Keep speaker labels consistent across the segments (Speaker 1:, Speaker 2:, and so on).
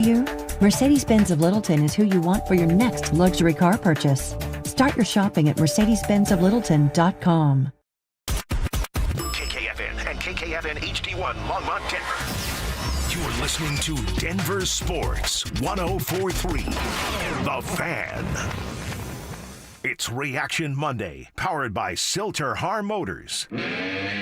Speaker 1: You? Mercedes-Benz of Littleton is who you want for your next luxury car purchase. Start your shopping at mercedes-benzoflittleton.com.
Speaker 2: KKFN and KKFN HD1 Longmont, Denver. You're listening to Denver Sports 104.3 The Fan. It's Reaction Monday, powered by Silter Har Motors.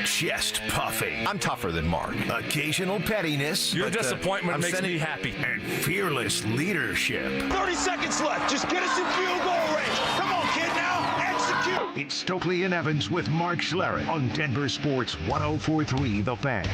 Speaker 2: Chest puffing.
Speaker 3: I'm tougher than Mark.
Speaker 2: Occasional pettiness.
Speaker 4: Your disappointment makes me happy.
Speaker 2: And fearless leadership.
Speaker 5: 30 seconds left. Just get us in field goal range. Come on, kid, now. Execute.
Speaker 2: It's Stokley and Evans with Mark Schlereth on Denver Sports 104.3 The Fan.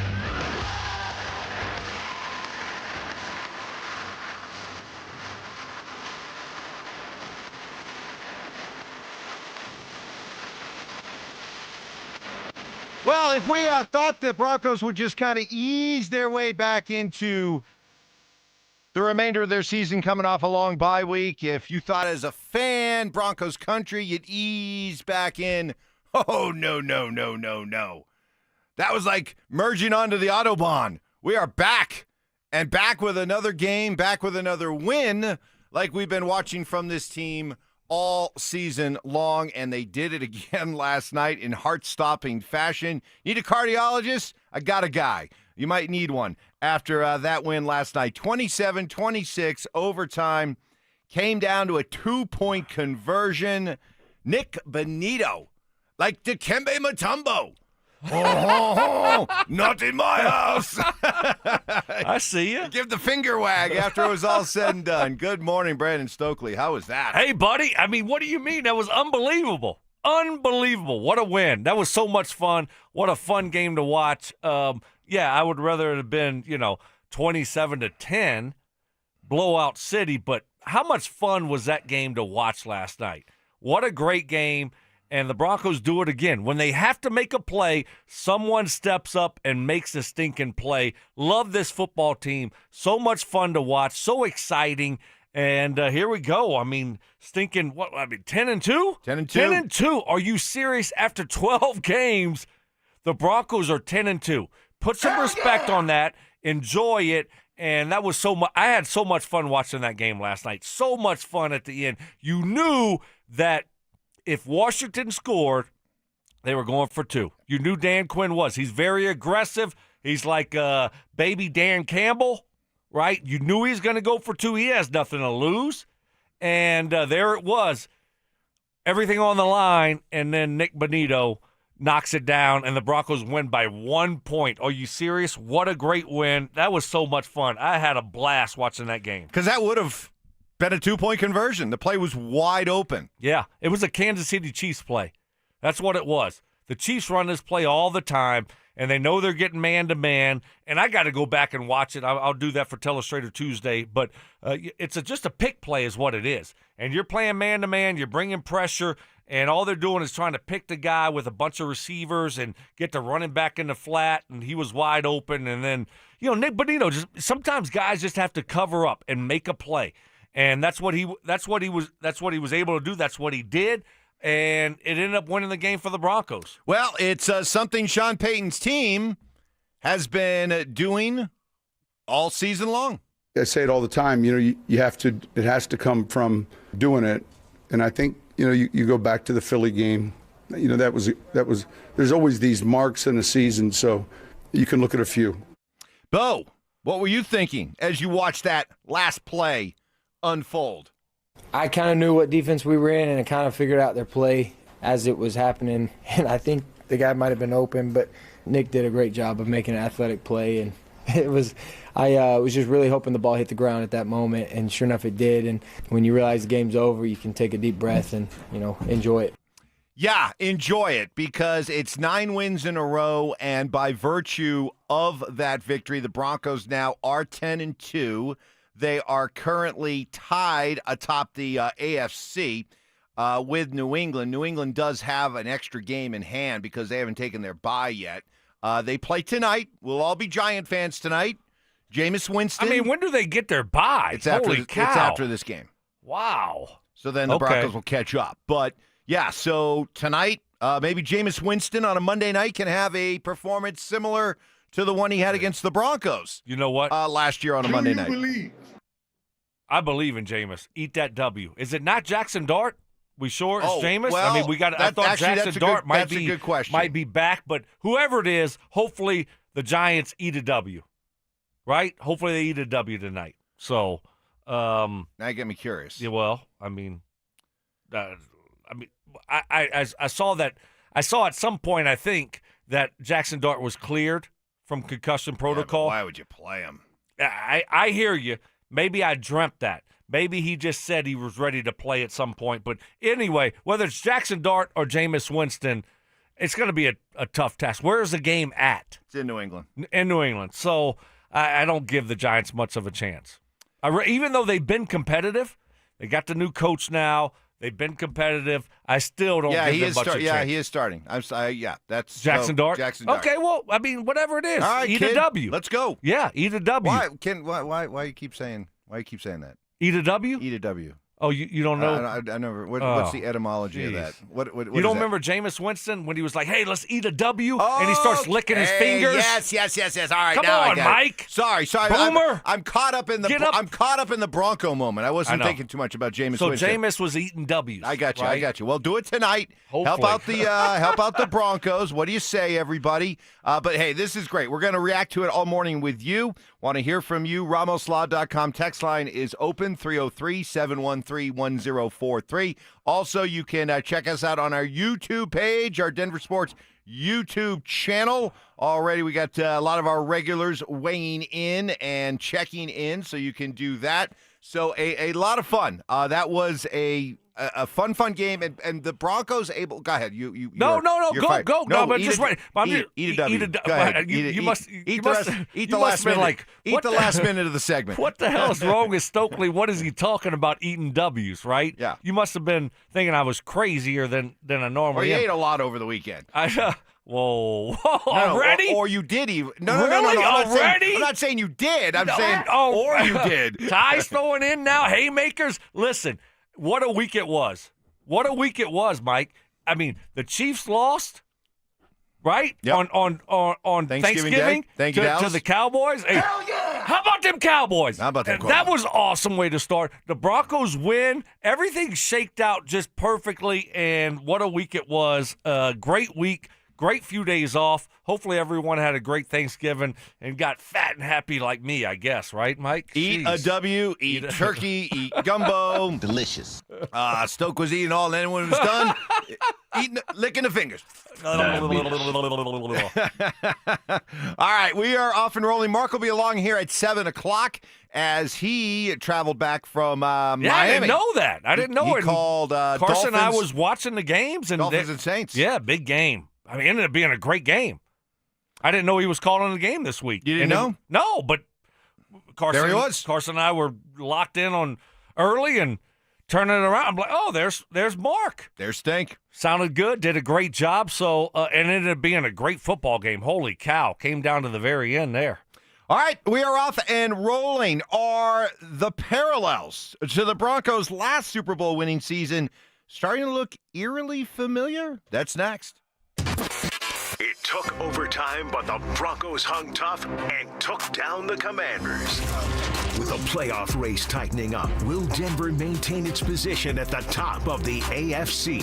Speaker 3: Well, if we thought the Broncos would just kind of ease their way back into the remainder of their season coming off a long bye week, if you thought as a fan, Broncos country, you'd ease back in, oh, no. That was like merging onto the Autobahn. We are back, and back with another game, back with another win, like we've been watching from this team all season long, and they did it again last night in heart-stopping fashion. Need a cardiologist? I got a guy. You might need one after that win last night. 27-26 overtime. Came down to a 2-point conversion. Nick Bonito, like Dikembe Mutombo. Oh, not in my house.
Speaker 4: I see you.
Speaker 3: Give the finger wag after it was all said and done. Good morning, Brandon Stokley. How was that?
Speaker 4: Hey, buddy. I mean, what do you mean? That was unbelievable. Unbelievable. What a win. That was so much fun. What a fun game to watch. Yeah, I would rather it have been, 27-10, blowout city, but how much fun was that game to watch last night? What a great game. And the Broncos do it again. When they have to make a play, someone steps up and makes a stinking play. Love this football team. So much fun to watch. So exciting. And here we go. I mean, 10-2?
Speaker 3: 10-2.
Speaker 4: 10-2. Are you serious? After 12 games, the Broncos are 10-2. Put some respect on that. Enjoy it. And that was so much. I had so much fun watching that game last night. So much fun at the end. You knew that if Washington scored, they were going for two. You knew Dan Quinn was. He's very aggressive. He's like baby Dan Campbell, right? You knew he was going to go for two. He has nothing to lose. And there it was. Everything on the line, and then Nick Bonito knocks it down, and the Broncos win by 1 point. Are you serious? What a great win. That was so much fun. I had a blast watching that game.
Speaker 3: Because that would have been a 2-point conversion. The play was wide open.
Speaker 4: Yeah, it was a Kansas City Chiefs play. That's what it was. The Chiefs run this play all the time, and they know they're getting man-to-man, and I got to go back and watch it. I'll do that for Telestrator Tuesday, but it's just a pick play is what it is. And you're playing man-to-man, you're bringing pressure, and all they're doing is trying to pick the guy with a bunch of receivers and get the running back in the flat, and he was wide open. And then, Nick Bonito, sometimes guys just have to cover up and make a play. And that's what he was able to do. That's what he did, and it ended up winning the game for the Broncos.
Speaker 3: Well, it's something Sean Payton's team has been doing all season long.
Speaker 6: I say it all the time. You have to. It has to come from doing it, and I think you go back to the Philly game. That was. There's always these marks in a season, so you can look at a few.
Speaker 3: Bo, what were you thinking as you watched that last play unfold?
Speaker 7: I kind of knew what defense we were in, and I kind of figured out their play as it was happening. And I think the guy might have been open, but Nick did a great job of making an athletic play. And I was just really hoping the ball hit the ground at that moment, and sure enough, it did. And when you realize the game's over, you can take a deep breath and enjoy it.
Speaker 3: Yeah, enjoy it, because it's 9 wins in a row, and by virtue of that victory, the Broncos now are 10-2. They are currently tied atop the AFC with New England. New England does have an extra game in hand because they haven't taken their bye yet. They play tonight. We'll all be Giant fans tonight. Jameis Winston.
Speaker 4: I mean, when do they get their bye? Holy cow.
Speaker 3: It's after this game.
Speaker 4: Wow.
Speaker 3: So then the Broncos will catch up. But, yeah, so tonight, maybe Jameis Winston on a Monday night can have a performance similar to the one he had against the Broncos.
Speaker 4: You know what?
Speaker 3: Last year on a Monday night.
Speaker 4: I believe in Jameis. Eat that W. Is it not Jackson Dart? We sure it's Jameis?
Speaker 3: Well,
Speaker 4: I mean, we got. I thought
Speaker 3: actually,
Speaker 4: Jackson Dart might
Speaker 3: that's a good question.
Speaker 4: might be back, but whoever it is, hopefully the Giants eat a W. Right? Hopefully they eat a W tonight. So
Speaker 3: now you get me curious.
Speaker 4: yeah. Well, I saw that. I saw at some point. I think that Jackson Dart was cleared from concussion protocol.
Speaker 3: Why would you play him?
Speaker 4: I hear you. Maybe I dreamt that. Maybe he just said he was ready to play at some point. But anyway, whether it's Jackson Dart or Jameis Winston, it's going to be a tough task. Where is the game at?
Speaker 3: It's in New England.
Speaker 4: In New England. So I don't give the Giants much of a chance. Even though they've been competitive, they got the new coach now. They've been competitive. I still don't give them much of a chance.
Speaker 3: Yeah, he is starting. That's
Speaker 4: Jackson Dart?
Speaker 3: Jackson Dart.
Speaker 4: Okay, well, I mean, whatever it is.
Speaker 3: All right,
Speaker 4: eat
Speaker 3: kid,
Speaker 4: a W.
Speaker 3: Let's go.
Speaker 4: Yeah, eat a W.
Speaker 3: Why you keep saying that?
Speaker 4: Eat a W?
Speaker 3: Eat a W.
Speaker 4: Oh, you don't know?
Speaker 3: I never. What's the etymology of that? What
Speaker 4: you don't remember Jameis Winston when he was like, "Hey, let's eat a W," and he starts licking his fingers?
Speaker 3: Yes. All right,
Speaker 4: come
Speaker 3: now
Speaker 4: on,
Speaker 3: I get
Speaker 4: Mike.
Speaker 3: It. Sorry.
Speaker 4: Boomer.
Speaker 3: I'm caught up in the. I'm caught up in the Bronco moment. I wasn't thinking too much about Jameis
Speaker 4: So
Speaker 3: Winston.
Speaker 4: Jameis was eating W's.
Speaker 3: I got you.
Speaker 4: Right?
Speaker 3: I got you. Well, do it tonight.
Speaker 4: Hopefully.
Speaker 3: Help out the Broncos. What do you say, everybody? But hey, this is great. We're going to react to it all morning with you. Want to hear from you? RamosLaw.com text line is open 303-713-1043. Also, you can check us out on our YouTube page, our Denver Sports YouTube channel. Already, we got a lot of our regulars weighing in and checking in, so you can do that. So a lot of fun. That was a fun game, and the Broncos able. Go ahead, you.
Speaker 4: No, go. No, but just right.
Speaker 3: Eat a W.
Speaker 4: Go
Speaker 3: ahead.
Speaker 4: You must
Speaker 3: eat the last minute.
Speaker 4: Like,
Speaker 3: eat the last minute of the segment.
Speaker 4: What the hell is wrong with Stokley? What is he talking about eating W's? Right?
Speaker 3: Yeah.
Speaker 4: You must have been thinking I was crazier than I normally
Speaker 3: Well,
Speaker 4: am.
Speaker 3: you ate a lot over the weekend.
Speaker 4: Whoa, already?
Speaker 3: Or you did even. No.
Speaker 4: Really? Already?
Speaker 3: I'm not saying you did. I'm saying,
Speaker 4: oh,
Speaker 3: or you did.
Speaker 4: Ty's throwing in now. Haymakers. Listen, what a week it was. What a week it was, Mike. I mean, the Chiefs lost, right?
Speaker 3: Yep.
Speaker 4: On Thanksgiving
Speaker 3: Thank you,
Speaker 4: to the Cowboys. Hey,
Speaker 3: Hell yeah!
Speaker 4: How about them Cowboys?
Speaker 3: How about them
Speaker 4: That
Speaker 3: Cowboys?
Speaker 4: was an awesome way to start. The Broncos win. Everything shaked out just perfectly, and what a week it was. Great week. Great few days off. Hopefully everyone had a great Thanksgiving and got fat and happy like me, I guess, right, Mike?
Speaker 3: Eat
Speaker 4: Jeez.
Speaker 3: a W, eat turkey, eat gumbo.
Speaker 8: Delicious.
Speaker 3: Stoke was eating all, and then when it was done, licking the fingers. All right, we are off and rolling. Mark will be along here at 7 o'clock as he traveled back from Miami.
Speaker 4: I didn't know that. I didn't know
Speaker 3: he
Speaker 4: it.
Speaker 3: Called
Speaker 4: Carson
Speaker 3: Dolphins,
Speaker 4: and I was watching the games. And
Speaker 3: Dolphins and Saints.
Speaker 4: Yeah, big game. I mean, it ended up being a great game. I didn't know he was calling the game this week.
Speaker 3: You didn't know?
Speaker 4: No, but Carson.
Speaker 3: There he was.
Speaker 4: Carson and I were locked in on early and turning it around. I'm like, oh, there's Mark.
Speaker 3: There's Stink.
Speaker 4: Sounded good. Did a great job. So, and it ended up being a great football game. Holy cow. Came down to the very end there.
Speaker 3: All right, we are off and rolling. Are the parallels to the Broncos' last Super Bowl winning season starting to look eerily familiar? That's next.
Speaker 2: It took overtime, but the Broncos hung tough and took down the Commanders. With the playoff race tightening up, will Denver maintain its position at the top of the AFC?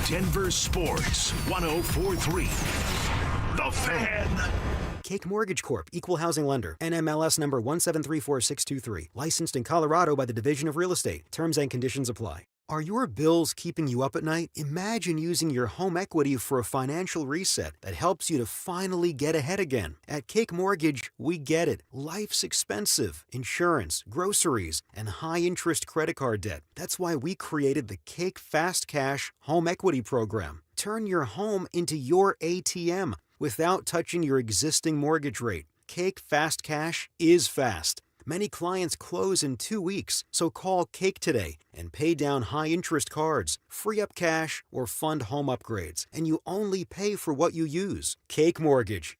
Speaker 2: Denver Sports 104.3. The Fan.
Speaker 9: Cake Mortgage Corp. Equal Housing Lender. NMLS number 1734623. Licensed in Colorado by the Division of Real Estate. Terms and conditions apply. Are your bills keeping you up at night? Imagine using your home equity for a financial reset that helps you to finally get ahead again. At Cake Mortgage, we get it. Life's expensive. Insurance, groceries, and high-interest credit card debt. That's why we created the Cake Fast Cash Home Equity Program. Turn your home into your ATM without touching your existing mortgage rate. Cake Fast Cash is fast. Many clients close in 2 weeks, so call Cake today and pay down high-interest cards, free up cash, or fund home upgrades, and you only pay for what you use. Cake Mortgage.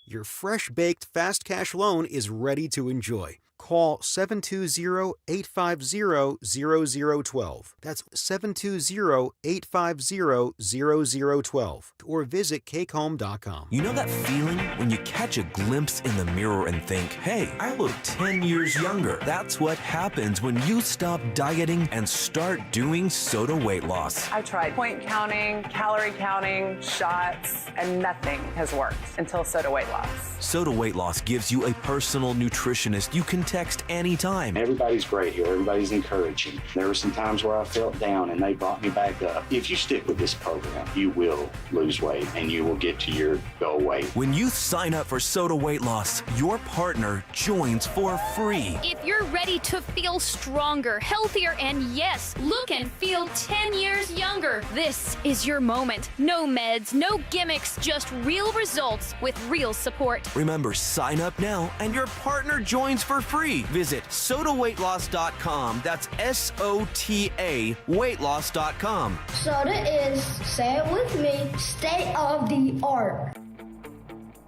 Speaker 9: Your fresh-baked fast cash loan is ready to enjoy. call 720-850-0012. That's 720-850-0012. Or visit cakehome.com.
Speaker 8: You know that feeling when you catch a glimpse in the mirror and think, hey, I look 10 years younger. That's what happens when you stop dieting and start doing Soda weight loss.
Speaker 10: I tried point counting, calorie counting, shots, and nothing has worked until Soda weight loss.
Speaker 8: Soda weight loss gives you a personal nutritionist you can text anytime.
Speaker 11: Everybody's great here. Everybody's encouraging. There were some times where I felt down and they brought me back up. If you stick with this program, you will lose weight and you will get to your goal weight.
Speaker 8: When you sign up for Soda weight loss, your partner joins for free.
Speaker 12: If you're ready to feel stronger, healthier, and yes, look and feel 10 years younger, this is your moment. No meds, no gimmicks, just real results with real support.
Speaker 8: Remember, sign up now and your partner joins for free. Visit sodaweightloss.com. That's SOTA weightloss.com.
Speaker 13: Soda is, say it with me, state of the art.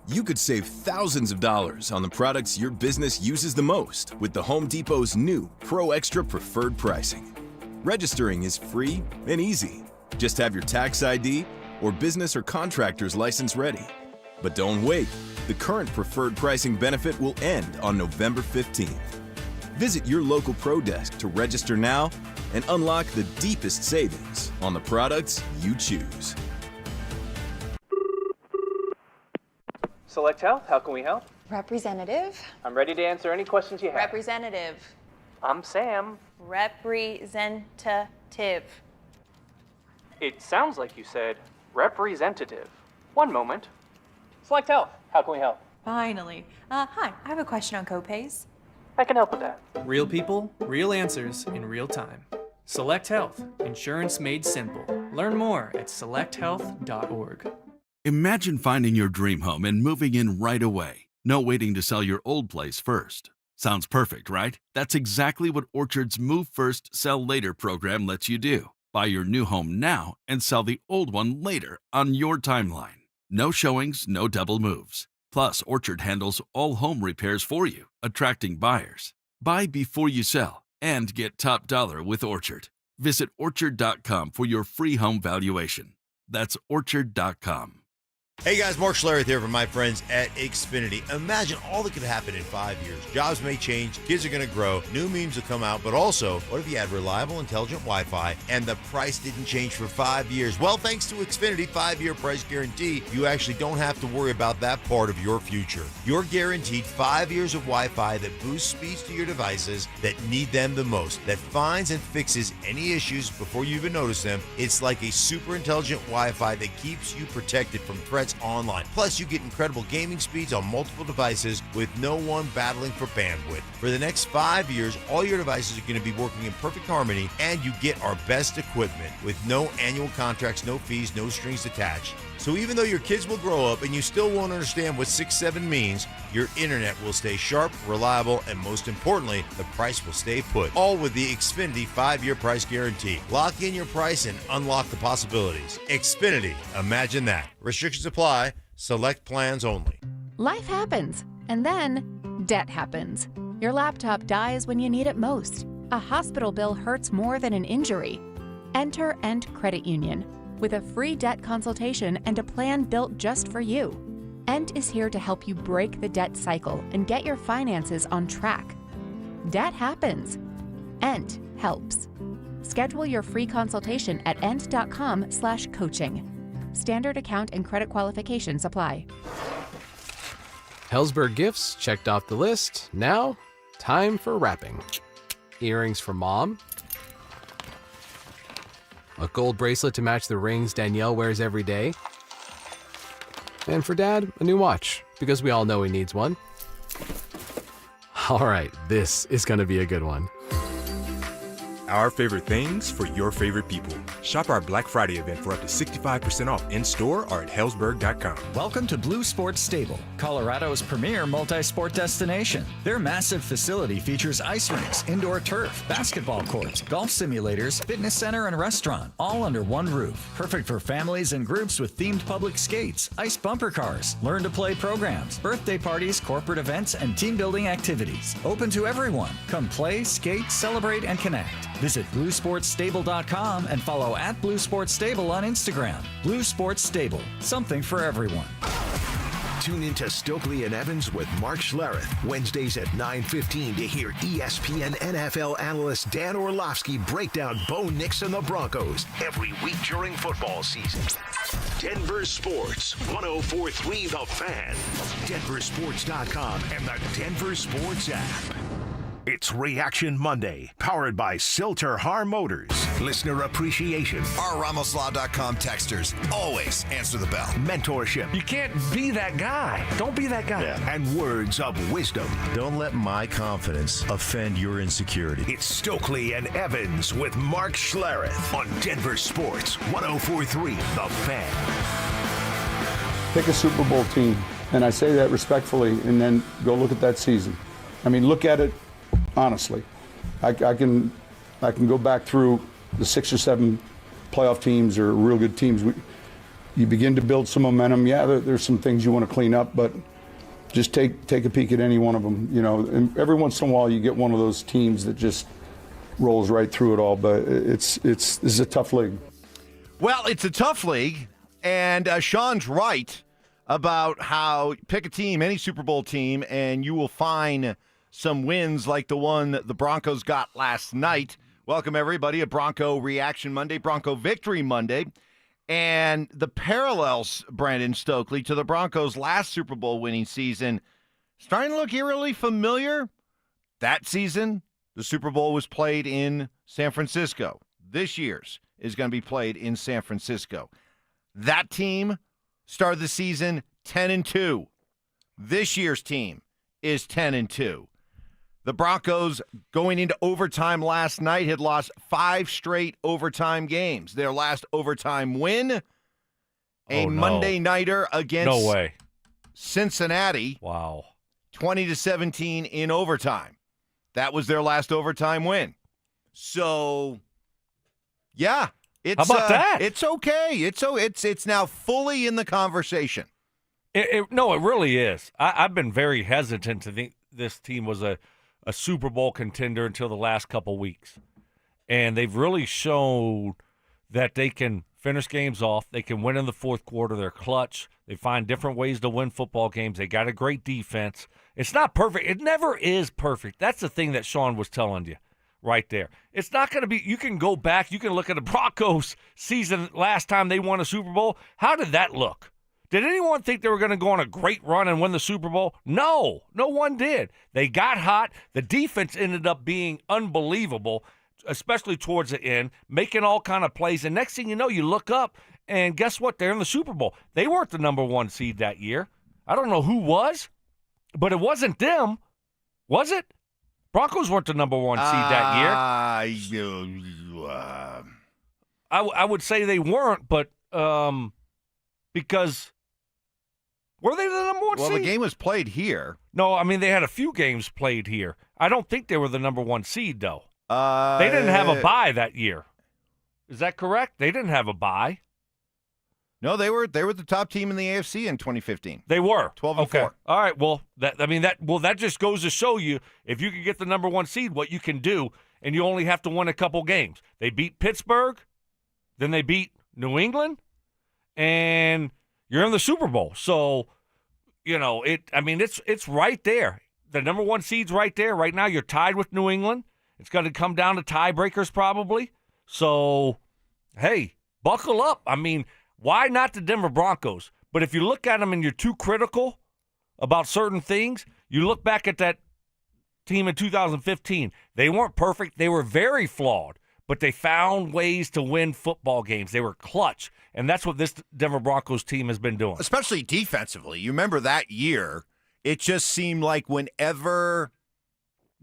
Speaker 14: You could save thousands of dollars on the products your business uses the most with the Home Depot's new Pro Extra Preferred Pricing. Registering is free and easy. Just have your tax ID or business or contractor's license ready. But don't wait. The current preferred pricing benefit will end on November 15th. Visit your local Pro Desk to register now and unlock the deepest savings on the products you choose.
Speaker 15: Select Health, how can we help?
Speaker 16: Representative.
Speaker 15: I'm ready to answer any questions you have.
Speaker 16: Representative.
Speaker 15: I'm Sam.
Speaker 16: Representative.
Speaker 15: It sounds like you said representative. One moment. Select Health, how can we help?
Speaker 16: Finally. Hi, I have a question on copays.
Speaker 15: I can help with that.
Speaker 17: Real people, real answers in real time. Select Health, insurance made simple. Learn more at selecthealth.org.
Speaker 18: Imagine finding your dream home and moving in right away. No waiting to sell your old place first. Sounds perfect, right? That's exactly what Orchard's Move First, Sell Later program lets you do. Buy your new home now and sell the old one later on your timeline. No showings, no double moves. Plus, Orchard handles all home repairs for you, attracting buyers. Buy before you sell and get top dollar with Orchard. Visit Orchard.com for your free home valuation. That's Orchard.com.
Speaker 3: Hey guys, Mark Schlereth here from my friends at Xfinity. Imagine all that could happen in 5 years. Jobs may change, kids are going to grow, new memes will come out, but also, what if you had reliable, intelligent Wi-Fi and the price didn't change for 5 years? Well, thanks to Xfinity 5-year price guarantee, you actually don't have to worry about that part of your future. You're guaranteed 5 years of Wi-Fi that boosts speeds to your devices that need them the most, that finds and fixes any issues before you even notice them. It's like a super intelligent Wi-Fi that keeps you protected from threats online. Plus, you get incredible gaming speeds on multiple devices with no one battling for bandwidth. For the next 5 years, all your devices are going to be working in perfect harmony, and you get our best equipment with no annual contracts, no fees, no strings attached. So even though your kids will grow up and you still won't understand what 6-7 means, your internet will stay sharp, reliable, and most importantly, the price will stay put. All with the Xfinity 5-year price guarantee. Lock in your price and unlock the possibilities. Xfinity, imagine that. Restrictions apply. Select plans only.
Speaker 19: Life happens, and then debt happens. Your laptop dies when you need it most. A hospital bill hurts more than an injury. Enter End Credit Union with a free debt consultation and a plan built just for you. End is here to help you break the debt cycle and get your finances on track. Debt happens. End helps. Schedule your free consultation at end.com/coaching. Standard account and credit qualifications apply.
Speaker 20: Hellsberg gifts checked off the list. Now, time for wrapping. Earrings for mom. A gold bracelet to match the rings Danielle wears every day. And for Dad, a new watch, because we all know he needs one. All right, this is going to be a good one.
Speaker 21: Our favorite things for your favorite people. Shop our Black Friday event for up to 65% off in-store or at Hellsberg.com.
Speaker 22: Welcome to Blue Sports Stable, Colorado's premier multi-sport destination. Their massive facility features ice rinks, indoor turf, basketball courts, golf simulators, fitness center, and restaurant, all under one roof. Perfect for families and groups with themed public skates, ice bumper cars, learn-to-play programs, birthday parties, corporate events, and team-building activities. Open to everyone. Come play, skate, celebrate, and connect. Visit BlueSportsStable.com and follow @BlueSportsStable on Instagram. Blue Sports Stable, something for everyone.
Speaker 2: Tune into Stokley and Evans with Mark Schlereth, Wednesdays at 9:15 to hear ESPN NFL analyst Dan Orlovsky break down Bo Nix and the Broncos every week during football season. Denver Sports, 104.3 The Fan, DenverSports.com, and the Denver Sports app. It's Reaction Monday, powered by Silter Har Motors. Listener appreciation.
Speaker 23: Our RamosLaw.com texters always answer the bell.
Speaker 2: Mentorship.
Speaker 4: You can't be that guy. Don't be that guy.
Speaker 2: Yeah. And words of wisdom.
Speaker 23: Don't let my confidence offend your insecurity.
Speaker 2: It's Stokley and Evans with Mark Schlereth on Denver Sports, 104.3 The Fan.
Speaker 6: Pick a Super Bowl team, and I say that respectfully, and then go look at that season. I mean, look at it honestly. I can go back through the 6 or 7 playoff teams or real good teams. You begin to build some momentum. Yeah, there's some things you want to clean up, but just take a peek at any one of them. You know, and every once in a while you get one of those teams that just rolls right through it all. But this is a tough league.
Speaker 3: Well, it's a tough league, and Sean's right about how pick a team, any Super Bowl team, and you will find some wins like the one the Broncos got last night. Welcome, everybody, a Bronco Reaction Monday, Bronco Victory Monday. And the parallels, Brandon Stokley, to the Broncos' last Super Bowl winning season, starting to look eerily familiar. That season, the Super Bowl was played in San Francisco. This year's is going to be played in San Francisco. That team started the season 10-2. This year's team is 10-2. The Broncos, going into overtime last night, had lost 5 straight overtime games. Their last overtime win, Monday nighter against Cincinnati.
Speaker 4: Wow.
Speaker 3: 20-17 in overtime. That was their last overtime win. So, yeah.
Speaker 4: How about that?
Speaker 3: It's okay. It's now fully in the conversation.
Speaker 4: No, it really is. I've been very hesitant to think this team was a Super Bowl contender until the last couple weeks. And they've really shown that they can finish games off. They can win in the fourth quarter. They're clutch. They find different ways to win football games. They got a great defense. It's not perfect. It never is perfect. That's the thing that Sean was telling you right there. It's not going to be – you can go back. You can look at the Broncos season last time they won a Super Bowl. How did that look? Did anyone think they were going to go on a great run and win the Super Bowl? No. No one did. They got hot. The defense ended up being unbelievable, especially towards the end, making all kind of plays. And next thing you know, you look up, and guess what? They're in the Super Bowl. They weren't the number 1 seed that year. I don't know who was, but it wasn't them, was it? Broncos weren't the number 1 seed that year. I would say they weren't, but because – were they the number 1 seed?
Speaker 3: Well, the game was played here.
Speaker 4: No, I mean, they had a few games played here. I don't think they were the number 1 seed, though. They didn't have a bye that year. Is that correct? They didn't have a bye.
Speaker 3: No, they were the top team in the AFC in 2015.
Speaker 4: They were
Speaker 3: 12-4.
Speaker 4: All right. Well, that just goes to show you if you can get the number 1 seed, what you can do, and you only have to win a couple games. They beat Pittsburgh, then they beat New England, and you're in the Super Bowl. So, you know, it's right there. The number 1 seed's right there. Right now, you're tied with New England. It's going to come down to tiebreakers probably. So, hey, buckle up. I mean, why not the Denver Broncos? But if you look at them and you're too critical about certain things, you look back at that team in 2015. They weren't perfect. They were very flawed, but they found ways to win football games. They were clutch, and that's what this Denver Broncos team has been doing.
Speaker 3: Especially defensively. You remember that year, it just seemed like whenever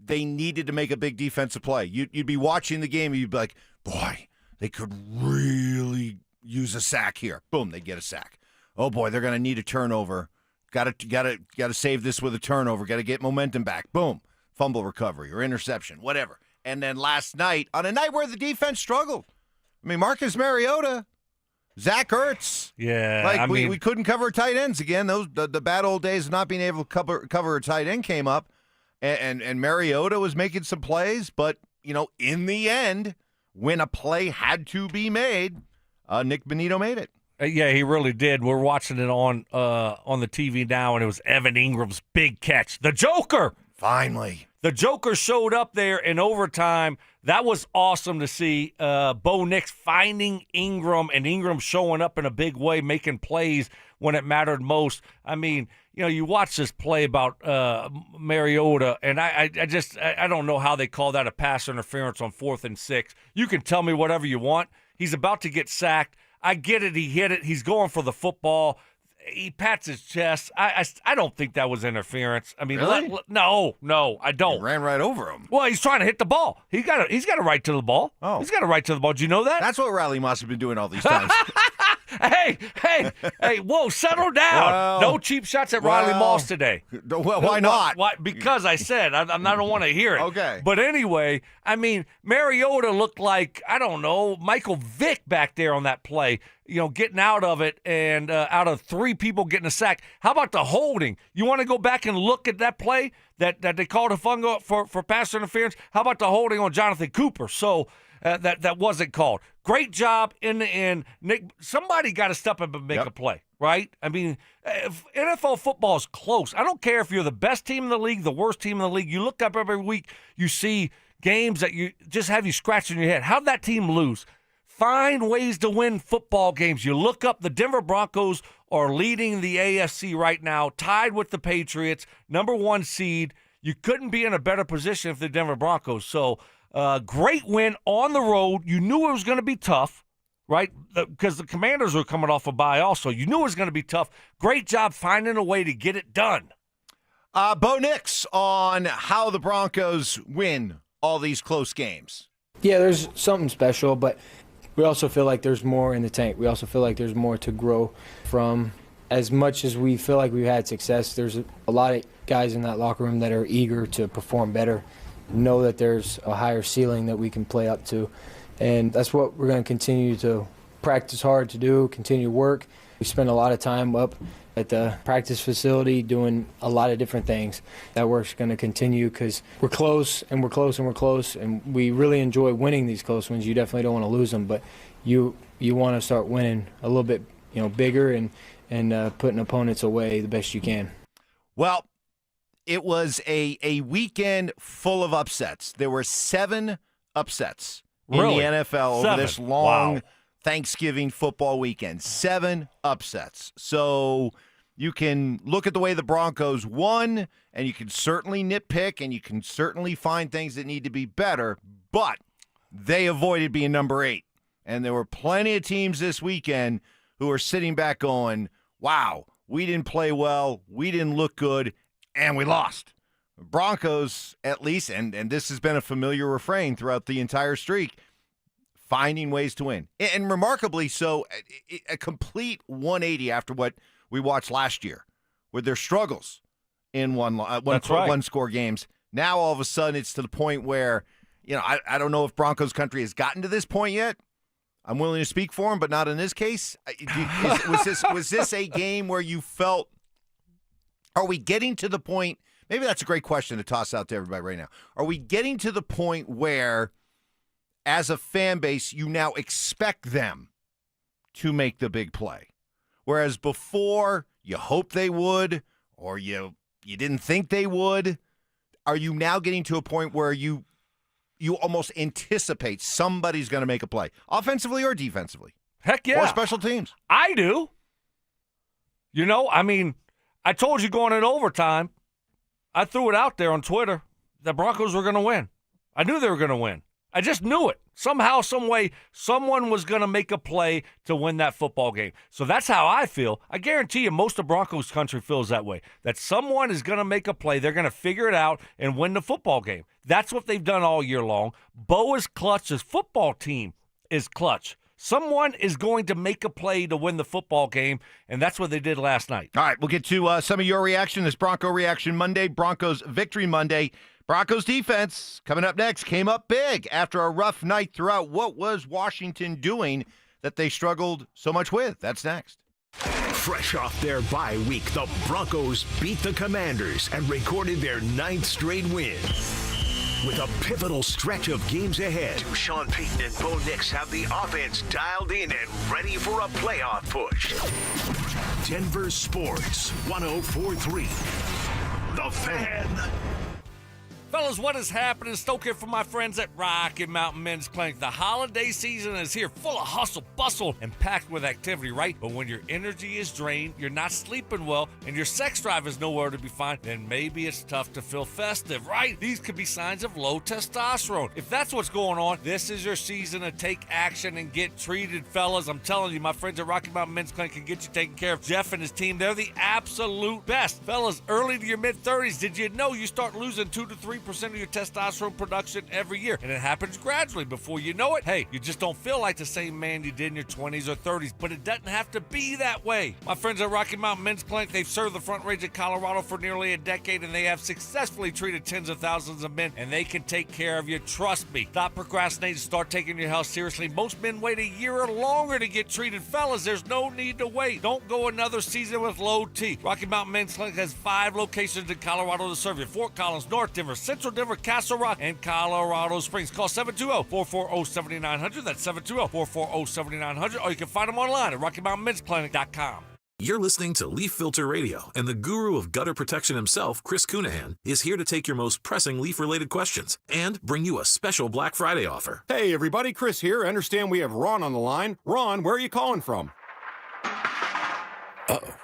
Speaker 3: they needed to make a big defensive play. You'd be watching the game and you'd be like, boy, they could really use a sack here. Boom, they get a sack. Oh boy, they're going to need a turnover. Got to save this with a turnover. Got to get momentum back. Boom, fumble recovery or interception, whatever. And then last night, on a night where the defense struggled, I mean, Marcus Mariota, Zach Ertz.
Speaker 4: Yeah,
Speaker 3: we couldn't cover tight ends again. The bad old days of not being able to cover a tight end came up, and Mariota was making some plays. But in the end, when a play had to be made, Nick Bonito made it.
Speaker 4: Yeah, he really did. We're watching it on the TV now, and it was Evan Ingram's big catch. The Joker!
Speaker 3: Finally.
Speaker 4: The Joker showed up there in overtime. That was awesome to see. Bo Nix finding Ingram, and Ingram showing up in a big way, making plays when it mattered most. I mean, you watch this play about Mariota, and I don't know how they call that a pass interference on 4th and 6. You can tell me whatever you want. He's about to get sacked. I get it. He hit it. He's going for the football. He pats his chest. I don't think that was interference. I mean,
Speaker 3: really?
Speaker 4: No, I don't.
Speaker 3: He ran right over him.
Speaker 4: Well, he's trying to hit the ball. He's got a right to the ball.
Speaker 3: Oh.
Speaker 4: He's got a right to the ball. Did you know that?
Speaker 3: That's what Riley must have been doing all these times.
Speaker 4: Hey, whoa, settle down.
Speaker 3: Well,
Speaker 4: no cheap shots at Riley Moss today.
Speaker 3: Well, why not?
Speaker 4: Why? Because I said I don't want to hear it.
Speaker 3: Okay.
Speaker 4: But anyway, I mean, Mariota looked like, I don't know, Michael Vick back there on that play, getting out of it, and out of 3 people getting a sack. How about the holding? You want to go back and look at that play that they called a fungo for pass interference? How about the holding on Jonathan Cooper? So that wasn't called. Great job in the end. Nick, somebody got to step up and make a play, right? I mean, NFL football is close. I don't care if you're the best team in the league, the worst team in the league. You look up every week, you see games that you just have you scratching your head. How'd that team lose? Find ways to win football games. You look up, the Denver Broncos are leading the AFC right now, tied with the Patriots, number 1 seed. You couldn't be in a better position if the Denver Broncos. So, great win on the road. You knew it was going to be tough, right? Because the Commanders were coming off a bye also. You knew it was going to be tough. Great job finding a way to get it done.
Speaker 3: Bo Nix on how the Broncos win all these close games.
Speaker 1: Yeah, there's something special, but we also feel like there's more in the tank. We also feel like there's more to grow from. As much as we feel like we've had success, there's a lot of guys in that locker room that are eager to perform better, know that there's a higher ceiling that we can play up to. And that's what we're going to continue to practice hard to do, continue to work. We spend a lot of time up at the practice facility doing a lot of different things. That work's going to continue because we're close and we're close and we're close, and we really enjoy winning these close ones. You definitely don't want to lose them, but you want to start winning a little bit bigger and putting opponents away the best you can.
Speaker 3: Well, it was a weekend full of upsets. There were 7 upsets in the NFL over this long Thanksgiving football weekend. 7 upsets. So you can look at the way the Broncos won, and you can certainly nitpick, and you can certainly find things that need to be better, but they avoided being number 8. And there were plenty of teams this weekend who are sitting back going, wow, we didn't play well, we didn't look good, and we lost. Broncos, at least, and this has been a familiar refrain throughout the entire streak, finding ways to win. And remarkably so, a complete 180 after what we watched last year with their struggles in one-score games. Now, all of a sudden, it's to the point where, I don't know if Broncos country has gotten to this point yet. I'm willing to speak for him, but not in this case. Was this a game where you felt, are we getting to the point, maybe that's a great question to toss out to everybody right now. Are we getting to the point where, as a fan base, you now expect them to make the big play? Whereas before, you hoped they would, or you didn't think they would. Are you now getting to a point where you almost anticipate somebody's going to make a play, offensively or defensively?
Speaker 4: Heck yeah.
Speaker 3: Or special teams.
Speaker 4: I do. I told you going in overtime, I threw it out there on Twitter that Broncos were going to win. I knew they were going to win. I just knew it. Somehow, some way, someone was going to make a play to win that football game. So that's how I feel. I guarantee you most of Broncos country feels that way, that someone is going to make a play. They're going to figure it out and win the football game. That's what they've done all year long. Bo is clutch. His football team is clutch. Someone is going to make a play to win the football game, and that's what they did last night.
Speaker 3: All right, we'll get to some of your reaction. This Bronco Reaction Monday, Broncos Victory Monday. Broncos defense, coming up next, came up big after a rough night throughout. What was Washington doing that they struggled so much with? That's next.
Speaker 2: Fresh off their bye week, the Broncos beat the Commanders and recorded their 9th straight win. With a pivotal stretch of games ahead, Sean Payton and Bo Nix have the offense dialed in and ready for a playoff push. Denver Sports 104.3. The Fan.
Speaker 4: Fellas, what is happening? Stoke here for my friends at Rocky Mountain Men's Clinic. The holiday season is here, full of hustle, bustle, and packed with activity, right? But when your energy is drained, you're not sleeping well, and your sex drive is nowhere to be found, then maybe it's tough to feel festive, right? These could be signs of low testosterone. If that's what's going on, this is your season to take action and get treated, fellas. I'm telling you, my friends at Rocky Mountain Men's Clinic can get you taken care of. Jeff and his team, they're the absolute best. Fellas, early to your mid-30s, did you know you start losing 2 to 3% of your testosterone production every year, and it happens gradually. Before you know it, hey, you just don't feel like the same man you did in your 20s or 30s, but it doesn't have to be that way. My friends at Rocky Mountain Men's Clinic, they've served the Front Range of Colorado for nearly a decade, and they have successfully treated tens of thousands of men, and they can take care of you. Trust me. Stop procrastinating. Start taking your health seriously. Most men wait a year or longer to get treated. Fellas, there's no need to wait. Don't go another season with low T. Rocky Mountain Men's Clinic has 5 locations in Colorado to serve you: Fort Collins, North Denver, Central Denver, Castle Rock, and Colorado Springs. Call 720-440-7900. That's 720-440-7900. Or you can find them online at RockyMountainMen'sClinic.com.
Speaker 5: You're listening to Leaf Filter Radio, and the guru of gutter protection himself, Chris Cunahan, is here to take your most pressing leaf-related questions and bring you a special Black Friday offer.
Speaker 7: Hey, everybody, Chris here. I understand we have Ron on the line. Ron, where are you calling from?
Speaker 9: Uh-oh.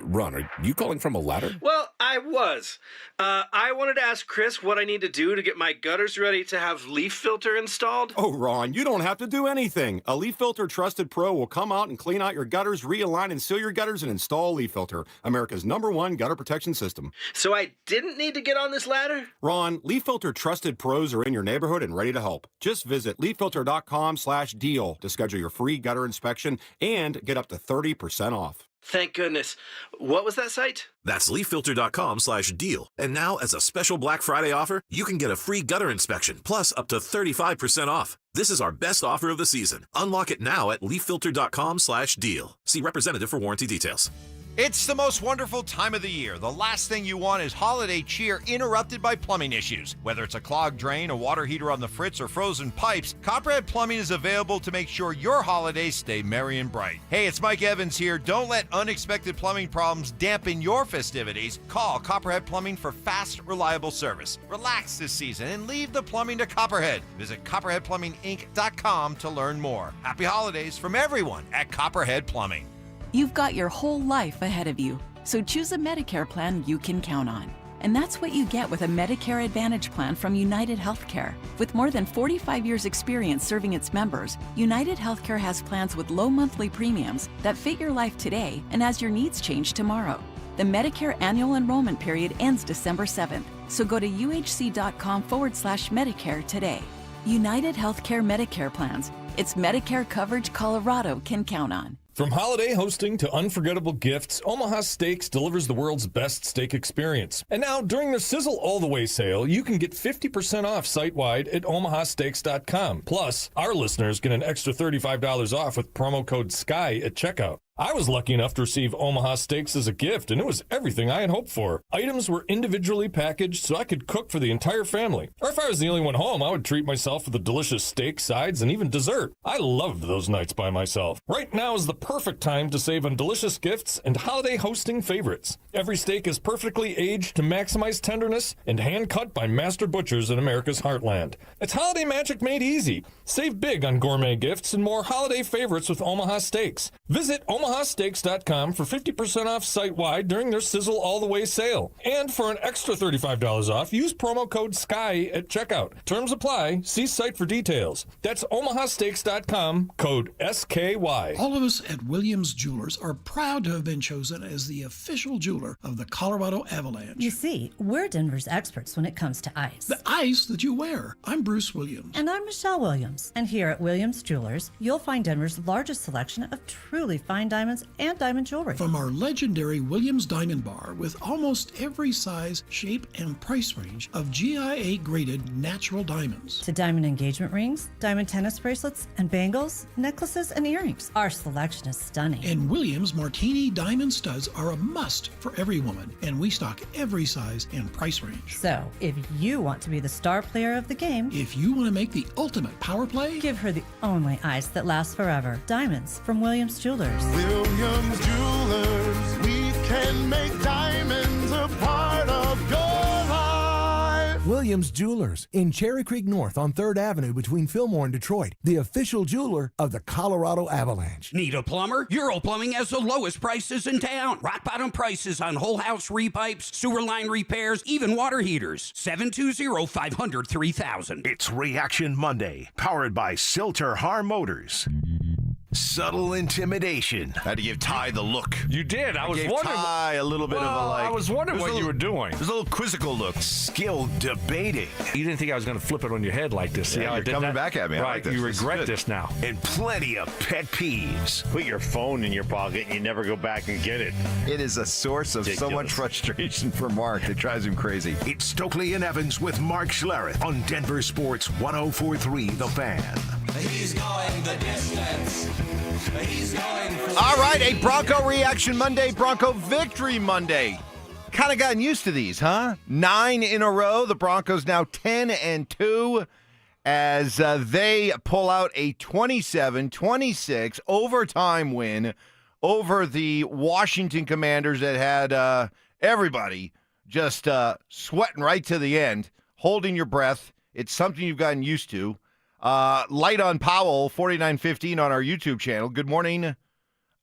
Speaker 9: Ron, are you calling from a ladder?
Speaker 24: Well, I was. I wanted to ask Chris what I need to do to get my gutters ready to have leaf filter installed.
Speaker 7: Oh, Ron, you don't have to do anything. A Leaf Filter Trusted Pro will come out and clean out your gutters, realign and seal your gutters, and install Leaf Filter, America's #1 gutter protection system.
Speaker 24: So I didn't need to get on this ladder?
Speaker 7: Ron, Leaf Filter Trusted Pros are in your neighborhood and ready to help. Just visit leaffilter.com/deal to schedule your free gutter inspection and get up to 30% off.
Speaker 24: Thank goodness. What was that site?
Speaker 5: That's leaffilter.com/deal. And now, as a special Black Friday offer, you can get a free gutter inspection, plus up to 35% off. This is our best offer of the season. Unlock it now at leaffilter.com/deal. See representative for warranty details.
Speaker 3: It's the most wonderful time of the year. The last thing you want is holiday cheer interrupted by plumbing issues. Whether it's a clogged drain, a water heater on the fritz, or frozen pipes, Copperhead Plumbing is available to make sure your holidays stay merry and bright. Hey, it's Mike Evans here. Don't let unexpected plumbing problems dampen your festivities. Call Copperhead Plumbing for fast, reliable service. Relax this season and leave the plumbing to Copperhead. Visit CopperheadPlumbingInc.com to learn more. Happy holidays from everyone at Copperhead Plumbing.
Speaker 25: You've got your whole life ahead of you, so choose a Medicare plan you can count on. And that's what you get with a Medicare Advantage plan from United Healthcare. With more than 45 years' experience serving its members, United Healthcare has plans with low monthly premiums that fit your life today and as your needs change tomorrow. The Medicare annual enrollment period ends December 7th, so go to uhc.com/Medicare today. United Healthcare Medicare plans. It's Medicare coverage Colorado can count on.
Speaker 26: From holiday hosting to unforgettable gifts, Omaha Steaks delivers the world's best steak experience. And now, during their Sizzle All the Way sale, you can get 50% off site-wide at omahasteaks.com. Plus, our listeners get an extra $35 off with promo code SKY at checkout. I was lucky enough to receive Omaha Steaks as a gift, and it was everything I had hoped for. Items were individually packaged so I could cook for the entire family. Or if I was the only one home, I would treat myself with a delicious steak, sides, and even dessert. I loved those nights by myself. Right now is the perfect time to save on delicious gifts and holiday hosting favorites. Every steak is perfectly aged to maximize tenderness and hand-cut by master butchers in America's heartland. It's holiday magic made easy. Save big on gourmet gifts and more holiday favorites with Omaha Steaks. Visit Omaha omahasteaks.com for 50% off site-wide during their Sizzle All-the-Way sale. And for an extra $35 off, use promo code SKY at checkout. Terms apply. See site for details. That's omahasteaks.com, code SKY.
Speaker 8: All of us at Williams Jewelers are proud to have been chosen as the official jeweler of the Colorado Avalanche.
Speaker 10: You see, we're Denver's experts when it comes to ice.
Speaker 8: The ice that you wear. I'm Bruce Williams.
Speaker 10: And I'm Michelle Williams. And here at Williams Jewelers, you'll find Denver's largest selection of truly fine diamonds and diamond jewelry.
Speaker 8: From our legendary Williams Diamond Bar with almost every size, shape, and price range of GIA-graded natural diamonds.
Speaker 10: To diamond engagement rings, diamond tennis bracelets, and bangles, necklaces, and earrings. Our selection is stunning.
Speaker 8: And Williams Martini diamond studs are a must for every woman, and we stock every size and price range.
Speaker 10: So, if you want to be the star player of the game,
Speaker 8: if you want to make the ultimate power play,
Speaker 10: give her the only ice that lasts forever. Diamonds from Williams Jewelers.
Speaker 11: Williams Jewelers, we can make diamonds a part of your life.
Speaker 12: Williams Jewelers in Cherry Creek North on 3rd Avenue between Fillmore and Detroit, the official jeweler of the Colorado Avalanche.
Speaker 13: Need a plumber? Euro Plumbing has the lowest prices in town. Rock bottom prices on whole house repipes, sewer line repairs, even water heaters. 720-500-3000.
Speaker 2: It's Reaction Monday, powered by Silter Har Motors. Subtle intimidation.
Speaker 3: Had to give Ty the look.
Speaker 4: You did. I was
Speaker 3: gave
Speaker 4: wondering.
Speaker 3: Ty a little bit of a like.
Speaker 4: I was wondering what you were doing.
Speaker 3: It was a little quizzical look. Skill debating.
Speaker 4: You didn't think I was going to flip it on your head like this. See how I
Speaker 3: you're
Speaker 4: did
Speaker 3: coming
Speaker 4: that?
Speaker 3: back at me.
Speaker 4: Right.
Speaker 3: I like this.
Speaker 4: You
Speaker 3: This is
Speaker 4: regret
Speaker 3: good.
Speaker 4: this now.
Speaker 2: And plenty of pet peeves.
Speaker 14: Put your phone in your pocket and you never go back and get it.
Speaker 3: It is a source of so much frustration for Mark. It drives him crazy.
Speaker 2: It's Stokley and Evans with Mark Schlereth on Denver Sports 104.3 The Fan.
Speaker 27: He's going the distance. He's going for
Speaker 3: All right, a Bronco Reaction Monday, Bronco Victory Monday. Kind of gotten used to these, huh? 9 in a row. The Broncos now 10-2 as they pull out a 27-26 overtime win over the Washington Commanders that had everybody just sweating right to the end, holding your breath. It's something you've gotten used to. Light on Powell, 4915 on our YouTube channel. Good morning.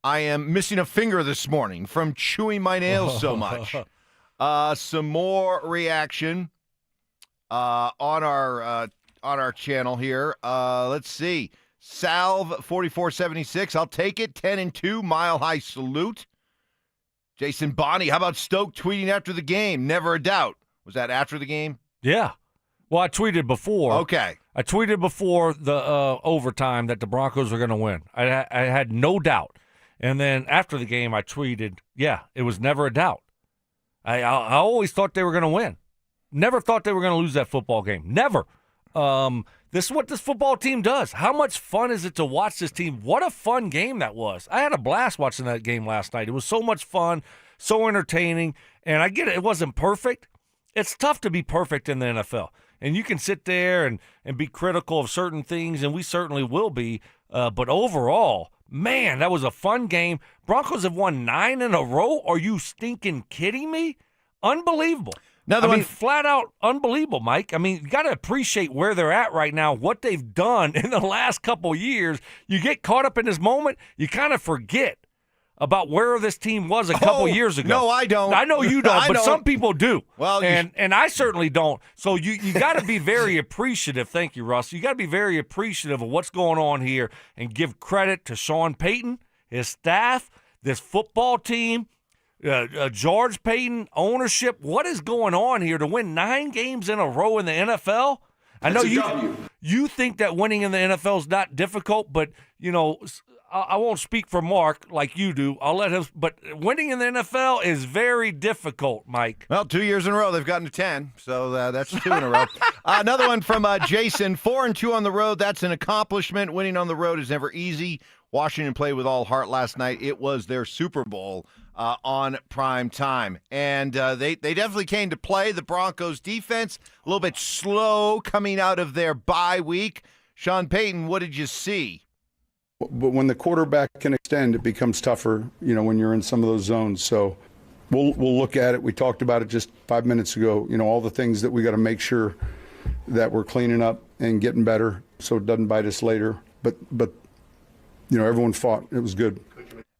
Speaker 3: I am missing a finger this morning from chewing my nails so much. Some more reaction on our channel here. Let's see. Salve 4476. I'll take it. 10-2. Mile High salute. Jason Bonney. How about Stoke tweeting after the game? Never a doubt. Was that after the game?
Speaker 4: Yeah. Well, I tweeted before.
Speaker 3: Okay.
Speaker 4: I tweeted before the overtime that the Broncos were going to win. I had no doubt. And then after the game, I tweeted, yeah, it was never a doubt. I always thought they were going to win. Never thought they were going to lose that football game. Never. This is what this football team does. How much fun is it to watch this team? What a fun game that was. I had a blast watching that game last night. It was so much fun, so entertaining. And I get it. It wasn't perfect. It's tough to be perfect in the NFL. And you can sit there and be critical of certain things, and we certainly will be. But overall, man, that was a fun game. Broncos have won 9 in a row. Are you stinking kidding me? Unbelievable. Flat out unbelievable, Mike. I mean, you got to appreciate where they're at right now, what they've done in the last couple years. You get caught up in this moment, you kind of forget about where this team was a couple years ago.
Speaker 3: No, I don't.
Speaker 4: I know you don't, but some people do.
Speaker 3: Well,
Speaker 4: and I certainly don't. So you got to be very appreciative. Thank you, Russ. You got to be very appreciative of what's going on here and give credit to Sean Payton, his staff, this football team, George Payton, ownership. What is going on here to win 9 games in a row in the NFL? I know you think that winning in the NFL is not difficult, but you know. I won't speak for Mark like you do. I'll let him. But winning in the NFL is very difficult, Mike.
Speaker 3: Well, 2 years in a row, they've gotten to 10, so that's 2 in a row. Another one from Jason, 4-2 on the road. That's an accomplishment. Winning on the road is never easy. Washington played with all heart last night. It was their Super Bowl on prime time. And they definitely came to play. The Broncos defense, a little bit slow coming out of their bye week. Sean Payton, what did you see?
Speaker 6: But when the quarterback can extend, it becomes tougher, when you're in some of those zones. So we'll look at it. We talked about it just 5 minutes ago, all the things that we got to make sure that we're cleaning up and getting better so it doesn't bite us later. But everyone fought. It was good.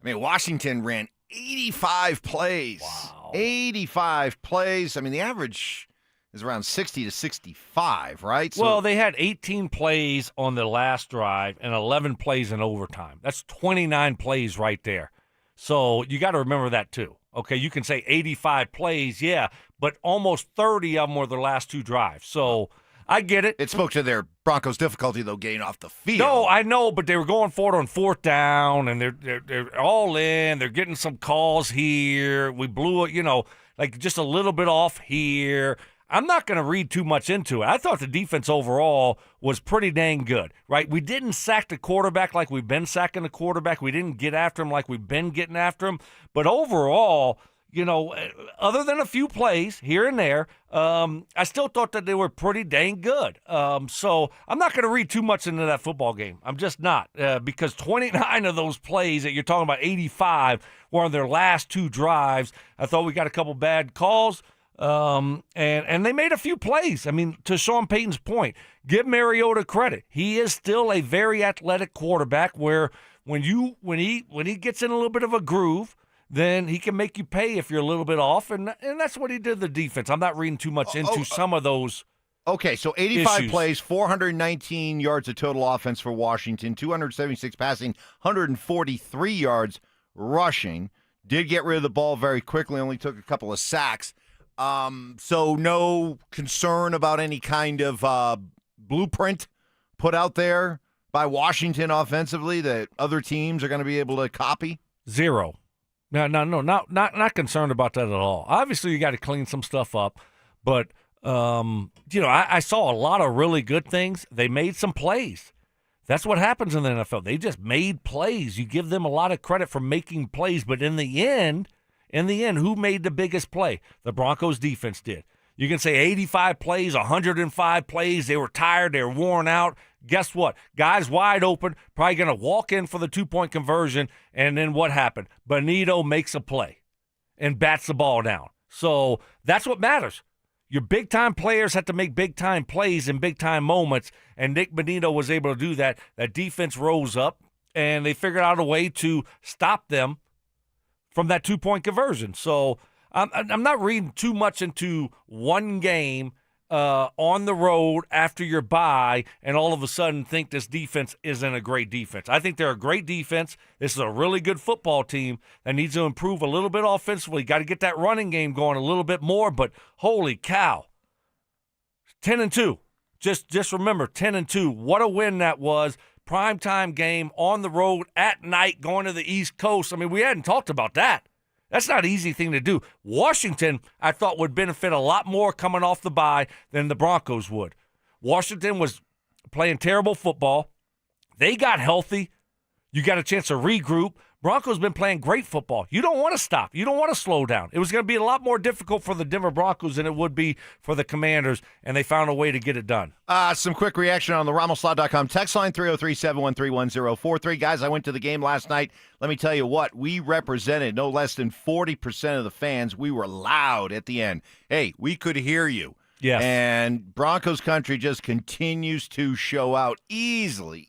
Speaker 3: I mean, Washington ran 85 plays. Wow. 85 plays. I mean, the average is around 60 to 65, right?
Speaker 4: Well, they had 18 plays on the last drive and 11 plays in overtime. That's 29 plays right there. So you got to remember that too. Okay, you can say 85 plays, yeah, but almost 30 of them were the last two drives. So I get it.
Speaker 3: It spoke to their Broncos' difficulty, though, getting off the field.
Speaker 4: No, I know, but they were going for it on fourth down, and they're all in. They're getting some calls here. We blew it, like just a little bit off here. I'm not going to read too much into it. I thought the defense overall was pretty dang good, right? We didn't sack the quarterback like we've been sacking the quarterback. We didn't get after him like we've been getting after him. But overall, other than a few plays here and there, I still thought that they were pretty dang good. So I'm not going to read too much into that football game. I'm just not, because 29 of those plays that you're talking about, 85, were on their last two drives. I thought we got a couple bad calls. And they made a few plays. I mean, to Sean Payton's point, give Mariota credit. He is still a very athletic quarterback where when he gets in a little bit of a groove, then he can make you pay if you're a little bit off, and that's what he did to the defense. I'm not reading too much into some of those.
Speaker 3: Okay, so 85
Speaker 4: issues.
Speaker 3: plays, 419 yards of total offense for Washington, 276 passing, 143 yards rushing. Did get rid of the ball very quickly, only took a couple of sacks. So no concern about any kind of blueprint put out there by Washington offensively that other teams are going to be able to copy?
Speaker 4: Zero. No, not concerned about that at all. Obviously, you got to clean some stuff up, but I saw a lot of really good things. They made some plays. That's what happens in the NFL. They just made plays. You give them a lot of credit for making plays, but in the end, who made the biggest play? The Broncos defense did. You can say 85 plays, 105 plays. They were tired. They were worn out. Guess what? Guys wide open, probably going to walk in for the two-point conversion, and then what happened? Benito makes a play and bats the ball down. So that's what matters. Your big-time players have to make big-time plays in big-time moments, and Nick Benito was able to do that. That defense rose up, and they figured out a way to stop them from that two-point conversion. So I'm not reading too much into one game on the road after your bye and all of a sudden think this defense isn't a great defense. I think they're a great defense. This is a really good football team that needs to improve a little bit offensively. Got to get that running game going a little bit more, but holy cow. 10-2. Just remember, 10-2. What a win that was. Primetime game on the road at night going to the East Coast. I mean, we hadn't talked about that. That's not an easy thing to do. Washington, I thought, would benefit a lot more coming off the bye than the Broncos would. Washington was playing terrible football. They got healthy. You got a chance to regroup. Broncos been playing great football. You don't want to stop. You don't want to slow down. It was going to be a lot more difficult for the Denver Broncos than it would be for the Commanders, and they found a way to get it done.
Speaker 3: Some quick reaction on the RamosLaw.com text line, 303-713-1043. Guys, I went to the game last night. Let me tell you what, we represented no less than 40% of the fans. We were loud at the end. Hey, we could hear you.
Speaker 4: Yes.
Speaker 3: And Broncos country just continues to show out easily.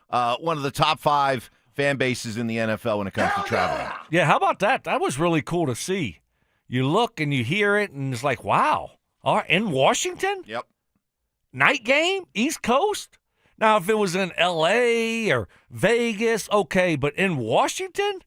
Speaker 3: One of the top 5 fan bases in the NFL when it comes to traveling.
Speaker 4: Yeah, how about that? That was really cool to see. You look and you hear it, and it's like, wow. All right, in Washington?
Speaker 3: Yep.
Speaker 4: Night game? East Coast? Now, if it was in L.A. or Vegas, okay, but in Washington?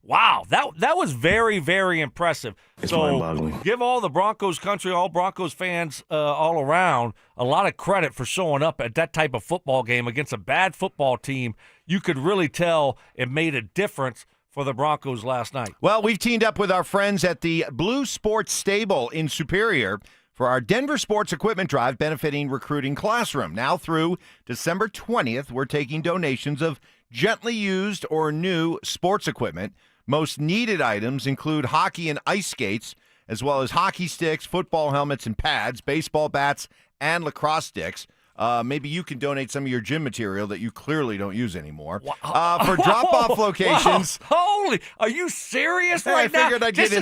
Speaker 4: Wow, that was very, very impressive.
Speaker 15: It's mind-boggling.
Speaker 4: Give all the Broncos country, all Broncos fans all around, a lot of credit for showing up at that type of football game against a bad football team. You could really tell it made a difference for the Broncos last night.
Speaker 3: Well, we've teamed up with our friends at the Blue Sports Stable in Superior for our Denver Sports Equipment Drive benefiting Recruiting Classroom. Now through December 20th, we're taking donations of gently used or new sports equipment. Most needed items include hockey and ice skates, as well as hockey sticks, football helmets and pads, baseball bats, and lacrosse sticks. maybe you can donate some of your gym material that you clearly don't use anymore. For drop-off locations.
Speaker 4: Holy, are you serious
Speaker 3: Hey,
Speaker 4: right now?
Speaker 3: I figured I'd get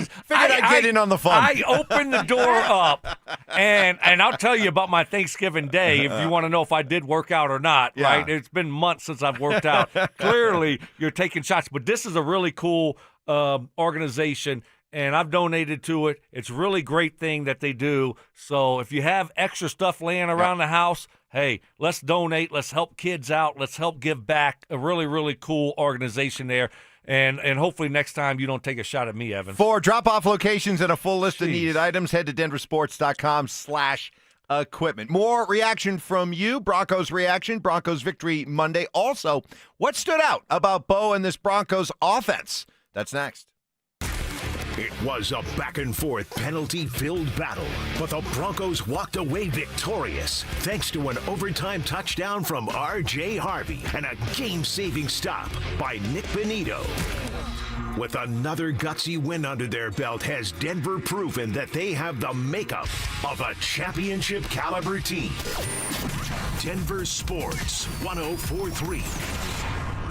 Speaker 3: in on the fun.
Speaker 4: I opened the door up, and I'll tell you about my Thanksgiving day if you want to know if I did work out or not, right? It's been months since I've worked out. Clearly, you're taking shots, but this is a really cool organization, and I've donated to it. It's a really great thing that they do. So if you have extra stuff laying around the house, hey, let's donate. Let's help kids out. Let's help give back. A really, really cool organization there. And hopefully next time you don't take a shot at me, Evan.
Speaker 3: For drop-off locations and a full list of needed items, head to DenverSports.com/equipment. More reaction from you. Broncos reaction. Broncos victory Monday. Also, what stood out about Bo and this Broncos offense? That's next.
Speaker 2: It was a back-and-forth, penalty-filled battle, but the Broncos walked away victorious thanks to an overtime touchdown from R.J. Harvey and a game-saving stop by Nick Benito. With another gutsy win under their belt, has Denver proven that they have the makeup of a championship-caliber team. Denver Sports 104.3.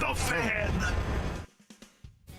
Speaker 2: The Fan.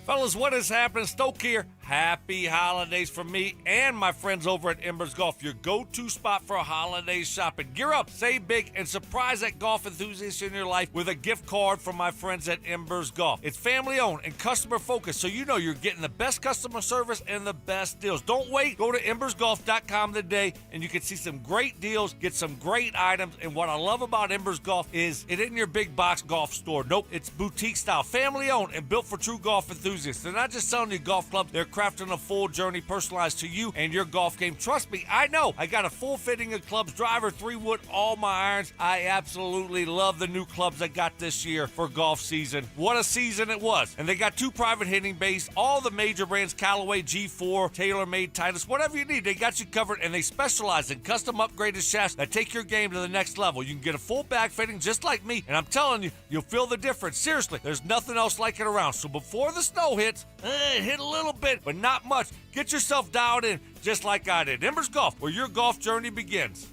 Speaker 4: Fellas, what is happening? Stoke here. Happy holidays from me and my friends over at Embers Golf, your go-to spot for holiday shopping. Gear up, save big, and surprise that golf enthusiast in your life with a gift card from my friends at Embers Golf. It's family-owned and customer-focused, so you know you're getting the best customer service and the best deals. Don't wait. Go to embersgolf.com today, and you can see some great deals, get some great items, and what I love about Embers Golf is it isn't your big box golf store. Nope, it's boutique-style, family-owned, and built for true golf enthusiasts. They're not just selling you golf clubs. They're crafting a full journey personalized to you and your golf game. Trust me, I know. I got a full fitting of clubs, driver, 3-wood, all my irons. I absolutely love the new clubs I got this year for golf season. What a season it was. And they got 2 private hitting bays, all the major brands, Callaway, G4, TaylorMade, Titus, whatever you need, they got you covered, and they specialize in custom upgraded shafts that take your game to the next level. You can get a full bag fitting just like me, and I'm telling you, you'll feel the difference. Seriously, there's nothing else like it around. So before the snow hits, hit a little bit, but not much. Get yourself dialed in just like I did. Embers Golf, where your golf journey begins.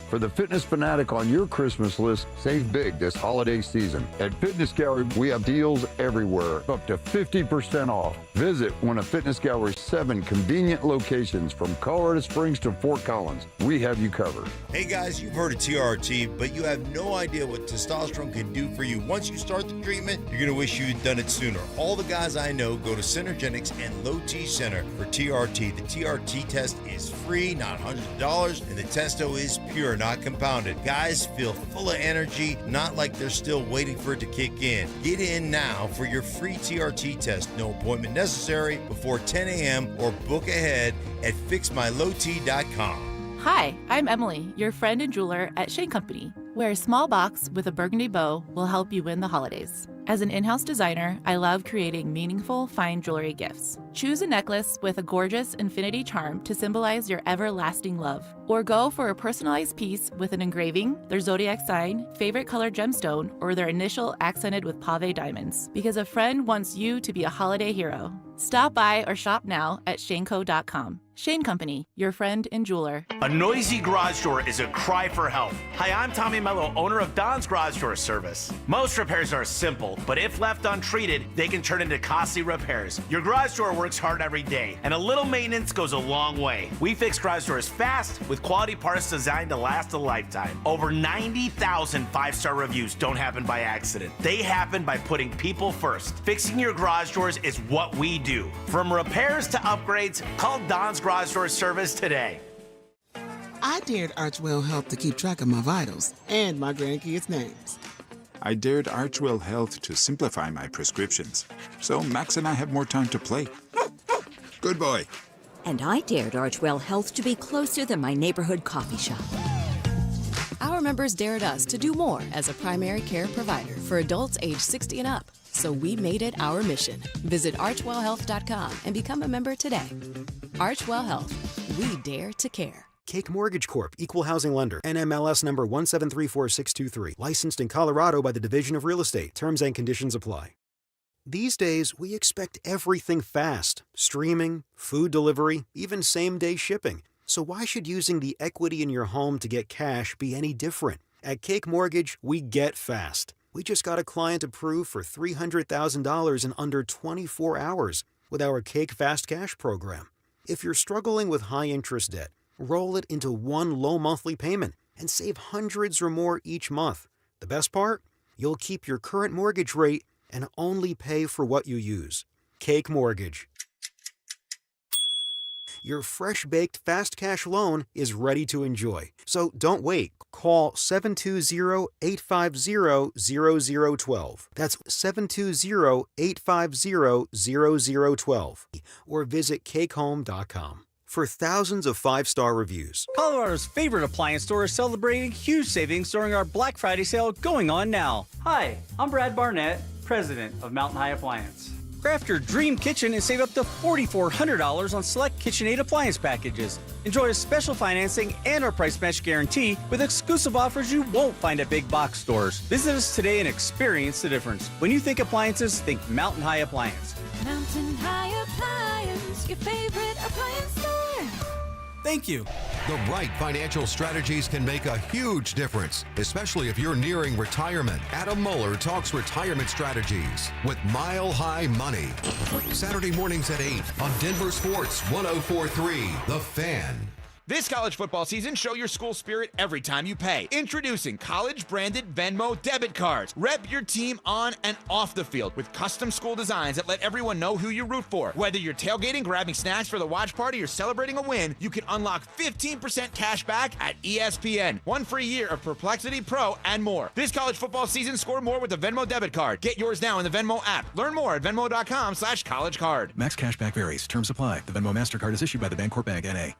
Speaker 15: For the fitness fanatic on your Christmas list, save big this holiday season. At Fitness Gallery, we have deals everywhere, up to 50% off. Visit one of Fitness Gallery's 7 convenient locations from Colorado Springs to Fort Collins. We have you covered.
Speaker 16: Hey guys, you've heard of TRT, but you have no idea what testosterone can do for you. Once you start the treatment, you're going to wish you'd done it sooner. All the guys I know go to Synergenics and Low T Center for TRT. The TRT test is free, not $100, and the testo is pure, not compounded. Guys feel full of energy, not like they're still waiting for it to kick in. Get in now for your free TRT test. No appointment necessary before 10 a.m. or book ahead at fixmylowt.com.
Speaker 17: Hi, I'm Emily, your friend and jeweler at Shane Company, where a small box with a burgundy bow will help you win the holidays. As an in-house designer, I love creating meaningful, fine jewelry gifts. Choose a necklace with a gorgeous infinity charm to symbolize your everlasting love. Or go for a personalized piece with an engraving, their zodiac sign, favorite color gemstone, or their initial accented with pave diamonds. Because a friend wants you to be a holiday hero. Stop by or shop now at shaneco.com. Shane Company, your friend and jeweler.
Speaker 18: A noisy garage door is a cry for help. Hi, I'm Tommy Mello, owner of Don's Garage Door Service. Most repairs are simple, but if left untreated, they can turn into costly repairs. Your garage door works hard every day, and a little maintenance goes a long way. We fix garage doors fast with quality parts designed to last a lifetime. Over 90,000 5-star reviews don't happen by accident. They happen by putting people first. Fixing your garage doors is what we do. From repairs to upgrades, call Don's Garage Door Service today.
Speaker 19: I dared Archwell Health to keep track of my vitals and my grandkids' names.
Speaker 20: I dared Archwell Health to simplify my prescriptions, so Max and I have more time to play. Good boy.
Speaker 21: And I dared Archwell Health to be closer than my neighborhood coffee shop.
Speaker 28: Our members dared us to do more as a primary care provider for adults age 60 and up. So we made it our mission. Visit archwellhealth.com and become a member today. Archwell Health. We dare to care.
Speaker 29: Cake Mortgage Corp. Equal Housing Lender. NMLS number 1734623. Licensed in Colorado by the Division of Real Estate. Terms and conditions apply. These days, we expect everything fast. Streaming, food delivery, even same-day shipping. So why should using the equity in your home to get cash be any different? At Cake Mortgage, we get fast. We just got a client approved for $300,000 in under 24 hours with our Cake Fast Cash program. If you're struggling with high-interest debt, roll it into one low monthly payment and save hundreds or more each month. The best part? You'll keep your current mortgage rate and only pay for what you use. Cake Mortgage. Your fresh-baked fast cash loan is ready to enjoy. So don't wait. Call 720-850-0012. That's 720-850-0012. Or visit cakehome.com. For thousands of 5-star reviews.
Speaker 1: Colorado's favorite appliance store is celebrating huge savings during our Black Friday sale going on now. Hi, I'm Brad Barnett, president of Mountain High Appliance. Craft your dream kitchen and save up to $4,400 on select KitchenAid appliance packages. Enjoy a special financing and our price match guarantee with exclusive offers you won't find at big box stores. Visit us today and experience the difference. When you think appliances, think Mountain High Appliance.
Speaker 5: Mountain High Appliance, your favorite appliance store.
Speaker 7: Thank you. The right financial strategies can make a huge difference, especially if you're nearing retirement. Adam Mueller talks retirement strategies with Mile High Money. Saturday mornings at 8 on Denver Sports 104.3 The Fan.
Speaker 9: This college football season, show your school spirit every time you pay. Introducing college-branded Venmo debit cards. Rep your team on and off the field with custom school designs that let everyone know who you root for. Whether you're tailgating, grabbing snacks for the watch party, or celebrating a win, you can unlock 15% cash back at ESPN. 1 free year of Perplexity Pro and more. This college football season, score more with the Venmo debit card. Get yours now in the Venmo app. Learn more at venmo.com/collegecard.
Speaker 22: Max cashback varies. Terms apply. The Venmo MasterCard is issued by the Bancorp Bank, N.A.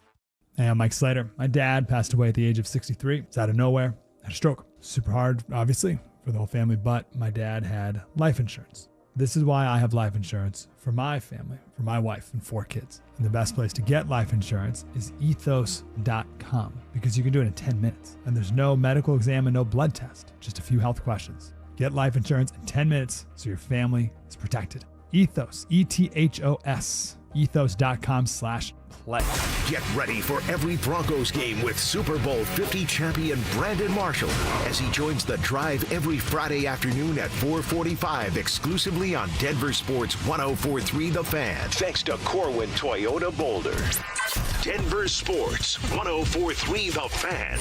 Speaker 23: Hey, I'm Mike Slater. My dad passed away at the age of 63. It's out of nowhere. Had a stroke. Super hard, obviously, for the whole family, but my dad had life insurance. This is why I have life insurance for my family, for my wife and 4 kids. And the best place to get life insurance is ethos.com because you can do it in 10 minutes. And there's no medical exam and no blood test, just a few health questions. Get life insurance in 10 minutes so your family is protected. Ethos, ETHOS, ethos.com/play.
Speaker 2: Get ready for every Broncos game with Super Bowl 50 champion Brandon Marshall as he joins the drive every Friday afternoon at 4:45 exclusively on Denver Sports 104.3 The Fan. Thanks to Corwin Toyota Boulder. Denver Sports 104.3 The Fan.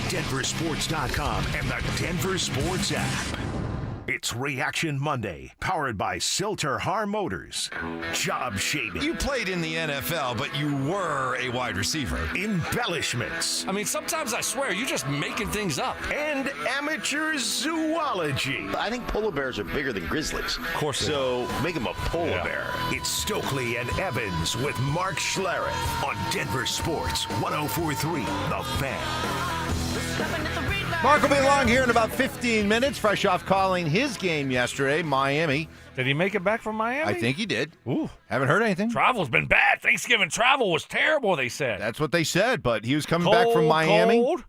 Speaker 2: DenverSports.com and the Denver Sports app. It's Reaction Monday, powered by Silter Har Motors. Job shaving.
Speaker 3: You played in the NFL, but you were a wide receiver.
Speaker 2: Embellishments.
Speaker 4: I mean, sometimes I swear you're just making things up.
Speaker 2: And amateur zoology.
Speaker 14: I think polar bears are bigger than grizzlies.
Speaker 4: Of course.
Speaker 14: So make them a polar bear.
Speaker 2: It's Stokley and Evans with Mark Schlereth on Denver Sports 104.3 The Fan.
Speaker 3: Mark will be along here in about 15 minutes, fresh off calling his game yesterday, Miami.
Speaker 4: Did he make it back from Miami?
Speaker 3: I think he did.
Speaker 4: Ooh.
Speaker 3: Haven't heard anything.
Speaker 4: Travel's been bad. Thanksgiving travel was terrible, they said.
Speaker 3: That's what they said, but he was coming back from Miami.
Speaker 4: Cold.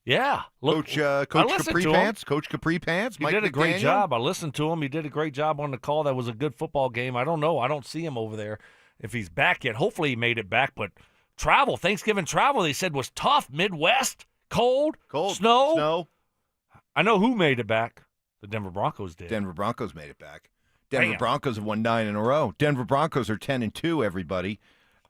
Speaker 4: Yeah.
Speaker 3: Look, Coach Capri Pants. Coach Capri Pants.
Speaker 4: He did a great job. I listened to him. He did a great job on the call. That was a good football game. I don't know. I don't see him over there if he's back yet. Hopefully he made it back, but travel, Thanksgiving travel, they said was tough. Midwest, cold, snow. I know who made it back. The Denver Broncos did.
Speaker 3: Denver Broncos made it back. Denver Broncos have won 9 in a row. Denver Broncos are 10-2, everybody.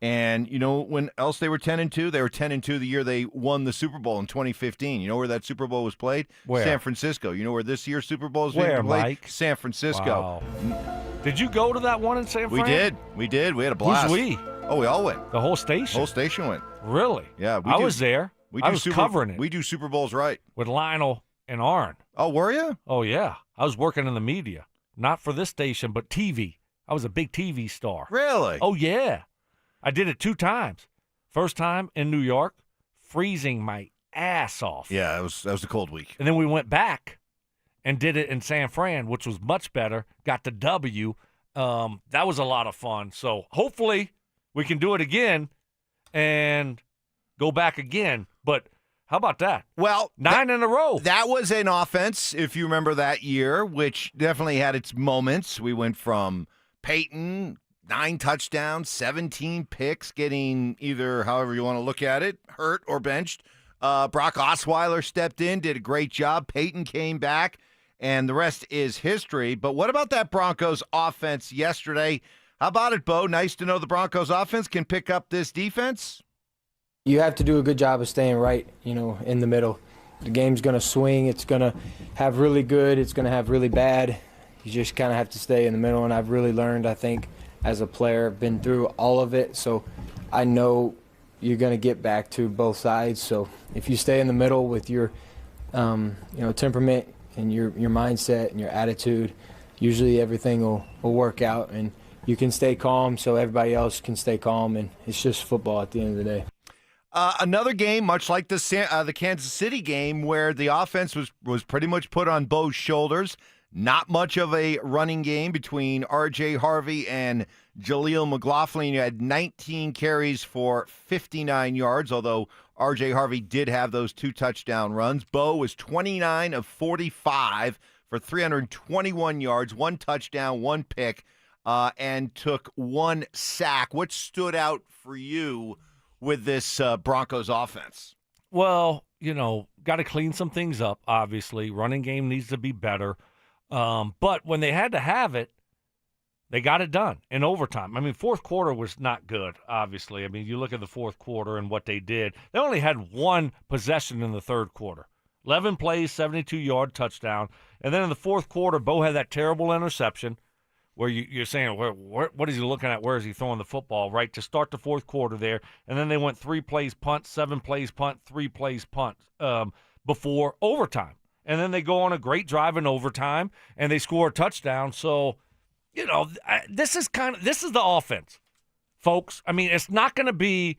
Speaker 3: And you know when else they were 10-2? They were 10-2 the year they won the Super Bowl in 2015. You know where that Super Bowl was played?
Speaker 4: Where?
Speaker 3: San Francisco. You know where this year's Super Bowl is
Speaker 4: played?
Speaker 3: Mike? San Francisco.
Speaker 4: Wow. Did you go to that one in San Fran?
Speaker 3: We did. We had a blast.
Speaker 4: Who's we?
Speaker 3: Oh, we all went.
Speaker 4: The whole station?
Speaker 3: The whole station went.
Speaker 4: Really?
Speaker 3: Yeah.
Speaker 4: I was there. I was covering it.
Speaker 3: We do Super Bowls right.
Speaker 4: With Lionel and Arn.
Speaker 3: Oh, were you?
Speaker 4: Oh, yeah. I was working in the media. Not for this station, but TV. I was a big TV star.
Speaker 3: Really?
Speaker 4: Oh, yeah. I did it 2 times. First time in New York, freezing my ass off.
Speaker 3: Yeah, that was a cold week.
Speaker 4: And then we went back and did it in San Fran, which was much better. Got the W. That was a lot of fun. So hopefully we can do it again and go back again. But how about that?
Speaker 3: Well,
Speaker 4: 9 in a row.
Speaker 3: That was an offense, if you remember that year, which definitely had its moments. We went from Payton, 9 touchdowns, 17 picks, getting either, however you want to look at it, hurt or benched, Brock Osweiler stepped in, did a great job. Payton came back, and the rest is history. But what about that Broncos offense yesterday? How about it, Bo? Nice to know the Broncos offense can pick up this defense.
Speaker 8: You have to do a good job of staying right, in the middle. The game's going to swing. It's going to have really good. It's going to have really bad. You just kind of have to stay in the middle, and I've really learned, I think, as a player, I've been through all of it, so I know you're going to get back to both sides. So if you stay in the middle with your, temperament and your mindset and your attitude, usually everything will work out, and you can stay calm so everybody else can stay calm, and it's just football at the end of the day.
Speaker 3: Another game, much like the Kansas City game, where the offense was pretty much put on Bo's shoulders. Not much of a running game between R.J. Harvey and Jaleel McLaughlin. You had 19 carries for 59 yards, although R.J. Harvey did have those 2 touchdown runs. Bo was 29 of 45 for 321 yards, 1 touchdown, 1 pick, and took 1 sack. What stood out for you with this Broncos offense?
Speaker 4: Well, got to clean some things up, obviously. Running game needs to be better. But when they had to have it, they got it done in overtime. I mean, fourth quarter was not good, obviously. I mean, you look at the fourth quarter and what they did. They only had 1 possession in the third quarter. 11 plays, 72-yard touchdown. And then in the fourth quarter, Bo had that terrible interception where you're saying, what is he looking at? Where is he throwing the football, right, to start the fourth quarter there. And then they went 3 plays punt, 7 plays punt, 3 plays punt before overtime. And then they go on a great drive in overtime, and they score a touchdown. So, this is the offense, folks. I mean, it's not going to be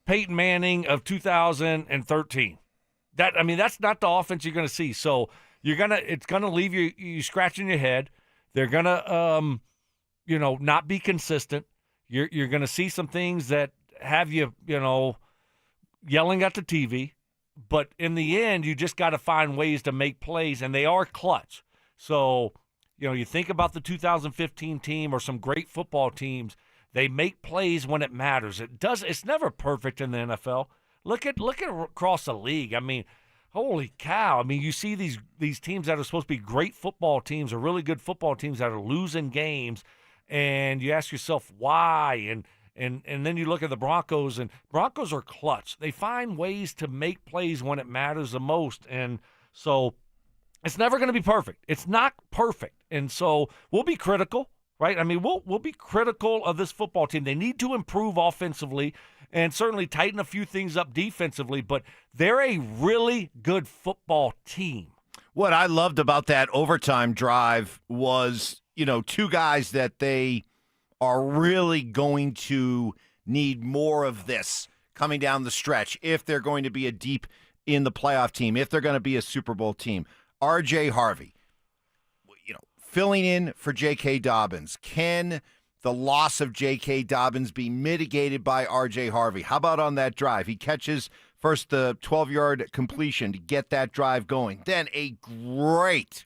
Speaker 4: Peyton Manning of 2013. That's not the offense you're going to see. So it's going to leave you scratching your head. They're going to, not be consistent. You're going to see some things that have you, yelling at the TV. But in the end, you just got to find ways to make plays, and they are clutch. So, you think about the 2015 team or some great football teams. They make plays when it matters. It's never perfect in the NFL. Look at across the league. I mean, holy cow. I mean, you see these teams that are supposed to be great football teams or really good football teams that are losing games, and you ask yourself why. And then you look at the Broncos, and Broncos are clutch. They find ways to make plays when it matters the most. And so it's never going to be perfect. It's not perfect. And so we'll be critical, right? I mean, we'll be critical of this football team. They need to improve offensively and certainly tighten a few things up defensively, but they're a really good football team.
Speaker 3: What I loved about that overtime drive was, 2 guys that they are really going to need more of this coming down the stretch if they're going to be a deep in the playoff team, if they're going to be a Super Bowl team. R.J. Harvey, filling in for J.K. Dobbins. Can the loss of J.K. Dobbins be mitigated by R.J. Harvey? How about on that drive? He catches first the 12-yard completion to get that drive going. Then a great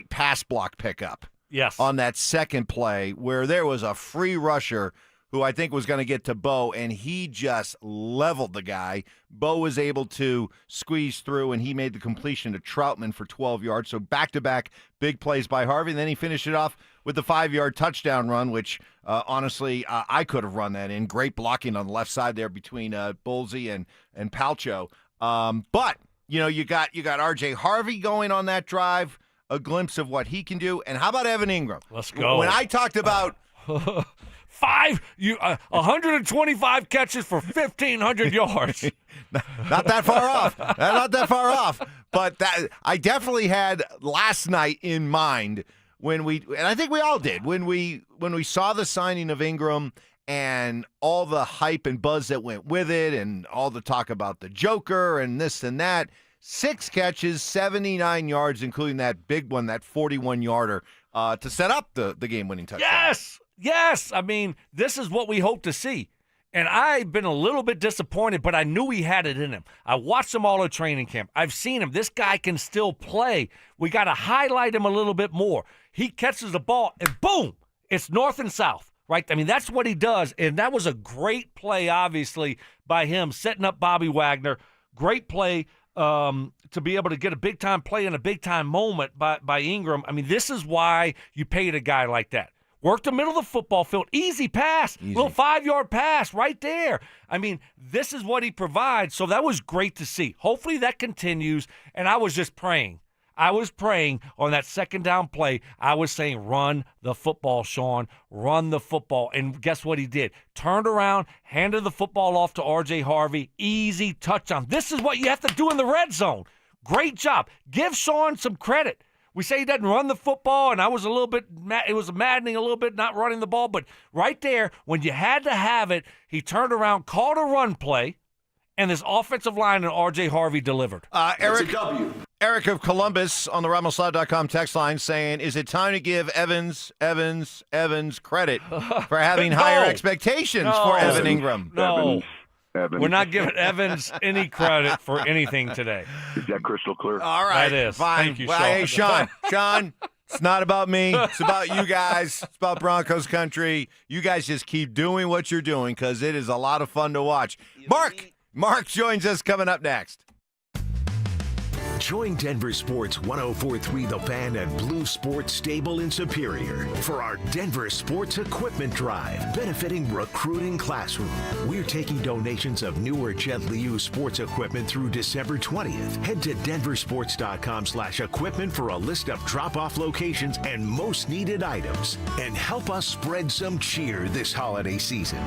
Speaker 3: pass block pickup.
Speaker 4: Yes.
Speaker 3: On that second play where there was a free rusher who I think was going to get to Bo, and he just leveled the guy. Bo was able to squeeze through, and he made the completion to Troutman for 12 yards. So back-to-back big plays by Harvey. And then he finished it off with the 5-yard touchdown run, which honestly I could have run that in. Great blocking on the left side there between Bolsey and Palcho. But, you got R.J. Harvey going on that drive, a glimpse of what he can do. And how about Evan Ingram?
Speaker 4: Let's go.
Speaker 3: When I talked about
Speaker 4: 125 catches for 1,500 yards.
Speaker 3: Not that far off. Not that far off. But I definitely had last night in mind and I think we all did, when we saw the signing of Ingram and all the hype and buzz that went with it and all the talk about the Joker and this and that. 6 catches, 79 yards, including that big one, that 41-yarder, to set up the game-winning touchdown.
Speaker 4: Yes. I mean, this is what we hope to see. And I've been a little bit disappointed, but I knew he had it in him. I watched him all at training camp. I've seen him. This guy can still play. We got to highlight him a little bit more. He catches the ball, and boom, it's north and south, right? I mean, that's what he does. And that was a great play, obviously, by him, setting up Bobby Wagner. Great play to be able to get a big-time play in a big-time moment by Ingram. I mean, this is why you paid a guy like that. Work the middle of the football field. Easy pass. Little 5-yard pass right there. I mean, this is what he provides. So that was great to see. Hopefully that continues. And I was just praying. I was praying on that second down play. I was saying, run the football, Sean. Run the football. And guess what he did? Turned around, handed the football off to R.J. Harvey. Easy touchdown. This is what you have to do in the red zone. Great job. Give Sean some credit. We say he doesn't run the football, and I was a little bit it was maddening a little bit not running the ball. But right there, when you had to have it, he turned around, called a run play, and this offensive line and R.J. Harvey delivered.
Speaker 3: Eric of Columbus on the RamosLoud.com text line saying, is it time to give Evans credit for having higher expectations for Evan Ingram?
Speaker 4: No. We're not giving Evans any credit for anything today.
Speaker 6: Is that crystal clear?
Speaker 3: All right.
Speaker 4: That is.
Speaker 3: Fine.
Speaker 4: Thank you,
Speaker 3: well,
Speaker 4: Sean.
Speaker 3: hey, Sean, it's not about me. It's about you guys. It's about Broncos country. You guys just keep doing what you're doing because it is a lot of fun to watch. Mark joins us coming up next.
Speaker 2: Join Denver Sports 104.3 The Fan at Blue Sports Stable in Superior for our Denver Sports Equipment Drive, benefiting Recruiting Classroom. We're taking donations of new or gently used sports equipment through December 20th. Head to denversports.com/equipment for a list of drop-off locations and most needed items. And help us spread some cheer this holiday season.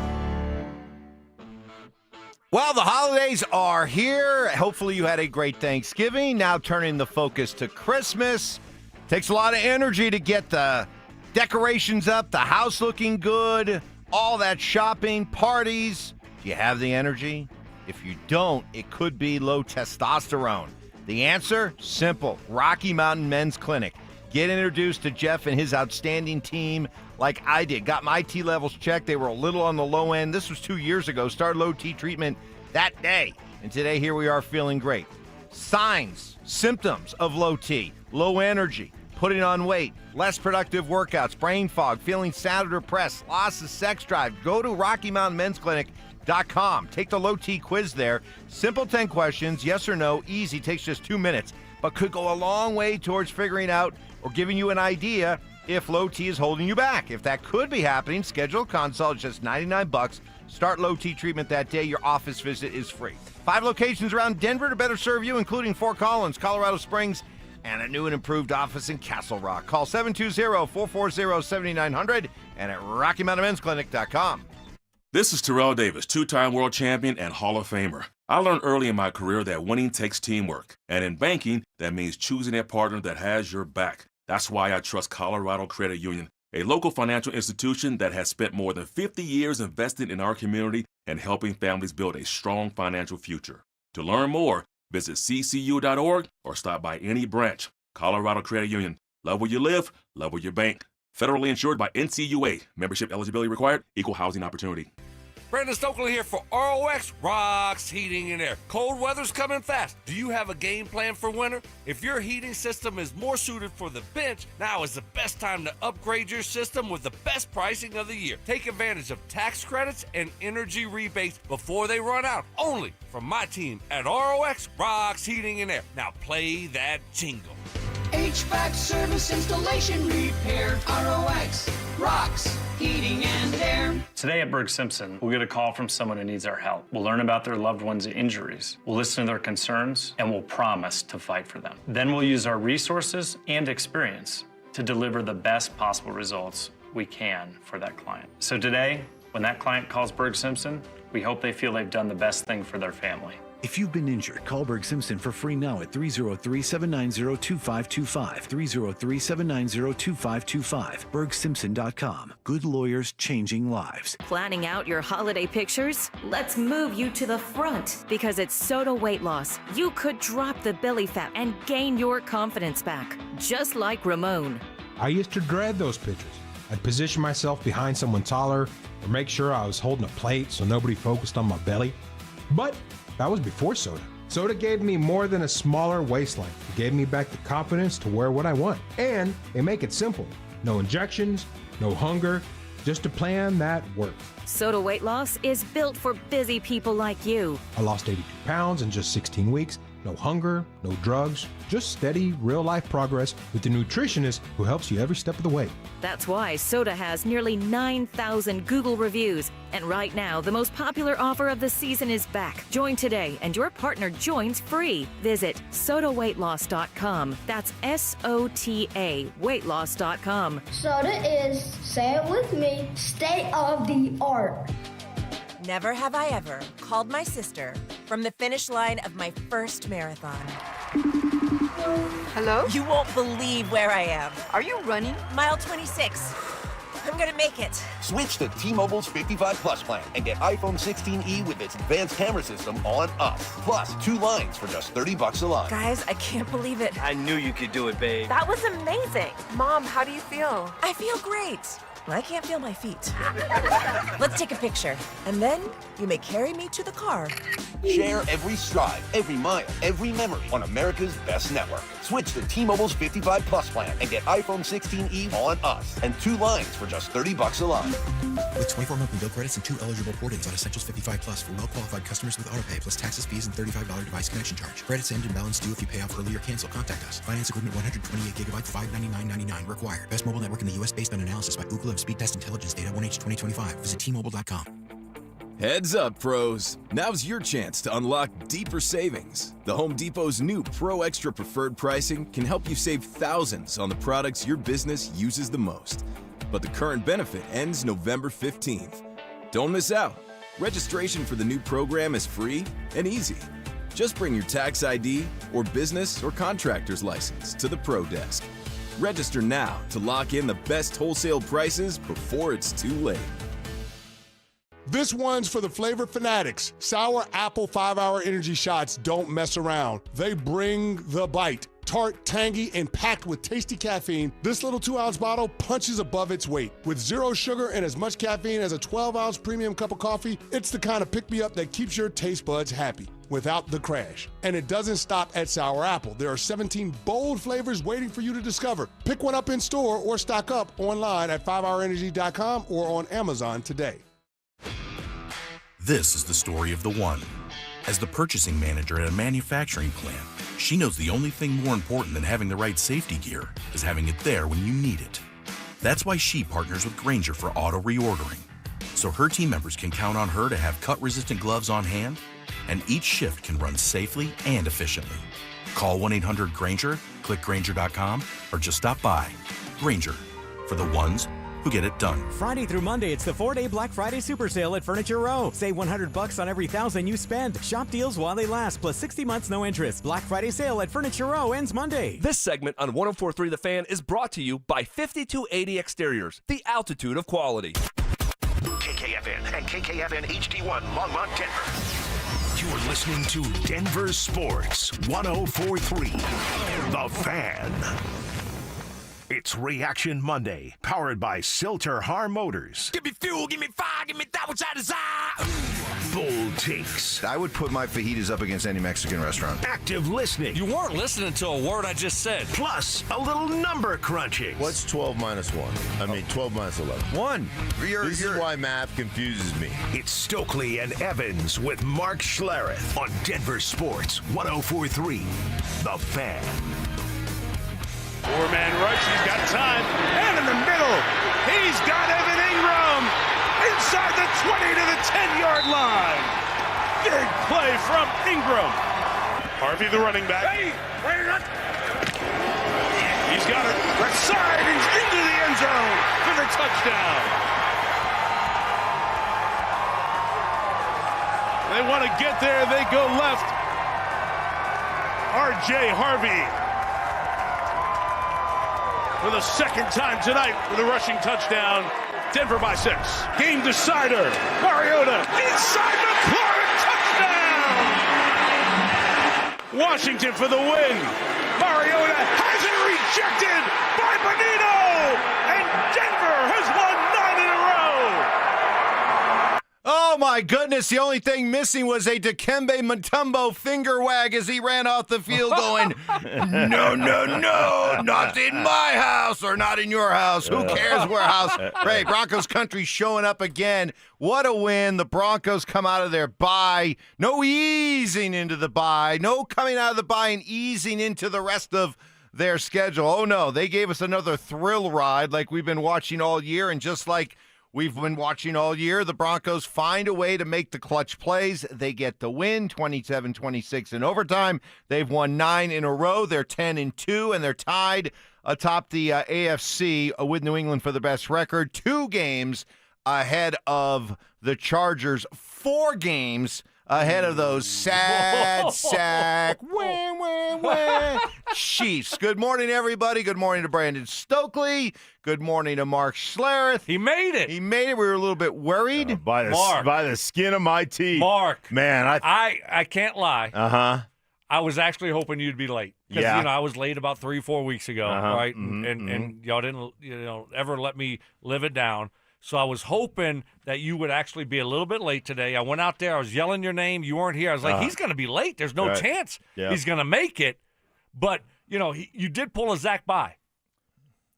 Speaker 3: Well, the holidays are here. Hopefully you had a great Thanksgiving. Now turning the focus to Christmas. Takes a lot of energy to get the decorations up, the house looking good, all that shopping, parties. Do you have the energy? If you don't, it could be low testosterone. The answer? Simple. Rocky Mountain Men's Clinic. Get introduced to Jeff and his outstanding team like I did. Got my T levels checked. They were a little on the low end. This was 2 years ago. Started low T treatment that day. And today, here we are feeling great. Signs, symptoms of low T, low energy, putting on weight, less productive workouts, brain fog, feeling sad or depressed, loss of sex drive. Go to RockyMountainMen'sClinic.com. Take the low T quiz there. Simple 10 questions, yes or no, easy, takes just 2 minutes, but could go a long way towards figuring out or giving you an idea if low T is holding you back. If that could be happening, schedule a consult, just $99. Start low T treatment that day. Your office visit is free. 5 locations around Denver to better serve you, including Fort Collins, Colorado Springs, and a new and improved office in Castle Rock. Call 720-440-7900 and at RockyMountainMen'sClinic.com.
Speaker 10: This is Terrell Davis, 2-time world champion and Hall of Famer. I learned early in my career that winning takes teamwork. And in banking, that means choosing a partner that has your back. That's why I trust Colorado Credit Union, a local financial institution that has spent more than 50 years investing in our community and helping families build a strong financial future. To learn more, visit ccu.org or stop by any branch. Colorado Credit Union. Love where you live, love where you bank. Federally insured by NCUA. Membership eligibility required. Equal housing opportunity.
Speaker 4: Brandon Stokley here for ROX Rocks Heating and Air. Cold weather's coming fast. Do you have a game plan for winter? If your heating system is more suited for the bench, now is the best time to upgrade your system with the best pricing of the year. Take advantage of tax credits and energy rebates before they run out. Only from my team at ROX Rocks Heating and Air. Now play that jingle.
Speaker 5: HVAC service, installation, repair. ROX Rocks Heating and Air.
Speaker 11: Today at Berg Simpson, we'll get a call from someone who needs our help. We'll learn about their loved one's injuries. We'll listen to their concerns, and we'll promise to fight for them. Then we'll use our resources and experience to deliver the best possible results we can for that client. So today, when that client calls Berg Simpson, we hope they feel they've done the best thing for their family.
Speaker 12: If you've been injured, call Berg Simpson for free now at 303-790-2525. 303-790-2525. BergSimpson.com. Good lawyers changing lives.
Speaker 21: Planning out your holiday pictures? Let's move you to the front because at Soda Weight Loss, you could drop the belly fat and gain your confidence back, just like Ramon.
Speaker 13: I used to dread those pictures. I'd position myself behind someone taller or make sure I was holding a plate so nobody focused on my belly. But that was before Soda. Soda gave me more than a smaller waistline. It gave me back the confidence to wear what I want. And they make it simple. No injections, no hunger, Just a plan that worked.
Speaker 21: Soda weight loss is built for busy people like you.
Speaker 13: I lost 82 pounds in just 16 weeks. No hunger, no drugs, just steady, real-life progress with the nutritionist who helps you every step of the way.
Speaker 21: That's why Soda has nearly 9,000 Google reviews. And right now, the most popular offer of the season is back. Join today, and your partner joins free. Visit sodaweightloss.com. That's SOTA weightloss.com.
Speaker 6: Soda is, say it with me, state of the art.
Speaker 15: Never have I ever called my sister from the finish line of my first marathon.
Speaker 16: Hello?
Speaker 15: You won't believe where I am.
Speaker 16: Are you running?
Speaker 15: Mile 26. I'm gonna make it.
Speaker 17: Switch to T-Mobile's 55 Plus plan and get iPhone 16e with its advanced camera system on us. Plus, 2 lines for just $30 a line.
Speaker 15: Guys, I can't believe it.
Speaker 17: I knew you could do it, babe.
Speaker 15: That was amazing. Mom, how do you feel? I feel great. I can't feel my feet. Let's take a picture. And then you may carry me to the car.
Speaker 17: Share every stride, every mile, every memory on America's best network. Switch to T-Mobile's 55 Plus plan and get iPhone 16e on us and 2 lines for just $30 a line.
Speaker 22: With 24 monthly bill credits and 2 eligible port-ins on Essentials 55 Plus for well-qualified customers with autopay plus taxes, fees, and $35 device connection charge. Credits end and balance due if you pay off early or cancel. Contact us. Finance agreement 128 gigabytes, $599.99 required. Best mobile network in the U.S. based on analysis by Ookla of Speed Test Intelligence data 1H 2025. Visit T-Mobile.com.
Speaker 18: Heads up, pros. Now's your chance to unlock deeper savings. The Home Depot's new Pro Extra Preferred pricing can help you save thousands on the products your business uses the most. But the current benefit ends November 15th. Don't miss out. Registration for the new program is free and easy. Just bring your tax ID or business or contractor's license to the Pro Desk. Register now to lock in the best wholesale prices before it's too late.
Speaker 24: This one's for the flavor fanatics. Sour Apple 5-Hour Energy Shots don't mess around. They bring the bite. Tart, tangy, and packed with tasty caffeine, this little 2-ounce bottle punches above its weight. With 0 sugar and as much caffeine as a 12-ounce premium cup of coffee, it's the kind of pick-me-up that keeps your taste buds happy without the crash. And it doesn't stop at Sour Apple. There are 17 bold flavors waiting for you to discover. Pick one up in store or stock up online at 5hourenergy.com or on Amazon today.
Speaker 25: This is the story of the one. As the purchasing manager at a manufacturing plant, she knows the only thing more important than having the right safety gear is having it there when you need it. That's why she partners with Grainger for auto reordering, so her team members can count on her to have cut-resistant gloves on hand, and each shift can run safely and efficiently. Call 1-800-GRAINGER, click Grainger.com, or just stop by. Grainger, for the ones who get it done.
Speaker 26: Friday through Monday, it's the 4-day Black Friday super sale at Furniture Row. Save $100 on every $1,000 you spend. Shop deals while they last, plus 60 months no interest. Black Friday sale at Furniture Row ends Monday.
Speaker 27: This segment on 104.3 The Fan is brought to you by 5280 Exteriors, the altitude of quality.
Speaker 2: KKFN and KKFN HD1 Longmont, Denver. You're listening to Denver Sports 104.3 The Fan. It's Reaction Monday, powered by Silter-Har Motors.
Speaker 9: Give me fuel, give me fire, give me that which I desire.
Speaker 2: Bold takes.
Speaker 3: I would put my fajitas up against any Mexican restaurant.
Speaker 2: Active listening.
Speaker 4: You weren't listening to a word I just said.
Speaker 2: Plus, a little number crunching.
Speaker 14: What's 12 minus 1? I mean, 12 minus 11.
Speaker 3: 1.
Speaker 14: This is why math confuses me.
Speaker 2: It's Stokley and Evans with Mark Schlereth on Denver Sports 104.3 The Fan.
Speaker 30: 4-man rush, he's got time, and in the middle, he's got Evan Ingram inside the 20 to the 10-yard line. Big play from Ingram. Harvey, the running back. Hey, he's got it left side, he's into the end zone for the touchdown. They want to get there, they go left. R.J. Harvey for the second time tonight with a rushing touchdown. Denver by 6. Game decider. Mariota inside the corner. Touchdown. Washington for the win. Mariota has it rejected by Benito. And Denver has won 9 in a row.
Speaker 3: Oh, my my goodness. The only thing missing was a Dikembe Mutombo finger wag as he ran off the field going, no, not in my house or not in your house. Who cares where house? Right, Broncos country showing up again. What a win. The Broncos come out of their bye. No easing into the bye. No coming out of the bye and easing into the rest of their schedule. Oh, no, they gave us another thrill ride like we've been watching all year. And just like we've been watching all year, the Broncos find a way to make the clutch plays. They get the win, 27-26 in overtime. They've won 9 in a row. They're 10-2, and they're tied atop the AFC with New England for the best record. 2 games ahead of the Chargers. 4 games ahead of those sad sack Chiefs. Good morning, everybody. Good morning to Brandon Stokley. Good morning to Mark Schlereth.
Speaker 4: He made it.
Speaker 3: We were a little bit worried.
Speaker 14: By the skin of my teeth.
Speaker 4: Mark.
Speaker 14: Man,
Speaker 4: I can't lie.
Speaker 14: Uh-huh.
Speaker 4: I was actually hoping you'd be late. Because, I was late about 3-4 weeks ago, right? And y'all didn't, ever let me live it down. So I was hoping that you would actually be a little bit late today. I went out there. I was yelling your name. You weren't here. I was like, he's going to be late. There's no chance he's going to make it. But, you did pull a Zach by.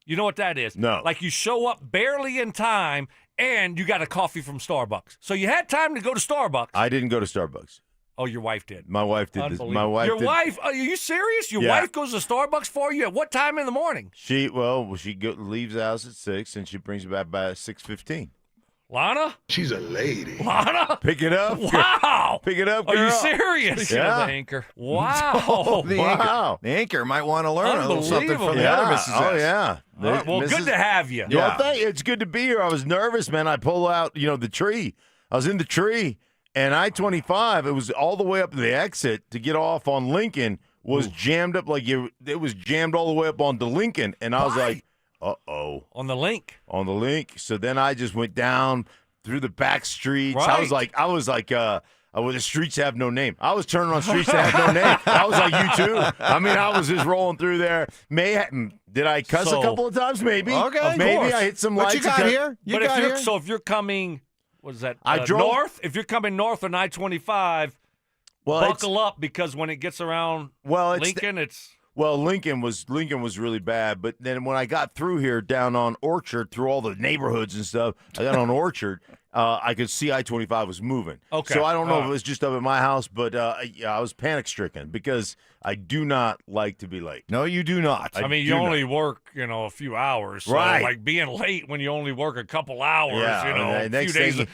Speaker 4: You know what that is?
Speaker 14: No.
Speaker 4: Like you show up barely in time, and you got a coffee from Starbucks. So you had time to go to Starbucks.
Speaker 14: I didn't go to Starbucks.
Speaker 4: Oh, your wife did.
Speaker 14: My wife did this. My wife
Speaker 4: Your
Speaker 14: did.
Speaker 4: wife? Are you serious? Your wife goes to Starbucks for you at what time in the morning?
Speaker 14: She leaves the house at 6, and she brings it back by 6:15.
Speaker 4: Lana?
Speaker 24: She's a lady.
Speaker 4: Lana?
Speaker 14: Pick it up.
Speaker 4: Wow.
Speaker 14: Pick it up, girl.
Speaker 4: Are you serious?
Speaker 14: Yeah.
Speaker 4: The anchor. Wow.
Speaker 3: The anchor might want to learn a little something from the other Mrs. S.
Speaker 14: Oh, yeah.
Speaker 4: All right, well, good to have you.
Speaker 14: Yeah. Well, it's good to be here. I was nervous, man. I pulled out, the tree. I was in the tree, and I-25, it was all the way up to the exit to get off on Lincoln, was jammed up it was jammed all the way up onto Lincoln, and I was like, uh-oh.
Speaker 4: On the link.
Speaker 14: On the link. So then I just went down through the back streets.
Speaker 4: Right.
Speaker 14: I was like, well, the streets have no name. I was turning on streets that have no name. I was like, you too. I mean, I was just rolling through there. Did I cuss a couple of times? Maybe.
Speaker 3: Okay.
Speaker 14: Maybe I hit some lights.
Speaker 3: What you got here?
Speaker 4: So if you're coming, what is that?
Speaker 14: I drove
Speaker 4: north. If you're coming north on I-25, buckle up because when it gets around Lincoln,
Speaker 14: Lincoln was really bad, but then when I got through here down on Orchard, through all the neighborhoods and stuff, I got on Orchard. I could see I-25 was moving.
Speaker 4: Okay.
Speaker 14: So I don't know if it was just up at my house, but I was panic-stricken because I do not like to be late.
Speaker 3: No, you do not.
Speaker 4: I mean, you only work, a few hours. So
Speaker 14: right.
Speaker 4: Like being late when you only work a couple hours,
Speaker 14: Yeah,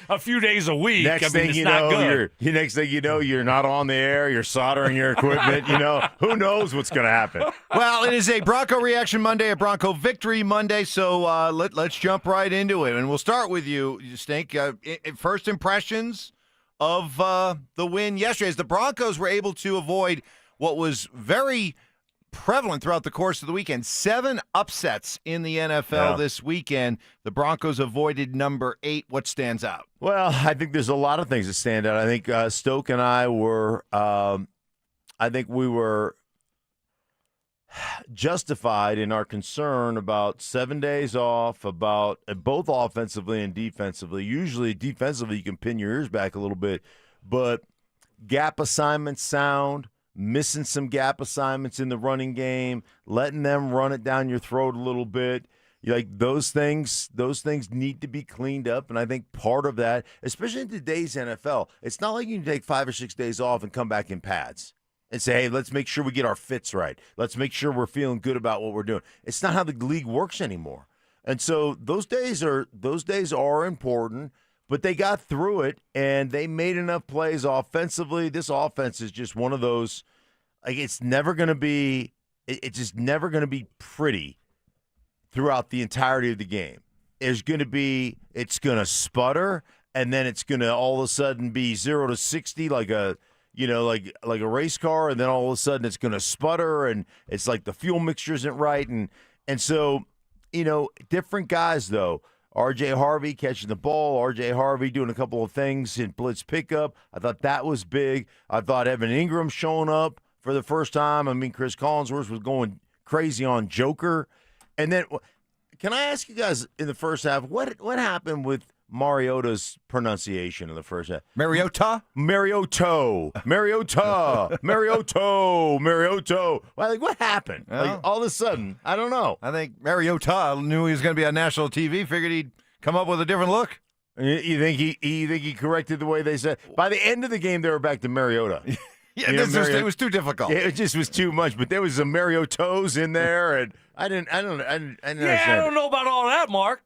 Speaker 4: a few days a week.
Speaker 14: Next thing you know, you're not on the air. You're soldering your equipment. Who knows what's going to happen?
Speaker 3: Well, it is a Bronco Reaction Monday, a Bronco Victory Monday, so let's jump right into it. And we'll start with you, Stink. First impressions of the win yesterday, as the Broncos were able to avoid what was very prevalent throughout the course of the weekend. 7 upsets in the NFL this weekend. The Broncos avoided number 8. What stands out?
Speaker 14: Well, I think there's a lot of things that stand out. I think Stoke and I were we were justified in our concern about 7 days off, about both offensively and defensively. Usually defensively you can pin your ears back a little bit, but gap assignments sound, missing some gap assignments in the running game, letting them run it down your throat a little bit. Like those things need to be cleaned up, and I think part of that, especially in today's NFL, it's not like you can take 5 or 6 days off and come back in pads and say, hey, let's make sure we get our fits right. Let's make sure we're feeling good about what we're doing. It's not how the league works anymore. And so those days are important, but they got through it, and they made enough plays offensively. This offense is just one of those, it's just never going to be pretty throughout the entirety of the game. It's going to sputter, and then it's going to all of a sudden be 0 to 60 like a race car, and then all of a sudden it's going to sputter, and it's like the fuel mixture isn't right, and so different guys though. R.J. Harvey catching the ball, R.J. Harvey doing a couple of things in blitz pickup. I thought that was big. I thought Evan Ingram showing up for the first time. I mean, Chris Collinsworth was going crazy on Joker, and then can I ask you guys in the first half what happened with Mariota's pronunciation in the first half.
Speaker 3: Mariota?
Speaker 14: Mariota. Well, like, what happened?
Speaker 3: Well,
Speaker 14: like, all of a sudden, I don't know.
Speaker 3: I think Mariota knew he was going to be on national TV, figured he'd come up with a different look.
Speaker 14: You think he corrected the way they said? By the end of the game, they were back to Mariota.
Speaker 3: Yeah, it was too difficult.
Speaker 14: Yeah, it just was too much. But there was some Mariotos in there, and I didn't
Speaker 4: I
Speaker 14: understand.
Speaker 4: don't know about all that, Mark,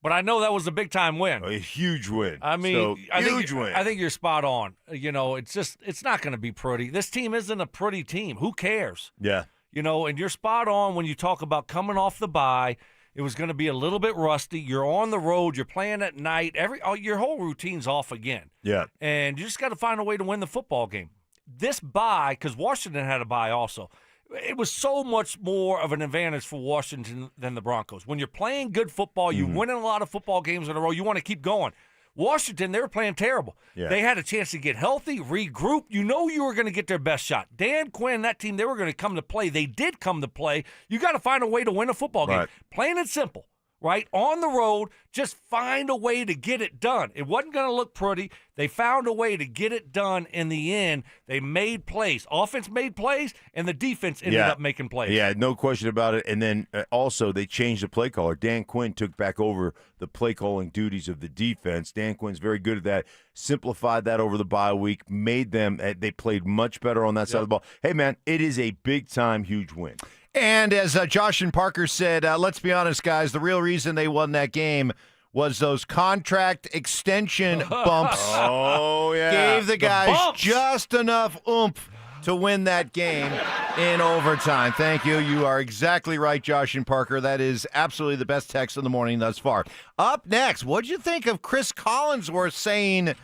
Speaker 4: but I know that was a big time win.
Speaker 14: A huge win.
Speaker 4: I mean,
Speaker 14: win.
Speaker 4: I think you're spot on. It's not going to be pretty. This team isn't a pretty team. Who cares?
Speaker 14: Yeah.
Speaker 4: And you're spot on when you talk about coming off the bye. It was going to be a little bit rusty. You're on the road. You're playing at night. Your whole routine's off again.
Speaker 14: Yeah.
Speaker 4: And you just got to find a way to win the football game. This bye, because Washington had a bye also, it was so much more of an advantage for Washington than the Broncos. When you're playing good football, you're winning a lot of football games in a row, you want to keep going. Washington, they were playing terrible.
Speaker 14: Yeah.
Speaker 4: They had a chance to get healthy, regroup. You were going to get their best shot. Dan Quinn, that team, they were going to come to play. They did come to play. You got to find a way to win a football game.
Speaker 14: Right.
Speaker 4: Plain and simple. Right? On the road, just find a way to get it done. It wasn't going to look pretty. They found a way to get it done in the end. They made plays. Offense made plays, and the defense ended up making plays.
Speaker 14: Yeah, no question about it. And then also they changed the play caller. Dan Quinn took back over the play calling duties of the defense. Dan Quinn's very good at that. Simplified that over the bye week, made them – they played much better on that side of the ball. Hey, man, it is a big-time, huge win.
Speaker 3: And as Josh and Parker said, let's be honest, guys, the real reason they won that game was those contract extension bumps.
Speaker 14: Oh, yeah.
Speaker 3: Gave the guys just enough oomph to win that game in overtime. Thank you. You are exactly right, Josh and Parker. That is absolutely the best text of the morning thus far. Up next, what'd you think of Chris Collinsworth saying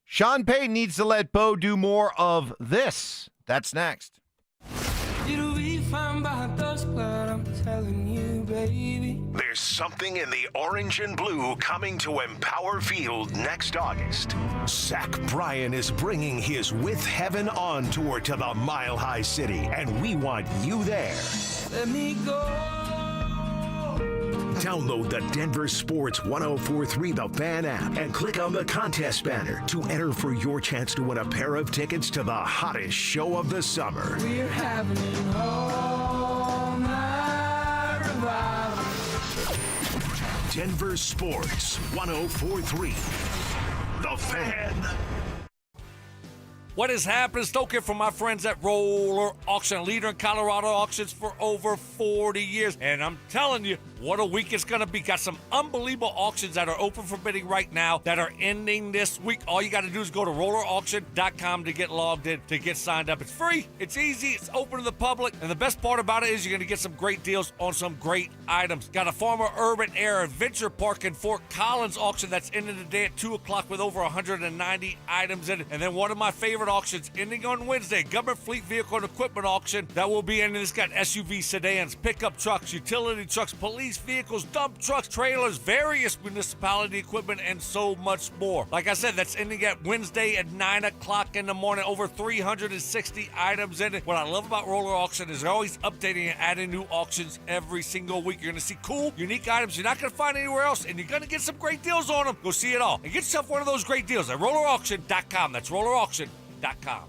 Speaker 3: Sean Payton needs to let Bo do more of this? That's next.
Speaker 2: There's something in the orange and blue coming to Empower Field next August. Zach Bryan is bringing his With Heaven On tour to the Mile High City, and we want you there.
Speaker 5: Let me go.
Speaker 2: Download the Denver Sports 104.3 The Fan app and click on the contest banner to enter for your chance to win a pair of tickets to the hottest show of the summer.
Speaker 5: We're having an all-night revival.
Speaker 2: Denver Sports 104.3 The Fan.
Speaker 4: What is happening? Stoker from my friends at Roller Auction, leader in Colorado auctions for over 40 years. And I'm telling you, what a week it's going to be. Got some unbelievable auctions that are open for bidding right now that are ending this week. All you got to do is go to rollerauction.com to get logged in, to get signed up. It's free. It's easy. It's open to the public. And the best part about it is you're going to get some great deals on some great items. Got a former urban air adventure park in Fort Collins auction that's ending today at 2 o'clock with over 190 items in it. And then one of my favorite auctions ending on Wednesday, government fleet vehicle and equipment auction that will be ending. It's got SUV sedans, pickup trucks, utility trucks, police vehicles, dump trucks, trailers, various municipality equipment, and so much more. Like I said, that's ending at Wednesday at 9 o'clock in the morning. Over 360 items in it. What I love about Roller Auction is they're always updating and adding new auctions every single week. You're going to see cool, unique items you're not going to find anywhere else, and you're going to get some great deals on them. Go see it all and get yourself one of those great deals at rollerauction.com. That's rollerauction.com.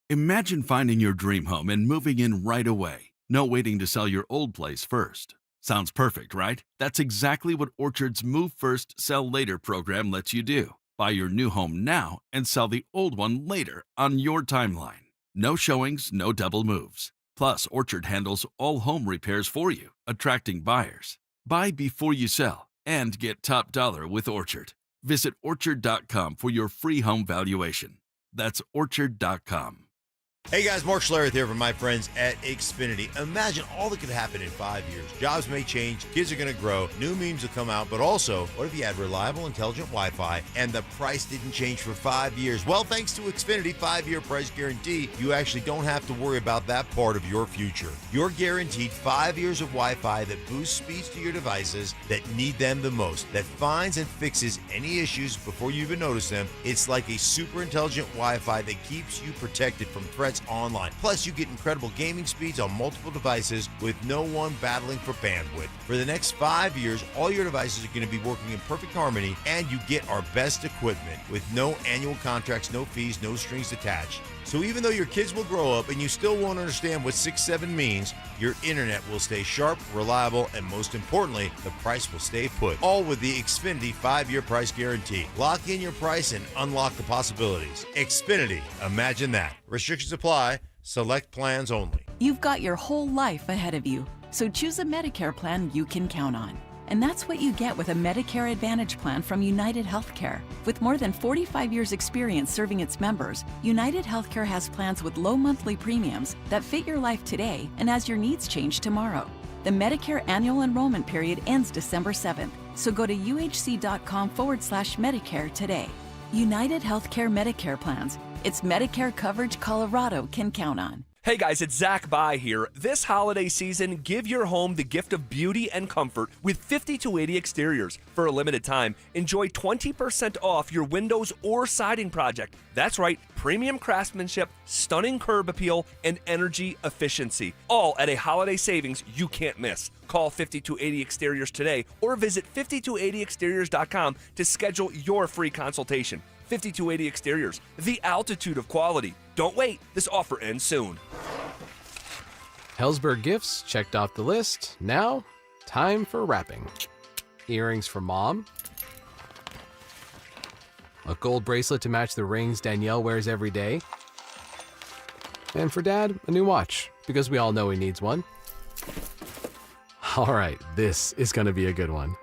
Speaker 25: Imagine finding your dream home and moving in right away. No waiting to sell your old place first. Sounds perfect, right? That's exactly what Orchard's Move First, Sell Later program lets you do. Buy your new home now and sell the old one later on your timeline. No showings, no double moves. Plus, Orchard handles all home repairs for you, attracting buyers. Buy before you sell and get top dollar with Orchard. Visit Orchard.com for your free home valuation. That's Orchard.com.
Speaker 14: Hey guys, Mark Schlereth here from my friends at Xfinity. Imagine all that could happen in 5 years. Jobs may change, kids are going to grow, new memes will come out, but also, what if you had reliable, intelligent Wi-Fi and the price didn't change for 5 years? Well, thanks to Xfinity 5-year price guarantee, you actually don't have to worry about that part of your future. You're guaranteed 5 years of Wi-Fi that boosts speeds to your devices that need them the most, that finds and fixes any issues before you even notice them. It's like a super intelligent Wi-Fi that keeps you protected from threats that's online. Plus, you get incredible gaming speeds on multiple devices with no one battling for bandwidth. For the next 5 years, all your devices are going to be working in perfect harmony, and you get our best equipment with no annual contracts, no fees, no strings attached. So even though your kids will grow up and you still won't understand what 6-7 means, your internet will stay sharp, reliable, and most importantly, the price will stay put. All with the Xfinity 5-year price guarantee. Lock in your price and unlock the possibilities. Xfinity, imagine that. Restrictions apply. Select plans only.
Speaker 1: You've got your whole life ahead of you, so choose a Medicare plan you can count on. And that's what you get with a Medicare Advantage plan from United Healthcare. With more than 45 years' experience serving its members, United Healthcare has plans with low monthly premiums that fit your life today and as your needs change tomorrow. The Medicare annual enrollment period ends December 7th, so go to uhc.com/Medicare today. United Healthcare Medicare plans. It's Medicare coverage Colorado can count on.
Speaker 27: Hey guys, it's Zach By here. This holiday season, give your home the gift of beauty and comfort with 5280 Exteriors. For a limited time, enjoy 20% off your windows or siding project. That's right, premium craftsmanship, stunning curb appeal, and energy efficiency. All at a holiday savings you can't miss. Call 5280 Exteriors today or visit 5280exteriors.com to schedule your free consultation. 5280 Exteriors, the altitude of quality. Don't wait, this offer ends soon.
Speaker 7: Hellsberg gifts checked off the list. Now, time for wrapping. Earrings for mom. A gold bracelet to match the rings Danielle wears every day. And for dad, a new watch, because we all know he needs one. All right, this is going to be a good one.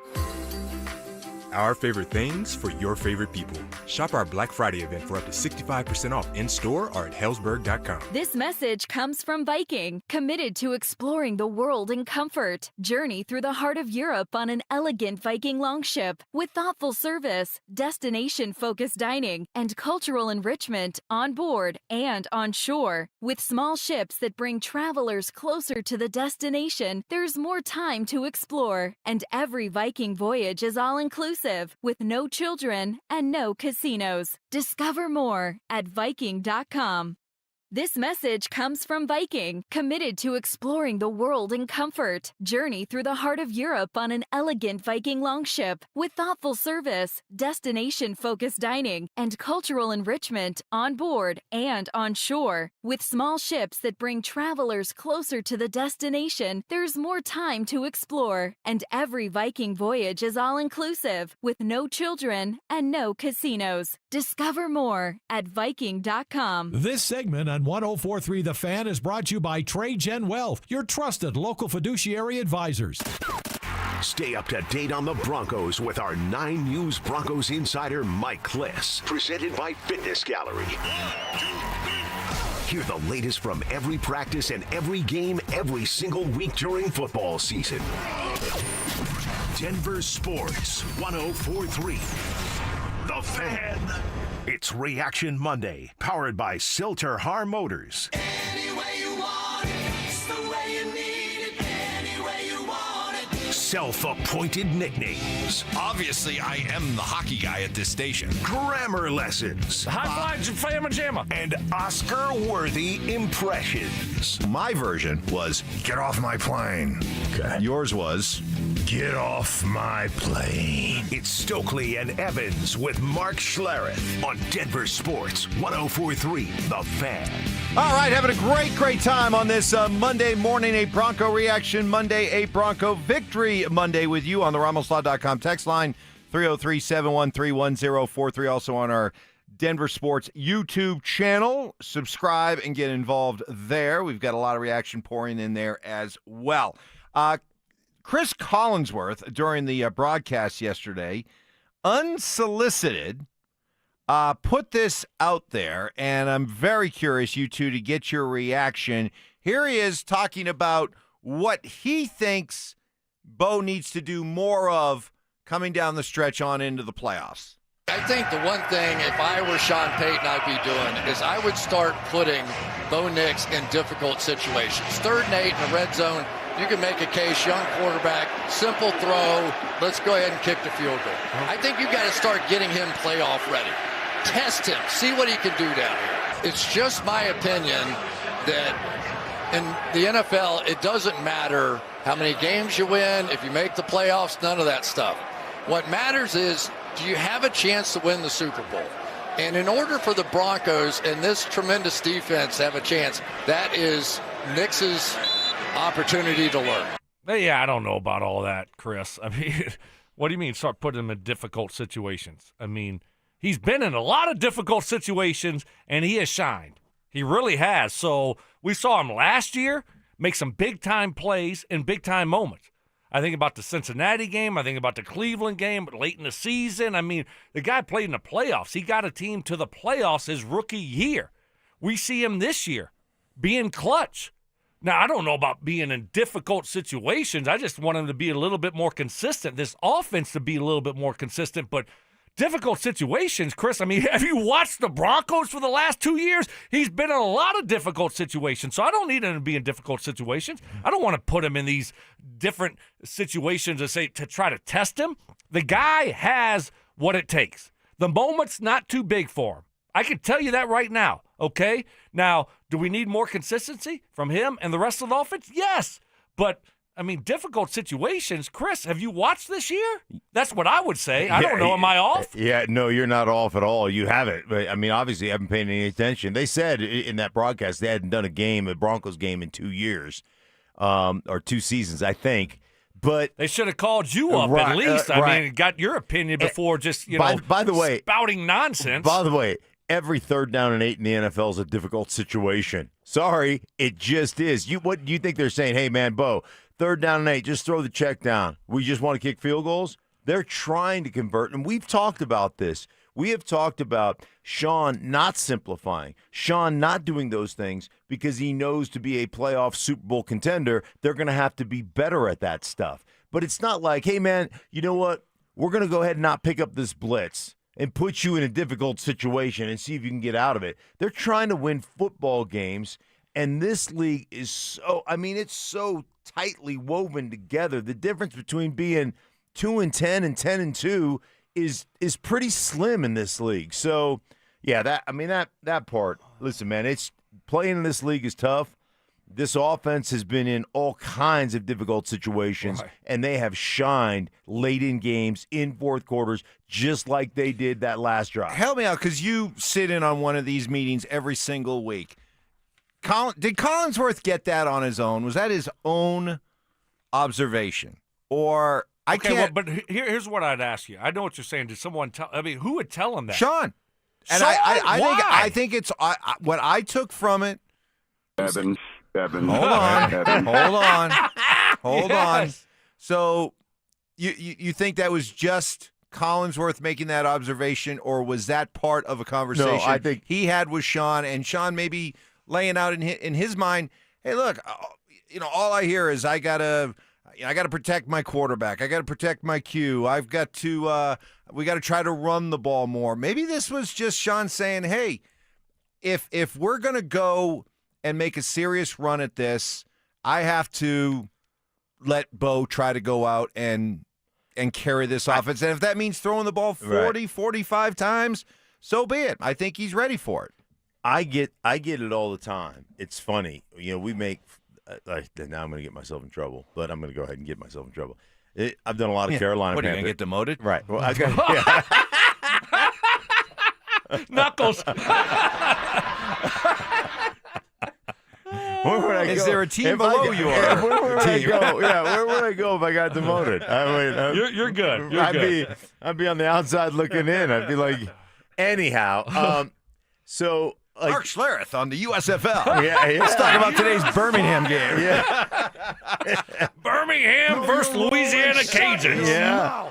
Speaker 8: Our favorite things for your favorite people. Shop our Black Friday event for up to 65% off in-store or at Hellsberg.com.
Speaker 21: This message comes from Viking, committed to exploring the world in comfort. Journey through the heart of Europe on an elegant Viking longship with thoughtful service, destination-focused dining, and cultural enrichment on board and on shore. With small ships that bring travelers closer to the destination, there's more time to explore. And every Viking voyage is all-inclusive, with no children and no casinos. Discover more at Viking.com. This message comes from Viking, committed to exploring the world in comfort. Journey through the heart of Europe on an elegant Viking longship with thoughtful service, destination-focused dining, and cultural enrichment on board and on shore. With small ships that bring travelers closer to the destination, there's more time to explore. And every Viking voyage is all-inclusive, with no children and no casinos. Discover more at Viking.com.
Speaker 10: This segment on 104.3 The Fan is brought to you by TradeGen Wealth, your trusted local fiduciary advisors.
Speaker 2: Stay up to date on the Broncos with our 9 News Broncos insider Mike Kliss, presented by Fitness Gallery. Hear the latest from every practice and every game every single week during football season. Denver Sports 104.3 The Fan. It's Reaction Monday, powered by Silter Har Motors.
Speaker 5: Any way you want it, it's the way you need it. Any way you want it.
Speaker 2: Self-appointed nicknames.
Speaker 16: Obviously, I am the hockey guy at this station.
Speaker 2: Grammar lessons.
Speaker 4: High five, Fama Jamma.
Speaker 2: And Oscar-worthy impressions.
Speaker 3: My version was, get off my plane. Okay. Yours was, get off my plane.
Speaker 2: It's Stokley and Evans with Mark Schlereth on Denver Sports 104.3 The Fan.
Speaker 3: All right, having a great time on this Monday morning, a Bronco Reaction Monday, a Bronco Victory Monday with you on the RamosLaw.com text line, 303-713-1043, also on our Denver Sports YouTube channel. Subscribe and get involved there. We've got a lot of reaction pouring in there as well. Chris Collinsworth, during the broadcast yesterday, unsolicited, put this out there, and I'm very curious, you two, to get your reaction. Here he is talking about what he thinks Bo needs to do more of coming down the stretch on into the playoffs.
Speaker 19: I think the one thing, if I were Sean Payton, I'd be doing is I would start putting Bo Nix in difficult situations. 3rd and 8 in the red zone. You can make a case, young quarterback, simple throw, let's go ahead and kick the field goal. I think you got to start getting him playoff ready. Test him, see what he can do down here. it's just my opinion that in the NFL, it doesn't matter how many games you win, if you make the playoffs, none of that stuff. What matters is, do you have a chance to win the Super Bowl? And in order for the Broncos and this tremendous defense to have a chance, that is Nick's opportunity to learn.
Speaker 4: Yeah, I don't know about all that, Chris. I mean, what do you mean start putting him in difficult situations? I mean, he's been in a lot of difficult situations, and he has shined. He really has. So we saw him last year make some big-time plays in big-time moments. I think about the Cincinnati game. I think about the Cleveland game late in the season. I mean, the guy played in the playoffs. He got a team to the playoffs his rookie year. We see him this year being clutch. Now, I don't know about being in difficult situations. I just want him to be a little bit more consistent, this offense to be a little bit more consistent. But difficult situations, Chris, I mean, have you watched the Broncos for the last 2 years? He's been in a lot of difficult situations, so I don't need him to be in difficult situations. I don't want to put him in these different situations to try to test him. The guy has what it takes. The moment's not too big for him. I can tell you that right now, okay? Now, do we need more consistency from him and the rest of the offense? Yes, but I mean, difficult situations. Chris, have you watched this year? That's what I would say. I don't know. Am I off?
Speaker 14: Yeah, no, you're not off at all. You haven't. But, I mean, obviously, you haven't paid any attention. They said in that broadcast they hadn't done a Broncos game in 2 years, or 2 seasons, I think. But
Speaker 4: they should have called you up at least. I mean, got your opinion before just,
Speaker 14: by the way,
Speaker 4: spouting nonsense.
Speaker 14: By the way, every 3rd down and 8 in the NFL is a difficult situation. Sorry, it just is. What do you think they're saying? Hey, man, Bo, 3rd down and 8, just throw the check down. We just want to kick field goals? They're trying to convert, and we've talked about this. We have talked about Sean not simplifying, Sean not doing those things because he knows to be a playoff Super Bowl contender, they're going to have to be better at that stuff. But it's not like, hey, man, you know what? We're going to go ahead and not pick up this blitz and put you in a difficult situation and see if you can get out of it. They're trying to win football games, and this league is it's so tightly woven together. The difference between being 2-10 and 10-2 is pretty slim in this league. So, yeah, that part. Listen, man, it's playing in this league is tough. This offense has been in all kinds of difficult situations, and they have shined late in games, in fourth quarters, just like they did that last drive.
Speaker 3: Help me out, because you sit in on one of these meetings every single week. Did Collinsworth get that on his own? Was that his own observation? Or I can't.
Speaker 4: Well, but here's what I'd ask you. I know what you're saying. Did someone tell? I mean, who would tell him that?
Speaker 3: Sean. And
Speaker 4: Sean?
Speaker 3: I think it's what I took from it.
Speaker 6: Evans.
Speaker 3: Hold on. Hold on. So you think that was just Collinsworth making that observation, or was that part of a conversation
Speaker 14: I think
Speaker 3: he had with Sean, and Sean maybe laying out in his mind, hey, look, all I hear is I gotta protect my quarterback. I gotta protect my Q. I've got to we got to try to run the ball more. Maybe this was just Sean saying, hey, if we're gonna go and make a serious run at this, I have to let Bo try to go out and carry this offense. And if that means throwing the ball 40, 45 times, so be it. I think he's ready for it.
Speaker 14: I get it all the time. It's funny. We make now I'm going to get myself in trouble, but I'm going to go ahead and get myself in trouble. I've done a lot of Carolina.
Speaker 3: What, are you going to get demoted?
Speaker 14: Right. Well, I got
Speaker 4: Knuckles.
Speaker 14: Where would I go?
Speaker 3: Is there a team below you?
Speaker 14: Where would I go? Yeah, where would I go if I got demoted?
Speaker 4: You're good. You're good.
Speaker 14: I'd be on the outside looking in. I'd be like, anyhow. So.
Speaker 3: Mark Schlereth on the USFL.
Speaker 14: Yeah.
Speaker 3: Let's talk about today's Birmingham game.
Speaker 14: Yeah.
Speaker 4: Birmingham versus Louisiana Cajuns.
Speaker 14: Yeah.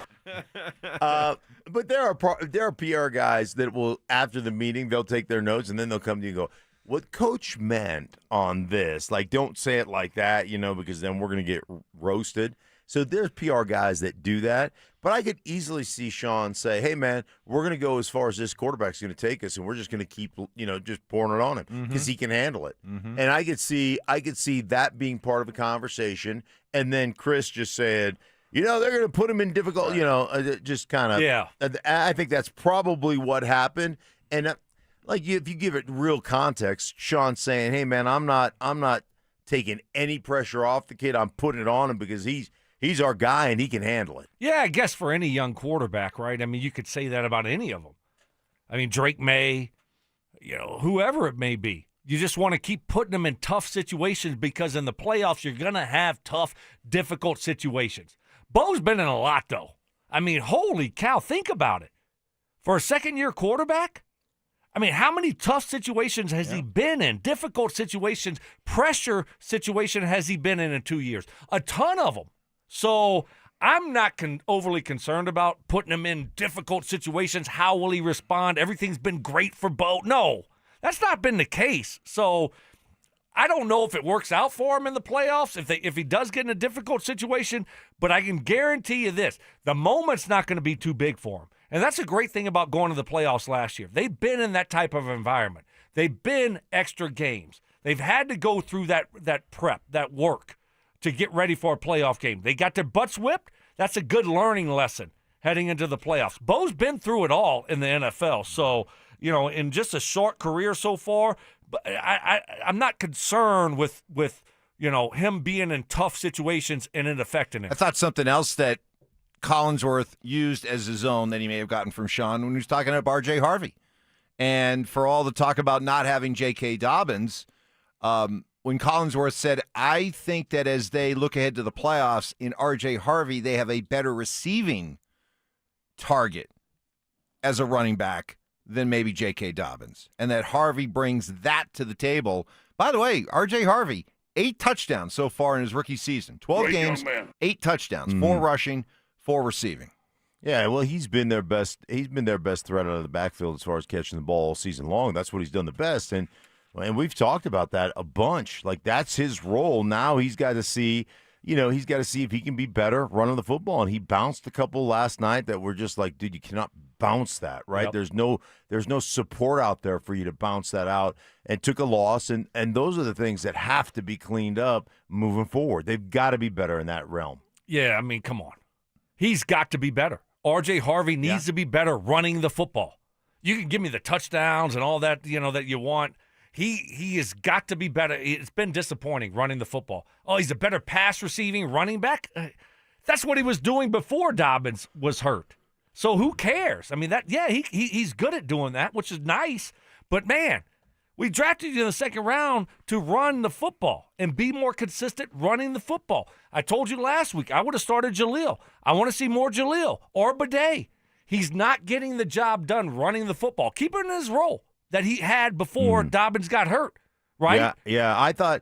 Speaker 14: But there are PR guys that will, after the meeting, they'll take their notes and then they'll come to you and go, what Coach meant on this, like, don't say it like that, because then we're going to get roasted. So there's PR guys that do that. But I could easily see Sean say, hey, man, we're going to go as far as this quarterback's going to take us, and we're just going to keep, just pouring it on him because he can handle it.
Speaker 3: Mm-hmm.
Speaker 14: And I could see that being part of a conversation. And then Chris just said, they're going to put him in difficult, just kind of.
Speaker 4: Yeah.
Speaker 14: I think that's probably what happened. And if you give it real context, Sean's saying, "Hey, man, I'm not taking any pressure off the kid. I'm putting it on him because he's our guy and he can handle it."
Speaker 4: Yeah, I guess for any young quarterback, right? I mean, you could say that about any of them. I mean, Drake May, whoever it may be. You just want to keep putting them in tough situations because in the playoffs, you're going to have tough, difficult situations. Bo's been in a lot, though. I mean, holy cow, think about it. For a second-year quarterback, I mean, how many tough situations has he been in? Difficult situations, pressure situation has he been in 2 years? A ton of them. So I'm not overly concerned about putting him in difficult situations. How will he respond? Everything's been great for Bo. No, that's not been the case. So I don't know if it works out for him in the playoffs, if he does get in a difficult situation, but I can guarantee you this, the moment's not going to be too big for him. And that's a great thing about going to the playoffs last year. They've been in that type of environment. They've been extra games. They've had to go through that prep, that work to get ready for a playoff game. They got their butts whipped. That's a good learning lesson heading into the playoffs. Bo's been through it all in the NFL. So, in just a short career so far, but I'm not concerned with him being in tough situations and it affecting him.
Speaker 3: I thought something else that Collinsworth used as his own that he may have gotten from Sean when he was talking about R.J. Harvey. And for all the talk about not having J.K. Dobbins, when Collinsworth said, I think that as they look ahead to the playoffs in R.J. Harvey, they have a better receiving target as a running back than maybe J.K. Dobbins, and that Harvey brings that to the table. By the way, R.J. Harvey, 8 touchdowns so far in his rookie season. 12 games, 8 touchdowns, 4 rushing, 4 receiving.
Speaker 14: Yeah, well, he's been their best threat out of the backfield as far as catching the ball all season long. That's what he's done the best, and we've talked about that a bunch. Like, that's his role. Now he's got to see, if he can be better running the football. And he bounced a couple last night that were just like, dude, you cannot bounce that, right? Yep. There's no support out there for you to bounce that out, and took a loss. And those are the things that have to be cleaned up moving forward. They've got to be better in that realm.
Speaker 4: Yeah, I mean, come on. He's got to be better. R.J. Harvey needs to be better running the football. You can give me the touchdowns and all that, that you want. He has got to be better. It's been disappointing running the football. Oh, he's a better pass receiving running back? That's what he was doing before Dobbins was hurt. So who cares? I mean, he's good at doing that, which is nice. But, man, we drafted you in the second round to run the football and be more consistent running the football. I told you last week I would have started Jaleel. I want to see more Jaleel or Bidet. He's not getting the job done running the football. Keep him in his role that he had before Dobbins got hurt, right?
Speaker 14: Yeah. I thought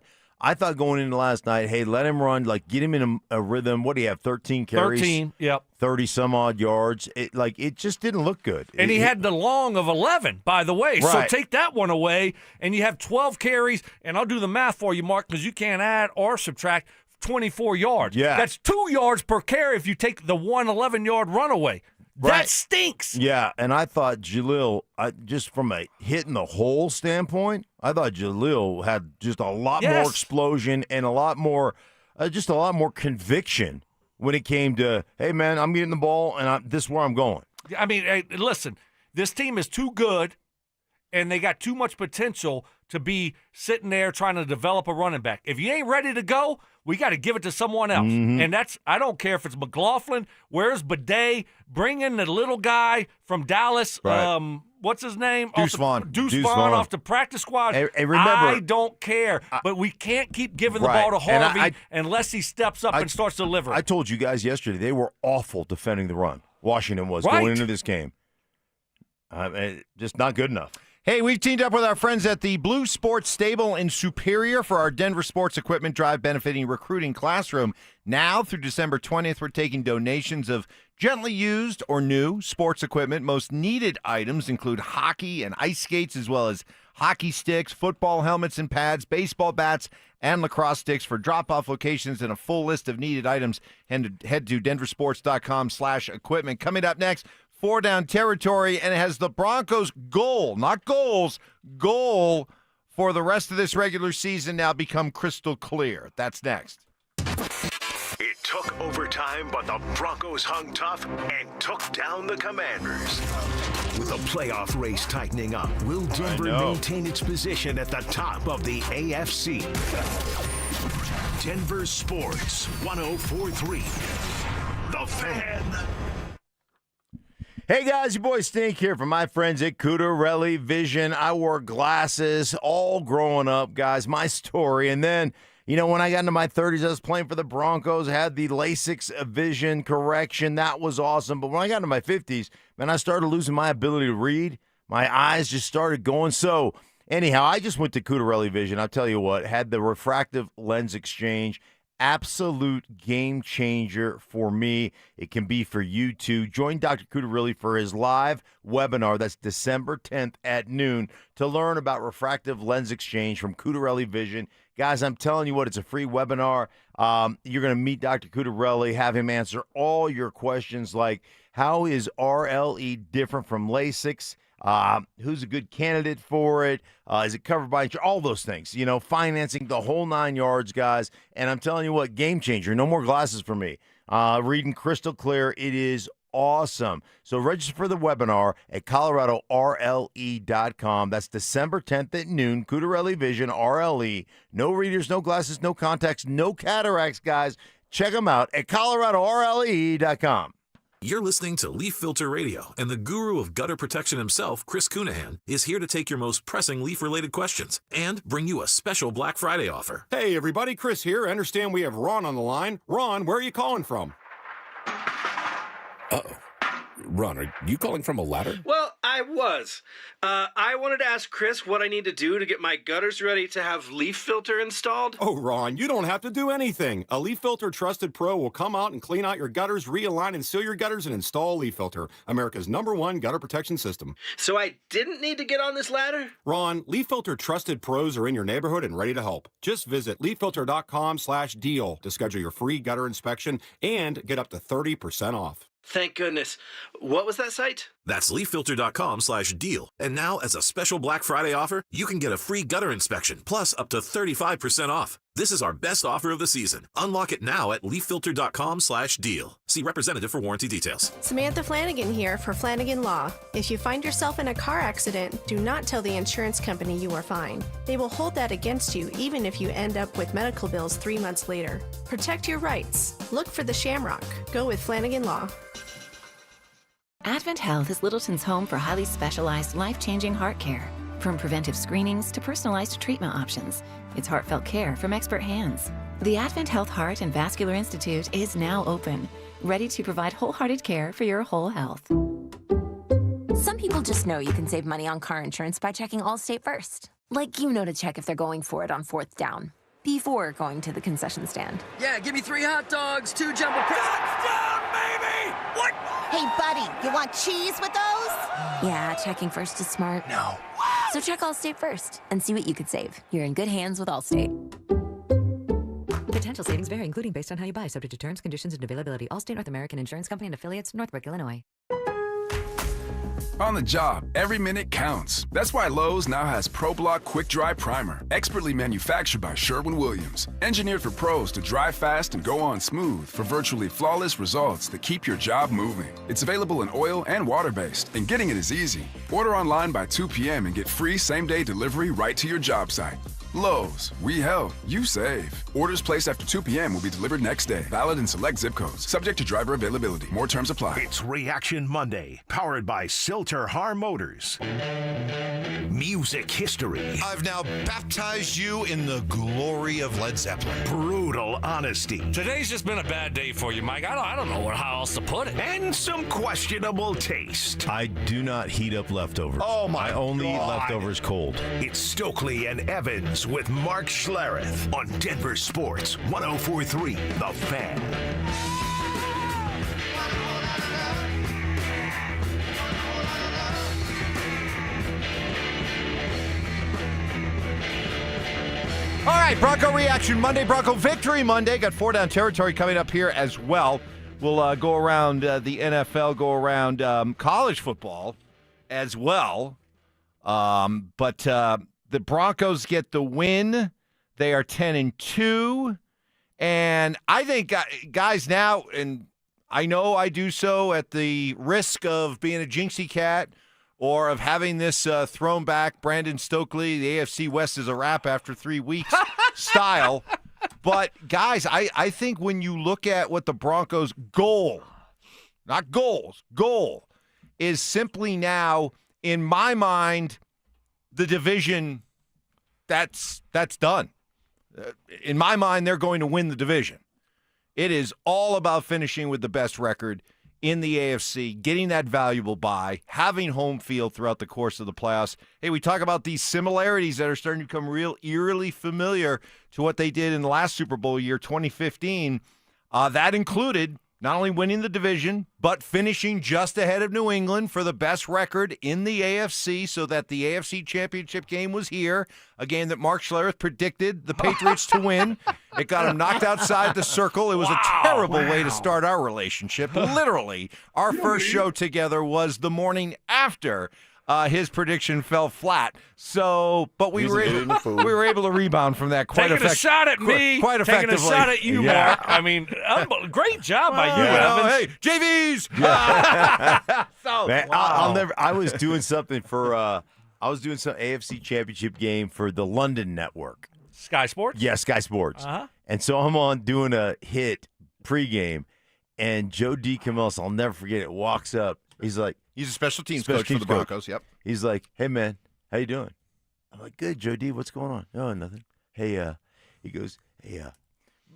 Speaker 14: going into last night, hey, let him run, like get him in a rhythm. What do you have, 13 carries?
Speaker 4: 13, yep.
Speaker 14: 30-some-odd yards. It just didn't look good.
Speaker 4: And he had the long of 11, by the way.
Speaker 14: Right.
Speaker 4: So take that one away, and you have 12 carries, and I'll do the math for you, Mark, because you can't add or subtract 24 yards.
Speaker 14: Yeah.
Speaker 4: That's 2 yards per carry if you take the 1 11-yard run away.
Speaker 14: Right.
Speaker 4: That stinks.
Speaker 14: Yeah, and I thought Jaleel, just from a hitting the hole standpoint, I thought Jaleel had just a lot more explosion and a lot more conviction when it came to, hey, man, I'm getting the ball, and this is where I'm going.
Speaker 4: I mean, hey, listen, this team is too good, and they got too much potential to be sitting there trying to develop a running back. If you ain't ready to go, we got to give it to someone else.
Speaker 14: Mm-hmm.
Speaker 4: And I don't care if it's McLaughlin, where's Bidet, bring in the little guy from Dallas,
Speaker 14: Right.
Speaker 4: What's his name?
Speaker 3: Deuce Vaughn.
Speaker 4: Deuce Vaughn off the practice squad.
Speaker 14: Hey, remember,
Speaker 4: I don't care, but we can't keep giving the ball to Harvey unless he steps up and starts delivering.
Speaker 14: I told you guys yesterday, they were awful defending the run. Washington was
Speaker 4: Right.
Speaker 14: going into this game. Just not good enough.
Speaker 3: Hey, we've teamed up with our friends at the Blue Sports Stable in Superior for our Denver Sports Equipment Drive benefiting Recruiting Classroom. Now through December 20th, we're taking donations of gently used or new sports equipment. Most needed items include hockey and ice skates, as well as hockey sticks, football helmets and pads, baseball bats, and lacrosse sticks. For drop-off locations and a full list of needed items, head to denversports.com/equipment. Coming up next, 4 down territory, and it has the Broncos' goal, not goals, goal for the rest of this regular season now become crystal clear. That's next.
Speaker 2: It took overtime, but the Broncos hung tough and took down the Commanders. With the playoff race tightening up, will Denver maintain its position at the top of the AFC? Denver Sports 104.3. The Fan.
Speaker 14: Hey guys, your boy Stink here from my friends at Cutarelli Vision. I wore glasses all growing up, guys. My story. And then, when I got into my 30s, I was playing for the Broncos. I had the LASIK vision correction. That was awesome. But when I got into my 50s, man, I started losing my ability to read. My eyes just started going. So anyhow, I just went to Cutarelli Vision. I'll tell you what, had the refractive lens exchange. Absolute game changer for me. It can be for you too. Join Dr. Cutarelli for his live webinar. That's December 10th at noon to learn about refractive lens exchange from Cutarelli Vision. Guys, I'm telling you what, it's a free webinar. You're going to meet Dr. Cutarelli, have him answer all your questions like how is RLE different from LASIK? Who's a good candidate for it? Is it covered by insurance? All those things, financing, the whole 9 yards, guys. And I'm telling you what, game changer. No more glasses for me. Reading crystal clear. It is awesome. So register for the webinar at coloradorle.com. That's December 10th at noon. Cutarelli Vision, RLE. No readers, no glasses, no contacts, no cataracts, guys. Check them out at coloradorle.com.
Speaker 6: You're listening to Leaf Filter Radio, and the guru of gutter protection himself, Chris Cunahan, is here to take your most pressing leaf-related questions and bring you a special Black Friday offer.
Speaker 11: Hey, everybody, Chris here. I understand we have Ron on the line. Ron, where are you calling from?
Speaker 12: Uh-oh. Ron, are you calling from a ladder?
Speaker 13: Well, I was. I wanted to ask Chris what I need to do to get my gutters ready to have Leaf Filter installed.
Speaker 11: Oh, Ron, you don't have to do anything. A Leaf Filter Trusted Pro will come out and clean out your gutters, realign and seal your gutters, and install Leaf Filter, America's #1 gutter protection system.
Speaker 13: So I didn't need to get on this ladder?
Speaker 11: Ron, Leaf Filter Trusted Pros are in your neighborhood and ready to help. Just visit leaffilter.com/deal to schedule your free gutter inspection and get up to 30% off.
Speaker 13: Thank goodness. What was that site?
Speaker 6: That's leaffilter.com/deal. And now, as a special Black Friday offer, you can get a free gutter inspection, plus up to 35% off. This is our best offer of the season. Unlock it now at leaffilter.com/deal. See representative for warranty details.
Speaker 15: Samantha Flanagan here for Flanagan Law. If you find yourself in a car accident, do not tell the insurance company you are fine. They will hold that against you even if you end up with medical bills 3 months later. Protect your rights. Look for the Shamrock. Go with Flanagan Law.
Speaker 21: Advent Health is Littleton's home for highly specialized, life-changing heart care. From preventive screenings to personalized treatment options, it's heartfelt care from expert hands. The Advent Health Heart and Vascular Institute is now open, ready to provide wholehearted care for your whole health.
Speaker 17: Some people just know you can save money on car insurance by checking Allstate first. Like to check if they're going for it on 4th down, before going to the concession stand.
Speaker 20: Yeah, give me 3 hot dogs, 2 jumbo
Speaker 5: Touchdown, baby! What?
Speaker 17: Hey, buddy, you want cheese with those? Yeah, checking first is smart.
Speaker 5: No.
Speaker 17: So check Allstate first and see what you could save. You're in good hands with Allstate.
Speaker 23: Potential savings vary, including based on how you buy, subject to terms, conditions, and availability. Allstate North American Insurance Company and affiliates, Northbrook, Illinois.
Speaker 28: On the job, every minute counts. That's why Lowe's now has ProBlock Quick Dry Primer, expertly manufactured by Sherwin-Williams. Engineered for pros to dry fast and go on smooth for virtually flawless results that keep your job moving. It's available in oil and water-based, and getting it is easy. Order online by 2 p.m. and get free same-day delivery right to your job site. Lowe's, we help, you save. Orders placed after 2 p.m. will be delivered next day. Valid in select zip codes. Subject to driver availability. More terms apply.
Speaker 2: It's Reaction Monday, powered by Silter Har Motors. Music history.
Speaker 16: I've now baptized you in the glory of Led Zeppelin.
Speaker 2: Brutal honesty.
Speaker 4: Today's just been a bad day for you, Mike. I don't know how else to put it.
Speaker 2: And some questionable taste.
Speaker 14: I do not heat up leftovers.
Speaker 2: Oh, my
Speaker 14: I only eat
Speaker 2: God.
Speaker 14: leftovers cold.
Speaker 2: It's Stokley and Evans with Mark Schlereth on Denver Sports 104.3 The Fan.
Speaker 3: All right, Bronco Reaction Monday, Bronco Victory Monday. Got 4 down territory coming up here as well. We'll go around the NFL, go around college football as well. But the Broncos get the win. They are 10-2. And I think, guys, now, and I know I do so at the risk of being a jinxie cat or of having this thrown back, Brandon Stokley, the AFC West is a wrap after 3 weeks style. But, guys, I think when you look at what the Broncos' goal, not goals, goal, is simply now, in my mind, the division, that's done. In my mind, they're going to win the division. It is all about finishing with the best record in the AFC, getting that valuable bye, having home field throughout the course of the playoffs. Hey, we talk about these similarities that are starting to become real eerily familiar to what they did in the last Super Bowl year, 2015. That included not only winning the division, but finishing just ahead of New England for the best record in the AFC, so that the AFC Championship game was here, a game that Mark Schlereth predicted the Patriots to win. It got him knocked outside the circle. It was a terrible way to start our relationship. Literally, our first show together was the morning after his prediction fell flat. So, but we were able to rebound from that quite
Speaker 4: effectively. Taking a shot at me,
Speaker 3: quite effectively.
Speaker 4: Taking a shot at you, Mark. I mean, great job by you, Evans.
Speaker 3: Hey, JVs.
Speaker 14: Man, I'll never. I was doing something for. I was doing some AFC Championship game for the London network.
Speaker 4: Sky Sports.
Speaker 14: Yeah, Sky Sports.
Speaker 4: Uh-huh.
Speaker 14: And so I'm on doing a hit pregame, and Joe DeCamillis, I'll never forget it, walks up. He's like,
Speaker 3: he's a special teams coach for the Broncos. Yep.
Speaker 14: He's like, hey man, how you doing? I'm like, good, Joe D. What's going on? No, nothing. Hey, he goes, hey,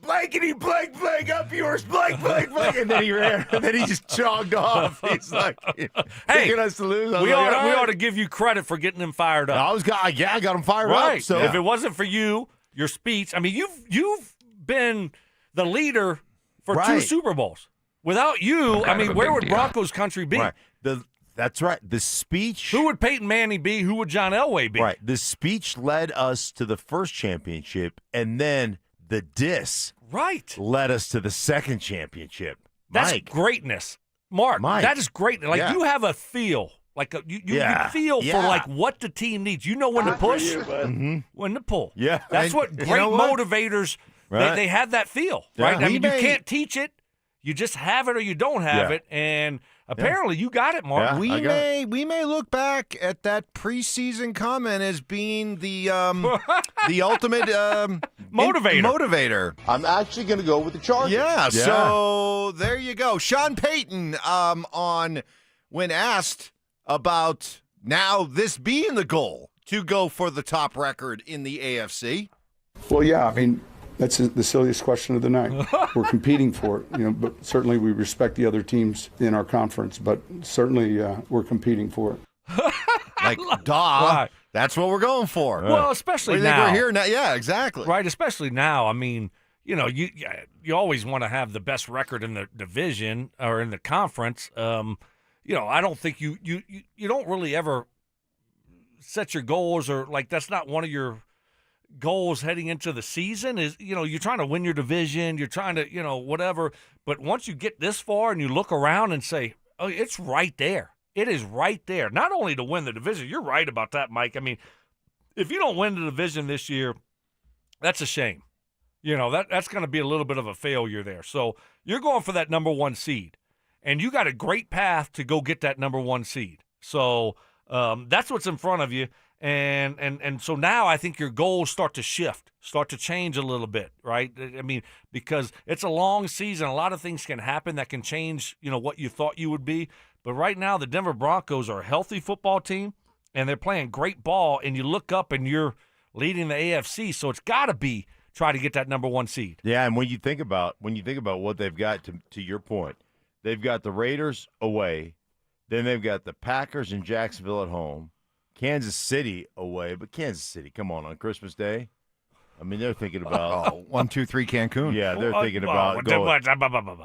Speaker 14: blankety blank blank up yours, blank blank blank, and then he ran, and then he just jogged off. He's like,
Speaker 4: hey,
Speaker 14: picking us to lose.
Speaker 4: We ought to give you credit for getting him fired up.
Speaker 14: I got him fired
Speaker 4: right.
Speaker 14: up. So
Speaker 4: if it wasn't for you, your speech. I mean, you've been the leader for 2 Super Bowls. Without you, I mean, where would Broncos country be?
Speaker 14: Right. That's right. The speech.
Speaker 4: Who would Peyton Manning be? Who would John Elway be?
Speaker 14: Right. The speech led us to the first championship, and then the diss led us to the second championship.
Speaker 4: That's
Speaker 14: Mike.
Speaker 4: Greatness. Mark, that is great. Like, you have a feel. Like, you feel for, like, what the team needs. You know when to push, when to pull.
Speaker 14: Yeah.
Speaker 4: That's what great motivators, they have that feel, right? I mean, you can't teach it. You just have it or you don't have it, and apparently you got it, Mark.
Speaker 3: Yeah, we may look back at that preseason comment as being the ultimate motivator.
Speaker 14: I'm actually going to go with the Chargers.
Speaker 3: Yeah, so there you go. Sean Payton when asked about now this being the goal to go for the top record in the AFC.
Speaker 1: Well, yeah, I mean, that's the silliest question of the night. We're competing for it, but certainly we respect the other teams in our conference, but certainly we're competing for it.
Speaker 3: Like, duh, that's what we're going for.
Speaker 4: Well, especially now.
Speaker 3: We're here now. Yeah, exactly.
Speaker 4: Right, especially now. I mean, you always want to have the best record in the division or in the conference. I don't think you don't really ever set your goals, or like that's not one of your goals heading into the season. Is you're trying to win your division, you're trying to whatever, but once you get this far and you look around and say, oh, it's right there, it is right there, not only to win the division. You're right about that, Mike. I mean, if you don't win the division this year, that's a shame. That's going to be a little bit of a failure there. So you're going for that number 1 seed, and you got a great path to go get that number 1 seed. So that's what's in front of you. And so now I think your goals start to shift, start to change a little bit, right? I mean, because it's a long season. A lot of things can happen that can change, what you thought you would be. But right now the Denver Broncos are a healthy football team, and they're playing great ball, and you look up and you're leading the AFC. So it's got to be try to get that number 1 seed.
Speaker 14: Yeah, and when you think about what they've got, to your point, they've got the Raiders away, then they've got the Packers and Jacksonville at home, Kansas City away, but Kansas City, come on Christmas Day. I mean, they're thinking about
Speaker 3: 1, 2, 3 Cancun.
Speaker 14: Yeah, they're thinking about going.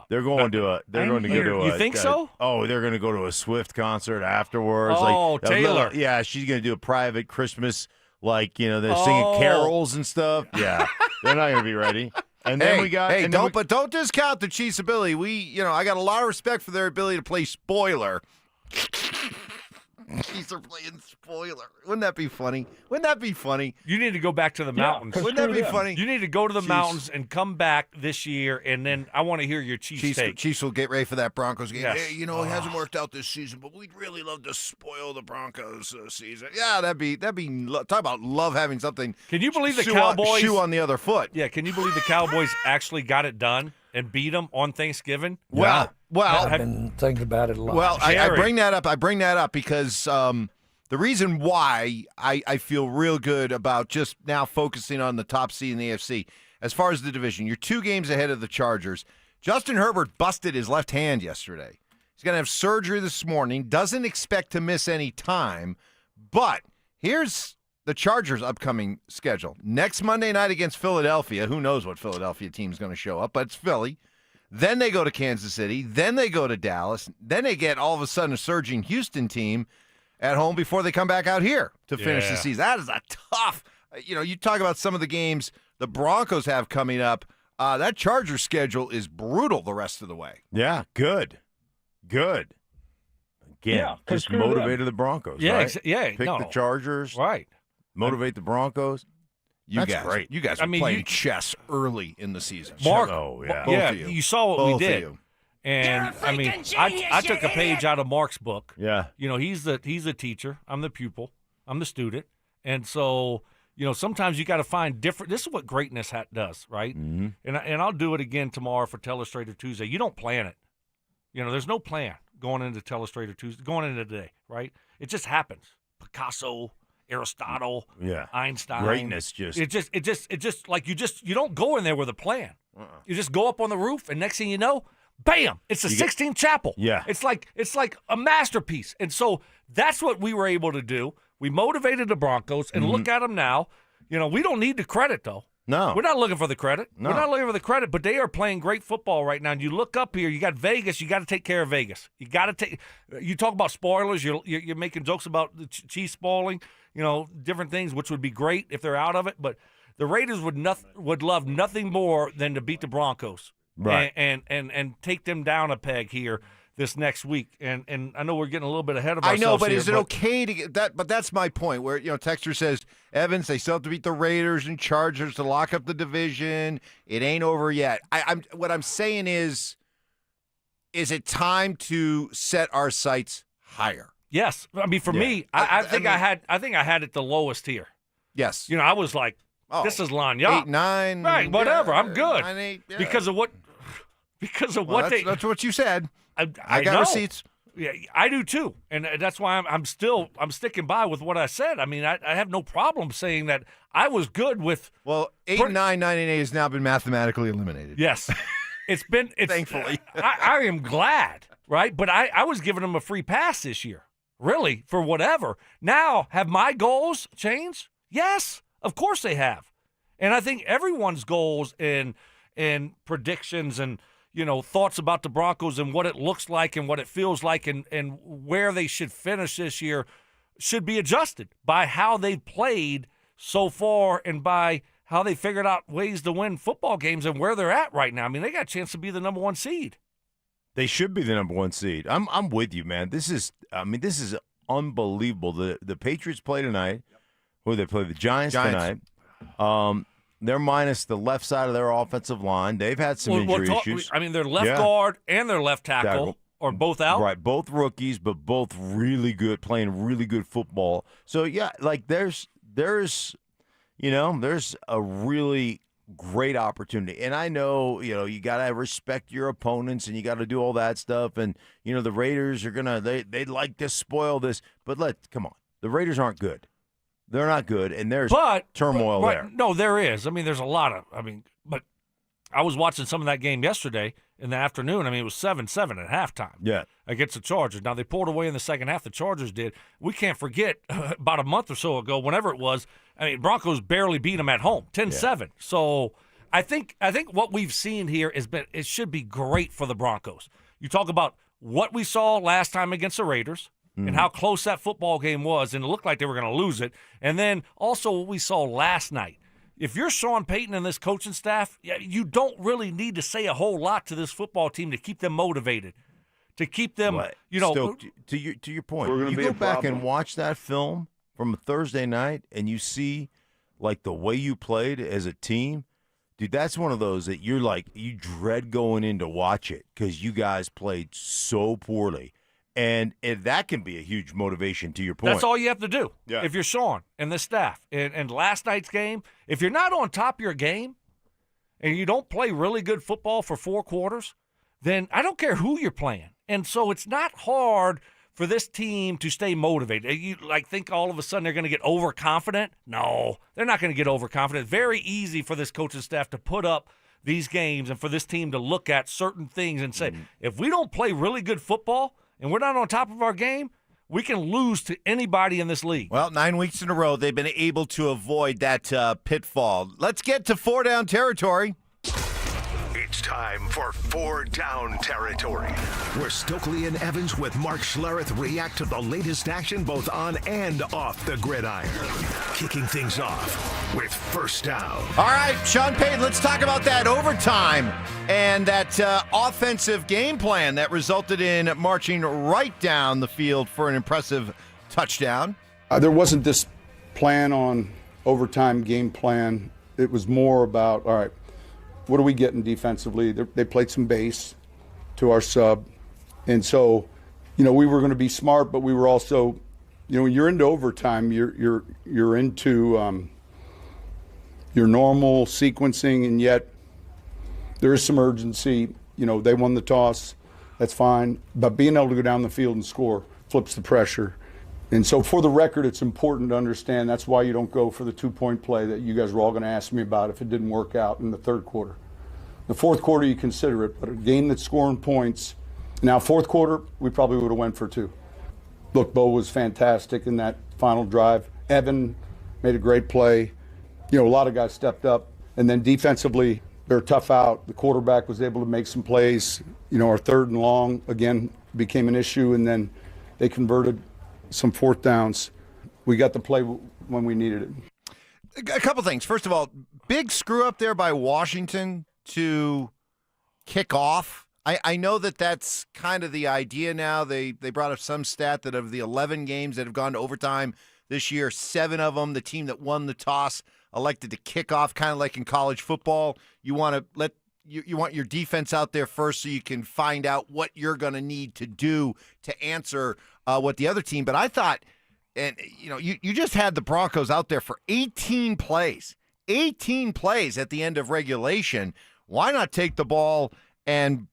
Speaker 14: They're going to a. They're going to go to a.
Speaker 4: You think so?
Speaker 14: Oh, they're going to go to a Swift concert afterwards.
Speaker 4: Oh, like, Taylor.
Speaker 14: Yeah, she's going to do a private Christmas, they're singing carols and stuff. Yeah, they're not going to be ready. And then we got.
Speaker 3: Hey, don't discount the Chiefs' ability. I got a lot of respect for their ability to play spoiler. Rockies are playing spoiler. Wouldn't that be funny? Wouldn't that be funny?
Speaker 4: You need to go back to the mountains.
Speaker 3: Wouldn't that be funny?
Speaker 4: You need to go to the mountains and come back this year, and then I want to hear your Chiefs take.
Speaker 3: Chiefs will get ready for that Broncos game.
Speaker 4: Yes.
Speaker 3: Hey, you know, it hasn't worked out this season, but we'd really love to spoil the Broncos season. Yeah, that'd be talk about love having something.
Speaker 4: Can you believe the Cowboys
Speaker 3: shoe on the other foot?
Speaker 4: Yeah, can you believe the Cowboys actually got it done and beat them on Thanksgiving?
Speaker 3: Well,
Speaker 7: I've been thinking about it a lot.
Speaker 3: Well, I bring that up. I bring that up because the reason why I feel real good about just now focusing on the top seed in the AFC as far as the division. You're 2 games ahead of the Chargers. Justin Herbert busted his left hand yesterday. He's going to have surgery this morning. Doesn't expect to miss any time. But here's the Chargers' upcoming schedule. Next Monday night against Philadelphia. Who knows what Philadelphia team is going to show up, but it's Philly. Then they go to Kansas City. Then they go to Dallas. Then they get all of a sudden a surging Houston team at home before they come back out here to finish the season. That is a tough, you talk about some of the games the Broncos have coming up. That Chargers schedule is brutal the rest of the way.
Speaker 14: Yeah, good. Again, just motivated the Broncos.
Speaker 4: Yeah,
Speaker 14: right?
Speaker 4: yeah.
Speaker 14: Pick the Chargers.
Speaker 4: Right.
Speaker 14: Motivate the Broncos.
Speaker 3: That's
Speaker 14: great.
Speaker 3: You guys were playing chess early in the season.
Speaker 4: Mark,
Speaker 14: Oh, yeah.
Speaker 4: yeah,
Speaker 3: of you.
Speaker 4: you saw what
Speaker 3: Both
Speaker 4: we
Speaker 3: of
Speaker 4: did.
Speaker 3: you.
Speaker 4: And I mean, I took a page out of Mark's book.
Speaker 14: Yeah.
Speaker 4: You know, he's the teacher. I'm the pupil. I'm the student. And so, sometimes you got to find different. This is what greatness does, right?
Speaker 14: Mm-hmm.
Speaker 4: And I'll do it again tomorrow for Telestrator Tuesday. You don't plan it. There's no plan going into Telestrator Tuesday, going into today, right? It just happens. Picasso, Aristotle, Einstein.
Speaker 14: Greatness just.
Speaker 4: It just like you don't go in there with a plan. You just go up on the roof, and next thing you know, bam! It's the 16th chapel.
Speaker 14: Yeah.
Speaker 4: It's like a masterpiece. And so that's what we were able to do. We motivated the Broncos, and look at them now. We don't need the credit though.
Speaker 14: No.
Speaker 4: We're not looking for the credit.
Speaker 14: No.
Speaker 4: We're not looking for the credit, but they are playing great football right now. And you look up here, you got Vegas. You got to take care of Vegas. You talk about spoilers. You're making jokes about the Chiefs spoiling. Different things, which would be great if they're out of it. But the Raiders would love nothing more than to beat the Broncos,
Speaker 14: right?
Speaker 4: And take them down a peg here this next week. And I know we're getting a little bit ahead of
Speaker 3: I
Speaker 4: ourselves.
Speaker 3: know, but
Speaker 4: here,
Speaker 3: is it okay to get that? But that's my point. Where Texter says, Evans, they still have to beat the Raiders and Chargers to lock up the division. It ain't over yet. What I'm saying is it time to set our sights higher?
Speaker 4: Yes, I mean for me, I think I had it the lowest here.
Speaker 3: Yes,
Speaker 4: I was like, this is Lanya.
Speaker 3: 8, 9,
Speaker 4: right? Whatever, I'm good
Speaker 3: 9, 8, yeah.
Speaker 4: because of what
Speaker 3: that's what you said.
Speaker 4: I
Speaker 3: got
Speaker 4: know.
Speaker 3: receipts.
Speaker 4: Yeah, I do too, and that's why I'm sticking by with what I said. I mean, I have no problem saying that I was good with.
Speaker 3: Well, 8, 9, 9, and 8 has now been mathematically eliminated.
Speaker 4: Yes, it's
Speaker 3: thankfully.
Speaker 4: I am glad, right? But I was giving them a free pass this year, really, for whatever. Now, have my goals changed? Yes, of course they have, and I think everyone's goals and predictions and thoughts about the Broncos and what it looks like and what it feels like and where they should finish this year should be adjusted by how they've played so far and by how they figured out ways to win football games and where they're at right now. I mean, they got a chance to be the number 1 seed.
Speaker 14: They should be the number 1 seed. I'm with you, man. This is unbelievable. The Patriots play tonight. Who they play? The Giants tonight. They're minus the left side of their offensive line. They've had some injury issues.
Speaker 4: I mean, their left guard and their left tackle are both out.
Speaker 14: Right, both rookies, but both really good, playing really good football. So yeah, like there's a really great opportunity. And I know, you got to respect your opponents and you got to do all that stuff. And the Raiders are they'd like to spoil this, but come on, the Raiders aren't good. They're not good, and there's turmoil there.
Speaker 4: No, there is. I mean, there's a lot of. But I was watching some of that game yesterday in the afternoon. I mean, it was 7-7 at halftime.
Speaker 14: Yeah,
Speaker 4: against the Chargers. Now they pulled away in the second half. The Chargers did. We can't forget about a month or so ago, whenever it was. I mean, Broncos barely beat them at home, 10-7. Yeah. So I think what we've seen here it should be great for the Broncos. You talk about what we saw last time against the Raiders. And how close that football game was, and it looked like they were going to lose it. And then also what we saw last night. If you're Sean Payton and this coaching staff, you don't really need to say a whole lot to this football team to keep them motivated, to keep them,
Speaker 14: Still, to your point, you go back and watch that film from a Thursday night, and you see like the way you played as a team. Dude, that's one of those that you're like, you dread going in to watch it because you guys played so poorly. And that can be a huge motivation to your point.
Speaker 4: That's all you have to do.
Speaker 14: Yeah.
Speaker 4: If you're Sean and the staff. And last night's game, if you're not on top of your game and you don't play really good football for 4 quarters, then I don't care who you're playing. And so it's not hard for this team to stay motivated. You think all of a sudden they're going to get overconfident? No, they're not going to get overconfident. Very easy for this coaching staff to put up these games and for this team to look at certain things and say, if we don't play really good football and we're not on top of our game, we can lose to anybody in this league.
Speaker 3: Well, 9 weeks in a row, they've been able to avoid that pitfall. Let's get to 4 down territory.
Speaker 2: It's time for 4 down territory, where Stokley and Evans with Mark Schlereth react to the latest action both on and off the gridiron. Kicking things off with first down.
Speaker 3: All right, Sean Payton, let's talk about that overtime and that offensive game plan that resulted in marching right down the field for an impressive touchdown.
Speaker 1: There wasn't this plan on overtime game plan. It was more about, all right, what are we getting defensively? They played some base to our sub. And so, we were going to be smart, but we were also, when you're into overtime, you're into your normal sequencing, and yet there is some urgency. They won the toss. That's fine. But being able to go down the field and score flips the pressure. And so for the record, it's important to understand that's why you don't go for the 2-point play that you guys were all going to ask me about if it didn't work out in the third quarter. The fourth quarter, you consider it, but a game that's scoring points. Now, fourth quarter, we probably would have went for 2. Look, Bo was fantastic in that final drive. Evan made a great play. A lot of guys stepped up. And then defensively, they're tough out. The quarterback was able to make some plays. Our 3rd and long, again, became an issue, and then they converted some 4th downs. We got the play when we needed it.
Speaker 3: A couple things. First of all, big screw up there by Washington to kick off. I know that that's kind of the idea now. They brought up some stat that of the 11 games that have gone to overtime this year, 7 of them, the team that won the toss elected to kick off, kind of like in college football. You want to you want your defense out there first so you can find out what you're going to need to do to answer what the other team. But I thought, and you just had the Broncos out there for 18 plays. 18 plays at the end of regulation. Why not take the ball and,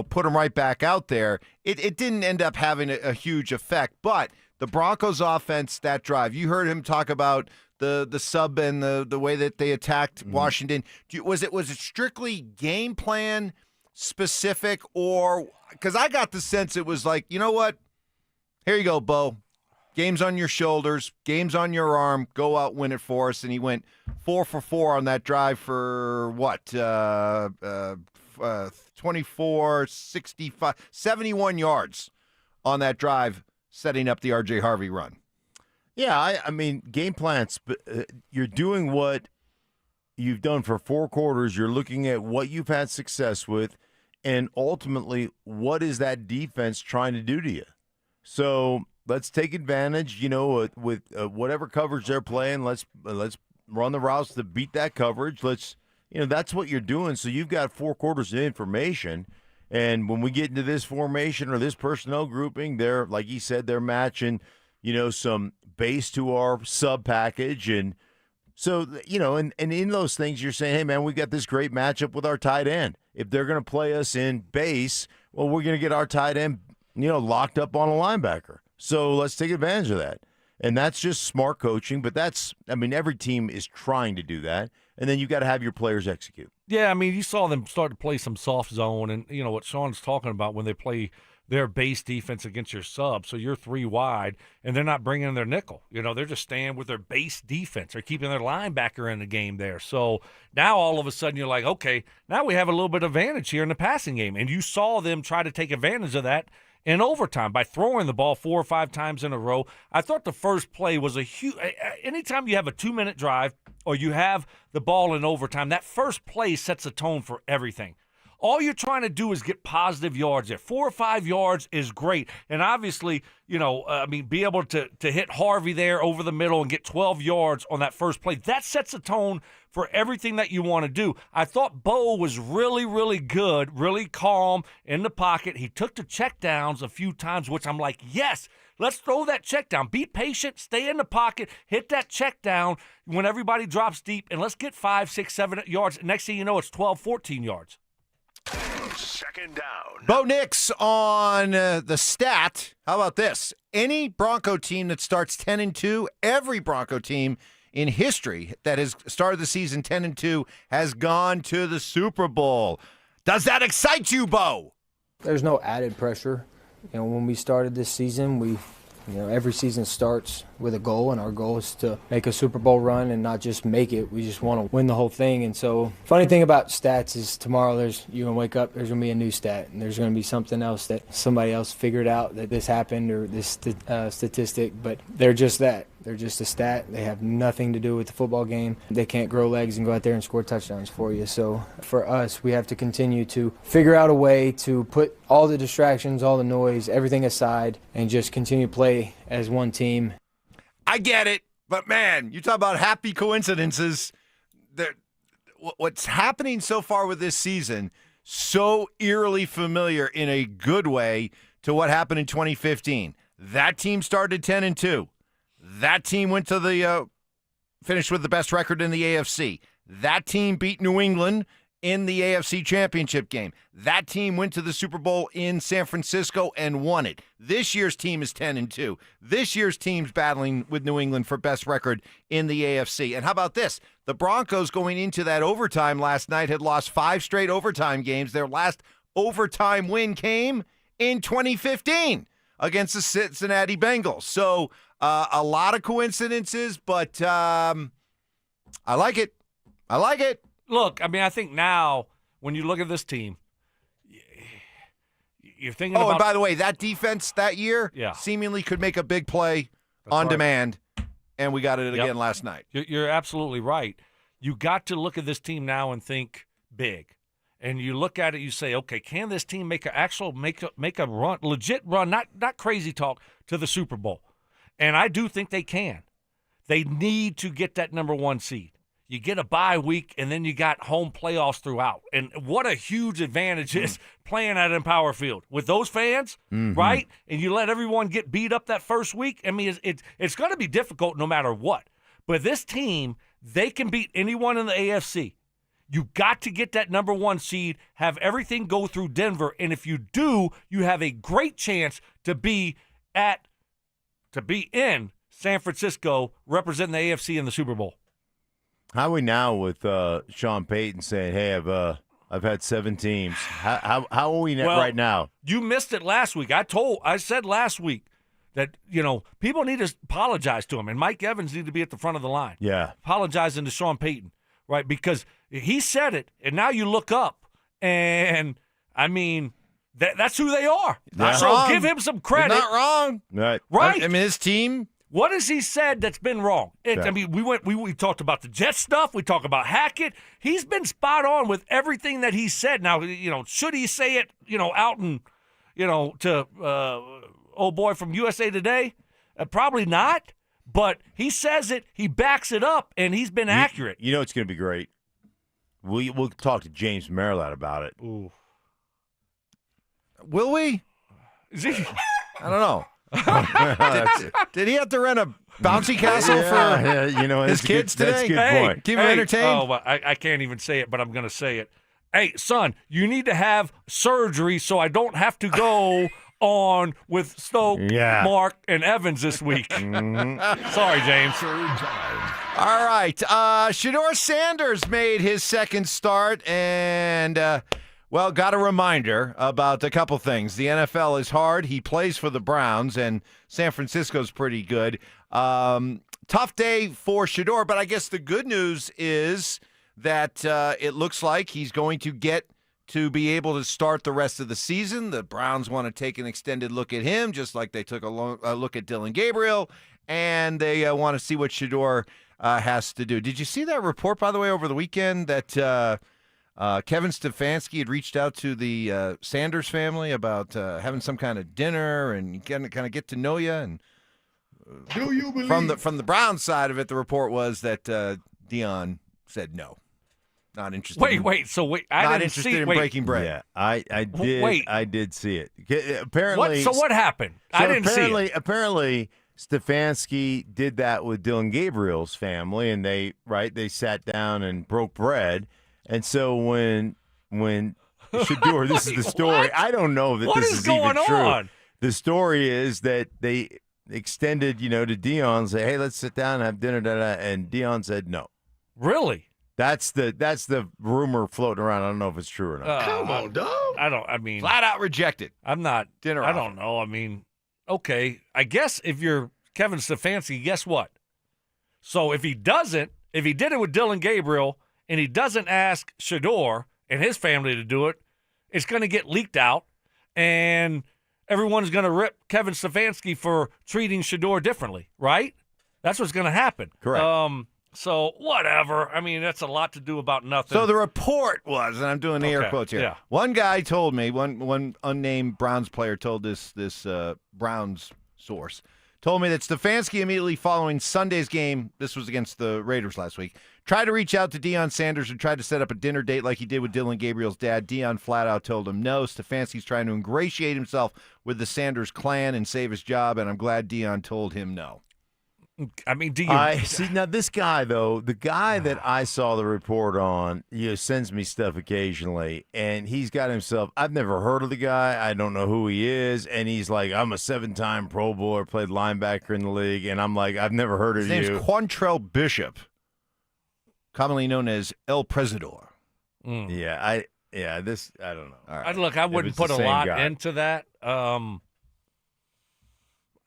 Speaker 3: put them right back out there? It didn't end up having a huge effect, but the Broncos offense, that drive, you heard him talk about the sub and the way that they attacked Washington. Was it strictly game plan specific, or because I got the sense it was like, you know what? Here you go, Bo. Game's on your shoulders, game's on your arm, go out, win it for us. And he went 4 for 4 on that drive for what? 24, 65, 71 yards on that drive, setting up the R.J. Harvey run.
Speaker 14: Yeah, I mean, game plans, you're doing what you've done for 4 quarters. You're looking at what you've had success with, and ultimately, what is that defense trying to do to you? So let's take advantage, with whatever coverage they're playing. Let's run the routes to beat that coverage. That's what you're doing. So you've got 4 quarters of information, and when we get into this formation or this personnel grouping, they're, like he said, they're matching, some base to our sub package, and so and in those things, you're saying, hey man, we got this great matchup with our tight end. If they're going to play us in base, well, we're going to get our tight end, locked up on a linebacker. So let's take advantage of that. And that's just smart coaching, but every team is trying to do that. And then you got to have your players execute.
Speaker 4: Yeah, you saw them start to play some soft zone, and what Sean's talking about when they play their base defense against your sub. So you're 3 wide, and they're not bringing in their nickel. They're just staying with their base defense. They're keeping their linebacker in the game there. So now all of a sudden you're like, okay, now we have a little bit of advantage here in the passing game. And you saw them try to take advantage of that in overtime by throwing the ball 4 or 5 times in a row. I thought the first play was a huge – anytime you have a 2-minute drive or you have the ball in overtime, that first play sets a tone for everything. All you're trying to do is get positive yards there. 4 or 5 yards is great. And obviously, be able to hit Harvey there over the middle and get 12 yards on that first play, that sets a tone for everything that you want to do. I thought Bo was really, really good, really calm in the pocket. He took the checkdowns a few times, which I'm like, yes, let's throw that check down. Be patient, stay in the pocket, hit that check down when everybody drops deep, and let's get 5, 6, 7 yards. Next thing you know, it's 12, 14 yards.
Speaker 2: Second down.
Speaker 3: Bo Nix on the stat. How about this? Any Bronco team that starts 10-2, every Bronco team in history that has started the season 10-2 has gone to the Super Bowl. Does that excite you, Bo?
Speaker 8: There's no added pressure. When we started this season, every season starts with a goal, and our goal is to make a Super Bowl run and not just make it. We just want to win the whole thing. And so, funny thing about stats is tomorrow you're going to wake up, there's going to be a new stat, and there's going to be something else that somebody else figured out that this happened or this statistic, but they're just that. They're just a stat. They have nothing to do with the football game. They can't grow legs and go out there and score touchdowns for you. So for us, we have to continue to figure out a way to put all the distractions, all the noise, everything aside, and just continue to play as one team.
Speaker 3: I get it, but man, you talk about happy coincidences. What's happening so far with this season, so eerily familiar in a good way to what happened in 2015. That team started 10-2. That team went to the finished with the best record in the AFC. That team beat New England in the AFC Championship game. That team went to the Super Bowl in San Francisco and won it. This year's team is 10-2. This year's team's battling with New England for best record in the AFC. And how about this? The Broncos going into that overtime last night had lost 5 straight overtime games. Their last overtime win came in 2015 against the Cincinnati Bengals. So a lot of coincidences, but I like it. I like it.
Speaker 4: Look, I think now when you look at this team, you're thinking about...
Speaker 3: and by the way, that defense that year seemingly could make a big play on demand, and we got it again last night.
Speaker 4: You're absolutely right. You got to look at this team now and think big. And you look at it, you say, okay, can this team make a run, legit run, not crazy talk, to the Super Bowl? And I do think they can. They need to get that number 1 seed. You get a bye week, and then you got home playoffs throughout. And what a huge advantage is playing at Empower Field with those fans, right? And you let everyone get beat up that first week. It's going to be difficult no matter what. But this team, they can beat anyone in the AFC. You got to get that number 1 seed, have everything go through Denver, and if you do, you have a great chance to be in San Francisco representing the AFC in the Super Bowl.
Speaker 14: How are we now with Sean Payton saying, "Hey, I've had 7 teams"? How are we right now?
Speaker 4: You missed it last week. I said last week that people need to apologize to him, and Mike Evans need to be at the front of the line.
Speaker 14: Yeah,
Speaker 4: apologizing to Sean Payton, right? Because he said it, and now you look up, and that's who they are.
Speaker 3: Not
Speaker 4: so
Speaker 3: wrong.
Speaker 4: Give him some credit.
Speaker 3: He's not wrong,
Speaker 4: right?
Speaker 3: His team.
Speaker 4: What has he said that's been wrong? We talked about the Jet stuff. We talked about Hackett. He's been spot on with everything that he said. Now, should he say it, out and, to old boy from USA Today? Probably not. But he says it. He backs it up, and he's been accurate.
Speaker 14: It's going to be great. We'll talk to James Merlot about it.
Speaker 4: Ooh.
Speaker 3: Will we?
Speaker 4: Is he?
Speaker 3: I don't know. Did he have to rent a bouncy castle for his kids today?
Speaker 14: That's a good point.
Speaker 3: Keep him entertained.
Speaker 4: I can't even say it, but I'm going to say it. Hey, son, you need to have surgery so I don't have to go on with Stoke, Mark, and Evans this week. Sorry, James.
Speaker 3: All right. Shedeur Sanders made his second start and, got a reminder about a couple things. The NFL is hard. He plays for the Browns, and San Francisco's pretty good. Tough day for Shedeur, but I guess the good news is that it looks like he's going to get to be able to start the rest of the season. The Browns want to take an extended look at him, just like they took a look at Dylan Gabriel, and they want to see what Shedeur has to do. Did you see that report, by the way, over the weekend that Kevin Stefanski had reached out to the Sanders family about having some kind of dinner and kind of get to know you. And
Speaker 1: do you believe?
Speaker 3: From the Browns side of it, the report was that Deion said no, not interested.
Speaker 4: Not
Speaker 3: interested in breaking bread.
Speaker 14: Yeah, I did.
Speaker 4: Wait.
Speaker 14: I did see it. Apparently,
Speaker 4: what happened? I didn't see it.
Speaker 14: Apparently, Stefanski did that with Dylan Gabriel's family, and they sat down and broke bread. And so when Shedeur, this is the story. I don't know that this is even true. The story is that they extended, to Deion, say, "Hey, let's sit down and have dinner," and Deion said no.
Speaker 4: Really?
Speaker 14: That's the rumor floating around. I don't know if it's true or not.
Speaker 3: Come on, dog. Flat out rejected.
Speaker 4: I'm not
Speaker 3: dinner.
Speaker 4: I don't know. Okay. I guess if you're Kevin Stefanski, guess what? So if he did it with Dylan Gabriel, and he doesn't ask Shedeur and his family to do it, it's going to get leaked out, and everyone's going to rip Kevin Stefanski for treating Shedeur differently, right? That's what's going to happen.
Speaker 14: Correct.
Speaker 4: So whatever. That's a lot to do about nothing.
Speaker 3: So the report was, and I'm doing the air quotes here.
Speaker 4: Yeah.
Speaker 3: One guy told me, one unnamed Browns player told this Browns source, told me that Stefanski immediately following Sunday's game, this was against the Raiders last week, tried to reach out to Deion Sanders and tried to set up a dinner date like he did with Dylan Gabriel's dad. Deion flat out told him no. Stefanski's trying to ingratiate himself with the Sanders clan and save his job, and I'm glad Deion told him no.
Speaker 4: Do you
Speaker 14: see now? This guy though, the guy that I saw the report on, sends me stuff occasionally, and he's got himself. I've never heard of the guy. I don't know who he is, and he's like, I'm a 7-time Pro Bowler, played linebacker in the league, and I'm like, I've never heard of you.
Speaker 3: His name's Quantrell Bishop, commonly known as El Presidor.
Speaker 14: Yeah, I don't know.
Speaker 3: All right.
Speaker 4: Look, I wouldn't put a lot into that.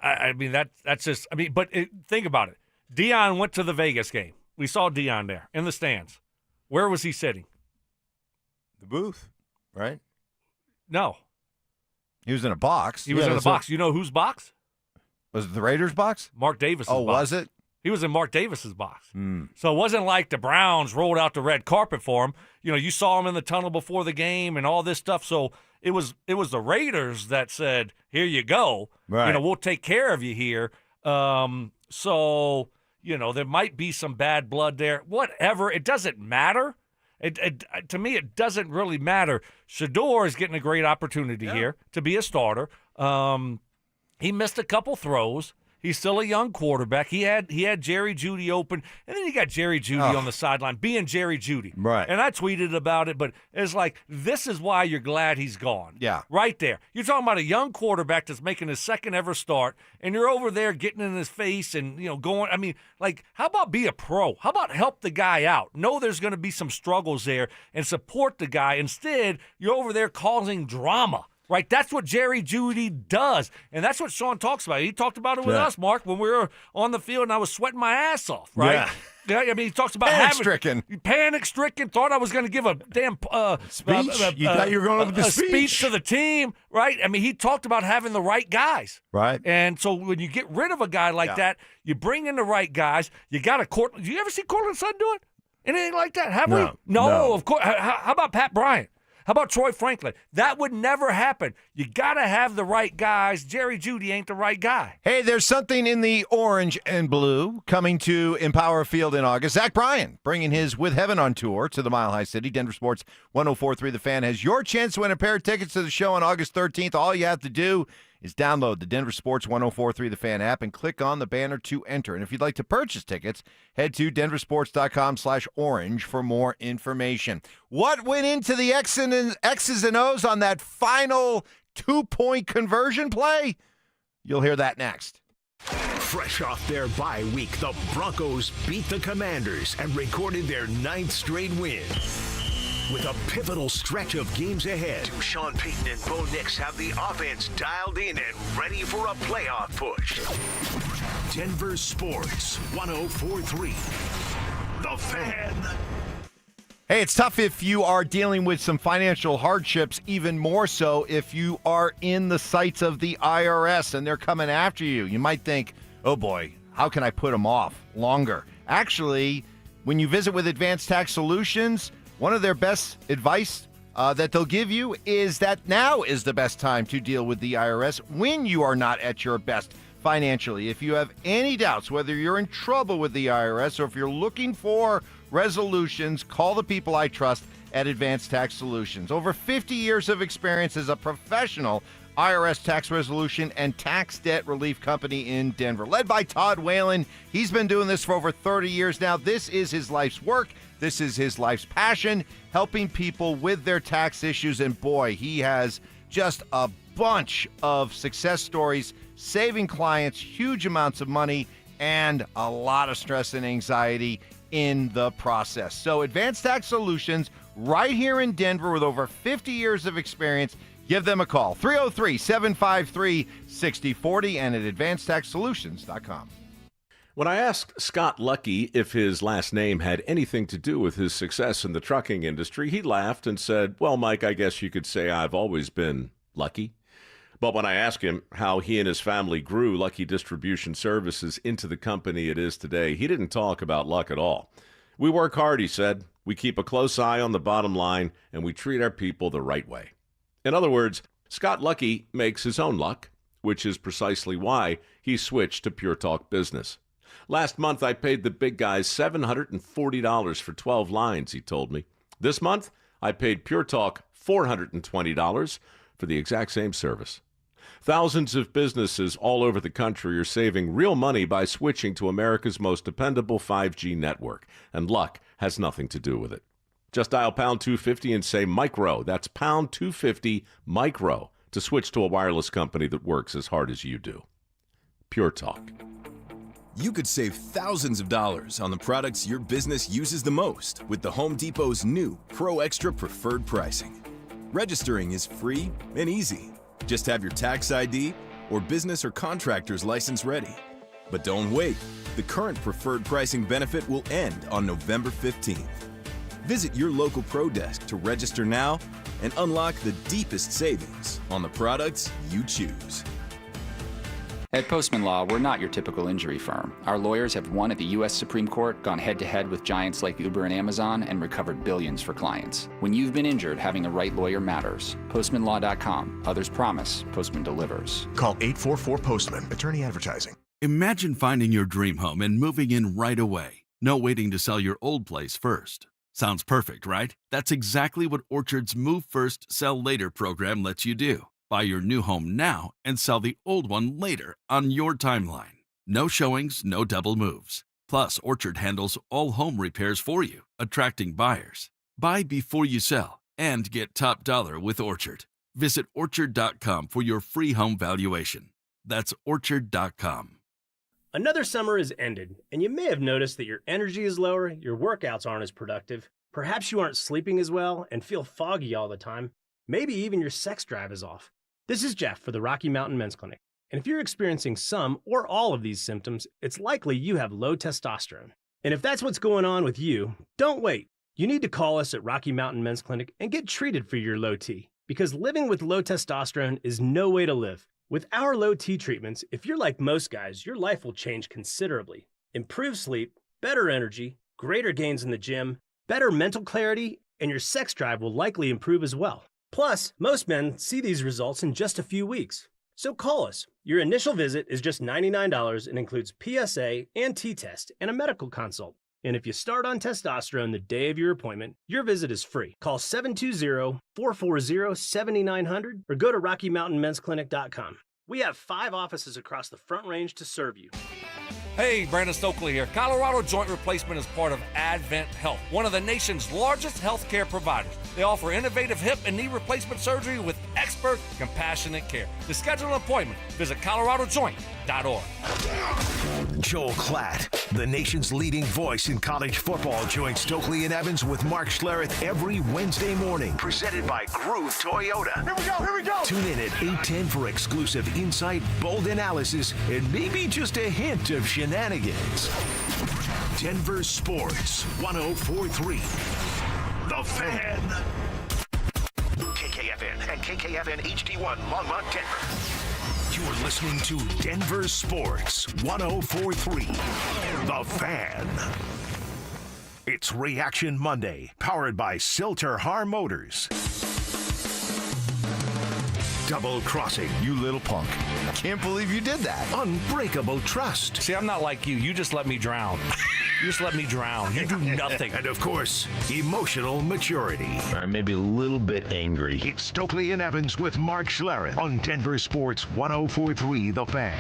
Speaker 4: That's just. But think about it. Deion went to the Vegas game. We saw Deion there in the stands. Where was he sitting?
Speaker 14: The booth, right?
Speaker 4: No,
Speaker 3: he was in a box.
Speaker 4: He was in a box. You know whose box?
Speaker 3: Was it the Raiders' box?
Speaker 4: Mark Davis's box.
Speaker 3: Oh, was it?
Speaker 4: He was in Mark Davis's box. So it wasn't like the Browns rolled out the red carpet for him. You saw him in the tunnel before the game and all this stuff. So it was the Raiders that said, "Here you go.
Speaker 14: Right.
Speaker 4: We'll take care of you here." So there might be some bad blood there. Whatever. It doesn't matter. To me, it doesn't really matter. Shedeur is getting a great opportunity here to be a starter. He missed a couple throws. He's still a young quarterback. He had Jerry Jeudy open, and then you got Jerry Jeudy on the sideline being Jerry Jeudy.
Speaker 14: Right.
Speaker 4: And I tweeted about it, but it's like, this is why you're glad he's gone.
Speaker 3: Yeah.
Speaker 4: Right there. You're talking about a young quarterback that's making his second ever start, and you're over there getting in his face and, going. How about be a pro? How about help the guy out? Know there's going to be some struggles there and support the guy. Instead, you're over there causing drama. Right, that's what Jerry Jeudy does, and that's what Sean talks about. He talked about it with us, Mark, when we were on the field, and I was sweating my ass off. Right? Yeah. He talks about panic-stricken. Thought I was going to give a damn
Speaker 14: speech. You thought you were going to give a
Speaker 4: speech to the team, right? He talked about having the right guys,
Speaker 14: right?
Speaker 4: And so when you get rid of a guy like that, you bring in the right guys. You got do you ever see Cortland Sutton do it? Anything like that? Have we? No, of course. How about Pat Bryant? How about Troy Franklin? That would never happen. You got to have the right guys. Jerry Jeudy ain't the right guy.
Speaker 3: Hey, there's something in the orange and blue coming to Empower Field in August. Zach Bryan bringing his With Heaven on tour to the Mile High City. Denver Sports 104.3 The Fan has your chance to win a pair of tickets to the show on August 13th. All you have to do is download the Denver Sports 104.3 The Fan app and click on the banner to enter. And if you'd like to purchase tickets, head to denversports.com/orange for more information. What went into the X's and O's on that final 2-point conversion play? You'll hear that next.
Speaker 2: Fresh off their bye week, the Broncos beat the Commanders and recorded their 9th straight win. With a pivotal stretch of games ahead, Sean Payton and Bo Nix have the offense dialed in and ready for a playoff push. Denver Sports 104.3 The Fan.
Speaker 3: Hey, it's tough if you are dealing with some financial hardships, even more so if you are in the sights of the IRS and they're coming after you. You might think, oh boy, how can I put them off longer? Actually, when you visit with Advanced Tax Solutions, One of their best advice that they'll give you is that now is the best time to deal with the IRS when you are not at your best financially. If you have any doubts whether you're in trouble with the IRS or if you're looking for resolutions, call the people I trust at Advanced Tax Solutions. Over 50 years of experience as a professional IRS tax resolution and tax debt relief company in Denver. Led by Todd Whalen. He's been doing this for over 30 years now. This is his life's work. This is his life's passion, helping people with their tax issues. And boy, he has just a bunch of success stories, saving clients huge amounts of money and a lot of stress and anxiety in the process. So Advanced Tax Solutions, right here in Denver with over 50 years of experience. Give them a call, 303-753-6040 and at advancedtaxsolutions.com.
Speaker 9: When I asked Scott Lucky if his last name had anything to do with his success in the trucking industry, he laughed and said, well, Mike, I guess you could say I've always been lucky. But when I asked him how he and his family grew Lucky Distribution Services into the company it is today, he didn't talk about luck at all. We work hard, he said. We keep a close eye on the bottom line, and we treat our people the right way. In other words, Scott Lucky makes his own luck, which is precisely why he switched to Pure Talk Business. Last month, I paid the big guys $740 for 12 lines, he told me. This month, I paid Pure Talk $420 for the exact same service. Thousands of businesses all over the country are saving real money by switching to America's most dependable 5G network, and luck has nothing to do with it. Just dial pound 250 and say micro. That's pound 250 micro to switch to a wireless company that works as hard as you do. Pure Talk.
Speaker 10: You could save thousands of dollars on the products your business uses the most with the Home Depot's new Pro Extra Preferred Pricing. Registering is free and easy. Just have your tax ID or business or contractor's license ready. But don't wait. The current preferred pricing benefit will end on November 15th. Visit your local Pro Desk to register now and unlock the deepest savings on the products you choose.
Speaker 18: At Postman Law, we're not your typical injury firm. Our lawyers have won at the U.S. Supreme Court, gone head-to-head with giants like Uber and Amazon, and recovered billions for clients. When you've been injured, having a right lawyer matters. PostmanLaw.com. Others promise. Postman delivers.
Speaker 2: Call 844-POSTMAN. Attorney advertising.
Speaker 22: Imagine finding your dream home and moving in right away. No waiting to sell your old place first. Sounds perfect, right? That's exactly what Orchard's Move First, Sell Later program lets you do. Buy your new home now and sell the old one later on your timeline. No showings, no double moves. Plus, Orchard handles all home repairs for you, attracting buyers. Buy before you sell and get top dollar with Orchard. Visit Orchard.com for your free home valuation. That's Orchard.com.
Speaker 24: Another summer is ended, and you may have noticed that your energy is lower, your workouts aren't as productive, perhaps you aren't sleeping as well and feel foggy all the time, maybe even your sex drive is off. This is Jeff for the Rocky Mountain Men's Clinic, and if you're experiencing some or all of these symptoms, it's likely you have low testosterone. And if that's what's going on with you, don't wait. You need to call us at Rocky Mountain Men's Clinic and get treated for your low T, because living with low testosterone is no way to live. With our low T treatments, if you're like most guys, your life will change considerably. Improved sleep, better energy, greater gains in the gym, better mental clarity, and your sex drive will likely improve as well. Plus, most men see these results in just a few weeks. So call us. Your initial visit is just $99 and includes PSA and T-test and a medical consult. And if you start on testosterone the day of your appointment, your visit is free. Call 720-440-7900 or go to RockyMountainMen'sClinic.com. We have 5 offices across the Front Range to serve you.
Speaker 4: Hey, Brandon Stokley here. Colorado Joint Replacement is part of Advent Health, one of the nation's largest healthcare providers. They offer innovative hip and knee replacement surgery with expert, compassionate care. To schedule an appointment, visit coloradojoint.org.
Speaker 2: Joel Klatt, the nation's leading voice in college football, joins Stokley and Evans with Mark Schlereth every Wednesday morning. Presented by Groove Toyota. Here we go. Tune in at 8:10 for exclusive insight, bold analysis, and maybe just a hint of shenanigans. Denver Sports 104.3. The Fan. KKFN and KKFN HD1 Longmont, Denver. You're listening to Denver Sports 104.3. The Fan. It's It's Reaction Monday, powered by Silter-Har Motors. Double crossing, you little punk.
Speaker 3: Can't believe you did that.
Speaker 2: Unbreakable trust.
Speaker 4: See, I'm not like you. You just let me drown. You just let me drown. You do nothing.
Speaker 2: And of course, emotional maturity.
Speaker 6: Maybe a little bit angry.
Speaker 2: It's Stokley and Evans with Mark Schlereth on Denver Sports 104.3 The Fan.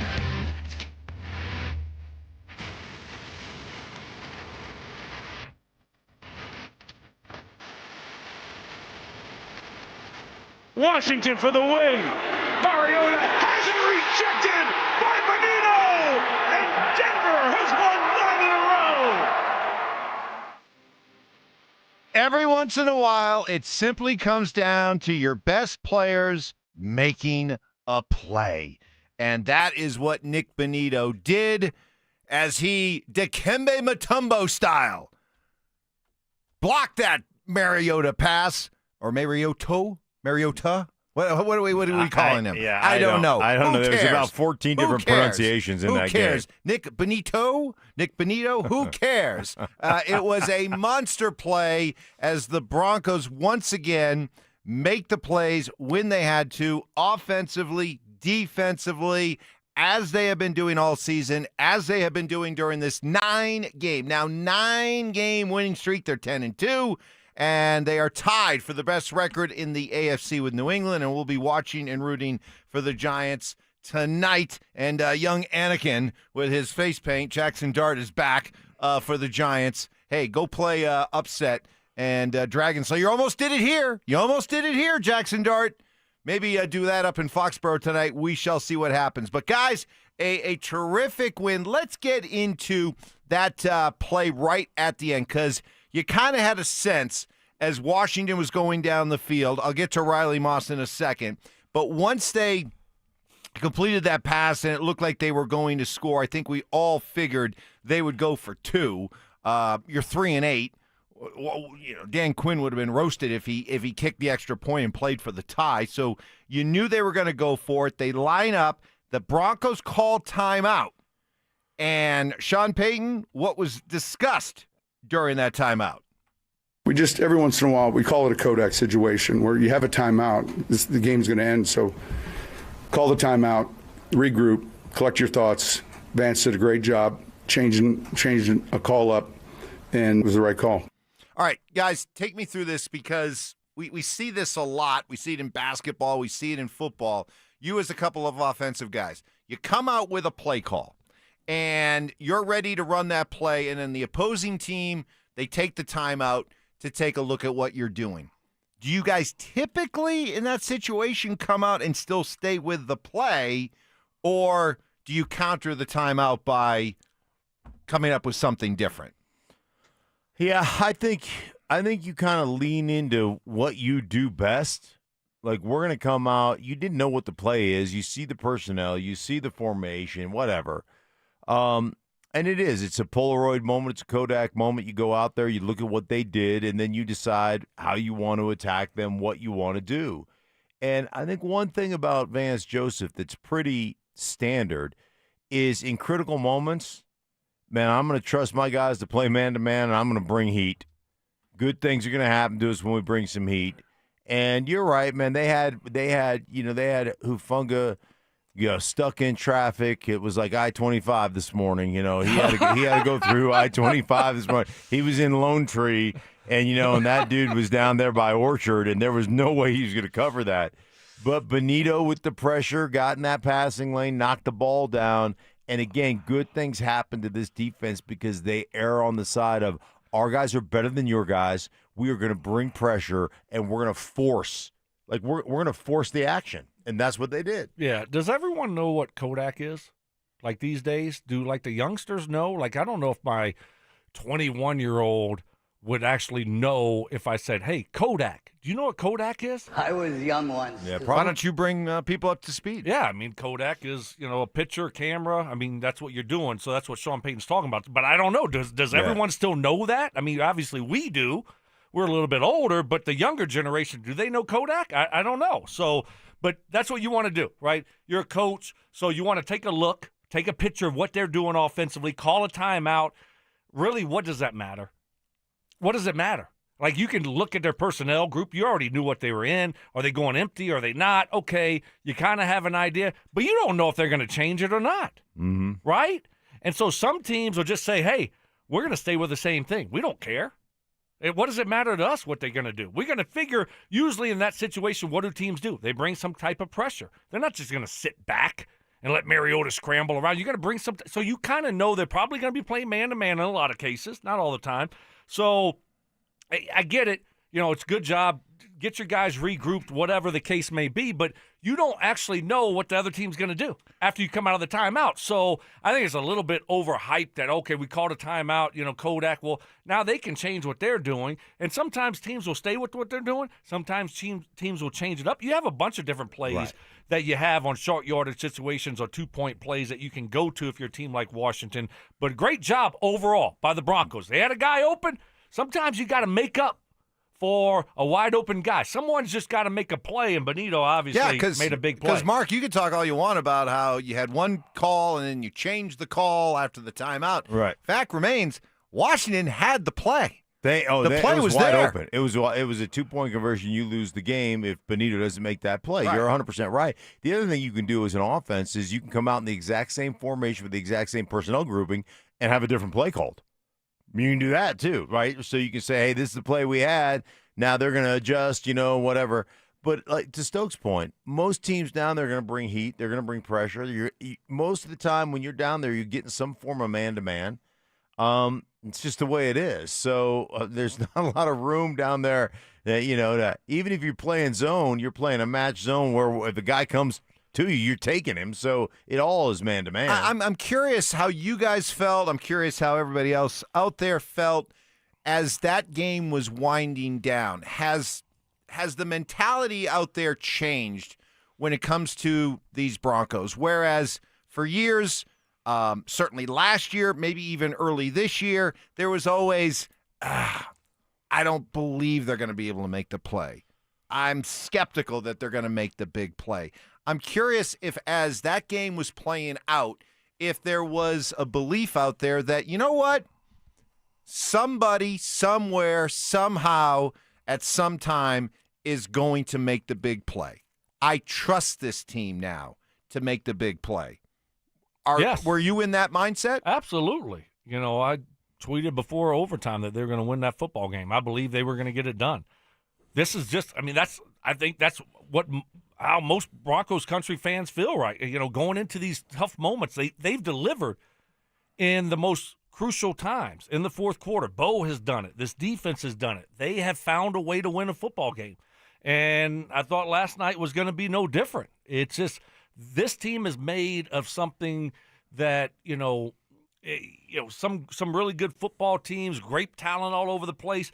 Speaker 11: Washington for the win. Mariota has it rejected by Benito, and Denver has won 9 in a row.
Speaker 3: Every once in a while, it simply comes down to your best players making a play. And that is what Nick Benito did as he, Dikembe Mutombo style, blocked that Mariota pass, or Mariota? What are we calling him?
Speaker 14: I don't know.
Speaker 3: Who
Speaker 14: There's
Speaker 3: cares?
Speaker 14: about 14
Speaker 3: Who
Speaker 14: different
Speaker 3: cares?
Speaker 14: pronunciations in
Speaker 3: Who
Speaker 14: that
Speaker 3: cares?
Speaker 14: game.
Speaker 3: Nick Benito, who cares? It was a monster play as the Broncos once again make the plays when they had to, offensively, defensively, as they have been doing all season, as they have been doing during this 9-game winning streak. They're 10-2. And they are tied for the best record in the AFC with New England, and we'll be watching and rooting for the Giants tonight. And young Anakin with his face paint, Jackson Dart, is back for the Giants. Hey, go play upset and Dragon Slayer. You almost did it here. Jackson Dart. Maybe do that up in Foxborough tonight. We shall see what happens. But, guys, a terrific win. Let's get into that play right at the end, because you kind of had a sense as Washington was going down the field. I'll get to Riley Moss in a second. But once they completed that pass and it looked like they were going to score, I think we all figured they would go for 2. You're 3-8. Well, Dan Quinn would have been roasted if he kicked the extra point and played for the tie. So you knew they were going to go for it. They line up. The Broncos called timeout. And Sean Payton, what was discussed during that timeout?
Speaker 1: We just, every once in a while, we call it a Kodak situation where you have a timeout. The game's going to end, so call the timeout, regroup, collect your thoughts. Vance did a great job changing a call up, and it was the right call.
Speaker 3: All right, guys, take me through this, because we see this a lot. We see it in basketball. We see it in football. You as a couple of offensive guys, you come out with a play call, and you're ready to run that play, and then the opposing team, they take the timeout to take a look at what you're doing. Do you guys typically, in that situation, come out and still stay with the play, or do you counter the timeout by coming up with something different?
Speaker 14: Yeah, I think you kind of lean into what you do best. Like, we're going to come out. You didn't know what the play is. You see the personnel. You see the formation, whatever. And it's a Polaroid moment. It's a Kodak moment. You go out there, you look at what they did, and then you decide how you want to attack them, what you want to do. And I think one thing about Vance Joseph that's pretty standard is in critical moments, man, I'm going to trust my guys to play man-to-man, and I'm going to bring heat. Good things are going to happen to us when we bring some heat. And you're right, man. They had Hufanga, stuck in traffic. It was like I-25 this morning. He had to go through I-25 this morning. He was in Lone Tree, and and that dude was down there by Orchard, and there was no way he was going to cover that. But Benito, with the pressure, got in that passing lane, knocked the ball down. And again, good things happen to this defense because they err on the side of our guys are better than your guys. We are going to bring pressure, and we're going to force. We're going to force the action. And that's what they did.
Speaker 4: Yeah. Does everyone know what Kodak is? Like these days? Do the youngsters know? I don't know if my 21-year-old would actually know if I said, hey, Kodak. Do you know what Kodak is?
Speaker 12: I was young once.
Speaker 3: Yeah, why don't you bring people up to speed?
Speaker 4: Yeah, Kodak is, a picture, camera. That's what you're doing. So that's what Sean Payton's talking about. But I don't know. Does everyone still know that? Obviously we do. We're a little bit older, but the younger generation, do they know Kodak? I don't know. So, but that's what you want to do, right? You're a coach, so you want to take a look, take a picture of what they're doing offensively, call a timeout. Really, what does that matter? what does it matter? Like, you can look at their personnel group. You already knew what they were in. Are they going empty? Are they not? Okay, you kind of have an idea, but you don't know if they're going to change it or not, right? And so some teams will just say, hey, we're going to stay with the same thing. We don't care. What does it matter to us what they're going to do? We're going to figure, usually in that situation, what do teams do? They bring some type of pressure. They're not just going to sit back and let Mariota scramble around. You're going to bring some – so you kind of know they're probably going to be playing man-to-man in a lot of cases, not all the time. So – I get it. It's a good job. Get your guys regrouped, whatever the case may be, but you don't actually know what the other team's going to do after you come out of the timeout. So I think it's a little bit overhyped that, okay, we called a timeout, Kodak. Well, now they can change what they're doing, and sometimes teams will stay with what they're doing. Sometimes teams will change it up. You have a bunch of different plays that you have on short yardage situations or 2-point plays that you can go to if you're a team like Washington. But great job overall by the Broncos. They had a guy open. Sometimes you got to make up for a wide-open guy. Someone's just got to make a play, and Benito obviously made a big play.
Speaker 3: Because, Mark, you can talk all you want about how you had one call and then you changed the call after the timeout.
Speaker 14: Right.
Speaker 3: Fact remains, Washington had the play.
Speaker 14: The
Speaker 3: play
Speaker 14: it was
Speaker 3: wide
Speaker 14: there.
Speaker 3: open.
Speaker 14: It was a 2-point conversion. You lose the game if Benito doesn't make that play.
Speaker 3: Right.
Speaker 14: You're 100% right. The other thing you can do as an offense is you can come out in the exact same formation with the exact same personnel grouping and have a different play called. You can do that too, right? So you can say, hey, this is the play we had. Now they're going to adjust, whatever. But like to Stokes' point, most teams down there are going to bring heat. They're going to bring pressure. Most of the time when you're down there, you're getting some form of man-to-man. It's just the way it is. So there's not a lot of room down there that, even if you're playing zone, you're playing a match zone where if the guy comes to you, you're taking him. So it all is man-to-man.
Speaker 3: I'm curious how you guys felt. I'm curious how everybody else out there felt as that game was winding down. Has the mentality out there changed when it comes to these Broncos? Whereas for years, certainly last year, maybe even early this year, there was always, I don't believe they're going to be able to make the play. I'm skeptical that they're going to make the big play. I'm curious if, as that game was playing out, if there was a belief out there that, you know what, somebody, somewhere, somehow, at some time is going to make the big play. I trust this team now to make the big play.
Speaker 4: Yes.
Speaker 3: Were you in that mindset?
Speaker 4: Absolutely. I tweeted before overtime that they're going to win that football game. I believe they were going to get it done. This is just, I think that's how most Broncos country fans feel, right? Going into these tough moments, they've delivered in the most crucial times. In the fourth quarter, Bo has done it. This defense has done it. They have found a way to win a football game. And I thought last night was going to be no different. It's just this team is made of something that, some really good football teams, great talent all over the place.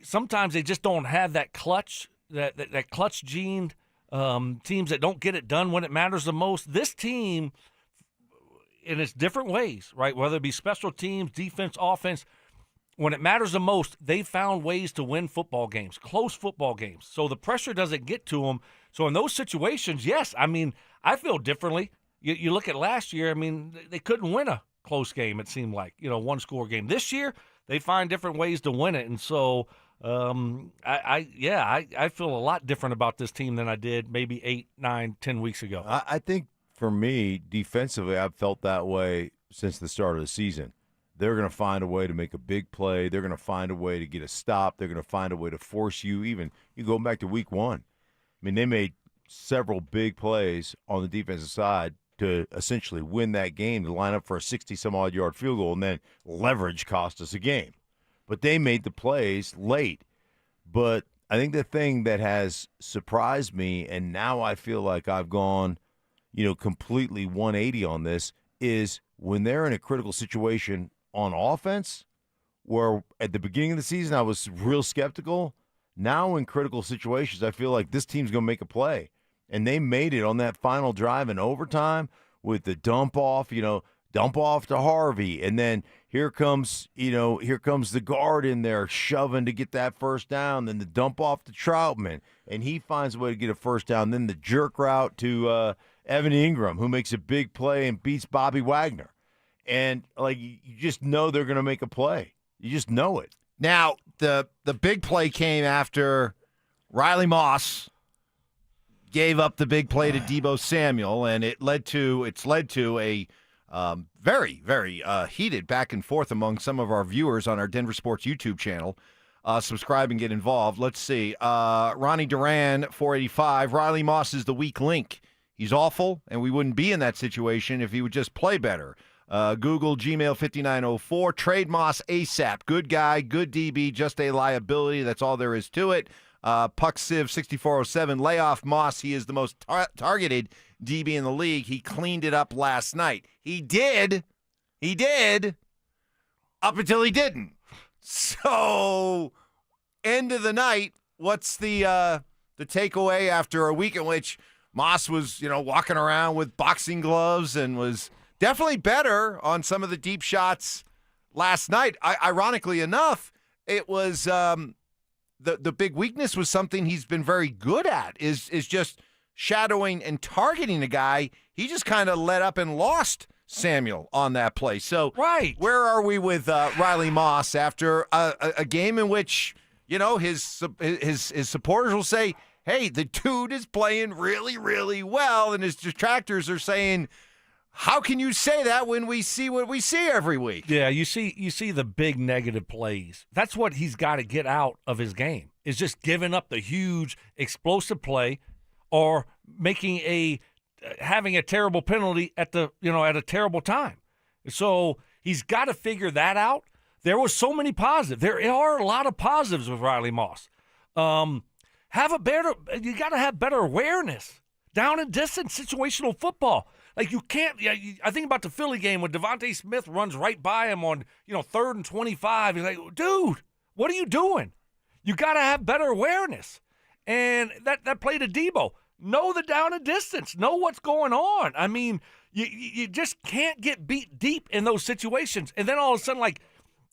Speaker 4: Sometimes they just don't have that clutch, that clutch gene. Teams that don't get it done when it matters the most. This team, in its different ways, right, whether it be special teams, defense, offense, when it matters the most, they found ways to win football games, close football games. So the pressure doesn't get to them. So in those situations, yes, I feel differently. You look at last year, they couldn't win a close game, it seemed like, one-score game. This year, they find different ways to win it. And so I feel a lot different about this team than I did maybe 8, 9, 10 weeks ago.
Speaker 14: I think for me, defensively, I've felt that way since the start of the season. They're going to find a way to make a big play. They're going to find a way to get a stop. They're going to find a way to force you. Even you go back to week 1. They made several big plays on the defensive side to essentially win that game, to line up for a 60-some-odd yard field goal, and then leverage cost us a game. But they made the plays late. But I think the thing that has surprised me, and now I feel like I've gone, completely 180 on this, is when they're in a critical situation on offense, where at the beginning of the season I was real skeptical. Now in critical situations, I feel like this team's going to make a play. And they made it on that final drive in overtime with the dump off to Harvey. And then here comes the guard in there shoving to get that first down. Then the dump off to Troutman, and he finds a way to get a first down. Then the jerk route to Evan Ingram, who makes a big play and beats Bobby Wagner. And, you just know they're going to make a play. You just know it.
Speaker 3: Now, the big play came after Riley Moss gave up the big play to Deebo Samuel, and it's led to a very, very heated back and forth among some of our viewers on our Denver Sports YouTube channel. Subscribe and get involved. Let's see. Ronnie Duran, 485. Riley Moss is the weak link. He's awful, and we wouldn't be in that situation if he would just play better. Google Gmail 5904. Trade Moss ASAP. Good guy, good DB, just a liability. That's all there is to it. Puck Civ 6407. Layoff Moss. He is the most targeted DB in the league. He cleaned it up last night. He did. Up until he didn't. So, end of the night, what's the takeaway after a week in which Moss was, walking around with boxing gloves and was definitely better on some of the deep shots last night. Ironically enough, it was the big weakness was something he's been very good at is just shadowing and targeting a guy. He just kind of let up and lost Samuel on that play. So
Speaker 4: right,
Speaker 3: where are we with Riley Moss after a game in which his supporters will say, "Hey, the dude is playing really, really well," and his detractors are saying, "How can you say that when we see what we see every week?"
Speaker 4: Yeah, you see the big negative plays. That's what he's got to get out of his game. Is just giving up the huge explosive play, or having a terrible penalty at a terrible time. So he's got to figure that out. There were so many positives. There are a lot of positives with Riley Moss. You got to have better awareness, down and distance, situational football. Like you can't. I think about the Philly game when Devontae Smith runs right by him on 3rd and 25. He's like, dude, what are you doing? You got to have better awareness. And that play to Deebo. Know the down and distance. Know what's going on. I mean, you just can't get beat deep in those situations. And then all of a sudden,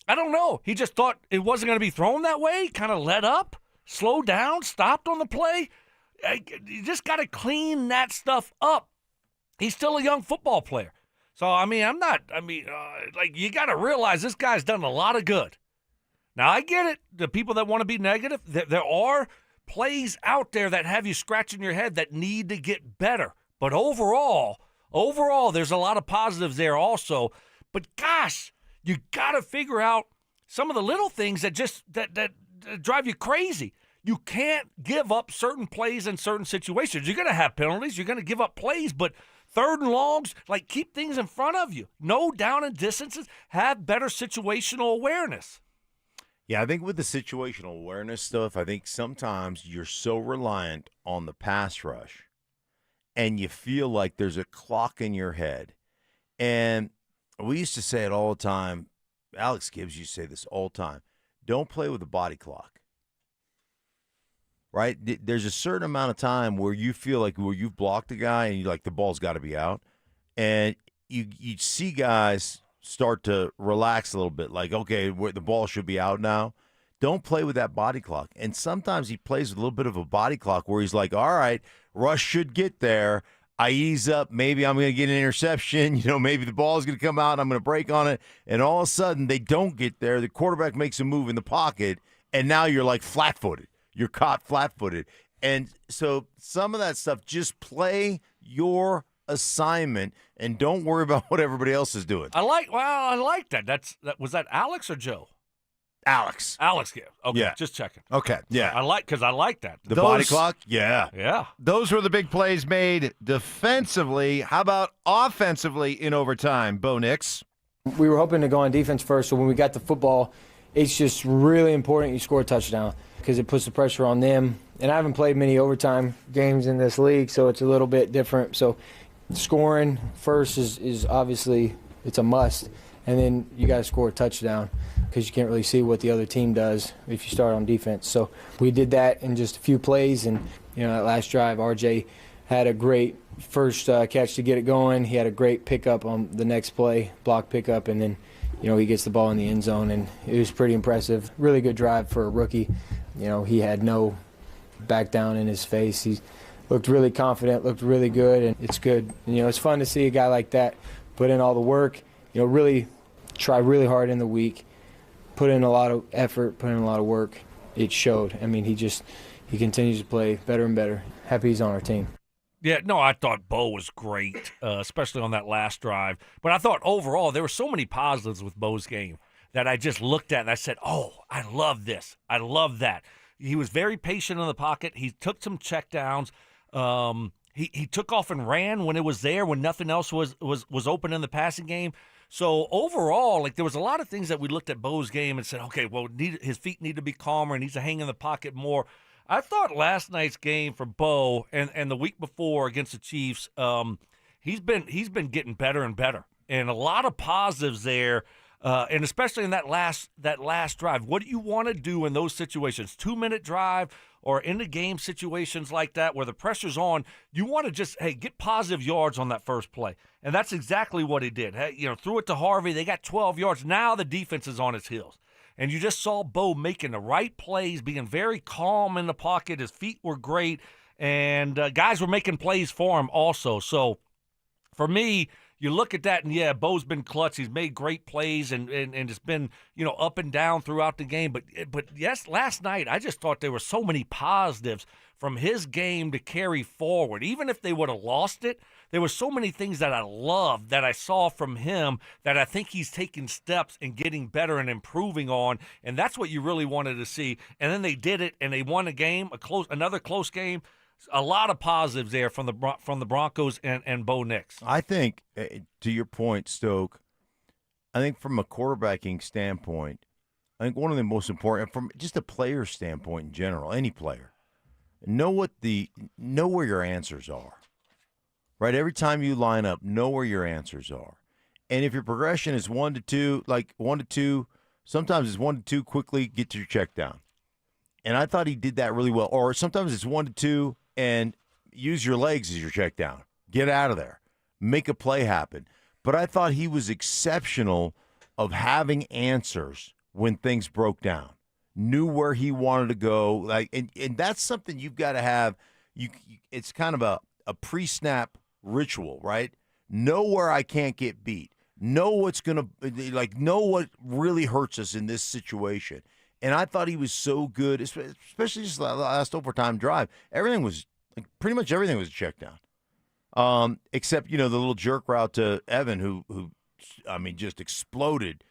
Speaker 4: I don't know. He just thought it wasn't going to be thrown that way. Kind of let up, slowed down, stopped on the play. You just got to clean that stuff up. He's still a young football player. So, you got to realize this guy's done a lot of good. Now, I get it. The people that want to be negative, there are plays out there that have you scratching your head that need to get better. But overall, there's a lot of positives there also. But gosh, you got to figure out some of the little things that just that drive you crazy. You can't give up certain plays in certain situations. You're going to have penalties. You're going to give up plays, but 3rd and longs, keep things in front of you. No down and distances. Have better situational awareness.
Speaker 14: Yeah, I think with the situational awareness stuff, I think sometimes you're so reliant on the pass rush and you feel like there's a clock in your head. And we used to say it all the time. Alex Gibbs used to say this all the time. Don't play with a body clock. Right? There's a certain amount of time where you feel like where you've blocked a guy and you're like, the ball's got to be out. And you see guys start to relax a little bit, like, okay, the ball should be out now. Don't play with that body clock. And sometimes he plays with a little bit of a body clock where he's like, all right, Rush should get there. I ease up. Maybe I'm going to get an interception. Maybe the ball is going to come out and I'm going to break on it. And all of a sudden, they don't get there. The quarterback makes a move in the pocket, and now you're like flat-footed. You're caught flat-footed. And so some of that stuff, just play your assignment and don't worry about what everybody else is doing.
Speaker 4: I like that. Was that Alex or Joe?
Speaker 14: Alex.
Speaker 4: Yeah. Okay,
Speaker 14: yeah.
Speaker 4: Just checking.
Speaker 3: Okay.
Speaker 14: Yeah.
Speaker 4: I like that.
Speaker 14: The body clock? Yeah.
Speaker 4: Yeah.
Speaker 3: Those were the big plays made defensively. How about offensively in overtime, Bo Nix?
Speaker 8: We were hoping to go on defense first, so when we got the football, it's just really important you score a touchdown because it puts the pressure on them. And I haven't played many overtime games in this league, so it's a little bit different. So scoring first is obviously it's a must, and then you got to score a touchdown because you can't really see what the other team does if you start on defense. So we did that in just a few plays, and that last drive, RJ had a great first catch to get it going. He had a great pickup on the next play, block pickup, and then he gets the ball in the end zone, and it was pretty impressive. Really good drive for a rookie. He had no back down in his face. He looked really confident, looked really good, and it's good. It's fun to see a guy like that put in all the work, really try really hard in the week, put in a lot of effort, put in a lot of work. It showed. I mean, he continues to play better and better. Happy he's on our team.
Speaker 4: Yeah, no, I thought Bo was great, especially on that last drive. But I thought overall there were so many positives with Bo's game that I just looked at and I said, oh, I love this. I love that. He was very patient in the pocket. He took some checkdowns. He took off and ran when it was there, when nothing else was open in the passing game. So overall, like there was a lot of things that we looked at Bo's game and said, okay, well, his feet need to be calmer and needs to hang in the pocket more. I thought last night's game for Bo and the week before against the Chiefs, he's been getting better and better, and a lot of positives there, and especially in that last drive. What do you want to do in those situations? 2-minute drive or in the game situations like that where the pressure's on? You want to just get positive yards on that first play, and that's exactly what he did. Threw it to Harvey. They got 12 yards. Now the defense is on its heels. And you just saw Bo making the right plays, being very calm in the pocket. His feet were great, and guys were making plays for him also. So for me, you look at that, and yeah, Bo's been clutch. He's made great plays, and it's been up and down throughout the game. But yes, last night I just thought there were so many positives from his game to carry forward. Even if they would have lost it, there were so many things that I loved that I saw from him that I think he's taking steps and getting better and improving on, and that's what you really wanted to see. And then they did it, and they won a game, another close game. A lot of positives there from the Broncos and Bo Nix.
Speaker 14: I think, to your point, Stoke, I think from a quarterbacking standpoint, I think one of the most important, from just a player standpoint in general, any player, know where your answers are. Right, every time you line up, know where your answers are. And if your progression is 1 to 2, like 1 to 2, sometimes it's 1 to 2, quickly get to your check down. And I thought he did that really well. Or sometimes it's 1 to 2 and use your legs as your check down. Get out of there. Make a play happen. But I thought he was exceptional of having answers when things broke down. Knew where he wanted to go. And that's something you've got to have. It's kind of a pre-snap ritual, right? Know where I can't get beat. Know what's going to, know what really hurts us in this situation. And I thought he was so good, especially just the last overtime drive. Everything was, pretty much everything was a check down. Except, the little jerk route to Evan, who just exploded,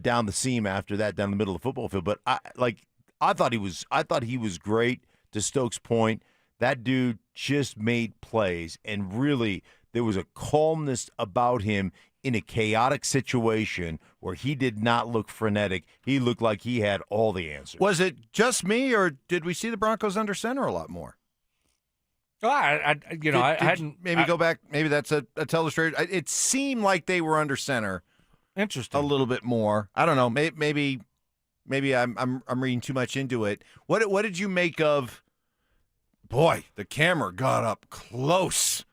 Speaker 14: down the seam after that, down the middle of the football field. But I thought he was great, to Stokes' point. That dude just made plays, and really there was a calmness about him in a chaotic situation where he did not look frenetic. He looked like he had all the answers.
Speaker 3: Was it just me, or did we see the Broncos under center a lot more?
Speaker 4: I hadn't.
Speaker 3: Maybe go back. Maybe that's a illustrator. It seemed like they were under center.
Speaker 4: Interesting.
Speaker 3: A little bit more. I don't know. Maybe I'm reading too much into it. What did you make of? Boy, the camera got up close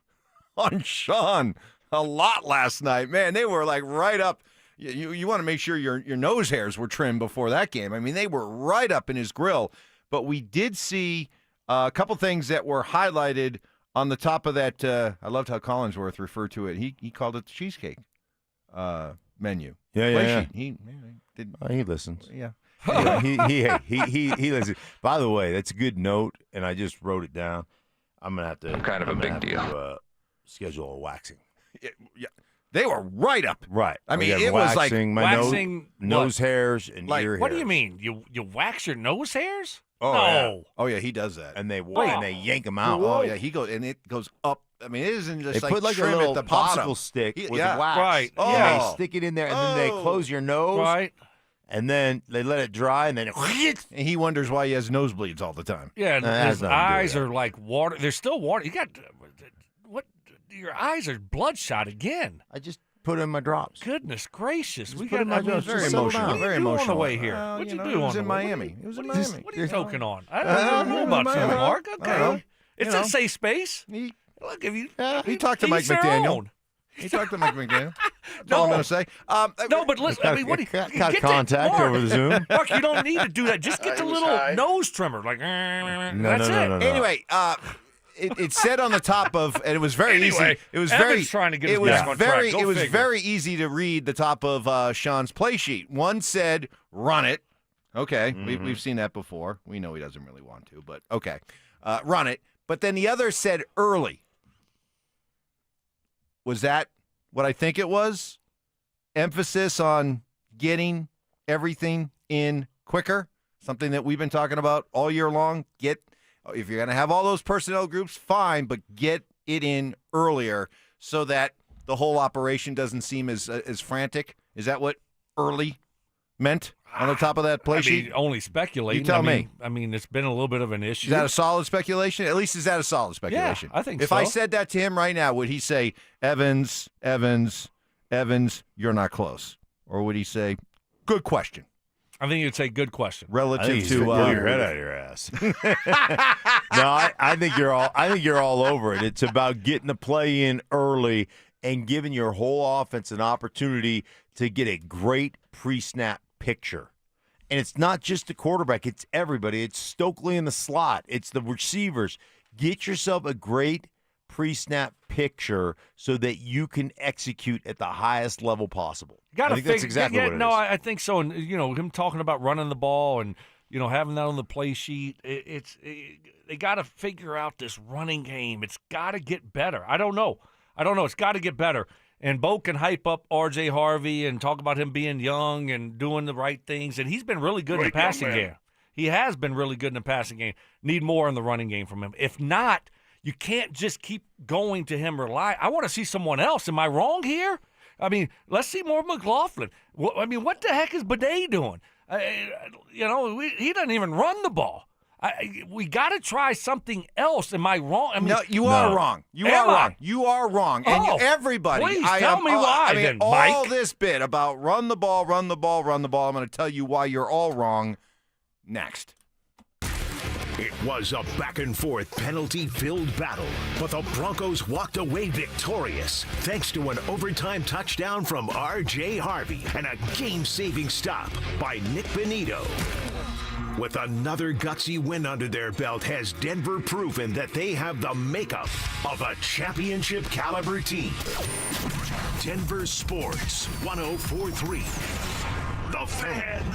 Speaker 3: on Sean a lot last night. Man, they were right up. You want to make sure your nose hairs were trimmed before that game. I mean, they were right up in his grill. But we did see a couple things that were highlighted on the top of that. I loved how Collinsworth referred to it. He called it the cheesecake menu.
Speaker 14: Yeah.
Speaker 3: He
Speaker 14: listens.
Speaker 3: Yeah.
Speaker 14: He listens. By the way, that's a good note, and I just wrote it down. I'm gonna have to.
Speaker 6: Kind of a big deal.
Speaker 14: Schedule a waxing.
Speaker 3: Yeah, they were right up.
Speaker 14: Right.
Speaker 3: I mean, it was like
Speaker 4: waxing
Speaker 14: nose hairs and ear hairs.
Speaker 4: What do you mean? You wax your nose hairs?
Speaker 3: Oh,
Speaker 4: no.
Speaker 3: Yeah. Oh yeah, he does that.
Speaker 14: And they yank them out.
Speaker 3: Oh yeah, he goes and it goes up. I mean, it isn't just
Speaker 14: they put like a
Speaker 3: trim
Speaker 14: little
Speaker 3: at the bottom.
Speaker 14: popsicle stick with wax.
Speaker 4: Right.
Speaker 14: Oh. Yeah, they stick it in there, and then they close your nose.
Speaker 4: Right.
Speaker 14: And then they let it dry, and then
Speaker 3: and he wonders why he has nosebleeds all the time.
Speaker 4: Yeah, and his eyes are like water. They're still water. You got what? Your eyes are bloodshot again.
Speaker 14: I just put in my drops.
Speaker 4: Goodness gracious, we
Speaker 14: put in my drops.
Speaker 3: Very emotional.
Speaker 4: Very emotional on the way here. What'd you do?
Speaker 3: It was in Miami. It was in Miami.
Speaker 4: What are you joking on? I don't know about you, Mark. Okay, it's a safe space. Look, if you
Speaker 3: he talked to Mike McDaniel. He talked to Mike McDaniel. That's all I'm going to say.
Speaker 4: No, but listen, I mean, what do you
Speaker 14: got contact over the Zoom?
Speaker 4: Mark, you don't need to do that. Just get the little nose trimmer. Like, that's it.
Speaker 3: No. Anyway, it said on the top of, and it was very
Speaker 4: Anyway,
Speaker 3: easy. It was
Speaker 4: Evans
Speaker 3: very
Speaker 4: trying to get
Speaker 3: it
Speaker 4: us
Speaker 3: was
Speaker 4: back on
Speaker 3: very
Speaker 4: track. Go
Speaker 3: it was
Speaker 4: figure.
Speaker 3: very easy to read the top of Sean's play sheet. One said run it. Okay, we've seen that before. We know he doesn't really want to, but okay, run it. But then the other said early. Was that what I think it was? Emphasis on getting everything in quicker, something that we've been talking about all year long. If you're going to have all those personnel groups, fine, but get it in earlier so that the whole operation doesn't seem as frantic. Is that what early meant on the top of that play sheet?
Speaker 4: Only speculating.
Speaker 3: You tell me.
Speaker 4: I mean, it's been a little bit of an issue.
Speaker 3: Is that a solid speculation? At least is that a solid speculation?
Speaker 4: Yeah, I think
Speaker 3: if
Speaker 4: so.
Speaker 3: I said that to him right now, would he say, Evans, you're not close? Or would he say, good question?
Speaker 4: I think you'd say good question.
Speaker 3: Relative to
Speaker 14: pull your head out of your ass. No, I think you're all over it. It's about getting the play in early and giving your whole offense an opportunity to get a great pre-snap picture. And it's not just the quarterback, it's everybody. It's Stokley in the slot. It's the receivers. Get yourself a great pre-snap picture so that you can execute at the highest level possible. I think that's exactly what it is.
Speaker 4: No, I think so. And, him talking about running the ball and, having that on the play sheet, they got to figure out this running game. It's got to get better. I don't know. It's got to get better. And Bo can hype up R.J. Harvey and talk about him being young and doing the right things. And he's been really good in the passing game. He has been really good in the passing game. Need more in the running game from him. If not, you can't just keep going to him. I want to see someone else. Am I wrong here? I mean, let's see more McLaughlin. What the heck is Bidet doing? He doesn't even run the ball. We got to try something else. Am I wrong?
Speaker 3: No, you are wrong. You are wrong. And everybody.
Speaker 4: Please tell me why, then, Mike.
Speaker 3: All this bit about run the ball. I'm going to tell you why you're all wrong next.
Speaker 2: It was a back-and-forth, penalty-filled battle, but the Broncos walked away victorious thanks to an overtime touchdown from R.J. Harvey and a game-saving stop by Nick Benito. With another gutsy win under their belt, has Denver proven that they have the makeup of a championship-caliber team. Denver Sports 104.3. The Fan.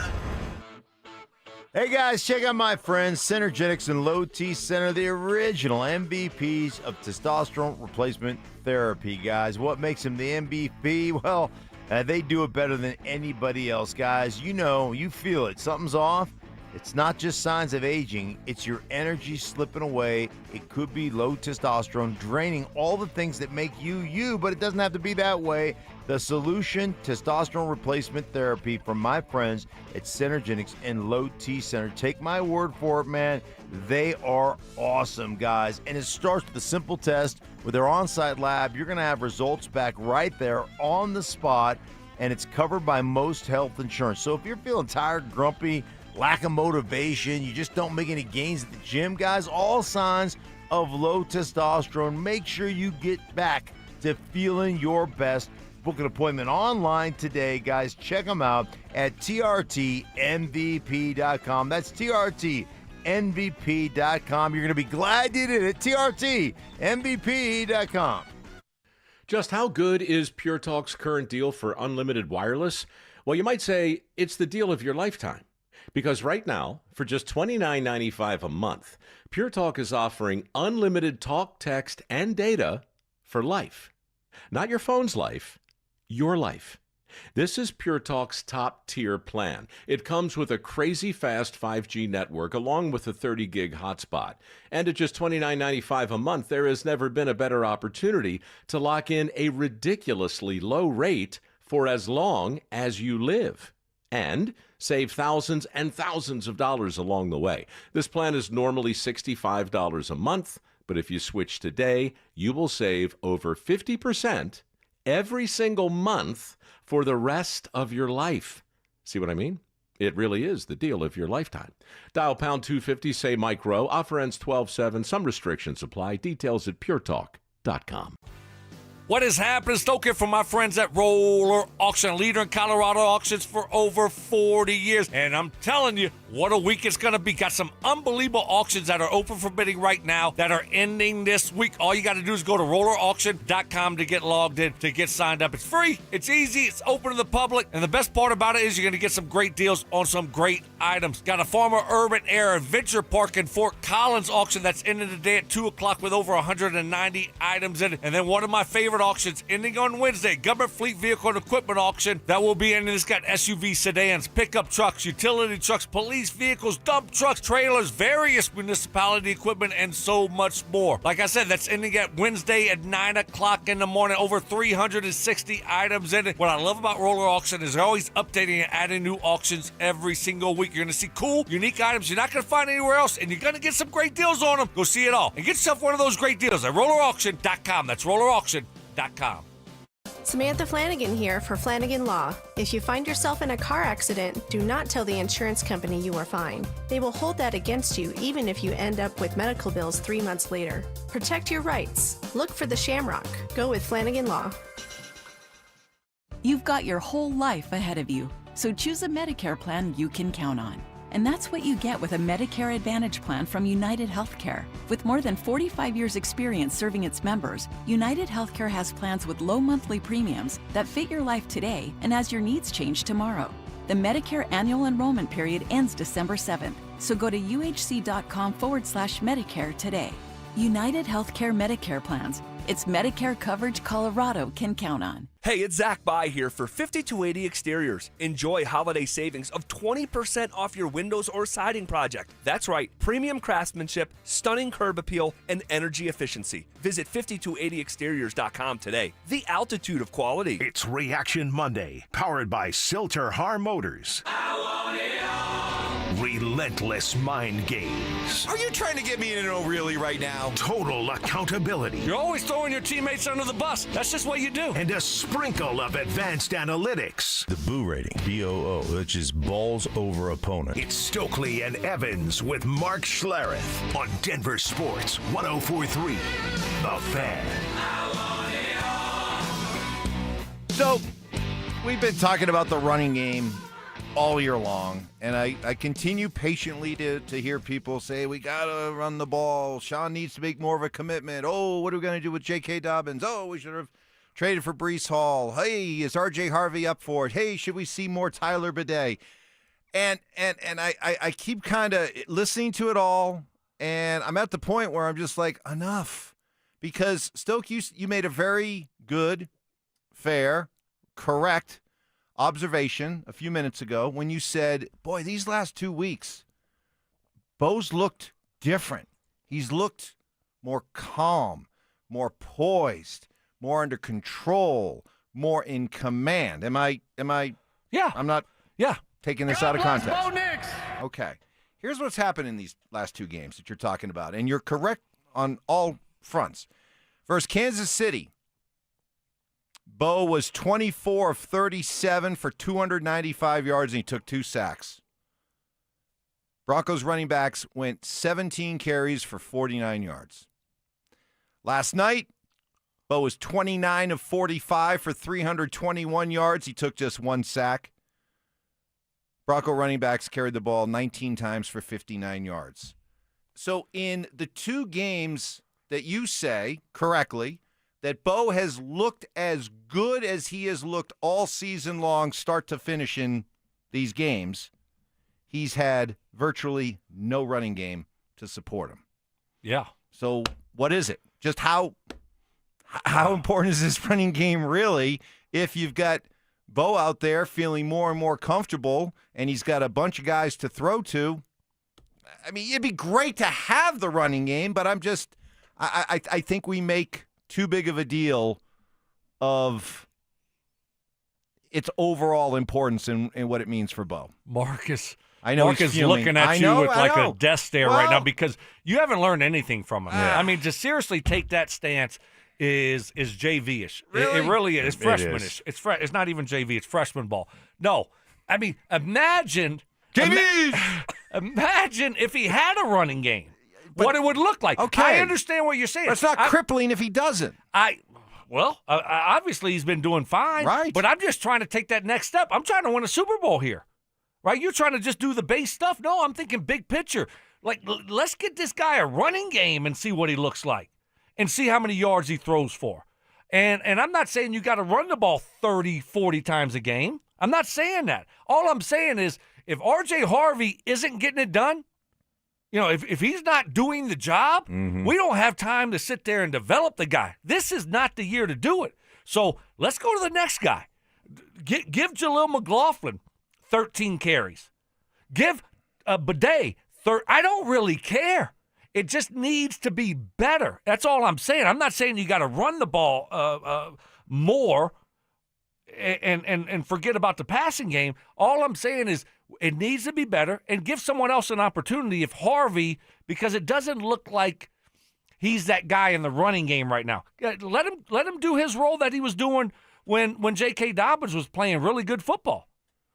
Speaker 14: Hey guys, check out my friends Synergetics and Low T Center, the original MVPs of testosterone replacement therapy, guys. What makes them the MVP? Well, they do it better than anybody else, guys. You feel it. Something's off. It's not just signs of aging, it's your energy slipping away. It could be low testosterone, draining all the things that make you you, but it doesn't have to be that way. The solution, testosterone replacement therapy from my friends at Synergetics and Low T Center. Take my word for it, man. They are awesome, guys. And it starts with a simple test with their on-site lab. You're going to have results back right there on the spot, and it's covered by most health insurance. So if you're feeling tired, grumpy, lack of motivation, you just don't make any gains at the gym, guys, all signs of low testosterone. Make sure you get back to feeling your best. Book an appointment online today, guys. Check them out at trtmvp.com. That's trtmvp.com. You're going to be glad you did it. trtmvp.com.
Speaker 9: Just how good is Pure Talk's current deal for unlimited wireless? Well, you might say it's the deal of your lifetime. Because right now, for just $29.95 a month, Pure Talk is offering unlimited talk, text, and data for life. Not your phone's life, your life. This is Pure Talk's top-tier plan. It comes with a crazy fast 5G network along with a 30-gig hotspot. And at just $29.95 a month, there has never been a better opportunity to lock in a ridiculously low rate for as long as you live. And save thousands and thousands of dollars along the way. This plan is normally $65 a month, but if you switch today, you will save over 50% every single month for the rest of your life. See what I mean? It really is the deal of your lifetime. Dial pound 250, say Mike Rowe. Offer ends 12/7. Some restrictions apply. Details at puretalk.com.
Speaker 4: What is happening? Stoke here from my friends at Roller Auction, leader in Colorado auctions for over 40 years. And I'm telling you, what a week it's going to be. Got some unbelievable auctions that are open for bidding right now that are ending this week. All you got to do is go to rollerauction.com to get logged in, to get signed up. It's free, it's easy, it's open to the public. And the best part about it is you're going to get some great deals on some great items. Got a former urban air adventure park in Fort Collins auction that's ending today at 2 o'clock with over 190 items in it. And then one of my favorite auctions ending on Wednesday, Government Fleet Vehicle and Equipment auction that will be ending. It's got SUV sedans, pickup trucks, utility trucks, police vehicles, dump trucks, trailers, various municipality equipment, and so much more. Like I said, that's ending at Wednesday at 9 o'clock in the morning. Over 360 items in it. What I love about Roller Auction is they're always updating and adding new auctions every single week. You're going to see cool, unique items you're not going to find anywhere else, and you're going to get some great deals on them. Go see it all and get yourself one of those great deals at rollerauction.com. That's rollerauction.com.
Speaker 12: Samantha Flanagan here for Flanagan Law. If you find yourself in a car accident, do not tell the insurance company you are fine. They will hold that against you even if you end up with medical bills 3 months later. Protect your rights. Look for the Shamrock. Go with Flanagan Law.
Speaker 13: You've got your whole life ahead of you, so choose a Medicare plan you can count on. And that's what you get with a Medicare Advantage plan from United Healthcare. With more than 45 years' experience serving its members, United Healthcare has plans with low monthly premiums that fit your life today and as your needs change tomorrow. The Medicare annual enrollment period ends December 7th, so go to uhc.com/Medicare today. United Healthcare Medicare plans. It's Medicare coverage Colorado can count on.
Speaker 15: Hey, it's Zach By here for 5280 Exteriors. Enjoy holiday savings of 20% off your windows or siding project. That's right, premium craftsmanship, stunning curb appeal, and energy efficiency. Visit 5280exteriors.com today. The altitude of quality.
Speaker 2: It's Reaction Monday, powered by Silter-Har Motors. Relentless mind games.
Speaker 3: Are you trying to get me in an oh really right now?
Speaker 2: Total accountability.
Speaker 4: You're always throwing your teammates under the bus. That's just what you do.
Speaker 2: And a sprinkle of advanced analytics.
Speaker 14: The Boo rating, BOO, which is balls over opponent.
Speaker 2: It's Stokley and Evans with Mark Schlereth on Denver Sports 104.3. The Fan.
Speaker 3: So, we've been talking about the running game all year long, and I continue patiently to hear people say, we got to run the ball. Sean needs to make more of a commitment. Oh, what are we going to do with J.K. Dobbins? Oh, we should have traded for Breece Hall. Hey, is R.J. Harvey up for it? Hey, should we see more Tyler Bidet? And I keep kind of listening to it all, and I'm at the point where I'm just like, enough. Because, Stoke, you made a very good, fair, correct observation a few minutes ago when you said, boy, these last 2 weeks, Bo's looked different. He's looked more calm, more poised, more under control, more in command. Am I?
Speaker 4: Yeah.
Speaker 3: I'm not taking this out of context.
Speaker 4: Bo Nix.
Speaker 3: Okay. Here's what's happened in these last 2 games that you're talking about, and you're correct on all fronts. Versus Kansas City, Bo was 24 of 37 for 295 yards, and he took 2 sacks. Broncos running backs went 17 carries for 49 yards. Last night, Bo was 29 of 45 for 321 yards. He took just 1 sack. Bronco running backs carried the ball 19 times for 59 yards. So in the 2 games that you say, correctly, that Bo has looked as good as he has looked all season long, start to finish in these games, he's had virtually no running game to support him.
Speaker 4: Yeah.
Speaker 3: So what is it? Just how important is this running game really if you've got Bo out there feeling more and more comfortable and he's got a bunch of guys to throw to? I mean, it'd be great to have the running game, but I think we make too big of a deal of its overall importance and what it means for Bo.
Speaker 4: Marcus.
Speaker 3: I know
Speaker 4: Marcus
Speaker 3: he's fuming.
Speaker 4: looking at you with like a death stare right now because you haven't learned anything from him. I mean, to seriously take that stance is JV-ish.
Speaker 3: Really?
Speaker 4: It really is. It's
Speaker 14: It
Speaker 4: freshman-ish.
Speaker 14: is.
Speaker 4: It's not even JV. It's freshman ball. No. I mean, imagine if he had a running game. What it would look like.
Speaker 3: Okay.
Speaker 4: I understand what you're saying.
Speaker 3: But it's not crippling if he doesn't.
Speaker 4: Well, obviously he's been doing fine.
Speaker 3: Right.
Speaker 4: But I'm just trying to take that next step. I'm trying to win a Super Bowl here. Right? You're trying to just do the base stuff? No, I'm thinking big picture. Like, let's get this guy a running game and see what he looks like and see how many yards he throws for. And I'm not saying you got to run the ball 30, 40 times a game. I'm not saying that. All I'm saying is if R.J. Harvey isn't getting it done, if he's not doing the job, we don't have time to sit there and develop the guy. This is not the year to do it. So let's go to the next guy. Give Jaleel McLaughlin 13 carries. Give Bidet I don't really care. It just needs to be better. That's all I'm saying. I'm not saying you got to run the ball more and forget about the passing game. All I'm saying is it needs to be better and give someone else an opportunity if Harvey, because it doesn't look like he's that guy in the running game right now. Let him do his role that he was doing when J.K. Dobbins was playing really good football.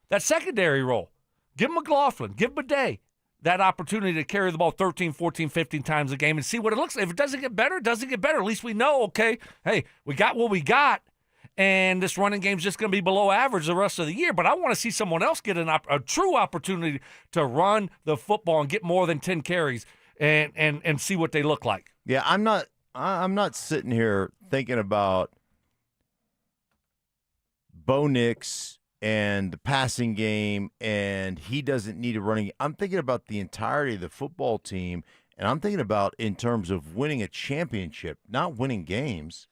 Speaker 4: That secondary role. Give McLaughlin, give Bidet that opportunity to carry the ball 13, 14, 15 times a game and see what it looks like. If it doesn't get better, it doesn't get better. At least we know, okay, hey, we got what we got, and this running game's just going to be below average the rest of the year. But I want to see someone else get a true opportunity to run the football and get more than 10 carries and see what they look like.
Speaker 14: Yeah, I'm not sitting here thinking about Bo Nix and the passing game, and he doesn't need a running game. I'm thinking about the entirety of the football team, and I'm thinking about in terms of winning a championship, not winning games,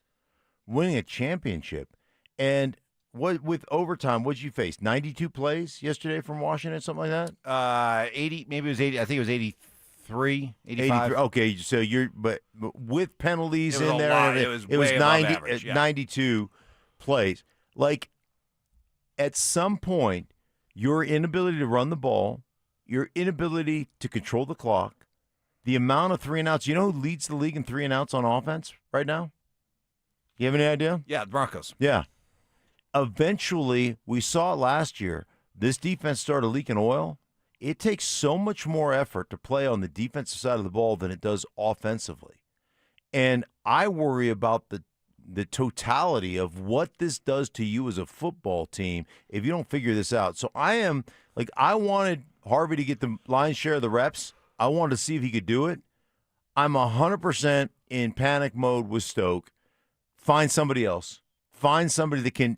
Speaker 14: winning a championship. And with overtime, what did you face? 92 plays yesterday from Washington, something like that?
Speaker 3: 80, maybe it was 80. I think it was 83, 85.
Speaker 14: 83, okay, so but with penalties in there,
Speaker 3: lot.
Speaker 14: It was 90,
Speaker 3: average, yeah.
Speaker 14: 92 plays. Like, at some point, your inability to run the ball, your inability to control the clock, the amount of 3-and-outs. You know who leads the league in 3-and-outs on offense right now? You have any idea?
Speaker 3: Yeah, the Broncos.
Speaker 14: Yeah. Eventually, we saw it last year. This defense started leaking oil. It takes so much more effort to play on the defensive side of the ball than it does offensively. And I worry about the totality of what this does to you as a football team if you don't figure this out. So I wanted Harvey to get the lion's share of the reps. I wanted to see if he could do it. I'm 100% in panic mode with Stoke. Find somebody else. Find somebody that can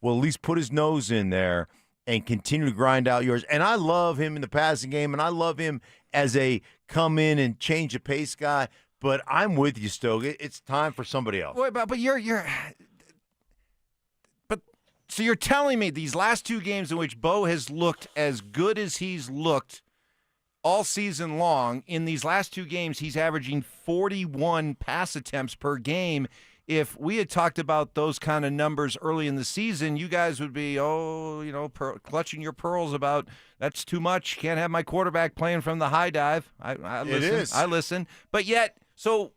Speaker 14: at least put his nose in there and continue to grind out yours. And I love him in the passing game, and I love him as a come in and change the pace guy. But I'm with you, Stoke. It's time for somebody else.
Speaker 3: Wait, but so you're telling me these last two games in which Bo has looked as good as he's looked all season long, in these last two games he's averaging 41 pass attempts per game. If we had talked about those kind of numbers early in the season, you guys would be, clutching your pearls about that's too much. Can't have my quarterback playing from the high dive. I listen. But yet, so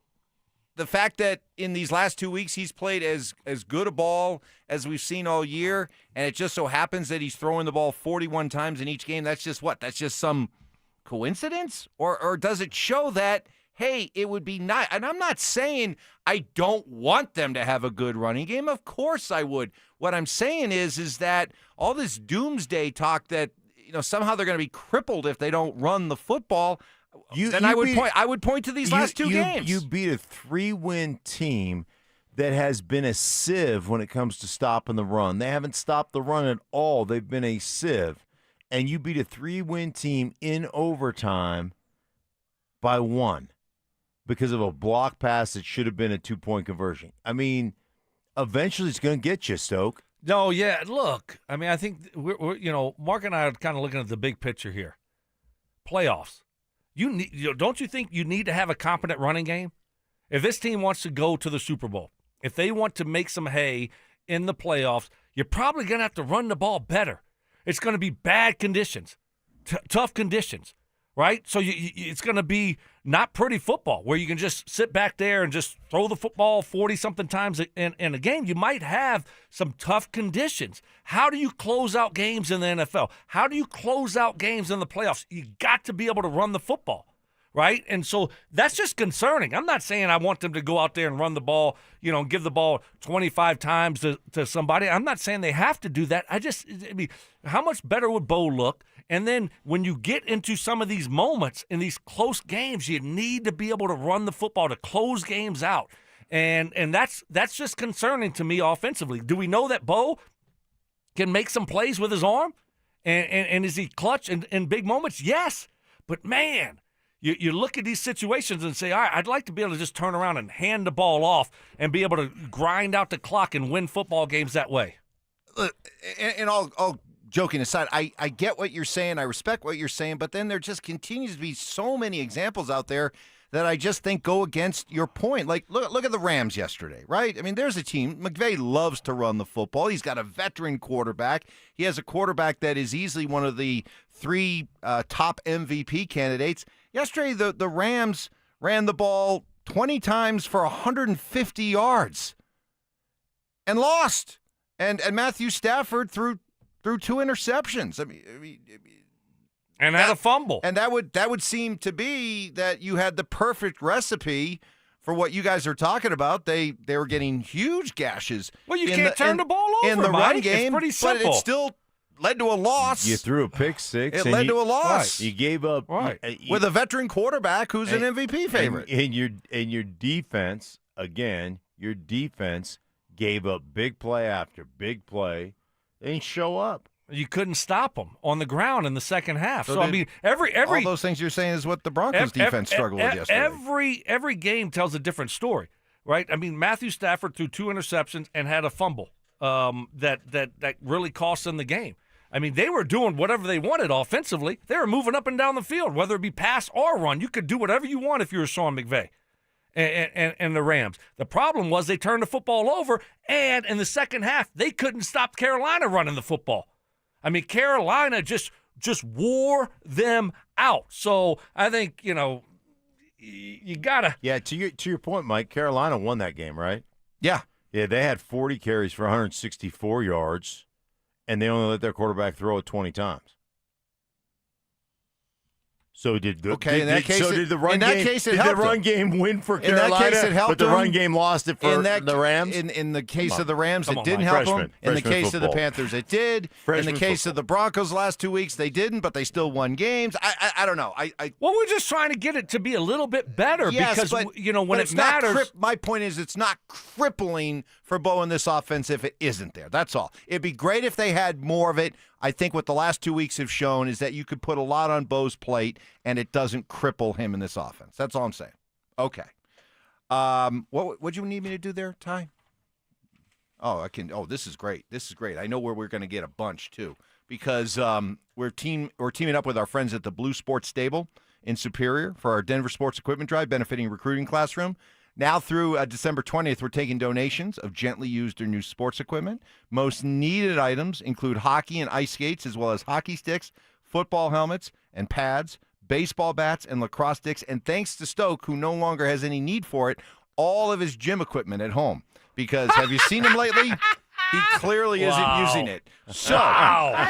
Speaker 3: the fact that in these last 2 weeks he's played as good a ball as we've seen all year, and it just so happens that he's throwing the ball 41 times in each game, that's just what? That's just some coincidence? Or does it show that, hey, it would be nice? And I'm not saying I don't want them to have a good running game. Of course I would. What I'm saying is that all this doomsday talk that somehow they're going to be crippled if they don't run the football, I would point to these last two games.
Speaker 14: You beat a 3-win team that has been a sieve when it comes to stopping the run. They haven't stopped the run at all. They've been a sieve. And you beat a 3-win team in overtime by 1 because of a block pass that should have been a 2-point conversion. I mean, eventually it's going to get you, Stoke.
Speaker 4: No, yeah, look. I mean, I think we're Mark and I are kind of looking at the big picture here. Playoffs. Don't you think you need to have a competent running game? If this team wants to go to the Super Bowl, if they want to make some hay in the playoffs, you're probably going to have to run the ball better. It's going to be bad conditions, tough conditions, right? So it's going to be not pretty football where you can just sit back there and just throw the football 40-something times in a game. You might have some tough conditions. How do you close out games in the NFL? How do you close out games in the playoffs? You got to be able to run the football. right? And so that's just concerning. I'm not saying I want them to go out there and run the ball, give the ball 25 times to somebody. I'm not saying they have to do that. I mean, how much better would Bo look? And then when you get into some of these moments in these close games, you need to be able to run the football to close games out. And that's just concerning to me offensively. Do we know that Bo can make some plays with his arm? And is he clutch in big moments? Yes. But, man, you look at these situations and say, all right, I'd like to be able to just turn around and hand the ball off and be able to grind out the clock and win football games that way.
Speaker 3: And all joking aside, I get what you're saying. I respect what you're saying. But then there just continues to be so many examples out there that I just think go against your point. Like, look at the Rams yesterday, right? I mean, there's a team. McVay loves to run the football. He's got a veteran quarterback. He has a quarterback that is easily one of the 3 top MVP candidates. Yesterday, the Rams ran the ball 20 times for 150 yards and lost. And Matthew Stafford threw 2 interceptions. I mean
Speaker 4: and had a fumble.
Speaker 3: And that would seem to be that you had the perfect recipe for what you guys are talking about. They were getting huge gashes.
Speaker 4: Well, you can't turn the ball over,
Speaker 3: in the
Speaker 4: Mike.
Speaker 3: run game.
Speaker 4: It's pretty simple.
Speaker 3: But it still led to a loss.
Speaker 14: You threw a pick six.
Speaker 3: It led to a loss.
Speaker 14: You gave up
Speaker 3: with a veteran quarterback who's an MVP favorite.
Speaker 14: And your defense, again, gave up big play after big play. They didn't show up.
Speaker 4: You couldn't stop them on the ground in the second half. So I mean, every
Speaker 3: all those things you're saying is what the Broncos defense struggled with yesterday.
Speaker 4: Every game tells a different story, right? I mean, Matthew Stafford threw 2 interceptions and had a fumble that really cost them the game. I mean, they were doing whatever they wanted offensively. They were moving up and down the field, whether it be pass or run. You could do whatever you want if you were Sean McVay and the Rams. The problem was they turned the football over, and in the second half, they couldn't stop Carolina running the football. I mean, Carolina just wore them out. So I think, you got to.
Speaker 14: Yeah, to your point, Mike, Carolina won that game, right?
Speaker 3: Yeah.
Speaker 14: Yeah, they had 40 carries for 164 yards, and they only let their quarterback throw it 20 times. So did the run game win for Carolina?
Speaker 3: In that case, it helped
Speaker 14: but the run game lost it for the Rams.
Speaker 3: In the case of the Rams, it didn't help them. In the case of the Panthers, it did. In the case of the Broncos, last 2 weeks, they didn't, but they still won games. I don't know.
Speaker 4: Well, we're just trying to get it to be a little bit better because when it matters.
Speaker 3: My point is, it's not crippling for Bo in this offense if it isn't there. That's all. It'd be great if they had more of it. I think what the last 2 weeks have shown is that you could put a lot on Bo's plate and it doesn't cripple him in this offense. That's all I'm saying. Okay. What do you need me to do there, Ty? Oh, I can. Oh, this is great. This is great. I know where we're going to get a bunch too because we're teaming up with our friends at the Blue Sports Stable in Superior for our Denver Sports Equipment Drive benefiting Recruiting Classroom. Now through December 20th, we're taking donations of gently used or new sports equipment. Most needed items include hockey and ice skates, as well as hockey sticks, football helmets and pads, baseball bats, and lacrosse sticks. And thanks to Stoke, who no longer has any need for it, all of his gym equipment at home. Because have you seen him lately? He clearly isn't using it. So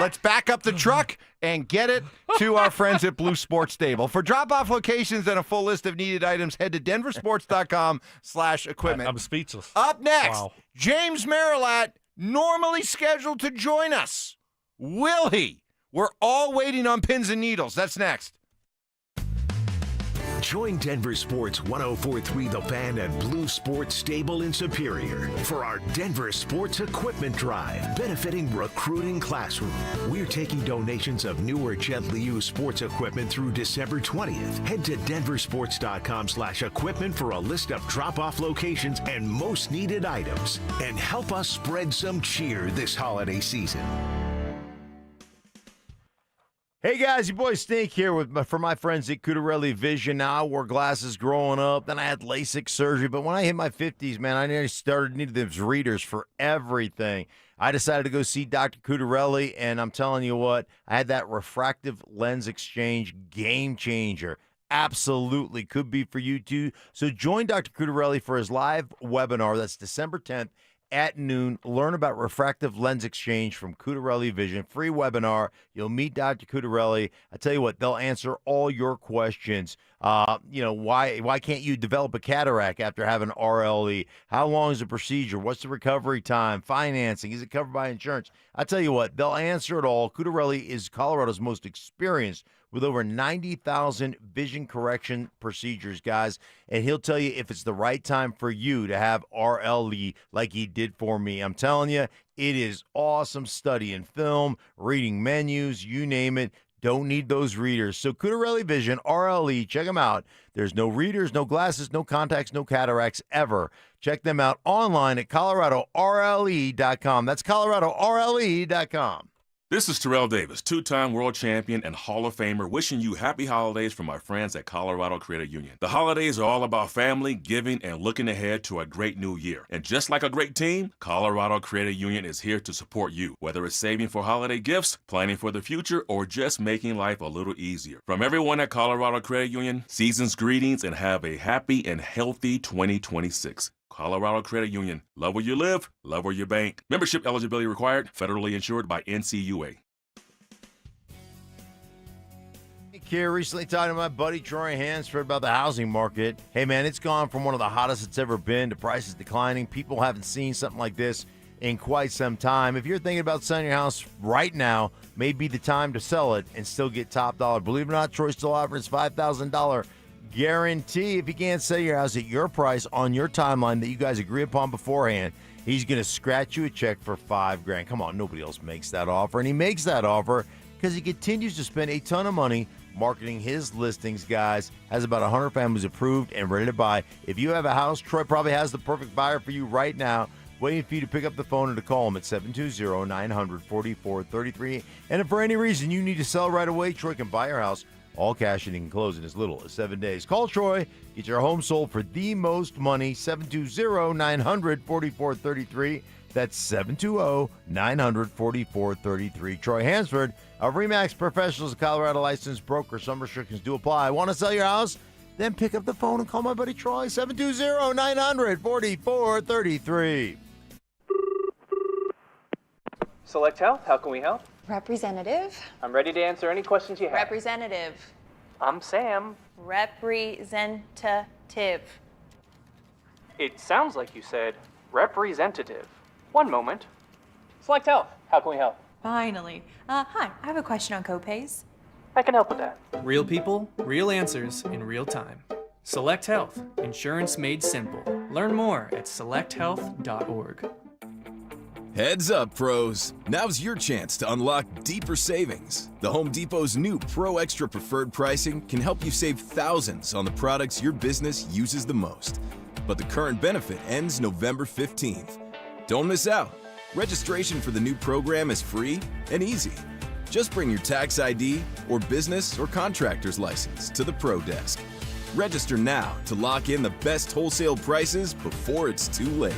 Speaker 3: let's back up the truck and get it to our friends at Blue Sports Stable. For drop-off locations and a full list of needed items, head to denversports.com/equipment.
Speaker 4: I'm speechless.
Speaker 3: Up next, James Marilat, normally scheduled to join us. Will he? We're all waiting on pins and needles. That's next.
Speaker 2: Join Denver Sports 104.3 The Fan at Blue Sports Stable in Superior for our Denver Sports Equipment Drive, benefiting Recruiting Classroom. We're taking donations of new or gently used sports equipment through December 20th. Head to denversports.com/equipment for a list of drop-off locations and most needed items. And help us spread some cheer this holiday season.
Speaker 14: Hey guys, your boy Stink here for my friends at Cudarelli Vision. Now I wore glasses growing up, then I had LASIK surgery, but when I hit my 50s, man, I needed those readers for everything. I decided to go see Dr. Cudarelli, and I'm telling you what, I had that refractive lens exchange game changer. Absolutely could be for you too. So join Dr. Cudarelli for his live webinar. That's December 10th at noon. Learn about refractive lens exchange from Cutarelli Vision. Free webinar. You'll meet Dr. Cutarelli. I tell you what, they'll answer all your questions. Why can't you develop a cataract after having RLE? How long is the procedure? What's the recovery time? Financing? Is it covered by insurance? I tell you what, they'll answer it all. Cutarelli is Colorado's most experienced with over 90,000 vision correction procedures, guys. And he'll tell you if it's the right time for you to have RLE like he did for me. I'm telling you, it is awesome studying film, reading menus, you name it. Don't need those readers. So Cutarelli Vision, RLE, check them out. There's no readers, no glasses, no contacts, no cataracts ever. Check them out online at ColoradoRLE.com. That's ColoradoRLE.com.
Speaker 5: This is Terrell Davis, two-time world champion and Hall of Famer, wishing you happy holidays from my friends at Colorado Credit Union. The holidays are all about family, giving, and looking ahead to a great new year. And just like a great team, Colorado Credit Union is here to support you, whether it's saving for holiday gifts, planning for the future, or just making life a little easier. From everyone at Colorado Credit Union, season's greetings and have a happy and healthy 2026. Colorado Credit Union. Love where you live, love where you bank. Membership eligibility required, federally insured by NCUA.
Speaker 14: Here, recently talking to my buddy Troy Hansford about the housing market. Hey, man, it's gone from one of the hottest it's ever been to prices declining. People haven't seen something like this in quite some time. If you're thinking about selling your house right now, may be the time to sell it and still get top dollar. Believe it or not, Troy still offers $5,000 guarantee. If you can't sell your house at your price on your timeline that you guys agree upon beforehand, he's going to scratch you a check for $5,000. Come on, nobody else makes that offer. And he makes that offer because he continues to spend a ton of money marketing his listings, guys. Has about 100 families approved and ready to buy. If you have a house, Troy probably has the perfect buyer for you right now, waiting for you to pick up the phone and to call him at 720-900-4433. And if for any reason you need to sell right away, Troy can buy your house all cash, and he can close in as little as 7 days. Call Troy. Get your home sold for the most money. 720-900-4433. That's 720-900-4433. Troy Hansford of RE/MAX Professionals, Colorado licensed broker. Some restrictions do apply. Want to sell your house? Then pick up the phone and call my buddy Troy. 720-900-4433.
Speaker 17: Select Health, how can we help?
Speaker 19: Representative.
Speaker 17: I'm ready to answer any questions you have.
Speaker 19: Representative.
Speaker 17: I'm Sam.
Speaker 19: Representative.
Speaker 17: It sounds like you said representative. One moment. Select Health, how can we help?
Speaker 19: Finally. Hi, I have a question on copays.
Speaker 17: I can help with that.
Speaker 20: Real people, real answers in real time. Select Health, insurance made simple. Learn more at selecthealth.org.
Speaker 10: Heads up, pros. Now's your chance to unlock deeper savings. The Home Depot's new Pro Extra Preferred pricing can help you save thousands on the products your business uses the most. But the current benefit ends November 15th. Don't miss out. Registration for the new program is free and easy. Just bring your tax ID or business or contractor's license to the Pro Desk. Register now to lock in the best wholesale prices before it's too late.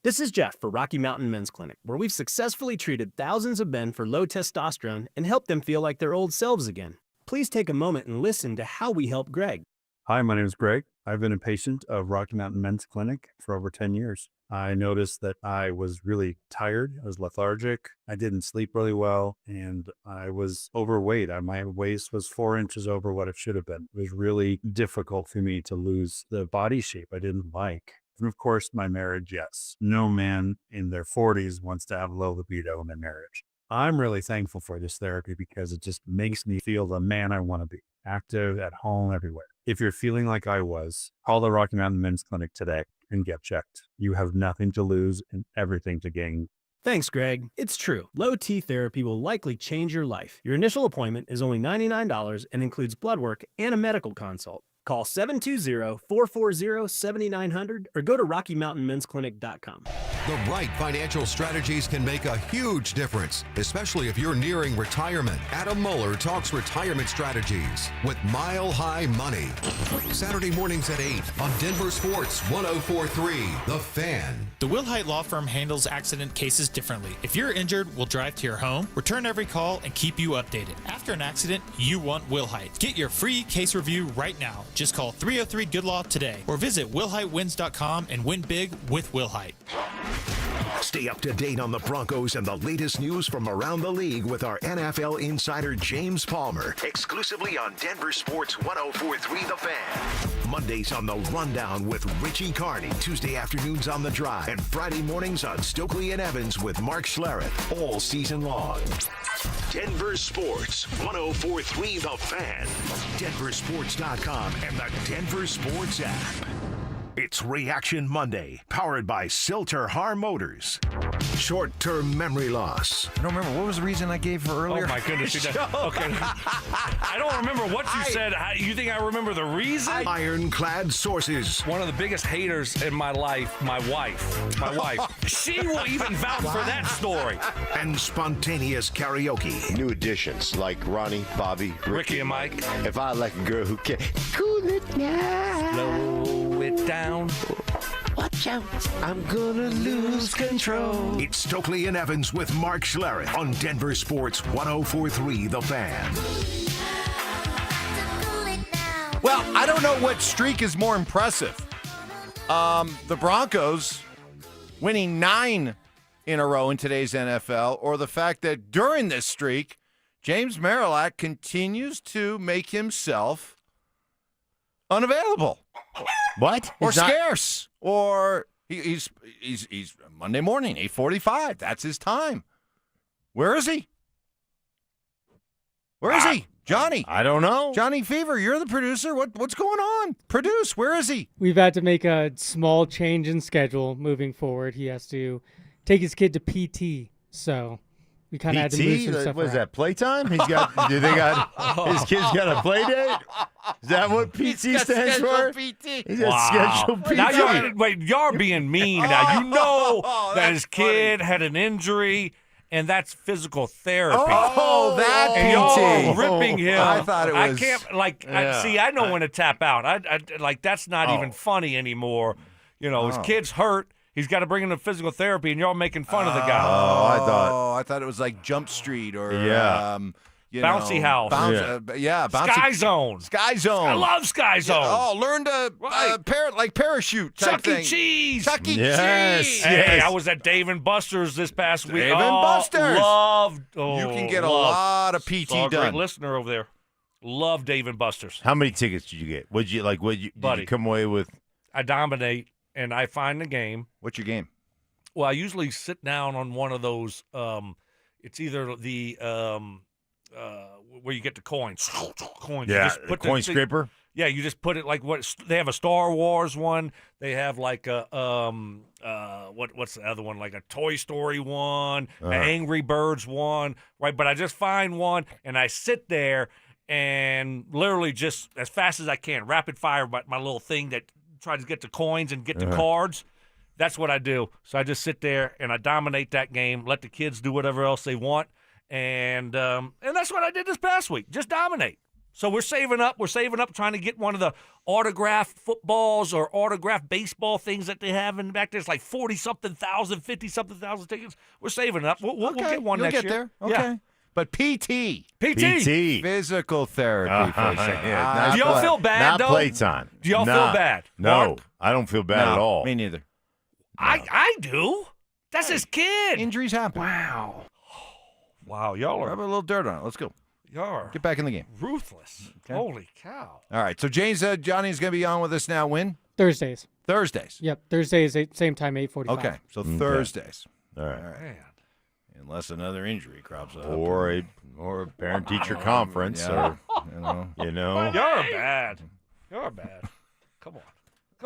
Speaker 24: This is Jeff for Rocky Mountain Men's Clinic, where we've successfully treated thousands of men for low testosterone and helped them feel like their old selves again. Please take a moment and listen to how we help Greg.
Speaker 21: Hi, my name is Greg. I've been a patient of Rocky Mountain Men's Clinic for over 10 years. I noticed that I was really tired. I was lethargic. I didn't sleep really well, and I was overweight. My waist was 4 inches over what it should have been. It was really difficult for me to lose the body shape I didn't like. And of course, my marriage, yes. No man in their 40s wants to have low libido in their marriage. I'm really thankful for this therapy because it just makes me feel the man I want to be, active, at home, everywhere. If you're feeling like I was, call the Rocky Mountain Men's Clinic today and get checked. You have nothing to lose and everything to gain.
Speaker 24: Thanks, Greg. It's true. Low T therapy will likely change your life. Your initial appointment is only $99 and includes blood work and a medical consult. Call 720-440-7900 or go to RockyMountainMen'sClinic.com.
Speaker 7: The right financial strategies can make a huge difference, especially if you're nearing retirement. Adam Mueller talks retirement strategies with Mile High Money. Saturday mornings at 8 on Denver Sports 104.3 The Fan.
Speaker 16: The Wilhite Law Firm handles accident cases differently. If you're injured, we'll drive to your home, return every call, and keep you updated. After an accident, you want Wilhite. Get your free case review right now. Just call 303-GOOD-LAW today or visit WilhiteWins.com and win big with Wilhite.
Speaker 2: Stay up to date on the Broncos and the latest news from around the league with our NFL insider James Palmer, exclusively on Denver Sports 104.3 The Fan. Mondays on The Rundown with Richie Carney, Tuesday afternoons on The Drive, and Friday mornings on Stokley and Evans with Mark Schlereth, all season long. Denver Sports 104.3 The Fan, DenverSports.com, and the Denver Sports app. It's Reaction Monday, powered by Silter-Har Motors. Short-term memory loss.
Speaker 3: I don't remember. What was the reason I gave for earlier?
Speaker 4: Oh, my goodness. Okay. I don't remember what you said. You think I remember the reason?
Speaker 2: Ironclad sources.
Speaker 4: One of the biggest haters in my life, my wife. My wife. She will even vouch for that story.
Speaker 2: And spontaneous karaoke.
Speaker 18: New additions like Ronnie, Bobby,
Speaker 4: Ricky and Mike.
Speaker 18: If I like a girl who can cool it now.
Speaker 4: Slow it down.
Speaker 18: Watch out, I'm gonna lose control.
Speaker 2: It's Stokley and Evans with Mark Schlereth on Denver Sports 104.3 The Fan.
Speaker 3: Well, I don't know what streak is more impressive. The Broncos winning 9 in a row in today's NFL, or the fact that during this streak, James Marillac continues to make himself unavailable.
Speaker 14: What?
Speaker 3: Or scarce. Or he's Monday morning, 8:45. That's his time. Where is he? Where is he? Johnny.
Speaker 14: I don't know.
Speaker 3: Johnny Fever, you're the producer. What's going on? Produce. Where is he?
Speaker 23: We've had to make a small change in schedule moving forward. He has to take his kid to PT, so we kind of had to move some stuff
Speaker 14: What is
Speaker 23: around.
Speaker 14: that, playtime? His kid's got a play date? Is that what PT stands for?
Speaker 3: PT.
Speaker 14: He's got scheduled PT.
Speaker 4: Now y'all being mean now. You know that his kid had an injury, and that's physical therapy.
Speaker 3: Oh, that
Speaker 4: and y'all
Speaker 3: PT.
Speaker 4: ripping him.
Speaker 3: I thought it was.
Speaker 4: I can't, I know when to tap out. I that's not even funny anymore. You know, his kid's hurt. He's got to bring him to physical therapy, and y'all making fun of the guy.
Speaker 3: Oh, I thought it was like Jump Street or
Speaker 4: Bouncy House.
Speaker 3: Bouncy.
Speaker 4: Sky Zone.
Speaker 3: Sky Zone.
Speaker 4: I love Sky Zone.
Speaker 3: Oh, learn to parachute type
Speaker 4: Chuck E.
Speaker 3: thing.
Speaker 4: Cheese.
Speaker 3: Chuck E.
Speaker 14: Yes.
Speaker 3: Cheese.
Speaker 4: Hey, I was at Dave & Buster's this past week.
Speaker 3: Dave & Buster's.
Speaker 4: You
Speaker 3: can get a lot of PT done.
Speaker 4: Great listener over there. Love Dave & Buster's.
Speaker 14: How many tickets did you get? Did you come away with?
Speaker 4: I dominate, and I find the game.
Speaker 3: What's your game?
Speaker 4: Well, I usually sit down on one of those. It's either the where you get the coins. Coins.
Speaker 14: Yeah,
Speaker 4: You just put
Speaker 14: coin scraper.
Speaker 4: Yeah, you just put it like what they have a Star Wars one. They have like a what's the other one? Like a Toy Story one, an Angry Birds one, right? But I just find one and I sit there and literally just as fast as I can, rapid fire my little thing that tries to get the coins and get the cards. That's what I do. So I just sit there and I dominate that game, let the kids do whatever else they want. And that's what I did this past week. Just dominate. So we're saving up. We're saving up trying to get one of the autographed footballs or autographed baseball things that they have in the back there. It's like 40-something thousand, 50-something thousand tickets. We're saving up. We'll get one next year.
Speaker 3: You'll get there. Okay.
Speaker 4: Yeah.
Speaker 3: But PT. Physical therapy.
Speaker 14: Yeah,
Speaker 4: do y'all feel bad,
Speaker 14: not
Speaker 4: though?
Speaker 14: Playtime.
Speaker 4: Do y'all feel bad?
Speaker 14: No,
Speaker 4: Mark?
Speaker 14: I don't feel bad at all.
Speaker 3: Me neither.
Speaker 4: I do. That's his kid.
Speaker 3: Injuries happen.
Speaker 4: Wow, y'all are
Speaker 3: Rub a little dirt on it. Let's go.
Speaker 4: y'all are
Speaker 3: Get back in the game.
Speaker 4: ruthless.
Speaker 3: Okay.
Speaker 4: Holy cow.
Speaker 3: All right. So James, Johnny's going to be on with us now. When?
Speaker 23: Thursdays.
Speaker 3: Thursdays.
Speaker 23: Yep, Thursdays, same time, 8:45.
Speaker 3: Okay. So Thursdays.
Speaker 14: All right.
Speaker 4: Man.
Speaker 3: Unless another injury crops up.
Speaker 14: Or a parent-teacher conference,
Speaker 3: Yeah.
Speaker 14: or you know.
Speaker 4: Y'all are bad. Y'all are bad. Come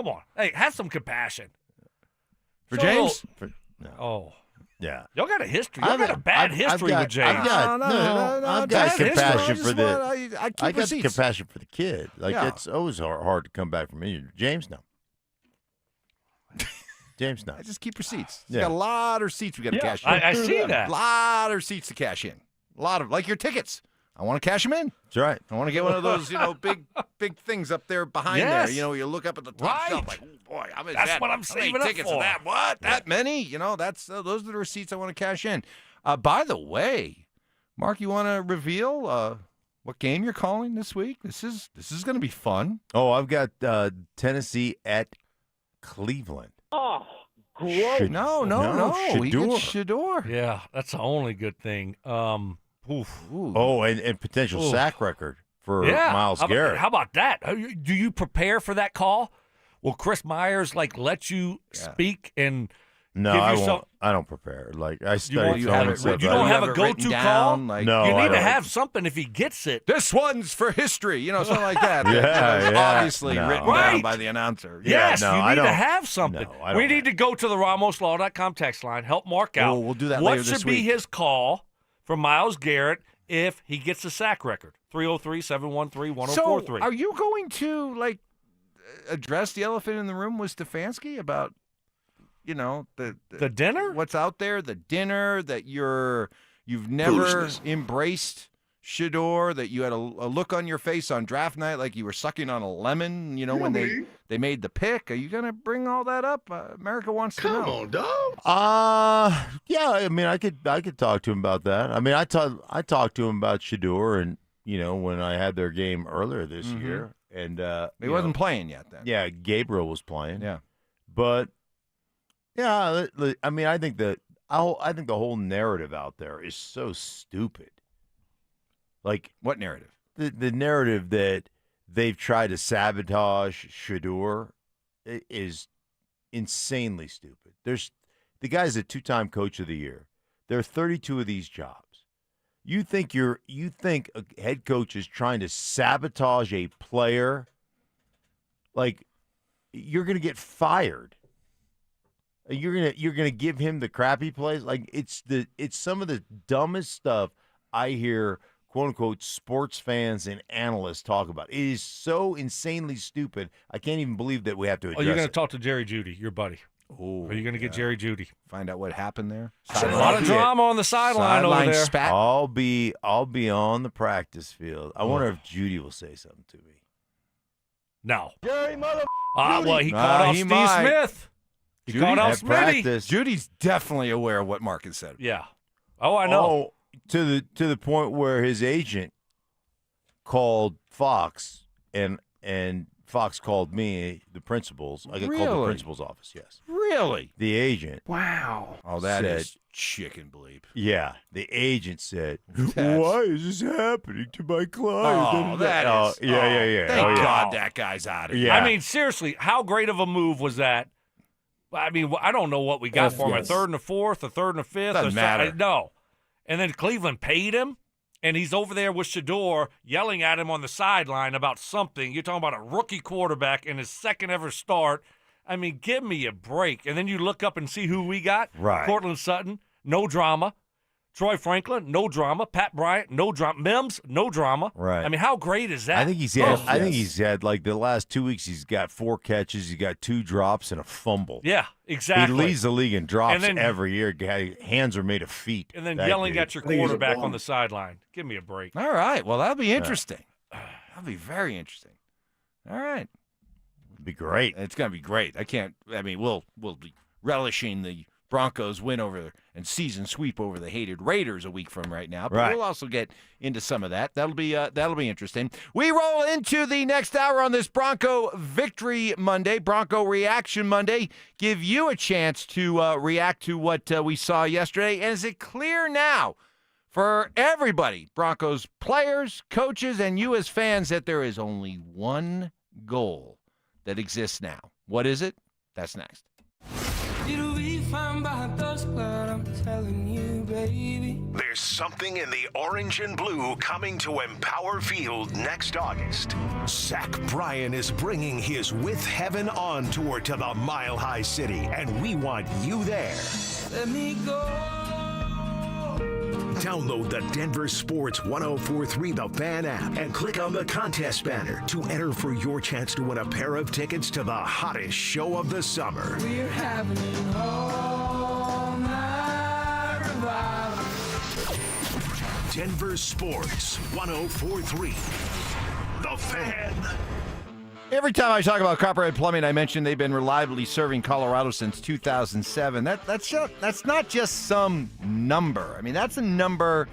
Speaker 4: on. Hey, have some compassion.
Speaker 3: For
Speaker 4: Show
Speaker 3: James?
Speaker 4: a little-
Speaker 14: Yeah.
Speaker 4: Y'all got a history. Y'all got a bad history with James.
Speaker 14: I've got
Speaker 4: Bad history.
Speaker 14: compassion for the.
Speaker 3: I keep
Speaker 14: I got
Speaker 3: receipts.
Speaker 14: compassion for the kid. Like
Speaker 3: Yeah.
Speaker 14: it's always hard to come back from injury. James, no. James not.
Speaker 3: Just keep receipts. You
Speaker 14: Yeah.
Speaker 3: got a lot of receipts we got to cash in.
Speaker 4: I see that.
Speaker 3: A lot of receipts to cash in. A lot of, like your tickets. I want to cash them in.
Speaker 14: That's right.
Speaker 3: I want to get one of those, big things up there behind there.
Speaker 4: Yes.
Speaker 3: You look up at the top shelf like, oh boy,
Speaker 4: That's what I'm
Speaker 3: how many
Speaker 4: saving up
Speaker 3: tickets
Speaker 4: for.
Speaker 3: of that? What? That many? That's those are the receipts I want to cash in. By the way, Mark, you want to reveal what game you're calling this week? This is going to be fun.
Speaker 14: Oh, I've got Tennessee at Cleveland.
Speaker 1: Oh, gross.
Speaker 3: No. He
Speaker 14: Shedeur.
Speaker 3: gets Shedeur.
Speaker 4: Yeah, that's the only good thing.
Speaker 14: Oh, and potential sack record for Myles Garrett.
Speaker 4: How about that? Do you prepare for that call? Will Chris Myers let you speak and
Speaker 14: No,
Speaker 4: give
Speaker 14: I
Speaker 4: yourself?
Speaker 14: won't. I don't prepare. I study
Speaker 3: you
Speaker 14: film
Speaker 3: have
Speaker 14: and
Speaker 3: it
Speaker 14: stuff.
Speaker 3: written-
Speaker 4: You don't
Speaker 3: you
Speaker 4: have
Speaker 3: have
Speaker 4: a
Speaker 3: it written
Speaker 4: go-to
Speaker 3: down,
Speaker 4: call.
Speaker 14: No,
Speaker 4: you
Speaker 14: I
Speaker 4: need to
Speaker 14: don't.
Speaker 4: have something if he gets it.
Speaker 3: This one's for history, something like that.
Speaker 14: Yeah,
Speaker 3: It's
Speaker 14: yeah.
Speaker 3: obviously
Speaker 14: No.
Speaker 3: written down
Speaker 4: Right.
Speaker 3: by the announcer.
Speaker 4: Yes,
Speaker 14: no,
Speaker 4: you
Speaker 14: I
Speaker 4: need to
Speaker 14: don't-
Speaker 4: have something.
Speaker 14: No, I
Speaker 4: we
Speaker 14: don't
Speaker 4: need to go to the RamosLaw.com text line. Help Mark out.
Speaker 3: Oh, we'll do that
Speaker 4: what
Speaker 3: later
Speaker 4: should
Speaker 3: this
Speaker 4: be
Speaker 3: week.
Speaker 4: his call for Myles Garrett if he gets a sack record? 303-713-1043.
Speaker 3: So, are you going to address the elephant in the room with Stefanski about, the
Speaker 4: dinner?
Speaker 3: What's out there, the dinner that you've never embraced Shedeur, that you had a look on your face on draft night like you were sucking on a lemon, when they made the pick. Are you going to bring all that up? America wants to know.
Speaker 18: Come on, dog.
Speaker 14: Yeah. I mean, I could talk to him about that. I mean, I talked to him about Shedeur, and when I had their game earlier this year, and
Speaker 3: He wasn't playing yet then.
Speaker 14: Yeah, Gabriel was playing.
Speaker 3: Yeah,
Speaker 14: but yeah, I mean, I think the whole narrative out there is so stupid.
Speaker 3: What narrative?
Speaker 14: The narrative that they've tried to sabotage Shedeur is insanely stupid. The guy's a 2-time coach of the year. There are 32 of these jobs. You think a head coach is trying to sabotage a player? You're going to get fired. You're gonna give him the crap he plays. It's some of the dumbest stuff I hear, quote unquote, sports fans and analysts talk about. It is so insanely stupid. I can't even believe that we have to address
Speaker 4: You're going to
Speaker 14: it.
Speaker 4: talk to Jerry Jeudy, your buddy.
Speaker 3: Oh,
Speaker 4: Are you going to get Jerry Jeudy?
Speaker 3: Find out what happened there.
Speaker 4: A lot of drama on the sideline over there.
Speaker 3: Spat.
Speaker 14: I'll be on the practice field. I wonder if Judy will say something to me.
Speaker 4: No.
Speaker 18: Jerry, mother.
Speaker 4: Well, he called out Steve Smith. He called out Smitty.
Speaker 3: Judy's definitely aware of what Mark has said.
Speaker 4: Yeah. Oh, I know.
Speaker 14: Oh, to the point where his agent called Fox and Fox called me, the principals. I got called the principal's office. Yes.
Speaker 3: Really?
Speaker 14: The agent.
Speaker 3: Wow. Oh, that is
Speaker 14: said,
Speaker 3: chicken bleep.
Speaker 14: Yeah. The agent said, "Why is this happening to my client?"
Speaker 3: Oh, that is.
Speaker 14: Yeah.
Speaker 3: Thank God that guy's out of here.
Speaker 14: Yeah.
Speaker 4: I mean, seriously, how great of a move was that? I mean, I don't know what we got for him. A third and a fourth, a third and a fifth.
Speaker 3: Doesn't matter.
Speaker 4: No. And then Cleveland paid him, and he's over there with Shedeur yelling at him on the sideline about something. You're talking about a rookie quarterback in his second ever start. I mean, give me a break. And then you look up and see who we got.
Speaker 14: Right.
Speaker 4: Cortland Sutton, no drama. Troy Franklin, no drama. Pat Bryant, no drama. Mims, no drama.
Speaker 14: Right.
Speaker 4: I mean, how great is that?
Speaker 14: I think he's had the last 2 weeks. He's got 4 catches. He's got 2 drops and a fumble.
Speaker 4: Yeah, exactly.
Speaker 14: He leads the league in drops
Speaker 4: And then-
Speaker 14: every year. Hands are made of feet.
Speaker 4: And then
Speaker 14: That
Speaker 4: yelling
Speaker 14: dude.
Speaker 4: at your quarterback on the sideline. Give me a break.
Speaker 3: All right. Well, that'll be interesting. That'll be very interesting. All right.
Speaker 14: It'd be great.
Speaker 3: It's going to be great. We'll be relishing the Broncos win over and season sweep over the hated Raiders a week from right now. But
Speaker 14: Right.
Speaker 3: we'll also get into some of that. That'll be interesting. We roll into the next hour on this Bronco Victory Monday, Bronco Reaction Monday. Give you a chance to react to what we saw yesterday. And is it clear now for everybody, Broncos players, coaches, and you as fans, that there is only one goal that exists now? What is it? That's next.
Speaker 8: It'll be fine by dusk, but I'm telling you, baby.
Speaker 2: There's something in the orange and blue coming to Empower Field next August. Zach Bryan is bringing his With Heaven On tour to the Mile High City, and we want you there.
Speaker 8: Let me go.
Speaker 2: Download the Denver Sports 1043 The Fan app and click on the contest banner to enter for your chance to win a pair of tickets to the hottest show of the summer.
Speaker 8: We're having an all-night revival.
Speaker 2: Denver Sports 1043 The Fan.
Speaker 3: Every time I talk about Copperhead Plumbing, I mention they've been reliably serving Colorado since 2007. That's not just some number. I mean, that's a number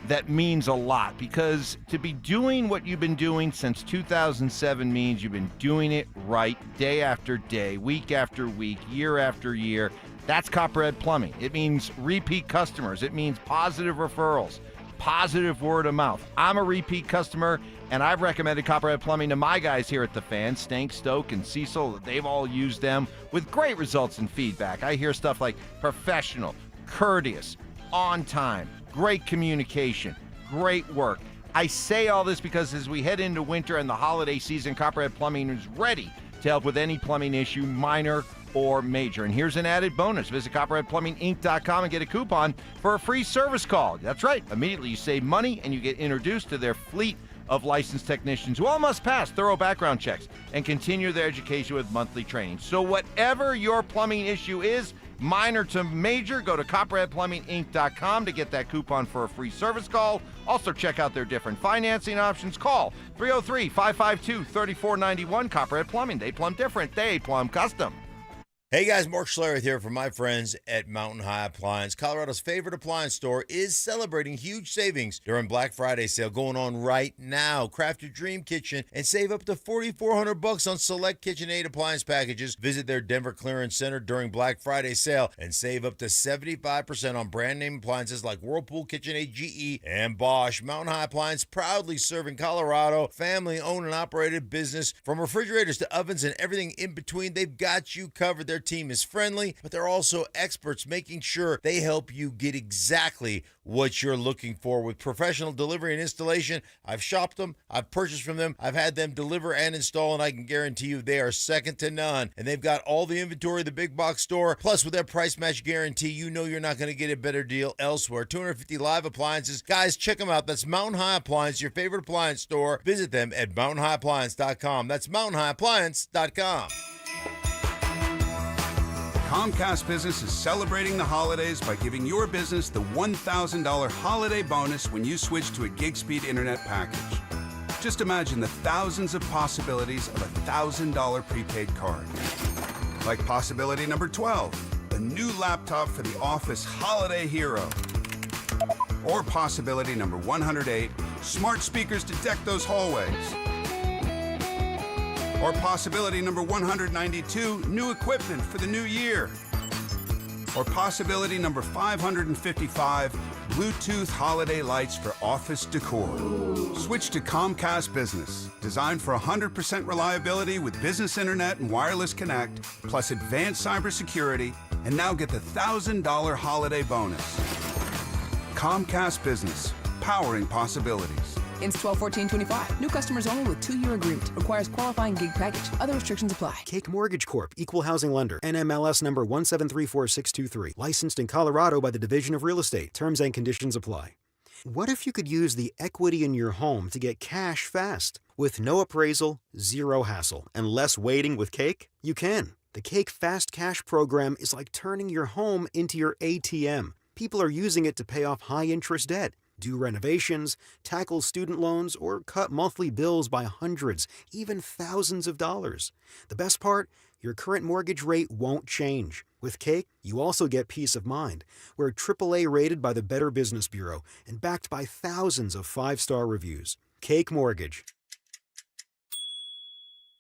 Speaker 3: that means a lot, because to be doing what you've been doing since 2007 means you've been doing it right day after day, week after week, year after year. That's Copperhead Plumbing. It means repeat customers. It means positive referrals, positive word of mouth. I'm a repeat customer, and I've recommended Copperhead Plumbing to my guys here at the Fan, Stank, Stoke, and Cecil. They've all used them with great results and feedback. I hear stuff like professional, courteous, on time, great communication, great work. I say all this because as we head into winter and the holiday season, Copperhead Plumbing is ready to help with any plumbing issue, minor or major. And here's an added bonus. Visit CopperheadPlumbingInc.com and get a coupon for a free service call. That's right. Immediately you save money and you get introduced to their fleet of licensed technicians who all must pass thorough background checks and continue their education with monthly training. So whatever your plumbing issue is, minor to major, go to CopperheadPlumbingInc.com to get that coupon for a free service call. Also check out their different financing options. Call 303-552-3491. Copperhead Plumbing. They plumb different. They plumb custom.
Speaker 14: Hey guys, Mark Schlereth here from my friends at Mountain High Appliance. Colorado's favorite appliance store is celebrating huge savings during Black Friday sale going on right now. Craft your dream kitchen and save up to $4,400 on select KitchenAid appliance packages. Visit their Denver Clearance Center during Black Friday sale and save up to 75% on brand name appliances like Whirlpool, KitchenAid, GE, and Bosch. Mountain High Appliance proudly serving Colorado, family-owned and operated business. From refrigerators to ovens and everything in between, they've got you covered. Their team is friendly, but they're also experts, making sure they help you get exactly what you're looking for with professional delivery and installation. I've shopped them, I've purchased from them, I've had them deliver and install, and I can guarantee you they are second to none. And they've got all the inventory of the big box store. Plus, with their price match guarantee, you know you're not going to get a better deal elsewhere. 250 live appliances. Guys, check them out. That's Mountain High Appliance, your favorite appliance store. Visit them at mountainhighappliance.com. That's mountainhighappliance.com.
Speaker 6: Comcast Business is celebrating the holidays by giving your business the $1,000 holiday bonus when you switch to a gig speed internet package. Just imagine the thousands of possibilities of a $1,000 prepaid card. Like possibility number 12, the new laptop for the office holiday hero. Or possibility number 108, smart speakers to deck those hallways. Or possibility number 192, new equipment for the new year. Or possibility number 555, Bluetooth holiday lights for office decor. Switch to Comcast Business, designed for 100% reliability with business internet and wireless connect, plus advanced cybersecurity, and now get the $1,000 holiday bonus. Comcast Business, powering possibilities.
Speaker 9: Ends 12/14/25. New customers only with 2-year agreement. Requires qualifying gig package. Other restrictions apply.
Speaker 11: Cake Mortgage Corp. Equal housing lender. NMLS number 1734623. Licensed in Colorado by the Division of Real Estate. Terms and conditions apply. What if you could use the equity in your home to get cash fast? With no appraisal, zero hassle, and less waiting with Cake? You can. The Cake Fast Cash program is like turning your home into your ATM. People are using it to pay off high-interest debt, do renovations, tackle student loans, or cut monthly bills by hundreds, even thousands of dollars. The best part? Your current mortgage rate won't change. With Cake, you also get peace of mind. We're AAA rated by the Better Business Bureau and backed by thousands of 5-star reviews. Cake Mortgage.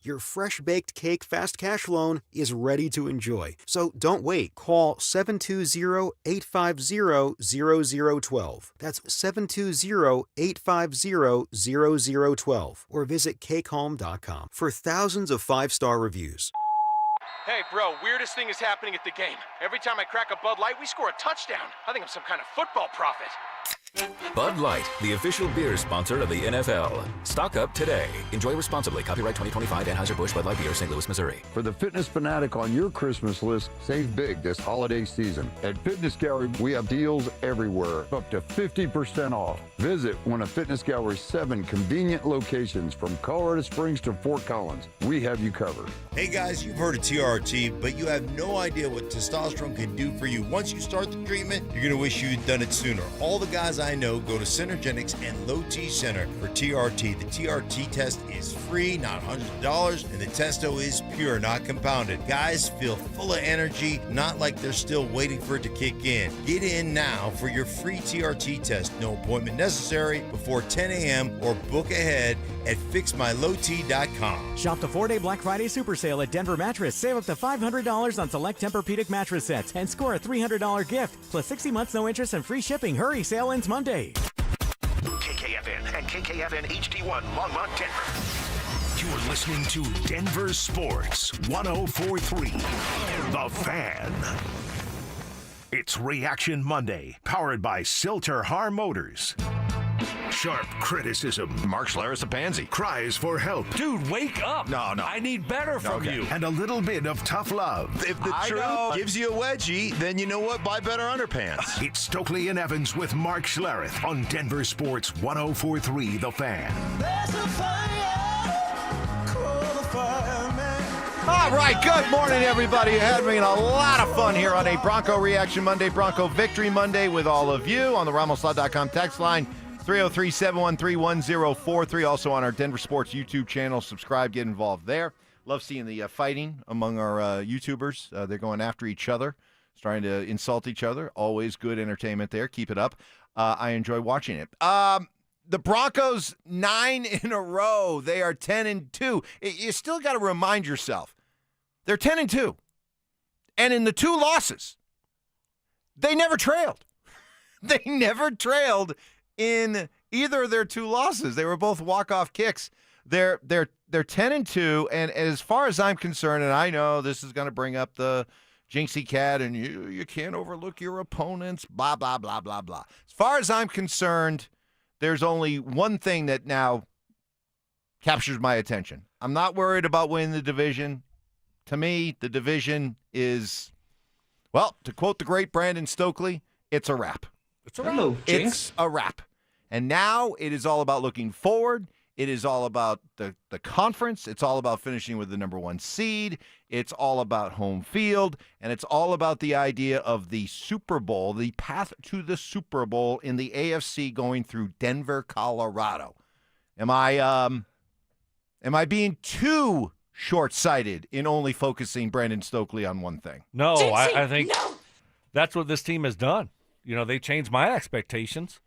Speaker 11: Your fresh-baked Cake Fast Cash loan is ready to enjoy. So don't wait. Call 720-850-0012. That's 720-850-0012. Or visit cakehome.com for thousands of 5-star reviews.
Speaker 22: Hey, bro, weirdest thing is happening at the game. Every time I crack a Bud Light, we score a touchdown. I think I'm some kind of football prophet.
Speaker 5: Bud Light, the official beer sponsor of the NFL. Stock up today. Enjoy responsibly. Copyright 2025 Anheuser-Busch Bud Light Beer, St. Louis, Missouri.
Speaker 12: For the fitness fanatic on your Christmas list, save big this holiday season. At Fitness Gallery, we have deals everywhere, up to 50% off. Visit one of Fitness Gallery's 7 convenient locations from Colorado Springs to Fort Collins. We have you covered.
Speaker 13: Hey guys, you've heard of TRT, but you have no idea what testosterone can do for you. Once you start the treatment, you're going to wish you'd done it sooner. All the guys I know go to Synergenics and Low T Center for TRT. The TRT test is free, not hundreds of dollars, and the testo is pure, not compounded. Guys feel full of energy, not like they're still waiting for it to kick in. Get in now for your free TRT test. No appointment necessary before 10 a.m. or book ahead at fixmylowt.com.
Speaker 15: Shop the 4-day Black Friday super sale at Denver Mattress. Save up to $500 on select Tempur-Pedic mattress sets and score a $300 gift. Plus 60 months no interest and free shipping. Hurry, sale ends Monday.
Speaker 2: KKFN and KKFN HD1 Longmont, Denver. You're listening to Denver Sports 1043. The Fan. It's Reaction Monday, powered by Silter-Har Motors. Sharp criticism.
Speaker 3: Mark Schlereth a pansy.
Speaker 2: Cries for help.
Speaker 4: Dude, wake up.
Speaker 3: No.
Speaker 4: I need better from you.
Speaker 2: And a little bit of tough love.
Speaker 14: If the truth gives you a wedgie, then you know what? Buy better underpants.
Speaker 2: It's Stokley and Evans with Mark Schlereth on Denver Sports 1043 The Fan.
Speaker 3: All right, good morning, everybody. Having a lot of fun here on a Bronco Reaction Monday, Bronco Victory Monday with all of you on the RamosLaw.com text line, 303-713-1043. Also on our Denver Sports YouTube channel. Subscribe, get involved there. Love seeing the fighting among our YouTubers. They're going after each other, trying to insult each other. Always good entertainment there. Keep it up. I enjoy watching it. The Broncos, 9 in a row. They are 10-2. You still got to remind yourself, they're 10-2. And in the 2 losses, they never trailed. They never trailed in either of their 2 losses. They were both walk-off kicks. They're 10-2, and as far as I'm concerned, and I know this is going to bring up the Jinxie Cat, and you can't overlook your opponents, blah, blah, blah, blah, blah. As far as I'm concerned, there's only one thing that now captures my attention. I'm not worried about winning the division. To me, the division is, well, to quote the great Brandon Stokley, it's a wrap.
Speaker 4: It's a wrap.
Speaker 3: It's a wrap. And now it is all about looking forward. It is all about the conference. It's all about finishing with the number 1 seed. It's all about home field. And it's all about the idea of the Super Bowl, the path to the Super Bowl in the AFC going through Denver, Colorado. Am I being too short-sighted in only focusing Brandon Stokley on one thing?
Speaker 4: No, I think that's what this team has done. You know, they changed my expectations.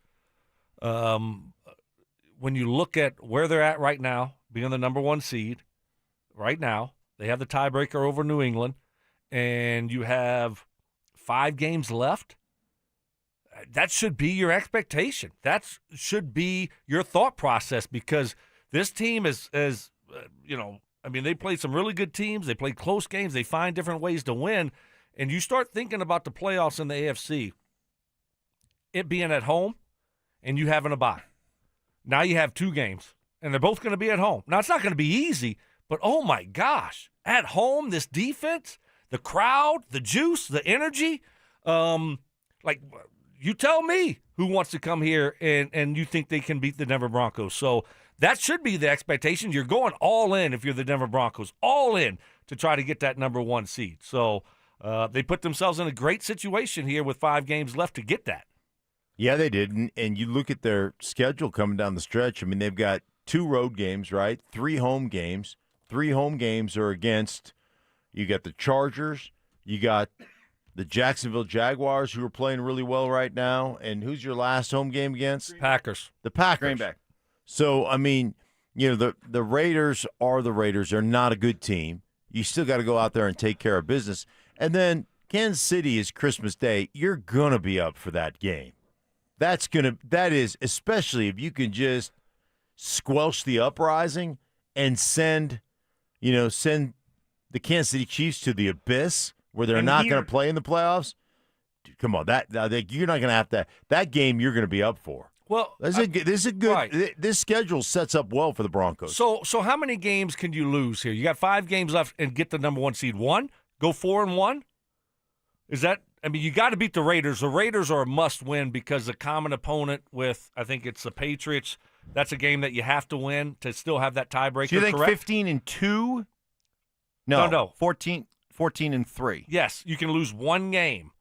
Speaker 4: When you look at where they're at right now, being the number 1 seed, right now, they have the tiebreaker over New England, and you have 5 games left. That should be your expectation. That should be your thought process, because this team is I mean, they played some really good teams. They played close games. They find different ways to win. And you start thinking about the playoffs in the AFC, it being at home and you having a bye. Now you have 2 games, and they're both going to be at home. Now, it's not going to be easy, but oh, my gosh, at home, this defense, the crowd, the juice, the energy, like you tell me who wants to come here and you think they can beat the Denver Broncos. So that should be the expectation. You're going all in if you're the Denver Broncos, all in to try to get that number 1 seed. So they put themselves in a great situation here with 5 games left to get that.
Speaker 14: Yeah, they did. And you look at their schedule coming down the stretch. I mean, they've got 2 road games, right? 3 home games. 3 home games are against, you got the Chargers, you got the Jacksonville Jaguars, who are playing really well right now. And who's your last home game against?
Speaker 4: Packers.
Speaker 14: The Packers.
Speaker 3: Green Bay.
Speaker 14: So, I mean, you know, the Raiders are the Raiders. They're not a good team. You still got to go out there and take care of business. And then Kansas City is Christmas Day. You're going to be up for that game. That is, especially if you can just squelch the uprising and send the Kansas City Chiefs to the abyss where they're not going to play in the playoffs. come on, that you're not going to have that game. You're going to be up for.
Speaker 4: Well,
Speaker 14: this is good.
Speaker 4: Right.
Speaker 14: This schedule sets up well for the Broncos.
Speaker 4: So how many games can you lose here? You got 5 games left and get the number 1 seed. 1? Go 4-1? Is that? I mean, you got to beat the Raiders. The Raiders are a must-win because the common opponent with, I think it's the Patriots. That's a game that you have to win to still have that tiebreaker.
Speaker 3: So you think
Speaker 4: correct?
Speaker 3: 15-2?
Speaker 4: No.
Speaker 3: 14-3.
Speaker 4: Yes, you can lose 1 game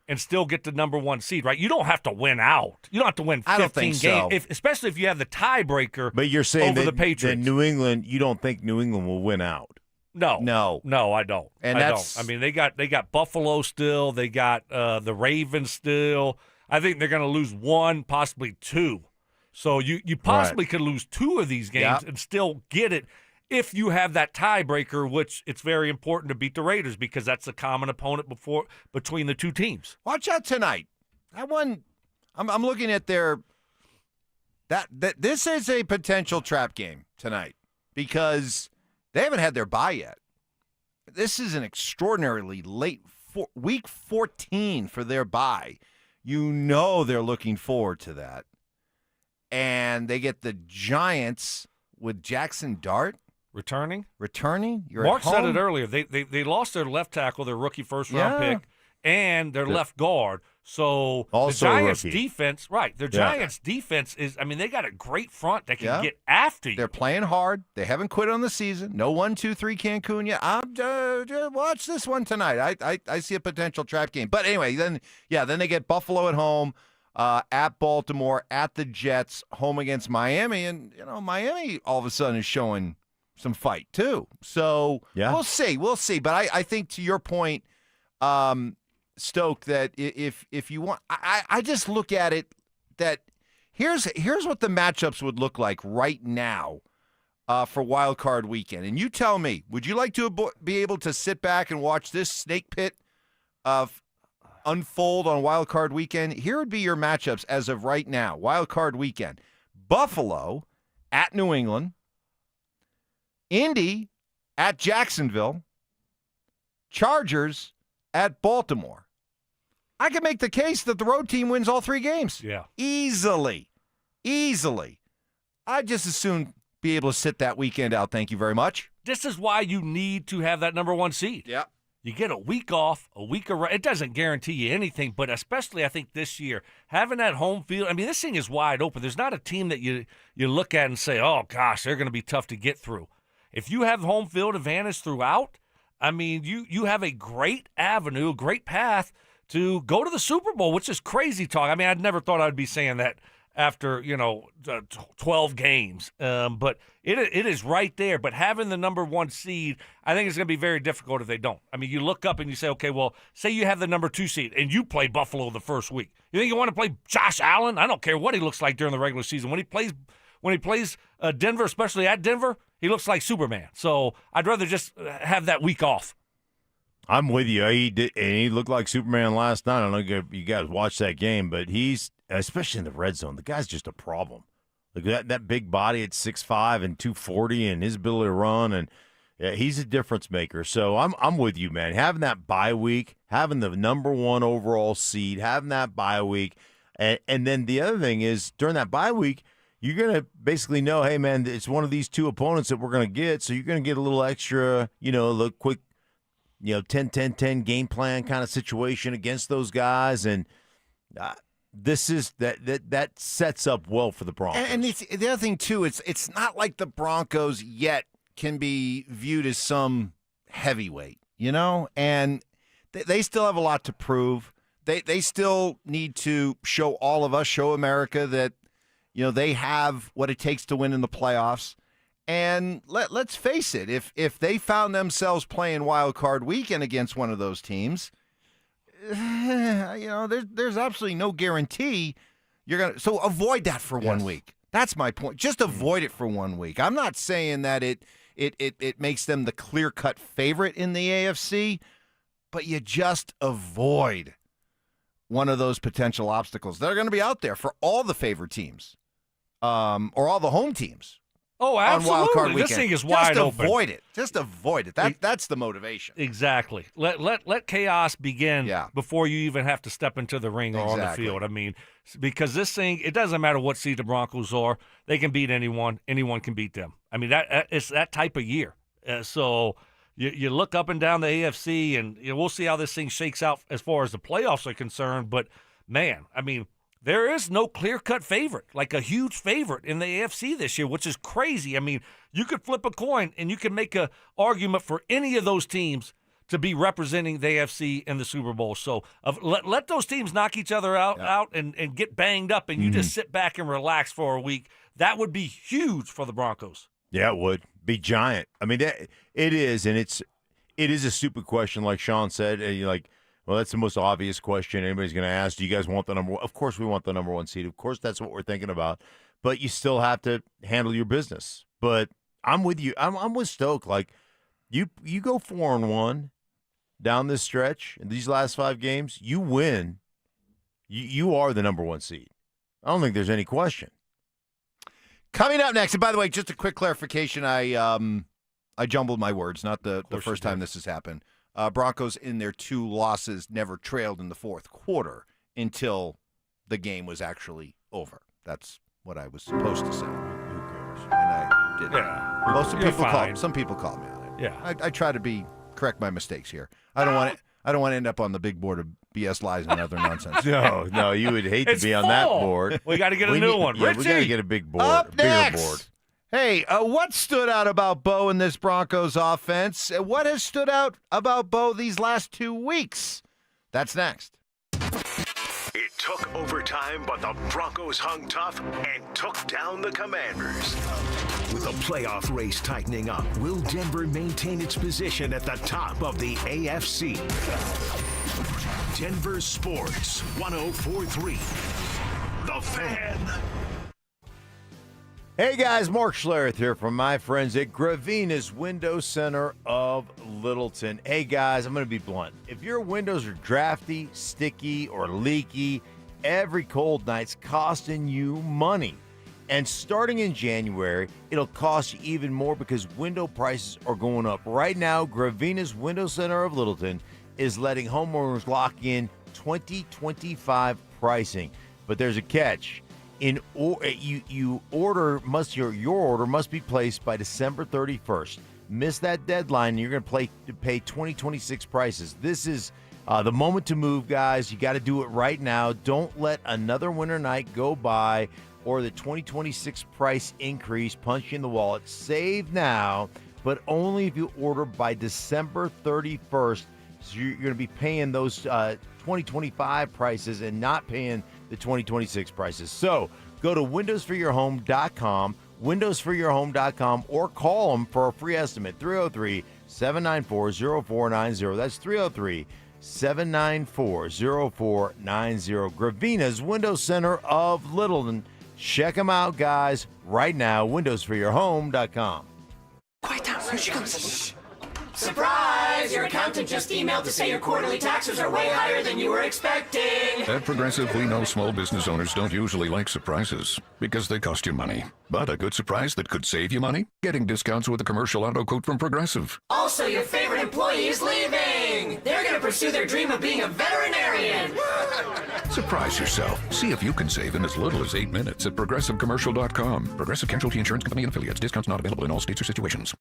Speaker 4: and still get the number 1 seed, right? You don't have to win out. You don't have to win 15
Speaker 3: I don't think
Speaker 4: games,
Speaker 3: so.
Speaker 4: especially if you have the tiebreaker.
Speaker 14: But you're saying
Speaker 4: over
Speaker 14: that,
Speaker 4: the Patriots.
Speaker 14: that New England, you don't think New England will win out?
Speaker 4: No, I don't.
Speaker 3: And
Speaker 4: I
Speaker 3: that's-
Speaker 4: don't. I mean, they got Buffalo still. They got the Ravens still. I think they're going to lose 1, possibly 2. So you possibly could lose 2 of these games and still get it if you have that tiebreaker, which it's very important to beat the Raiders because that's the common opponent between the 2 teams.
Speaker 3: Watch out tonight. That one, I'm looking at their that this is a potential trap game tonight because they haven't had their bye yet. This is an extraordinarily late week 14 for their bye. You know they're looking forward to that. And they get the Giants with Jackson Dart.
Speaker 4: Returning?
Speaker 3: You're
Speaker 4: Mark
Speaker 3: at home.
Speaker 4: said it earlier. They lost their left tackle, their rookie first-round pick, and their left guard. So
Speaker 14: Also
Speaker 4: the Giants'
Speaker 14: rookie.
Speaker 4: defense, right, their Giants' defense is, I mean, they got a great front that can get after you.
Speaker 3: They're playing hard. They haven't quit on the season. No 1-2-3 Cancun yet. Watch this one tonight. I see a potential trap game. But anyway, then they get Buffalo at home, at Baltimore, at the Jets, home against Miami. And, Miami all of a sudden is showing some fight too. So we'll see. But I think to your point, Stoke, that if you want, I just look at it that here's what the matchups would look like right now for Wild Card Weekend. And you tell me, would you like to be able to sit back and watch this snake pit unfold on Wild Card Weekend? Here would be your matchups as of right now. Wild Card Weekend: Buffalo at New England, Indy at Jacksonville, Chargers at Baltimore. I can make the case that the road team wins all 3 games.
Speaker 4: Yeah.
Speaker 3: Easily. I'd just as soon be able to sit that weekend out. Thank you very much.
Speaker 4: This is why you need to have that number 1 seed.
Speaker 3: Yeah.
Speaker 4: You get a week off, a week around. It doesn't guarantee you anything, but especially I think this year, having that home field, I mean, this thing is wide open. There's not a team that you look at and say, oh, gosh, they're going to be tough to get through. If you have home field advantage throughout, I mean, you have a great avenue, a great path to go to the Super Bowl, which is crazy talk. I mean, I'd never thought I'd be saying that after, 12 games. But it is right there. But having the number 1 seed, I think it's going to be very difficult if they don't. I mean, you look up and you say, okay, well, say you have the number 2 seed and you play Buffalo the first week. You think you want to play Josh Allen? I don't care what he looks like during the regular season. When he plays Denver, especially at Denver, he looks like Superman. So I'd rather just have that week off.
Speaker 14: I'm with you. He looked like Superman last night. I don't know if you guys watched that game, but he's, especially in the red zone, the guy's just a problem. Like that big body at 6'5" and 240 and his ability to run, and he's a difference maker. So I'm with you, man. Having that bye week, having the number 1 overall seed, having that bye week, and then the other thing is during that bye week, you're going to basically know, hey, man, it's one of these 2 opponents that we're going to get, so you're going to get a little extra, a little quick, 10-10-10 game plan kind of situation against those guys, and this is that sets up well for the Broncos.
Speaker 3: And the other thing, too, it's not like the Broncos yet can be viewed as some heavyweight, and they still have a lot to prove. They still need to show all of us, show America that, they have what it takes to win in the playoffs. And let's face it, if they found themselves playing Wild Card Weekend against one of those teams, there's absolutely no guarantee you're going to. So avoid that for 1 week. That's my point. Just avoid it for 1 week. I'm not saying that it makes them the clear-cut favorite in the AFC, but you just avoid one of those potential obstacles that are going to be out there for all the favorite teams, or all the home teams.
Speaker 4: Oh,
Speaker 3: on
Speaker 4: absolutely.
Speaker 3: Wild Card Weekend.
Speaker 4: This thing is wide
Speaker 3: Just
Speaker 4: open.
Speaker 3: avoid it. Just avoid it. That's the motivation.
Speaker 4: Exactly. Let chaos begin before you even have to step into the ring or on the field. I mean, because this thing, it doesn't matter what seed the Broncos are. They can beat anyone. Anyone can beat them. I mean, it's that type of year. So you look up and down the AFC, and we'll see how this thing shakes out as far as the playoffs are concerned. But, man, I mean, there is no clear-cut favorite, like a huge favorite in the AFC this year, which is crazy. I mean, you could flip a coin, and you can make an argument for any of those teams to be representing the AFC in the Super Bowl. So let those teams knock each other out and get banged up, and you just sit back and relax for a week. That would be huge for the Broncos.
Speaker 14: Yeah, it would be giant. I mean, it is, and it is a stupid question, like Sean said. And you're like, well, that's the most obvious question anybody's going to ask. Do you guys want the number one? Of course we want the number one seed. Of course that's what we're thinking about. But you still have to handle your business. But I'm with you. I'm with Stoke. Like, you go 4-1 down this stretch in these last 5 games, you win. You are the number one seed. I don't think there's any question.
Speaker 3: Coming up next, and by the way, just a quick clarification. I jumbled my words. Not the first time this has happened. Broncos, in their 2 losses, never trailed in the fourth quarter until the game was actually over. That's what I was supposed to say. Who cares? And I didn't.
Speaker 4: Yeah.
Speaker 3: Some people call me on it.
Speaker 4: Yeah.
Speaker 3: I try to correct my mistakes here. I don't want to end up on the big board of BS lies and other nonsense.
Speaker 14: No, you would hate to be on that board.
Speaker 4: We got to get a new one.
Speaker 14: Yeah, we got to get a big board.
Speaker 3: Up
Speaker 14: a bigger
Speaker 3: next.
Speaker 14: board.
Speaker 3: Hey, what stood out about Bo in this Broncos offense? What has stood out about Bo these last 2 weeks? That's next.
Speaker 2: It took overtime, but the Broncos hung tough and took down the Commanders. With the playoff race tightening up, will Denver maintain its position at the top of the AFC? Denver Sports 104.3. The Fan.
Speaker 14: Hey guys, Mark Schlereth here from my friends at Gravina's Window Center of Littleton. Hey guys, I'm going to be blunt. If your windows are drafty, sticky, or leaky, every cold night's costing you money. And starting in January, it'll cost you even more because window prices are going up. Right now, Gravina's Window Center of Littleton is letting homeowners lock in 2025 pricing. But there's a catch. Your order must be placed by December 31st. Miss that deadline, and you're going to pay 2026 prices. This is the moment to move, guys. You got to do it right now. Don't let another winter night go by or the 2026 price increase punch you in the wallet. Save now, but only if you order by December 31st. So you're going to be paying those 2025 prices and not paying the 2026 prices. So go to windowsforyourhome.com, windowsforyourhome.com, or call them for a free estimate, 303-794-0490. That's 303-794-0490. Gravina's Window Center of Littleton. Check them out, guys, right now, windowsforyourhome.com.
Speaker 10: Quiet down, here she comes. Surprise! Your accountant just emailed to say your quarterly taxes are way higher than you were expecting.
Speaker 17: At Progressive, we know small business owners don't usually like surprises because they cost you money. But a good surprise that could save you money? Getting discounts with a commercial auto quote from Progressive.
Speaker 10: Also, your favorite employee is leaving. They're going to pursue their dream of being a veterinarian.
Speaker 17: Surprise yourself. See if you can save in as little as 8 minutes at ProgressiveCommercial.com. Progressive Casualty Insurance Company and Affiliates. Discounts not available in all states or situations.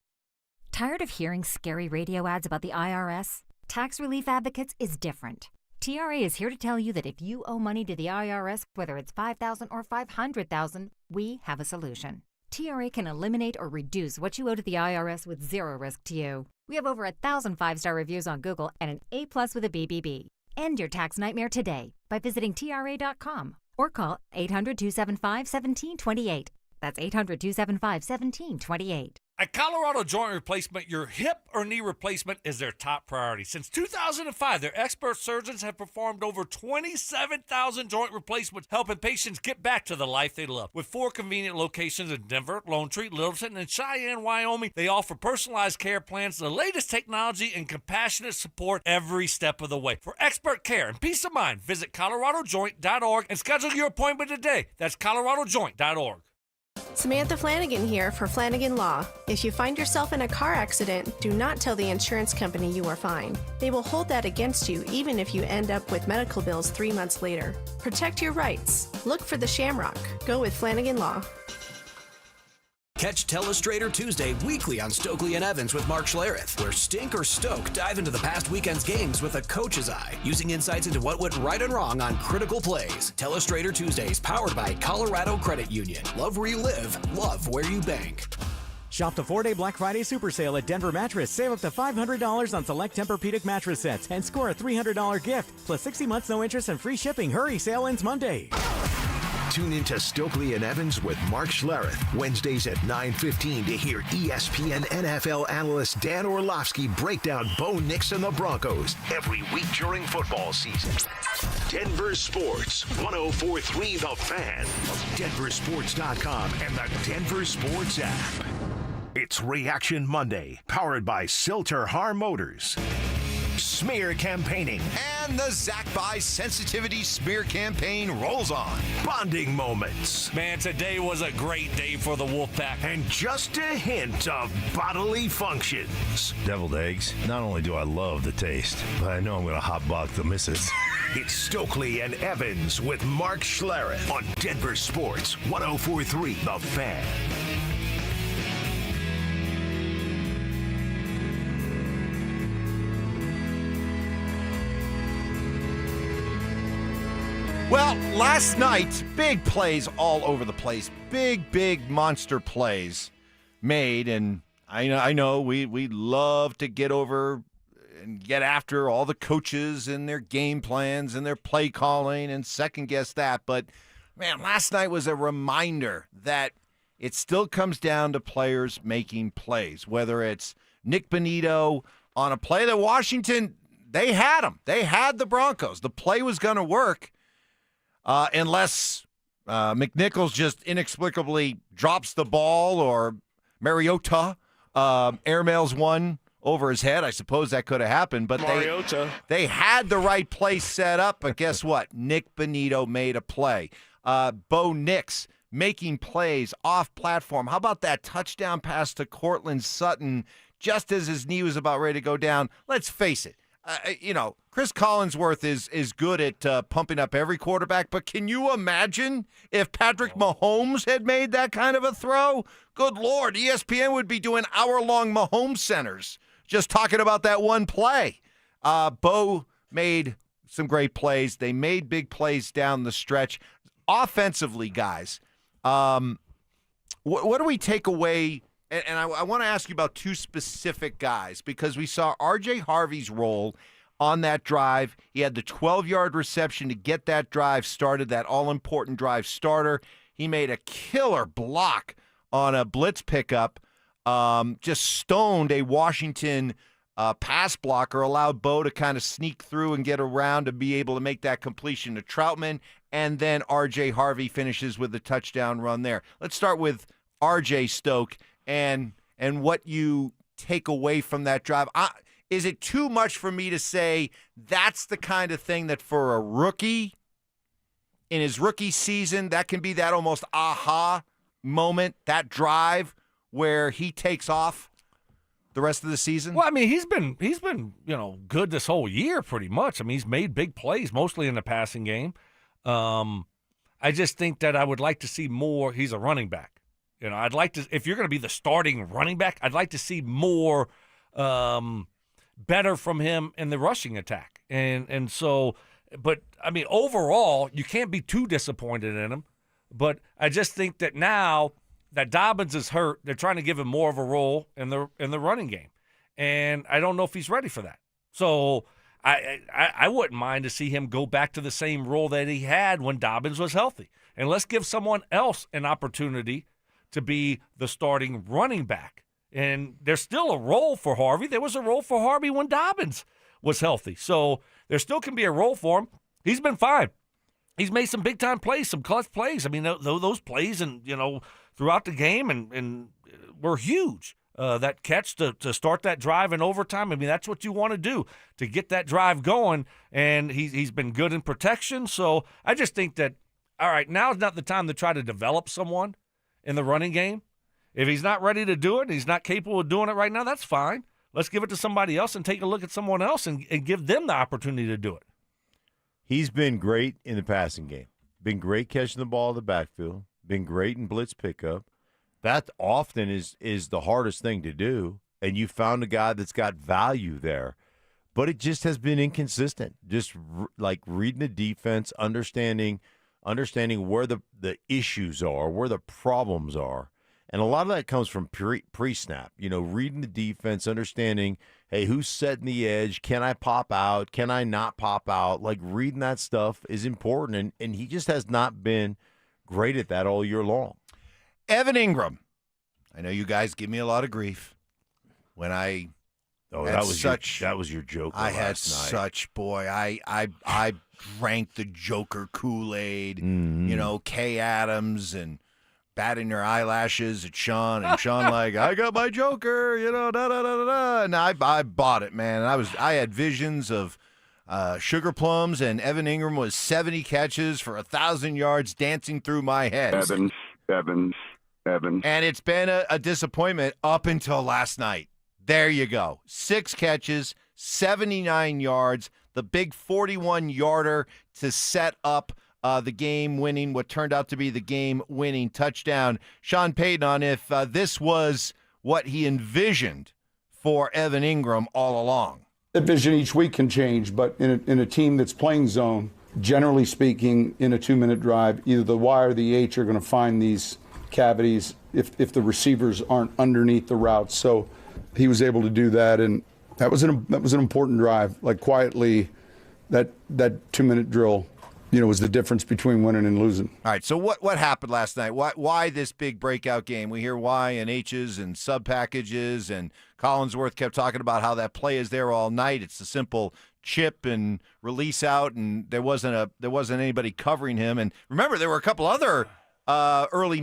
Speaker 19: Tired of hearing scary radio ads about the IRS? Tax Relief Advocates is different. TRA is here to tell you that if you owe money to the IRS, whether it's $5,000 or $500,000, we have a solution. TRA can eliminate or reduce what you owe to the IRS with zero risk to you. We have over 1,000 5-star reviews on Google and an A+ with a BBB. End your tax nightmare today by visiting TRA.com or call 800-275-1728. That's 800-275-1728.
Speaker 4: At Colorado Joint Replacement, your hip or knee replacement is their top priority. Since 2005, their expert surgeons have performed over 27,000 joint replacements, helping patients get back to the life they love. With 4 convenient locations in Denver, Lone Tree, Littleton, and Cheyenne, Wyoming, they offer personalized care plans, the latest technology, and compassionate support every step of the way. For expert care and peace of mind, visit coloradojoint.org and schedule your appointment today. That's coloradojoint.org.
Speaker 7: Samantha Flanagan here for Flanagan Law. If you find yourself in a car accident, do not tell the insurance company you are fine. They will hold that against you even if you end up with medical bills 3 months later. Protect your rights. Look for the Shamrock. Go with Flanagan Law.
Speaker 20: Catch Telestrator Tuesday weekly on Stokley and Evans with Mark Schlereth, where Stink or Stoke dive into the past weekend's games with a coach's eye, using insights into what went right and wrong on critical plays. Telestrator Tuesdays, powered by Colorado Credit Union. Love where you live, love where you bank.
Speaker 15: Shop the 4-day Black Friday super sale at Denver Mattress. Save up to $500 on select Tempur-Pedic mattress sets and score a $300 gift. Plus 60 months no interest and free shipping. Hurry, sale ends Monday.
Speaker 2: Tune into Stokley and Evans with Mark Schlereth, Wednesdays at 9:15 to hear ESPN NFL analyst Dan Orlovsky break down Bo Nix and the Broncos every week during football season. Denver Sports, 104.3 The Fan, DenverSports.com, and the Denver Sports app. It's Reaction Monday, powered by Silter-Har Motors. Smear campaigning.
Speaker 3: And the Zach Buy Sensitivity Smear Campaign rolls on.
Speaker 2: Bonding moments.
Speaker 4: Man, today was a great day for the Wolfpack.
Speaker 2: And just a hint of bodily functions.
Speaker 14: Deviled eggs. Not only do I love the taste, but I know I'm going to hotbox the missus.
Speaker 2: It's Stokley and Evans with Mark Schlereth on Denver Sports, 104.3 The Fan.
Speaker 3: Well, last night, big plays all over the place. Big monster plays made. And I know we love to get over and get after all the coaches and their game plans and their play calling and second guess that. But, man, last night was a reminder that it still comes down to players making plays, whether it's Nick Bonito on a play that Washington, they had him. They had the Broncos. The play was going to work. Unless McNichols just inexplicably drops the ball or Mariota airmails one over his head. I suppose that could have happened. But they had the right play set up. But guess what? Nick Bonito made a play. Bo Nix making plays off platform. How about that touchdown pass to Cortland Sutton just as his knee was about ready to go down? Let's face it. Chris Collinsworth is good at pumping up every quarterback, but can you imagine if Patrick Mahomes had made that kind of a throw? Good Lord, ESPN would be doing hour-long Mahomes centers just talking about that one play. Bo made some great plays. They made big plays down the stretch. Offensively, guys, what do we take away? And I want to ask you about two specific guys because we saw R.J. Harvey's role on that drive. He had the 12-yard reception to get that drive started, that all-important drive starter. He made a killer block on a blitz pickup, just stoned a Washington pass blocker, allowed Bo to kind of sneak through and get around to be able to make that completion to Troutman, and then R.J. Harvey finishes with the touchdown run there. Let's start with R.J. Stoke. And what you take away from that drive. Is it too much for me to say that's the kind of thing that for a rookie in his rookie season, that can be that almost aha moment, that drive where he takes off the rest of the season?
Speaker 4: Well, I mean, he's been good this whole year pretty much. I mean, he's made big plays, mostly in the passing game. I just think that I would like to see more. He's a running back. I'd like to, if you're going to be the starting running back, I'd like to see more better from him in the rushing attack. And so, but, I mean, overall, you can't be too disappointed in him. But I just think that now that Dobbins is hurt, they're trying to give him more of a role in the running game. And I don't know if he's ready for that. So I wouldn't mind to see him go back to the same role that he had when Dobbins was healthy. And let's give someone else an opportunity to be the starting running back. And there's still a role for Harvey. There was a role for Harvey when Dobbins was healthy. So there still can be a role for him. He's been fine. He's made some big-time plays, some clutch plays. I mean, those plays and throughout the game and were huge. That catch to start that drive in overtime, I mean, that's what you want to do, to get that drive going. And he's been good in protection. So I just think that, all right, now's not the time to try to develop someone in the running game. If he's not ready to do it, he's not capable of doing it right now, that's fine. Let's give it to somebody else and take a look at someone else and give them the opportunity to do it.
Speaker 14: He's been great in the passing game. Been great catching the ball in the backfield. Been great in blitz pickup. That often is the hardest thing to do, and you found a guy that's got value there. But it just has been inconsistent. Just like reading the defense, understanding where the issues are, where the problems are. And a lot of that comes from pre-snap, reading the defense, understanding, hey, who's setting the edge? Can I pop out? Can I not pop out? Like, reading that stuff is important, and he just has not been great at that all year long.
Speaker 3: Evan Ingram. I know you guys give me a lot of grief when I
Speaker 14: that was your joke.
Speaker 3: I had
Speaker 14: last night.
Speaker 3: such I drank the Joker Kool-Aid, Kay Adams and batting their eyelashes at Sean, and Sean like, I got my Joker, da da da da da. And I bought it, man. And I had visions of sugar plums, and Evan Ingram was 70 catches for 1,000 yards dancing through my head.
Speaker 12: Evans.
Speaker 3: And it's been a disappointment up until last night. There you go. 6 catches, 79 yards, the big 41-yarder to set up the game-winning, what turned out to be the game-winning touchdown. Sean Payton on if this was what he envisioned for Evan Ingram all along.
Speaker 16: The vision each week can change, but in a team that's playing zone, generally speaking, in a 2-minute drive, either the Y or the H are going to find these cavities if the receivers aren't underneath the routes. So he was able to do that, and that was an important drive. Like, quietly, that 2-minute drill, was the difference between winning and losing.
Speaker 3: All right, so what happened last night? Why this big breakout game? We hear Y and H's and sub packages, and Collinsworth kept talking about how that play is there all night. It's a simple chip and release out, and there wasn't anybody covering him. And remember, there were a couple other early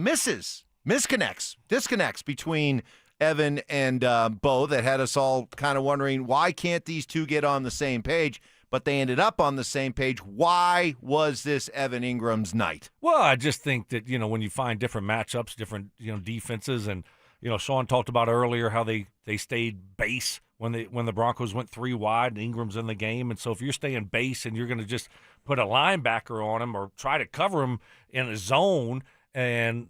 Speaker 3: disconnects between Evan and Bo that had us all kind of wondering, why can't these two get on the same page? But they ended up on the same page. Why was this Evan Ingram's night?
Speaker 4: Well, I just think that, when you find different matchups, different, defenses, and, Sean talked about earlier how they stayed base when the Broncos went 3 wide and Ingram's in the game. And so if you're staying base and you're going to just put a linebacker on him or try to cover him in a zone and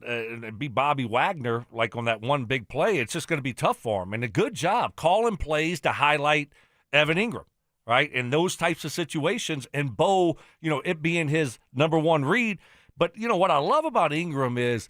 Speaker 4: be Bobby Wagner, like on that one big play, it's just going to be tough for him. And a good job calling plays to highlight Evan Ingram. Right, in those types of situations, and Bo, it being his number one read. But, what I love about Ingram is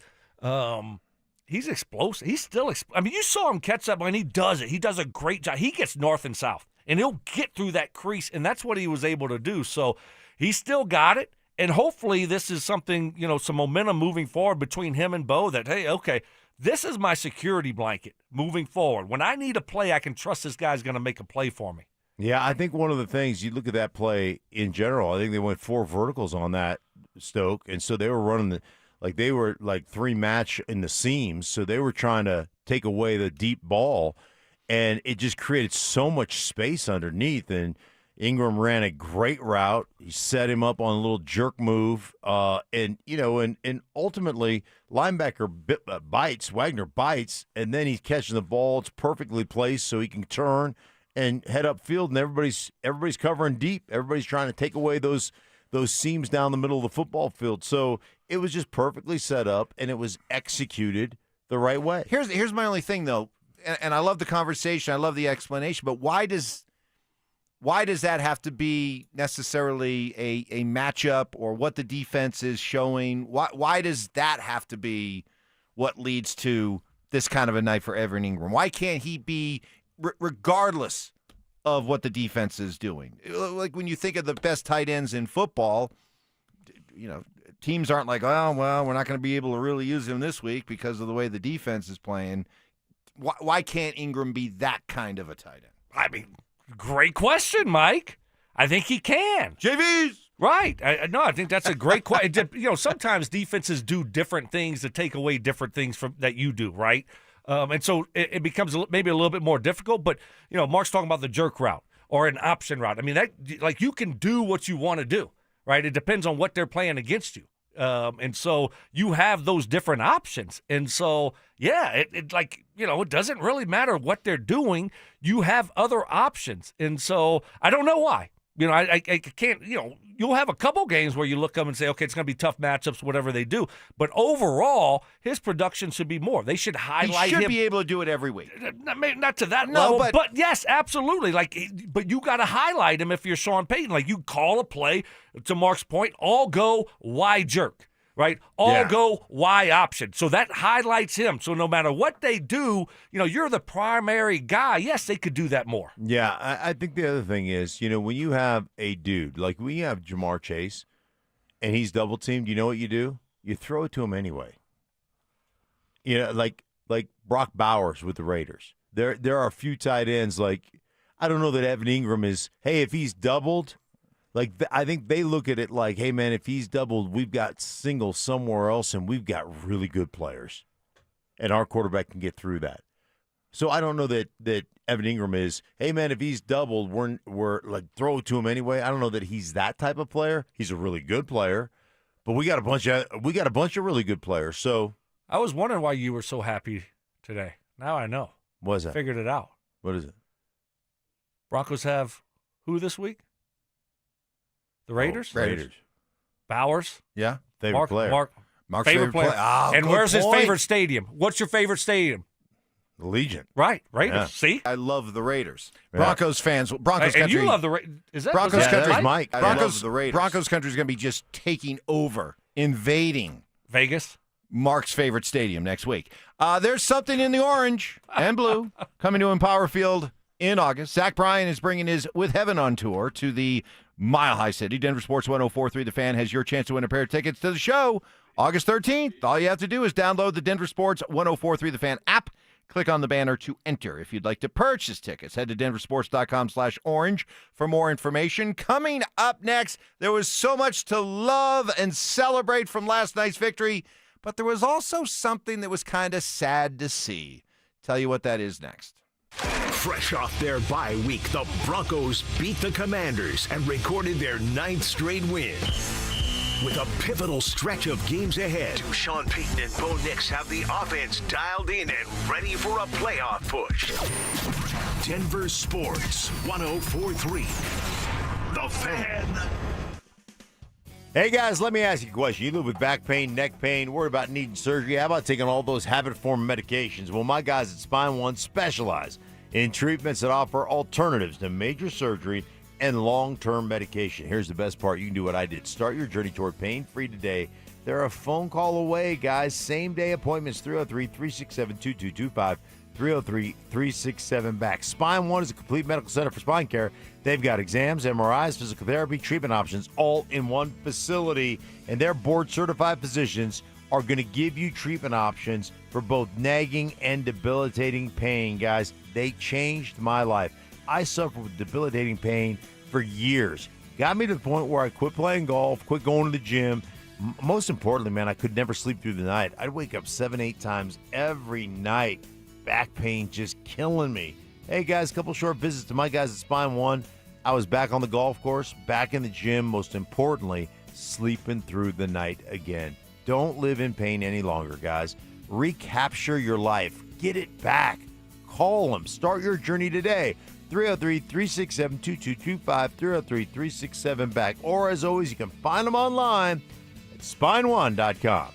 Speaker 4: he's explosive. He's still you saw him catch that when he does it. He does a great job. He gets north and south, and he'll get through that crease, and that's what he was able to do. So he's still got it, and hopefully this is something, some momentum moving forward between him and Bo that, hey, okay, this is my security blanket moving forward. When I need a play, I can trust this guy's going to make a play for me.
Speaker 14: Yeah, I think one of the things, you look at that play in general, I think they went 4 verticals on that, Stoke, and so they were running they were 3 match in the seams, so they were trying to take away the deep ball, and it just created so much space underneath, and Ingram ran a great route. He set him up on a little jerk move, and ultimately linebacker Wagner bites, and then he's catching the ball. It's perfectly placed so he can turn and head upfield, and everybody's covering deep. Everybody's trying to take away those seams down the middle of the football field. So it was just perfectly set up, and it was executed the right way.
Speaker 3: Here's my only thing, though, and I love the conversation. I love the explanation, but why does that have to be necessarily a matchup or what the defense is showing? Why does that have to be what leads to this kind of a night for Evan Ingram? Why can't he be regardless of what the defense is doing? Like when you think of the best tight ends in football, teams aren't like, oh, well, we're not going to be able to really use him this week because of the way the defense is playing. Why can't Ingram be that kind of a tight end?
Speaker 4: I mean, great question, Mike. I think he can.
Speaker 3: JVs.
Speaker 4: Right. I think that's a great question. Sometimes defenses do different things to take away different things that you do, right? And so it becomes maybe a little bit more difficult. But, Mark's talking about the jerk route or an option route. I mean, you can do what you want to do, right? It depends on what they're playing against you. And so you have those different options. And so, yeah, it doesn't really matter what they're doing. You have other options. And so I don't know why. I can't, you'll have a couple games where you look up and say, okay, it's going to be tough matchups, whatever they do. But overall, his production should be more. They should highlight him.
Speaker 3: He should be able to do it every week.
Speaker 4: Not to that level, but yes, absolutely. But you got to highlight him if you're Sean Payton. You call a play, to Mark's point, all go, Y jerk. Right? All go Y option. So that highlights him. So no matter what they do, you're the primary guy. Yes, they could do that more.
Speaker 14: Yeah, I think the other thing is, when you have a dude, like when you have Jamar Chase and he's double teamed, you know what you do? You throw it to him anyway. Like Brock Bowers with the Raiders. There are a few tight ends, I don't know that Evan Ingram is, hey, if he's doubled, I think they look at it like, hey, man, if he's doubled, we've got singles somewhere else, and we've got really good players. And our quarterback can get through that. So I don't know that Evan Ingram is, hey, man, if he's doubled, we're throw it to him anyway. I don't know that he's that type of player. He's a really good player. But we got a bunch of really good players. So
Speaker 4: I was wondering why you were so happy today. Now I know.
Speaker 14: What is that?
Speaker 4: Figured it out.
Speaker 14: What is it?
Speaker 4: Broncos have who this week? The Raiders?
Speaker 14: Raiders.
Speaker 4: Bowers?
Speaker 3: Yeah.
Speaker 14: Favorite player.
Speaker 3: Mark's favorite player.
Speaker 14: Oh,
Speaker 4: and where's his favorite stadium? What's your favorite stadium?
Speaker 14: The Legion.
Speaker 4: Right. Raiders.
Speaker 14: Yeah.
Speaker 4: See?
Speaker 3: I love the Raiders.
Speaker 14: Yeah.
Speaker 3: Broncos fans. Broncos
Speaker 4: and
Speaker 3: country.
Speaker 4: you love the Raiders. Is that
Speaker 3: Broncos
Speaker 4: was that
Speaker 3: country?
Speaker 4: Mike?
Speaker 3: I love the Raiders. Broncos country is going to be just taking over, invading
Speaker 4: Vegas?
Speaker 3: Mark's favorite stadium next week. There's something in the orange and blue coming to Empower Field in August. Zach Bryan is bringing his With Heaven on tour to the Mile High City. Denver Sports 104.3 The Fan has your chance to win a pair of tickets to the show August 13th. All you have to do is download the Denver Sports 104.3 The Fan app. Click on the banner to enter. If you'd like to purchase tickets, head to denversports.com/orange for more information. Coming up next, there was so much to love and celebrate from last night's victory, but there was also something that was kind of sad to see. Tell you what that is next.
Speaker 2: Fresh off their bye week, the Broncos beat the Commanders and recorded their 9th straight win. With a pivotal stretch of games ahead, Sean Payton and Bo Nix have the offense dialed in and ready for a playoff push. Denver Sports 104.3 The Fan.
Speaker 14: Hey, guys, let me ask you a question. You live with back pain, neck pain, worried about needing surgery. How about taking all those habit-forming medications? Well, my guys at Spine One specialize in treatments that offer alternatives to major surgery and long-term medication. Here's the best part. You can do what I did. Start your journey toward pain-free today. They're a phone call away, guys. Same-day appointments, 303-367-2225, 303-367-BACK. Spine One is a complete medical center for spine care. They've got exams, MRIs, physical therapy, treatment options, all in one facility. And their board-certified physicians are going to give you treatment options for both nagging and debilitating pain, guys. They changed my life. I suffered with debilitating pain for years. Got me to the point where I quit playing golf, quit going to the gym. Most importantly, man, I could never sleep through the night. I'd wake up 7-8 times every night. Back pain just killing me. Hey, guys, a couple short visits to my guys at Spine One. I was back on the golf course, back in the gym, most importantly, sleeping through the night again. Don't live in pain any longer, guys. Recapture your life. Get it back. Call them. Start your journey today. 303-367-2225, 303-367-BACK. Or, as always, you can find them online at spineone.com.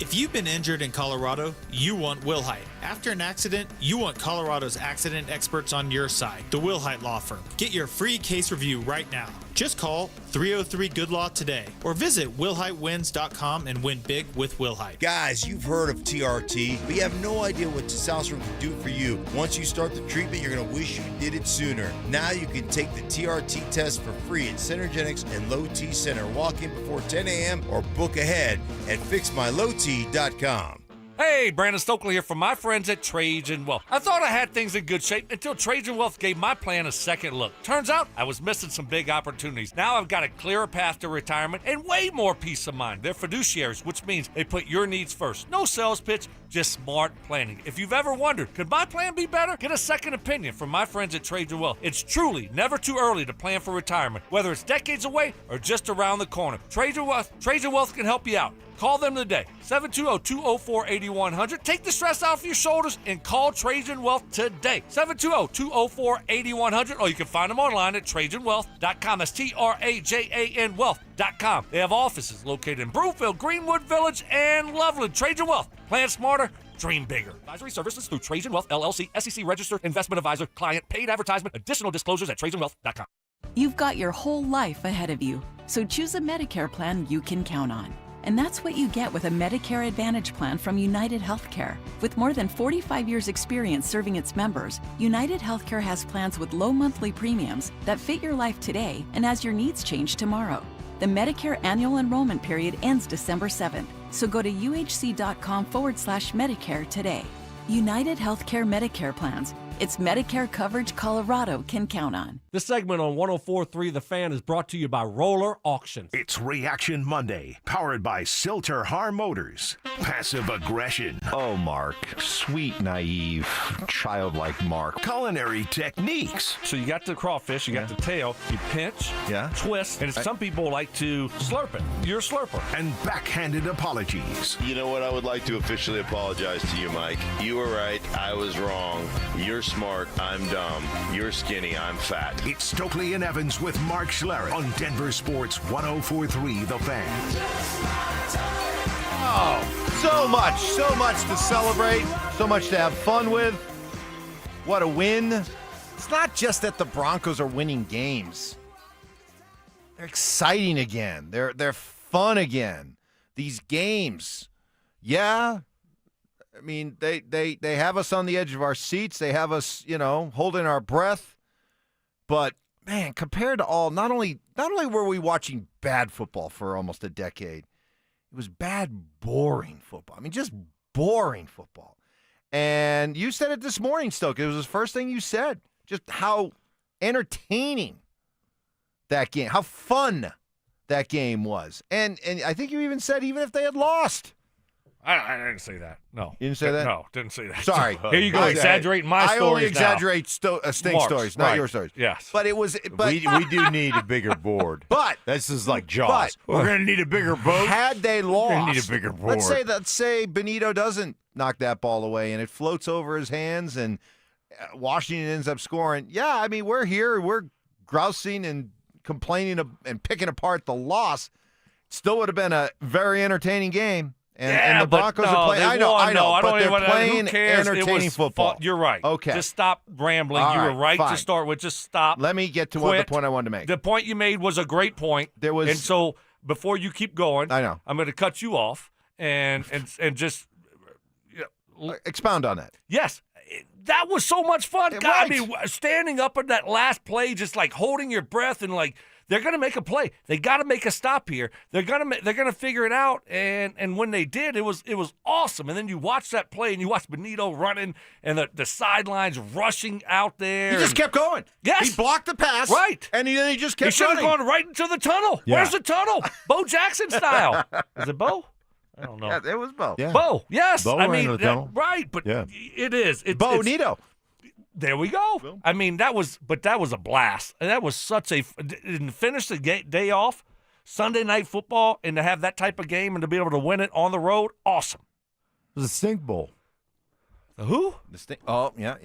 Speaker 1: If you've been injured in Colorado, you want Wilhite. After an accident, you want Colorado's accident experts on your side, the Wilhite Law Firm. Get your free case review right now. Just call 303-GOOD-LAW today or visit WilhiteWins.com and win big with Wilhite.
Speaker 13: Guys, you've heard of TRT, but you have no idea what testosterone can do for you. Once you start the treatment, you're going to wish you did it sooner. Now you can take the TRT test for free at Synergenics and Low T Center. Walk in before 10 a.m. or book ahead at FixMyLowT.com.
Speaker 4: Hey, Brandon Stokley here from my friends at Cajun Wealth. I thought I had things in good shape until Cajun Wealth gave my plan a second look. Turns out I was missing some big opportunities. Now I've got a clearer path to retirement and way more peace of mind. They're fiduciaries, which means they put your needs first. No sales pitch, just smart planning. If you've ever wondered, could my plan be better? Get a second opinion from my friends at Trajan Wealth. It's truly never too early to plan for retirement, whether it's decades away or just around the corner. Trajan Wealth can help you out. Call them today, 720-204-8100. Take the stress off your shoulders and call Trajan Wealth today, 720-204-8100, or you can find them online at TrajanWealth.com. That's TRAJAN Wealth.com. They have offices located in Broomfield, Greenwood Village, and Loveland. Trajan Wealth. Plan smarter, dream bigger. Advisory services through Trajan Wealth, LLC, SEC registered investment advisor, client, paid advertisement. Additional disclosures at TrajanWealth.com.
Speaker 18: You've got your whole life ahead of you, so choose a Medicare plan you can count on. And that's what you get with a Medicare Advantage plan from United Healthcare. With more than 45 years' experience serving its members, United Healthcare has plans with low monthly premiums that fit your life today and as your needs change tomorrow. The Medicare annual enrollment period ends December 7th, so go to uhc.com/Medicare today. United Healthcare Medicare plans. It's Medicare coverage Colorado can count on.
Speaker 21: This segment on 104.3 The Fan is brought to you by Roller Auctions.
Speaker 2: It's Reaction Monday, powered by Silter Har Motors. Passive aggression.
Speaker 3: Oh, Mark. Sweet, naive, childlike Mark.
Speaker 2: Culinary techniques.
Speaker 4: So you got the crawfish, you got the tail, you pinch, twist, and some people like to slurp it. You're a slurper.
Speaker 2: And backhanded apologies.
Speaker 23: You know what? I would like to officially apologize to you, Mike. You were right. I was wrong. You're smart. I'm dumb. You're skinny. I'm fat.
Speaker 2: It's Stokley and Evans with Mark Schlereth on Denver Sports 104.3 The Fan.
Speaker 3: Oh, so much to celebrate, so much to have fun with. What a win. It's not just that the Broncos are winning games. They're exciting again. They're fun again. These games. Yeah. I mean, they have us on the edge of our seats. They have us, holding our breath. But man, compared to not only were we watching bad football for almost a decade, it was bad, boring football. I mean, just boring football. And you said it this morning, Stoke. It was the first thing you said. Just how entertaining that game, how fun that game was. And I think you even said even if they had lost.
Speaker 4: I didn't say that. No.
Speaker 3: You didn't say that?
Speaker 4: No, didn't say that.
Speaker 3: Sorry.
Speaker 4: Here you go, exaggerating my stories.
Speaker 3: I only exaggerate stink stories, not your stories.
Speaker 4: Yes.
Speaker 3: But it was. But
Speaker 14: we do need a bigger board.
Speaker 3: But
Speaker 14: this is like Jaws. We're going to need a bigger boat.
Speaker 3: Had they lost,
Speaker 14: we're going to need a bigger board.
Speaker 3: Let's say Benito doesn't knock that ball away and it floats over his hands and Washington ends up scoring. Yeah, I mean, we're here. We're grousing and complaining and picking apart the loss. Still would have been a very entertaining game. And the Broncos are playing. I know, but they're playing entertaining football.
Speaker 4: You're right.
Speaker 3: Okay.
Speaker 4: Just stop rambling.
Speaker 3: All
Speaker 4: you were
Speaker 3: right,
Speaker 4: right to start with. Just stop.
Speaker 3: Let me get to the point I wanted to make.
Speaker 4: The point you made was a great point. And so before you keep going,
Speaker 3: I know
Speaker 4: I'm going to cut you off and just
Speaker 3: expound on that.
Speaker 4: Yes. That was so much fun.
Speaker 3: Yeah,
Speaker 4: God,
Speaker 3: right.
Speaker 4: I mean, standing up in that last play, just like holding your breath and like, they're going to make a play. They got to make a stop here. They're going to figure it out. And when they did, it was awesome. And then you watch that play and you watch Benito running and the sidelines rushing out there.
Speaker 3: He just kept going.
Speaker 4: Yes.
Speaker 3: He blocked the pass.
Speaker 4: Right.
Speaker 3: And then he just kept
Speaker 4: He should have
Speaker 3: running.
Speaker 4: gone right into the tunnel.
Speaker 3: Yeah.
Speaker 4: Where's the tunnel? Bo Jackson style. Is it Bo? I don't know.
Speaker 3: Yeah, it was Bo.
Speaker 14: Yeah.
Speaker 4: Bo, yes.
Speaker 14: Bo
Speaker 4: I
Speaker 14: ran
Speaker 4: mean,
Speaker 14: into the tunnel.
Speaker 4: right, but it is.
Speaker 3: Bonito.
Speaker 4: There we go. I mean, that was a blast. And that was such a and finish the day off, Sunday Night Football, and to have that type of game and to be able to win it on the road, awesome.
Speaker 14: It was a stink bowl.
Speaker 4: Who?
Speaker 3: The stink. Oh, yeah.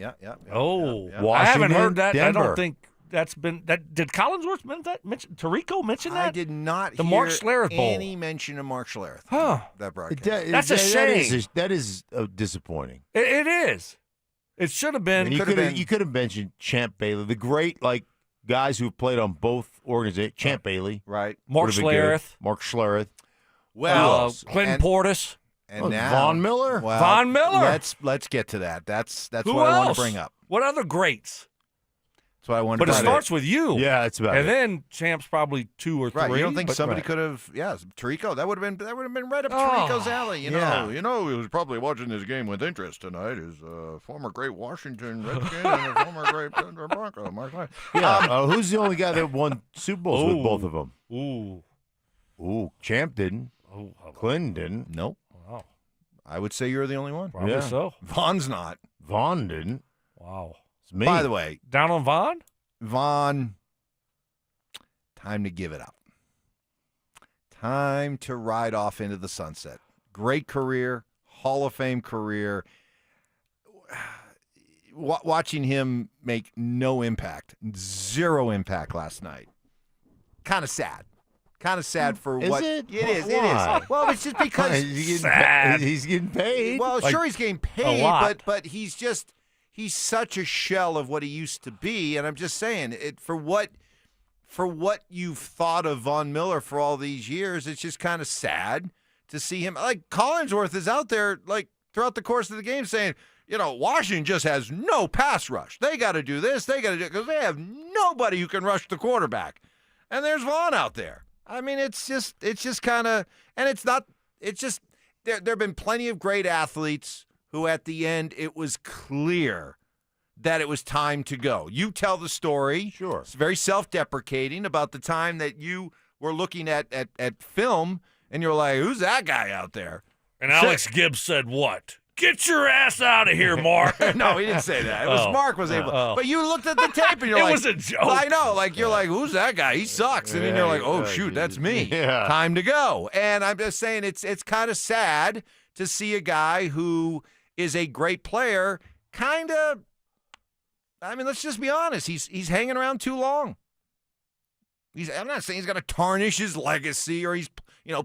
Speaker 4: Oh,
Speaker 3: yeah.
Speaker 4: I haven't heard that.
Speaker 14: Denver.
Speaker 4: I don't think that's been that. Did Collinsworth mention Tirico mention that?
Speaker 3: I did not
Speaker 4: the
Speaker 3: hear
Speaker 4: Mark Schlereth Bowl.
Speaker 3: any mention of Mark Schlereth.
Speaker 4: Huh.
Speaker 3: That broadcast.
Speaker 4: That's a shame.
Speaker 14: That is disappointing.
Speaker 4: It is. It should have been.
Speaker 14: You could have mentioned Champ Bailey, the great guys who've played on both organizations. Champ Bailey,
Speaker 3: right?
Speaker 4: Mark Schlereth.
Speaker 14: Mark Schlereth.
Speaker 3: Well,
Speaker 4: Clinton Portis.
Speaker 3: And now
Speaker 14: Von Miller.
Speaker 3: Well,
Speaker 4: Von Miller.
Speaker 3: Let's get to that. That's
Speaker 4: Who
Speaker 3: what
Speaker 4: else?
Speaker 3: I want to bring up.
Speaker 4: What other greats?
Speaker 3: That's what I want to
Speaker 4: But
Speaker 3: bring
Speaker 4: it
Speaker 3: up.
Speaker 4: starts with you.
Speaker 14: Yeah, it's about
Speaker 4: and
Speaker 14: it.
Speaker 4: then Champ's probably 2 or 3.
Speaker 3: Right, you don't think
Speaker 4: but-
Speaker 3: somebody
Speaker 4: right.
Speaker 3: could have? Yeah, Tirico. That would have been right up
Speaker 4: Oh,
Speaker 3: Tirico's alley. You
Speaker 14: yeah.
Speaker 3: know, he was probably watching this game with interest tonight. Is former great Washington Redskin and a former great Denver Bronco, Mark Schlereth.
Speaker 14: Yeah. Who's the only guy that won Super Bowls with both of them?
Speaker 4: Ooh.
Speaker 14: Champ didn't.
Speaker 4: Oh,
Speaker 14: Clinton didn't.
Speaker 3: Nope.
Speaker 4: Wow.
Speaker 3: I would say you're the only one.
Speaker 4: Probably so.
Speaker 3: Vaughn's not.
Speaker 14: Vaughn didn't.
Speaker 4: Wow.
Speaker 14: It's me.
Speaker 3: By the way,
Speaker 4: down on Vaughn?
Speaker 3: Vaughn, time to give it up. Time to ride off into the sunset. Great career, Hall of Fame career. Watching him make no impact, zero impact last night. Kind of sad. Kind of sad for
Speaker 14: Is
Speaker 3: what
Speaker 14: it?
Speaker 3: It is.
Speaker 14: Why?
Speaker 3: It is. Well, it's just because
Speaker 14: He's getting paid.
Speaker 3: Well,
Speaker 14: Like,
Speaker 3: sure he's getting
Speaker 14: a
Speaker 3: paid,
Speaker 14: lot.
Speaker 3: but he's such a shell of what he used to be, and I'm just saying for what you've thought of Von Miller for all these years, it's just kind of sad to see him. Like Collinsworth is out there like throughout the course of the game saying, Washington just has no pass rush. They got to do this. They got to do it because they have nobody who can rush the quarterback. And there's Vaughn out there. I mean, it's just kind of, and it's just, there have been plenty of great athletes who at the end, it was clear that it was time to go. You tell the story.
Speaker 14: Sure.
Speaker 3: It's very self-deprecating about the time that you were looking at film and you're like, who's that guy out there?
Speaker 4: And Alex Gibbs said what? Get your ass out of here, Mark.
Speaker 3: No, he didn't say that. It was Mark was able. But you looked at the tape and you're
Speaker 4: It
Speaker 3: like,
Speaker 4: was a joke.
Speaker 3: I know. Like, you're like, who's that guy? He sucks. And then you're like, oh, shoot, that's me.
Speaker 14: Yeah.
Speaker 3: Time to go. And I'm just saying it's kind of sad to see a guy who is a great player kind of, I mean, let's just be honest. He's hanging around too long. I'm not saying he's going to tarnish his legacy or he's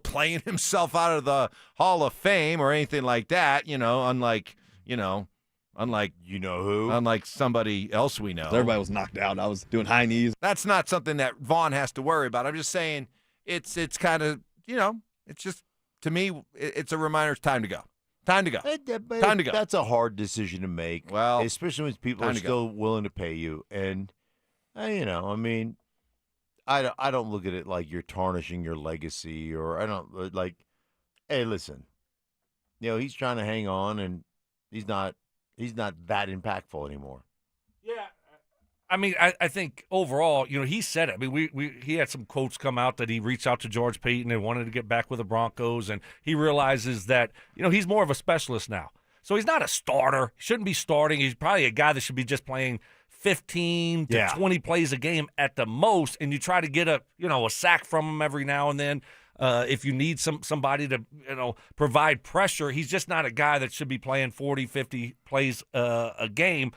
Speaker 3: playing himself out of the Hall of Fame or anything like that, unlike you know who? Unlike somebody else we know.
Speaker 6: Everybody was knocked out. I was doing high knees.
Speaker 3: That's not something that Vaughn has to worry about. I'm just saying it's kind of, it's just, to me, it's a reminder it's time to go. Time to go. Time to go.
Speaker 14: That's a hard decision to make.
Speaker 3: Well,
Speaker 14: especially when people are still willing to pay you. And, I mean, I don't look at it like you're tarnishing your legacy, or I don't like, hey, listen, he's trying to hang on, and he's not that impactful anymore.
Speaker 4: Yeah. I mean, I think overall, he said it. I mean, he had some quotes come out that he reached out to George Payton and wanted to get back with the Broncos, and he realizes that, he's more of a specialist now. So he's not a starter. He shouldn't be starting. He's probably a guy that should be just playing 15 to 20 plays a game at the most, and you try to get a sack from him every now and then. If you need somebody to provide pressure, he's just not a guy that should be playing 40, 50 plays a game.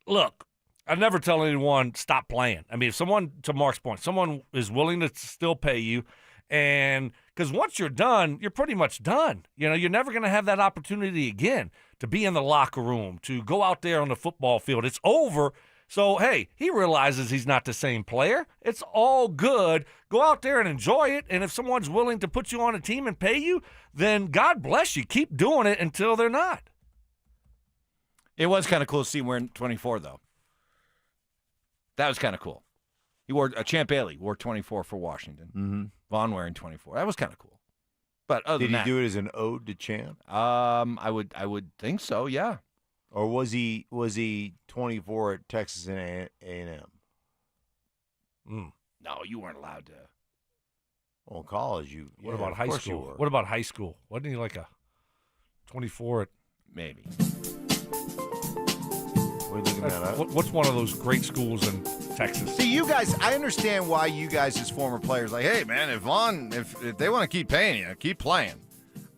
Speaker 4: Look, I never tell anyone stop playing. I mean, if someone, to Mark's point, someone is willing to still pay you, and because once you're done, you're pretty much done. You're never going to have that opportunity again to be in the locker room, to go out there on the football field. It's over. So, hey, he realizes he's not the same player. It's all good. Go out there and enjoy it. And if someone's willing to put you on a team and pay you, then God bless you. Keep doing it until they're not.
Speaker 3: It was kind of cool to see him wearing 24, though. That was kind of cool. He wore Champ Bailey wore 24 for Washington.
Speaker 14: Mm-hmm.
Speaker 3: Vaughn wearing 24. That was kind of cool. But other
Speaker 14: Did
Speaker 3: than
Speaker 14: he
Speaker 3: that,
Speaker 14: do it as an ode to Champ?
Speaker 3: I would think so. Yeah.
Speaker 14: Or was he 24 at Texas and A&M?
Speaker 3: No, you weren't allowed to.
Speaker 14: Well, in college,
Speaker 4: What about high school? What about high school? Wasn't he like a 24 at
Speaker 3: maybe?
Speaker 14: What are you looking at?
Speaker 4: What's one of those great schools in Texas?
Speaker 3: See, you guys, I understand why you guys as former players like, hey, man, if they want to keep paying you, keep playing.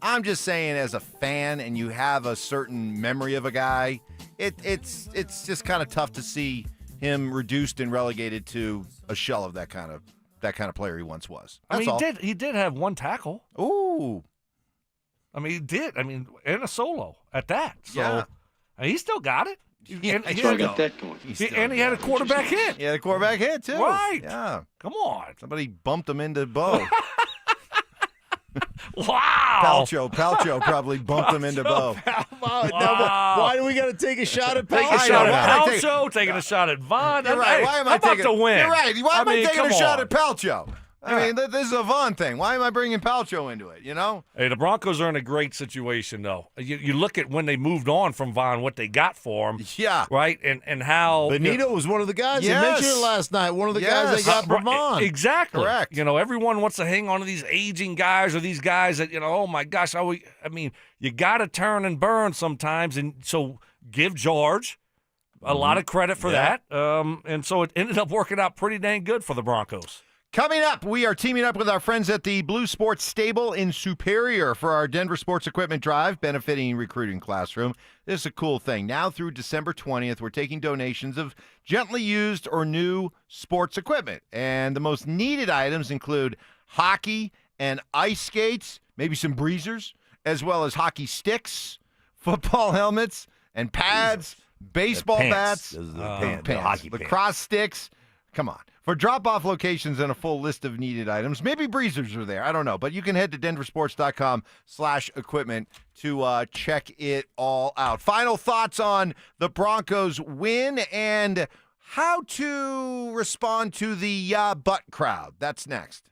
Speaker 3: I'm just saying, as a fan, and you have a certain memory of a guy, it's just kind of tough to see him reduced and relegated to a shell of that kind of player he once was. That's all.
Speaker 4: He did have one tackle.
Speaker 3: Ooh.
Speaker 4: I mean, he did. I mean, and a solo at that. So
Speaker 3: Yeah.
Speaker 4: He still got it.
Speaker 3: Yeah,
Speaker 4: he
Speaker 3: still
Speaker 4: had
Speaker 3: got
Speaker 4: that going. And he had a quarterback hit.
Speaker 3: He had a quarterback hit, too.
Speaker 4: Right.
Speaker 3: Yeah.
Speaker 4: Come on.
Speaker 3: Somebody bumped him into Bo.
Speaker 4: Wow.
Speaker 3: Palcho probably bumped him into Bo.
Speaker 14: Why do we got to take a shot at
Speaker 4: Taking a
Speaker 14: Palcho?
Speaker 4: shot at Palcho, taking a shot at Vaughn.
Speaker 3: You're right.
Speaker 4: Hey,
Speaker 3: Why am
Speaker 4: I'm
Speaker 3: I
Speaker 4: about
Speaker 3: taking
Speaker 4: to win?
Speaker 3: You're right. Why am I taking a shot at Palcho? I mean, this is a Vaughn thing. Why am I bringing Palcho into it, you know?
Speaker 4: Hey, the Broncos are in a great situation, though. You look at when they moved on from Vaughn, what they got for him.
Speaker 3: Yeah.
Speaker 4: Right? And how.
Speaker 14: Benito was one of the guys they mentioned it last night. One of the guys they got for Vaughn.
Speaker 4: Exactly.
Speaker 3: Correct.
Speaker 4: You know, everyone wants to hang on to these aging guys or these guys that, oh, my gosh. I mean, you got to turn and burn sometimes. And so give George a lot of credit for that. And so it ended up working out pretty dang good for the Broncos.
Speaker 3: Coming up, we are teaming up with our friends at the Blue Sports Stable in Superior for our Denver Sports Equipment Drive, benefiting Recruiting Classroom. This is a cool thing. Now through December 20th, we're taking donations of gently used or new sports equipment. And the most needed items include hockey and ice skates, maybe some breezers, as well as hockey sticks, football helmets, and pads, baseball bats,
Speaker 14: hockey
Speaker 3: lacrosse sticks. Come on. For drop-off locations and a full list of needed items, maybe breezers are there. I don't know. But you can head to DenverSports.com/equipment to check it all out. Final thoughts on the Broncos win and how to respond to the butt crowd. That's next.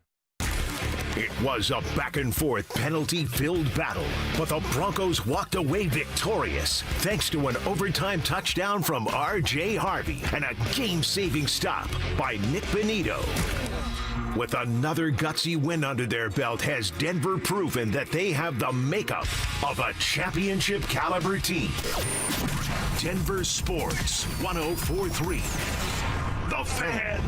Speaker 2: It was a back-and-forth, penalty-filled battle, but the Broncos walked away victorious thanks to an overtime touchdown from R.J. Harvey and a game-saving stop by Nick Benito. With another gutsy win under their belt, has Denver proven that they have the makeup of a championship-caliber team. Denver Sports 104.3. The Fan.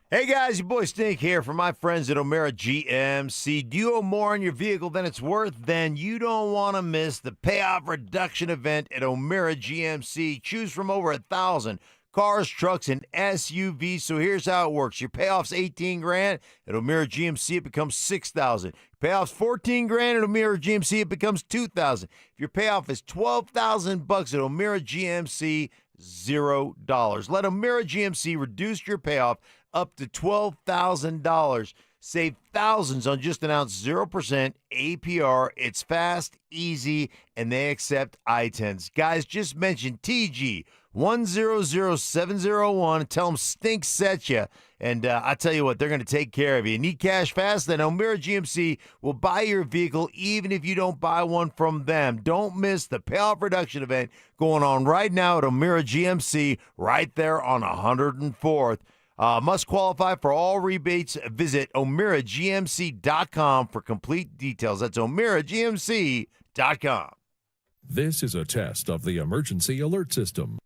Speaker 14: Hey guys, your boy Stink here from my friends at O'Mara GMC. Do you owe more on your vehicle than it's worth? Then you don't want to miss the payoff reduction event at O'Mara GMC. Choose from over 1,000 cars, trucks, and SUVs. So here's how it works. Your payoff's $18,000 at O'Mara GMC, it becomes $6,000. Your payoff's $14,000 at O'Mara GMC, it becomes $2,000. If your payoff is $12,000 at O'Mara GMC, $0. Let O'Mara GMC reduce your payoff up to $12,000. Save thousands on just announced 0% APR. It's fast, easy, and they accept I-10s. Guys, just mention TG 100701 and tell them Stink set you. And I tell you what, they're going to take care of you. Need cash fast? Then O'Mara GMC will buy your vehicle even if you don't buy one from them. Don't miss the payoff reduction event going on right now at O'Mara GMC right there on 104th. Must qualify for all rebates. Visit OMERAGMC.com for complete details. That's OMERAGMC.com.
Speaker 8: This is a test of the emergency alert system.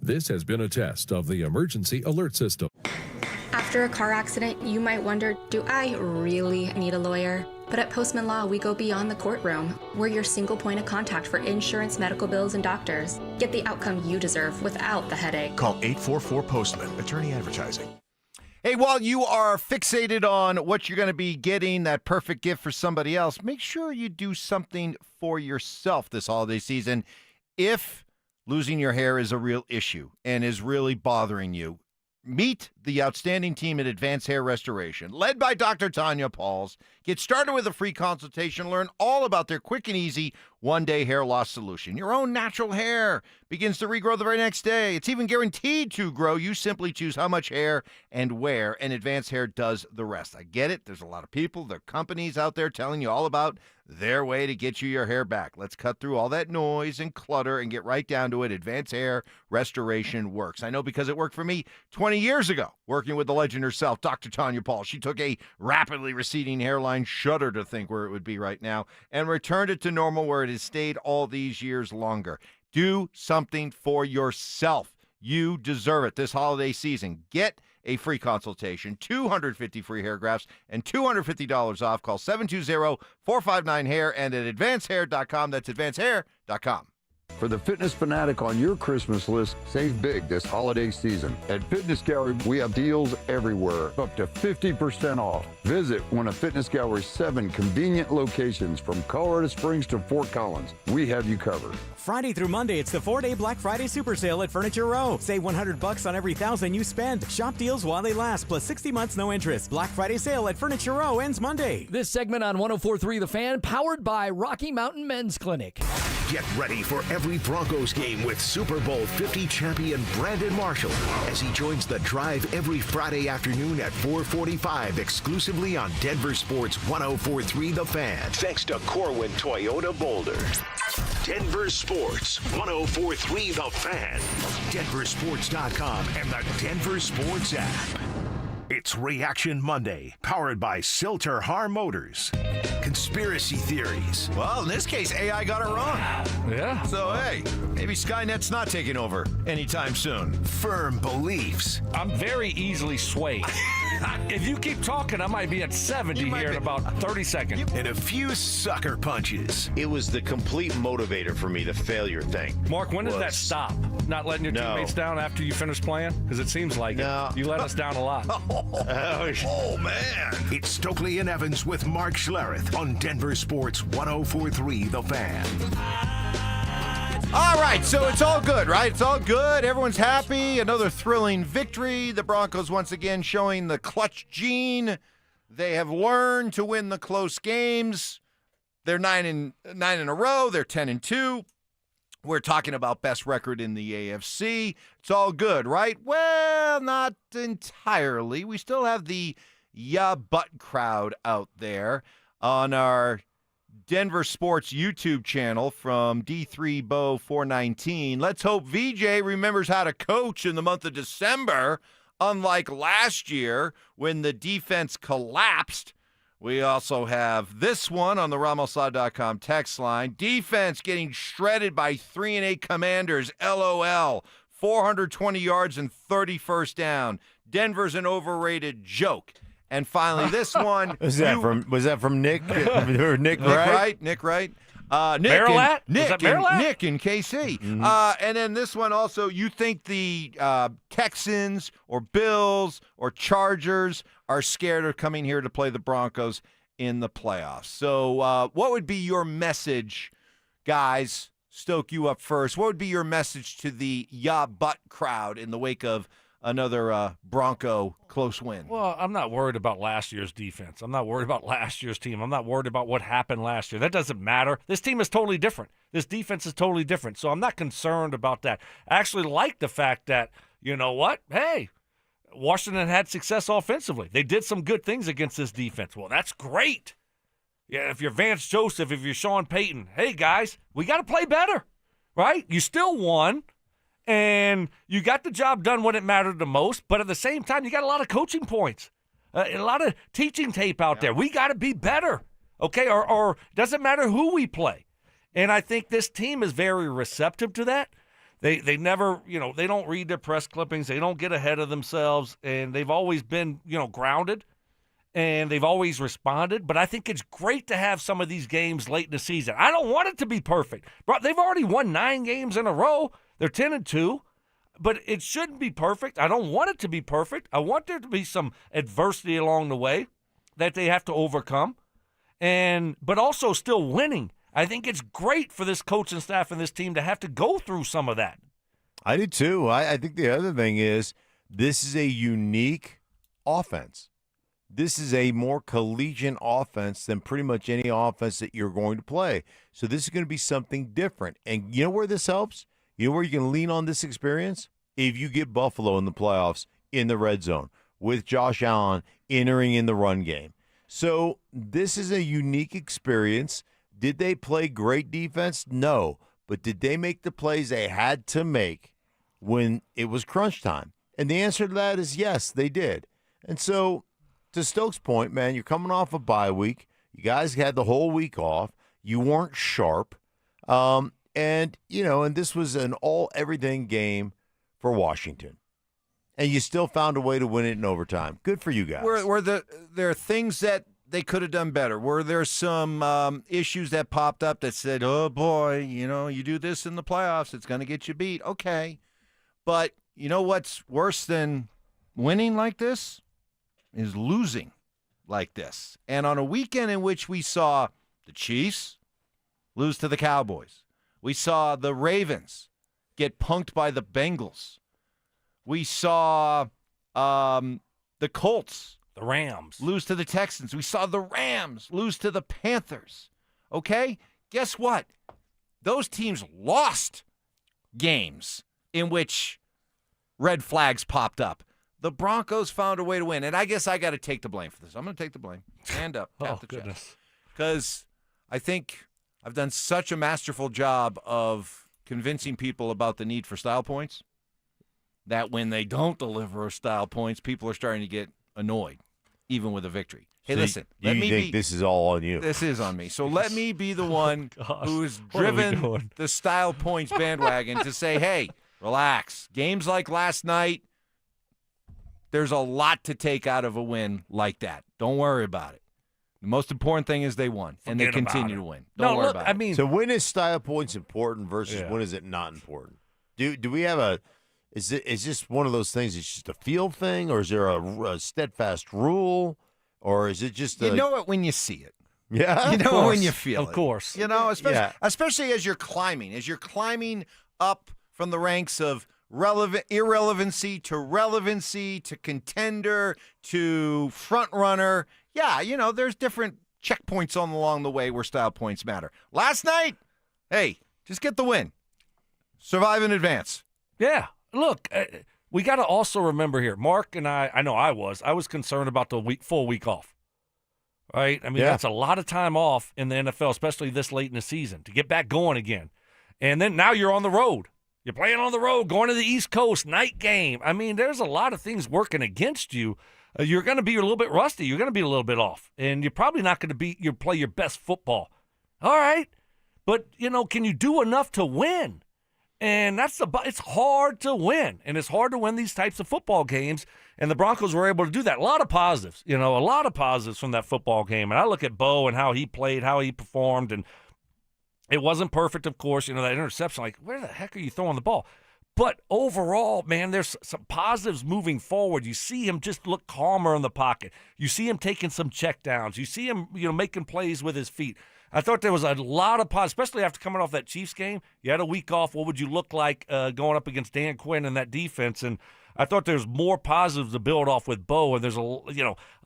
Speaker 8: This has been a test of the emergency alert system.
Speaker 9: After a car accident, you might wonder, do I really need a lawyer? But at Postman Law, we go beyond the courtroom. We're your single point of contact for insurance, medical bills, and doctors. Get the outcome you deserve without the headache.
Speaker 2: Call 844-POSTMAN. Attorney Advertising.
Speaker 3: Hey, while you are fixated on what you're going to be getting, that perfect gift for somebody else, make sure you do something for yourself this holiday season. If losing your hair is a real issue and is really bothering you, meet the outstanding team at Advanced Hair Restoration, led by Dr. Tanya Pauls. Get started with a free consultation. Learn all about their quick and easy one-day hair loss solution. Your own natural hair begins to regrow the very next day. It's even guaranteed to grow. You simply choose how much hair and where, and Advanced Hair does the rest. I get it. There's a lot of people, there are companies out there telling you all about their way to get you your hair back. Let's cut through all that noise and clutter and get right down to it. Advanced Hair Restoration works. I know because it worked for me 20 years ago, working with the legend herself, Dr. Tanya Paul. She took a rapidly receding hairline, shudder to think where it would be right now, and returned it to normal where it has stayed all these years longer. Do something for yourself. You deserve it this holiday season. Get a free consultation, 250 free hair grafts, and $250 off. Call 720-459-HAIR and at advancedhair.com. That's advancedhair.com.
Speaker 12: For the fitness fanatic on your Christmas list, save big this holiday season. At Fitness Gallery, we have deals everywhere, up to 50% off. Visit one of Fitness Gallery's 7 convenient locations from Colorado Springs to Fort Collins. We have you covered.
Speaker 15: Friday through Monday, it's the 4-day Black Friday Super Sale at Furniture Row. Save $100 on every $1,000 you spend. Shop deals while they last, plus 60 months no interest. Black Friday sale at Furniture Row ends Monday.
Speaker 5: This segment on 104.3 The Fan, powered by Rocky Mountain Men's Clinic.
Speaker 2: Get ready for every Broncos game with Super Bowl 50 champion Brandon Marshall as he joins the drive every Friday afternoon at 4:45 exclusively on Denver Sports 104.3 The Fan. Thanks to Corwin Toyota Boulder. Denver Sports 104.3 The Fan. DenverSports.com and the Denver Sports app. It's Reaction Monday, powered by Silter Har Motors. Conspiracy theories.
Speaker 3: Well, in this case, AI got it wrong.
Speaker 4: Yeah.
Speaker 3: So, hey, maybe Skynet's not taking over anytime soon.
Speaker 2: Firm beliefs.
Speaker 4: I'm very easily swayed. If you keep talking, I might be at 70 here in about 30 seconds.
Speaker 2: And a few sucker punches.
Speaker 23: It was the complete motivator for me, the failure thing.
Speaker 4: Mark, when did that stop? Not letting your teammates down after you finish playing? Because it seems like it. You let us down a lot.
Speaker 2: Oh, man. It's Stokley and Evans with Mark Schlereth on Denver Sports 104.3 The Fan.
Speaker 3: All right, so it's all good, right? It's all good. Everyone's happy. Another thrilling victory. The Broncos once again showing the clutch gene. They have learned to win the close games. They're 9 in a row. They're 10-2. We're talking about best record in the AFC. It's all good, right? Well, not entirely. We still have the yeah but crowd out there on our Denver Sports YouTube channel from D3Bo419. Let's hope VJ remembers how to coach in the month of December, unlike last year when the defense collapsed. We also have this one on the RamosLaw.com text line. Defense getting shredded by 3-8 Commanders. LOL. 420 yards and 30 first down. Denver's an overrated joke. And finally, this one.
Speaker 14: Was that from Nick? Or Nick Wright?
Speaker 3: Nick Wright.
Speaker 4: Nick
Speaker 3: in KC.
Speaker 14: Mm-hmm.
Speaker 3: And then this one also, you think the Texans or Bills or Chargers are scared of coming here to play the Broncos in the playoffs. So what would be your message, guys? Stoke, you up first. What would be your message to the yeah but crowd in the wake of another Bronco close win?
Speaker 4: Well, I'm not worried about last year's defense. I'm not worried about last year's team. I'm not worried about what happened last year. That doesn't matter. This team is totally different. This defense is totally different. So I'm not concerned about that. I actually like the fact that, you know what? Hey, Washington had success offensively. They did some good things against this defense. Well, that's great. Yeah, if you're Vance Joseph, if you're Sean Payton, hey, guys, we got to play better, right? You still won. And you got the job done when it mattered the most, but at the same time, you got a lot of coaching points, a lot of teaching tape out there. We got to be better, okay? Or doesn't matter who we play. And I think this team is very receptive to that. They never, they don't read their press clippings. They don't get ahead of themselves, and they've always been, grounded, and they've always responded. But I think it's great to have some of these games late in the season. I don't want it to be perfect. Bro, they've already won 9 games in a row. They're 10-2, but it shouldn't be perfect. I don't want it to be perfect. I want there to be some adversity along the way that they have to overcome, but also still winning. I think it's great for this coaching staff and this team to have to go through some of that.
Speaker 14: I do too. I think the other thing is this is a unique offense. This is a more collegiate offense than pretty much any offense that you're going to play. So this is going to be something different. And you know where this helps? You know where you can lean on this experience? If you get Buffalo in the playoffs in the red zone with Josh Allen entering in the run game. So this is a unique experience. Did they play great defense? No. But did they make the plays they had to make when it was crunch time? And the answer to that is yes, they did. And so to Stokes' point, man, you're coming off a bye week. You guys had the whole week off. You weren't sharp. And this was an all-everything game for Washington. And you still found a way to win it in overtime. Good for you guys.
Speaker 3: Were there things that they could have done better? Were there some issues that popped up that said, oh, boy, you do this in the playoffs, it's going to get you beat? Okay. But you know what's worse than winning like this is losing like this. And on a weekend in which we saw the Chiefs lose to the Cowboys, we saw the Ravens get punked by the Bengals, we saw the Colts,
Speaker 4: the Rams,
Speaker 3: lose to the Texans. We saw the Rams lose to the Panthers. Okay? Guess what? Those teams lost games in which red flags popped up. The Broncos found a way to win, and I guess I got to take the blame for this. I'm going to take the blame. Hand up. Tap the chest. Because I think I've done such a masterful job of convincing people about the need for style points that when they don't deliver style points, people are starting to get annoyed, even with a victory. Hey,
Speaker 14: So
Speaker 3: listen.
Speaker 14: you think this is all on you?
Speaker 3: This is on me. So let me be the one who's driven the style points bandwagon to say, hey, relax. Games like last night, there's a lot to take out of a win like that. Don't worry about it. The most important thing is they won, and they continue to win. Don't worry about it.
Speaker 14: So when is style points important versus when is it not important? Do we have a is this one of those things? It's just a field thing, or is there a steadfast rule, or is it just
Speaker 3: you know it when you see it?
Speaker 14: Yeah,
Speaker 3: you know it when you feel it.
Speaker 4: Of course,
Speaker 3: especially as you're climbing up from the ranks of irrelevancy to relevancy to contender to front runner. Yeah, there's different checkpoints along the way where style points matter. Last night, hey, just get the win. Survive in advance.
Speaker 4: Yeah. Look, we got to also remember here, Mark and I know I was concerned about the full week off. Right? I mean, that's a lot of time off in the NFL, especially this late in the season, to get back going again. And then now you're on the road. You're playing on the road, going to the East Coast, night game. I mean, there's a lot of things working against you. You're going to be a little bit rusty. You're going to be a little bit off. And you're probably not going to play your best football. All right. But, can you do enough to win? And it's hard to win. And it's hard to win these types of football games. And the Broncos were able to do that. A lot of positives, a lot of positives from that football game. And I look at Bo and how he played, how he performed. And it wasn't perfect, of course. That interception, like, where the heck are you throwing the ball? But overall, man, there's some positives moving forward. You see him just look calmer in the pocket. You see him taking some checkdowns. You see him, making plays with his feet. I thought there was a lot of positives, especially after coming off that Chiefs game. You had a week off. What would you look like going up against Dan Quinn and that defense? And I thought there's more positives to build off with Bo, and there's a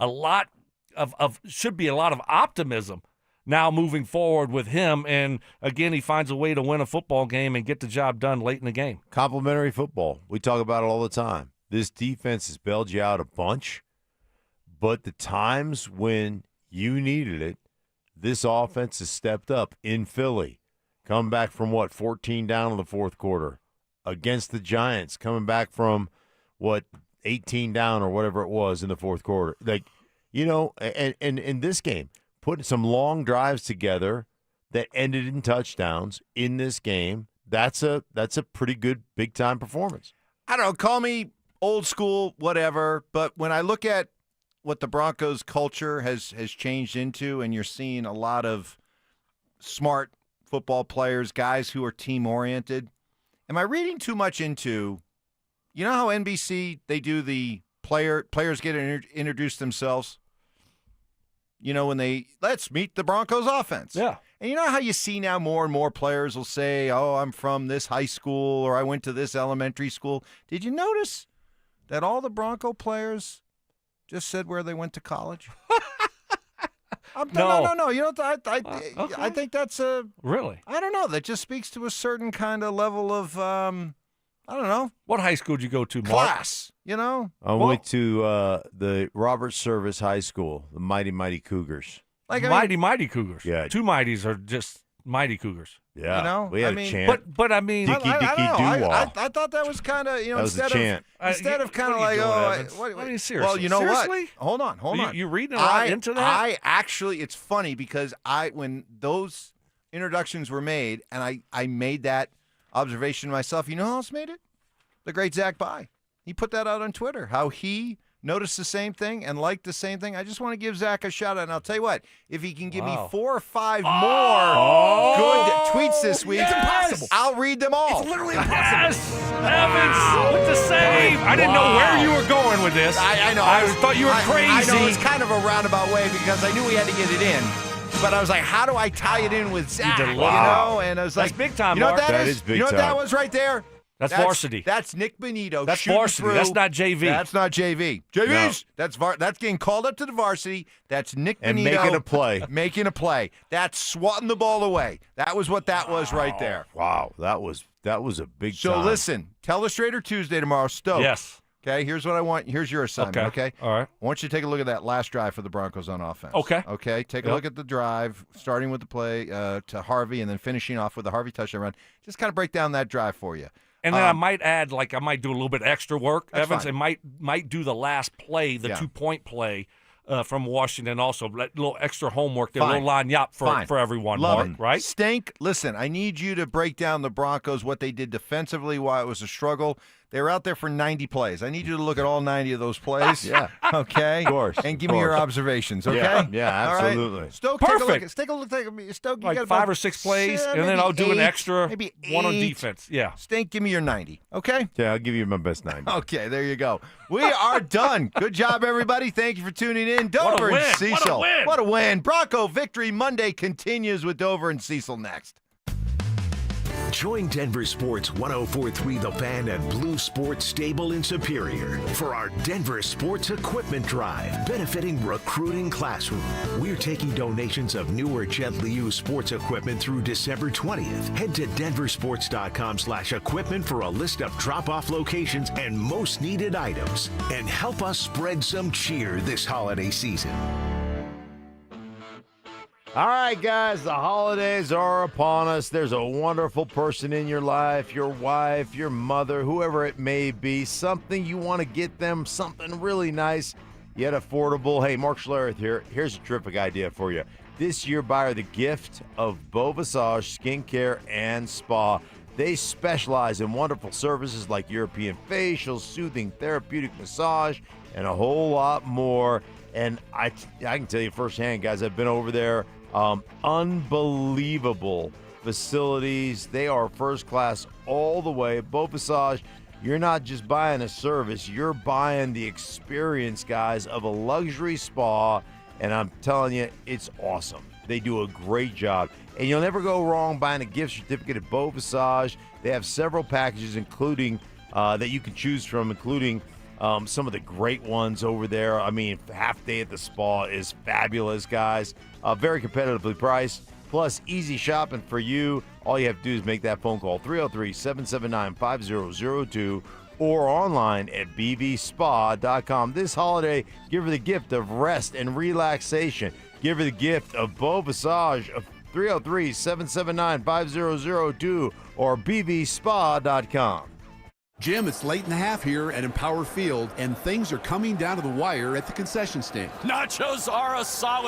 Speaker 4: lot of should be a lot of optimism now moving forward with him. And, again, he finds a way to win a football game and get the job done late in the game.
Speaker 14: Complimentary football. We talk about it all the time. This defense has bailed you out a bunch, but the times when you needed it, this offense has stepped up in Philly. Come back from, 14 down in the fourth quarter. Against the Giants, coming back from, 18 down or whatever it was in the fourth quarter. And in this game, putting some long drives together that ended in touchdowns in this game, that's a pretty good big-time performance.
Speaker 3: I don't know, call me old school, whatever, but when I look at what the Broncos culture has changed into, and you're seeing a lot of smart football players, guys who are team-oriented, am I reading too much into, how NBC, they do the players get introduce themselves? When let's meet the Broncos offense.
Speaker 4: Yeah.
Speaker 3: And you know how you see now more and more players will say, oh, I'm from this high school or I went to this elementary school. Did you notice that all the Bronco players just said where they went to college? No.
Speaker 4: Okay.
Speaker 3: I think that's
Speaker 4: really?
Speaker 3: I don't know. That just speaks to a certain kind of level of, I don't know.
Speaker 4: What high school did you go to, Mark?
Speaker 3: Class,
Speaker 14: I went to the Robert Service High School, the Mighty Cougars.
Speaker 4: Mighty Cougars.
Speaker 14: Yeah.
Speaker 4: Two Mighties are just Mighty Cougars.
Speaker 14: Yeah. We had a chant.
Speaker 4: But I mean,
Speaker 14: Dicky Doo-wah.
Speaker 3: I thought that was kind of,
Speaker 14: that was the chant.
Speaker 3: Instead of kind of
Speaker 4: what are you
Speaker 3: like,
Speaker 4: doing, Evans? I mean, seriously.
Speaker 3: Well, you know
Speaker 4: Seriously?
Speaker 3: what? Hold on.
Speaker 4: You reading a lot into that?
Speaker 3: I actually, it's funny because when those introductions were made, and I made that observation myself. You know who else made it? The great Zach Bye. He put that out on Twitter, how he notice the same thing and like the same thing, I just want to give Zach a shout out. And I'll tell you what, if he can give me 4 or 5 more good tweets this week,
Speaker 4: it's impossible.
Speaker 3: I'll read them all.
Speaker 4: It's literally impossible. Evans with the save. I didn't know where you were going with this.
Speaker 3: I know.
Speaker 4: I thought you were crazy.
Speaker 3: I know it's kind of a roundabout way because I knew we had to get it in. But I was like, how do I tie it in with Zach? You know? And I was like,
Speaker 4: that's big time,
Speaker 3: you know
Speaker 4: Mark.
Speaker 3: what that is?
Speaker 14: big
Speaker 3: You know what
Speaker 14: time.
Speaker 3: that was right there?
Speaker 4: That's varsity.
Speaker 3: That's Nick Benito.
Speaker 4: That's
Speaker 3: shooting
Speaker 4: varsity.
Speaker 3: through.
Speaker 4: That's not JV.
Speaker 3: That's not JV. JV's. That's getting called up to the varsity. That's Nick Benito.
Speaker 14: And making a play.
Speaker 3: Making a play. That's swatting the ball away. That was what that was right there.
Speaker 14: Wow, that was a big
Speaker 3: So
Speaker 14: time.
Speaker 3: listen, Telestrator Tuesday tomorrow, Stoke.
Speaker 4: Yes.
Speaker 3: Okay, here's what I want. Here's your assignment, okay?
Speaker 4: All right.
Speaker 3: I want you to take a look at that last drive for the Broncos on offense.
Speaker 4: Okay.
Speaker 3: Okay, take a look at the drive, starting with the play to Harvey and then finishing off with the Harvey touchdown run. Just kind of break down that drive for you.
Speaker 4: And then I might add, I might do a little bit extra work, Evans,
Speaker 3: fine.
Speaker 4: and might do the last play, the 2-point play from Washington also. A little extra homework, a little line-up for everyone,
Speaker 3: Love
Speaker 4: Mark,
Speaker 3: it.
Speaker 4: right?
Speaker 3: Stink, listen, I need you to break down the Broncos, what they did defensively, why it was a struggle. They were out there for 90 plays. I need you to look at all 90 of those plays.
Speaker 14: Yeah.
Speaker 3: Okay?
Speaker 14: Of course.
Speaker 3: And give me your observations, okay?
Speaker 14: Yeah, absolutely.
Speaker 3: All right? Stoke,
Speaker 4: Perfect.
Speaker 3: Take a look. Stoke, you
Speaker 4: Like
Speaker 3: got
Speaker 4: 5
Speaker 3: about
Speaker 4: or 6 plays, and
Speaker 3: maybe
Speaker 4: then I'll do an
Speaker 3: 8,
Speaker 4: extra
Speaker 3: maybe
Speaker 4: one on
Speaker 3: 8.
Speaker 4: defense. Yeah.
Speaker 3: Stink, give me your 90, okay?
Speaker 14: Yeah, I'll give you my best 90.
Speaker 3: Okay, there you go. We are done. Good job, everybody. Thank you for tuning in. Dover and
Speaker 4: win.
Speaker 3: Cecil.
Speaker 4: What a win.
Speaker 3: What a win. Bronco Victory Monday continues with Dover and Cecil next.
Speaker 2: Join Denver Sports 104.3 The Fan at Blue Sports Stable in Superior for our Denver Sports Equipment Drive, benefiting Recruiting Classroom. We're taking donations of newer, gently used sports equipment through December 20th. Head to denversports.com/equipment for a list of drop-off locations and most needed items. And help us spread some cheer this holiday season.
Speaker 14: All right, guys, the holidays are upon us. There's a wonderful person in your life, your wife, your mother, whoever it may be, something you want to get them, something really nice, yet affordable. Hey, Mark Schlereth here. Here's a terrific idea for you. This year, buy her the gift of Beau Visage Skincare and Spa. They specialize in wonderful services like European facials, soothing therapeutic massage, and a whole lot more. And I can tell you firsthand, guys, I've been over there. Unbelievable facilities. They are first class all the way. Beau Visage, you're not just buying a service, you're buying the experience, guys, of a luxury spa. And I'm telling you, it's awesome. They do a great job. And you'll never go wrong buying a gift certificate at Beau Visage. They have several packages, including that you can choose from, including some of the great ones over there. I mean, half day at the spa is fabulous, guys. Very competitively priced, plus easy shopping for you. All you have to do is make that phone call, 303-779-5002, or online at bvspa.com. This holiday, give her the gift of rest and relaxation. Give her the gift of Beau Visage of 303-779-5002 or bvspa.com.
Speaker 10: Jim, it's late in the half here at Empower Field, and things are coming down to the wire at the concession stand.
Speaker 11: Nachos are a solid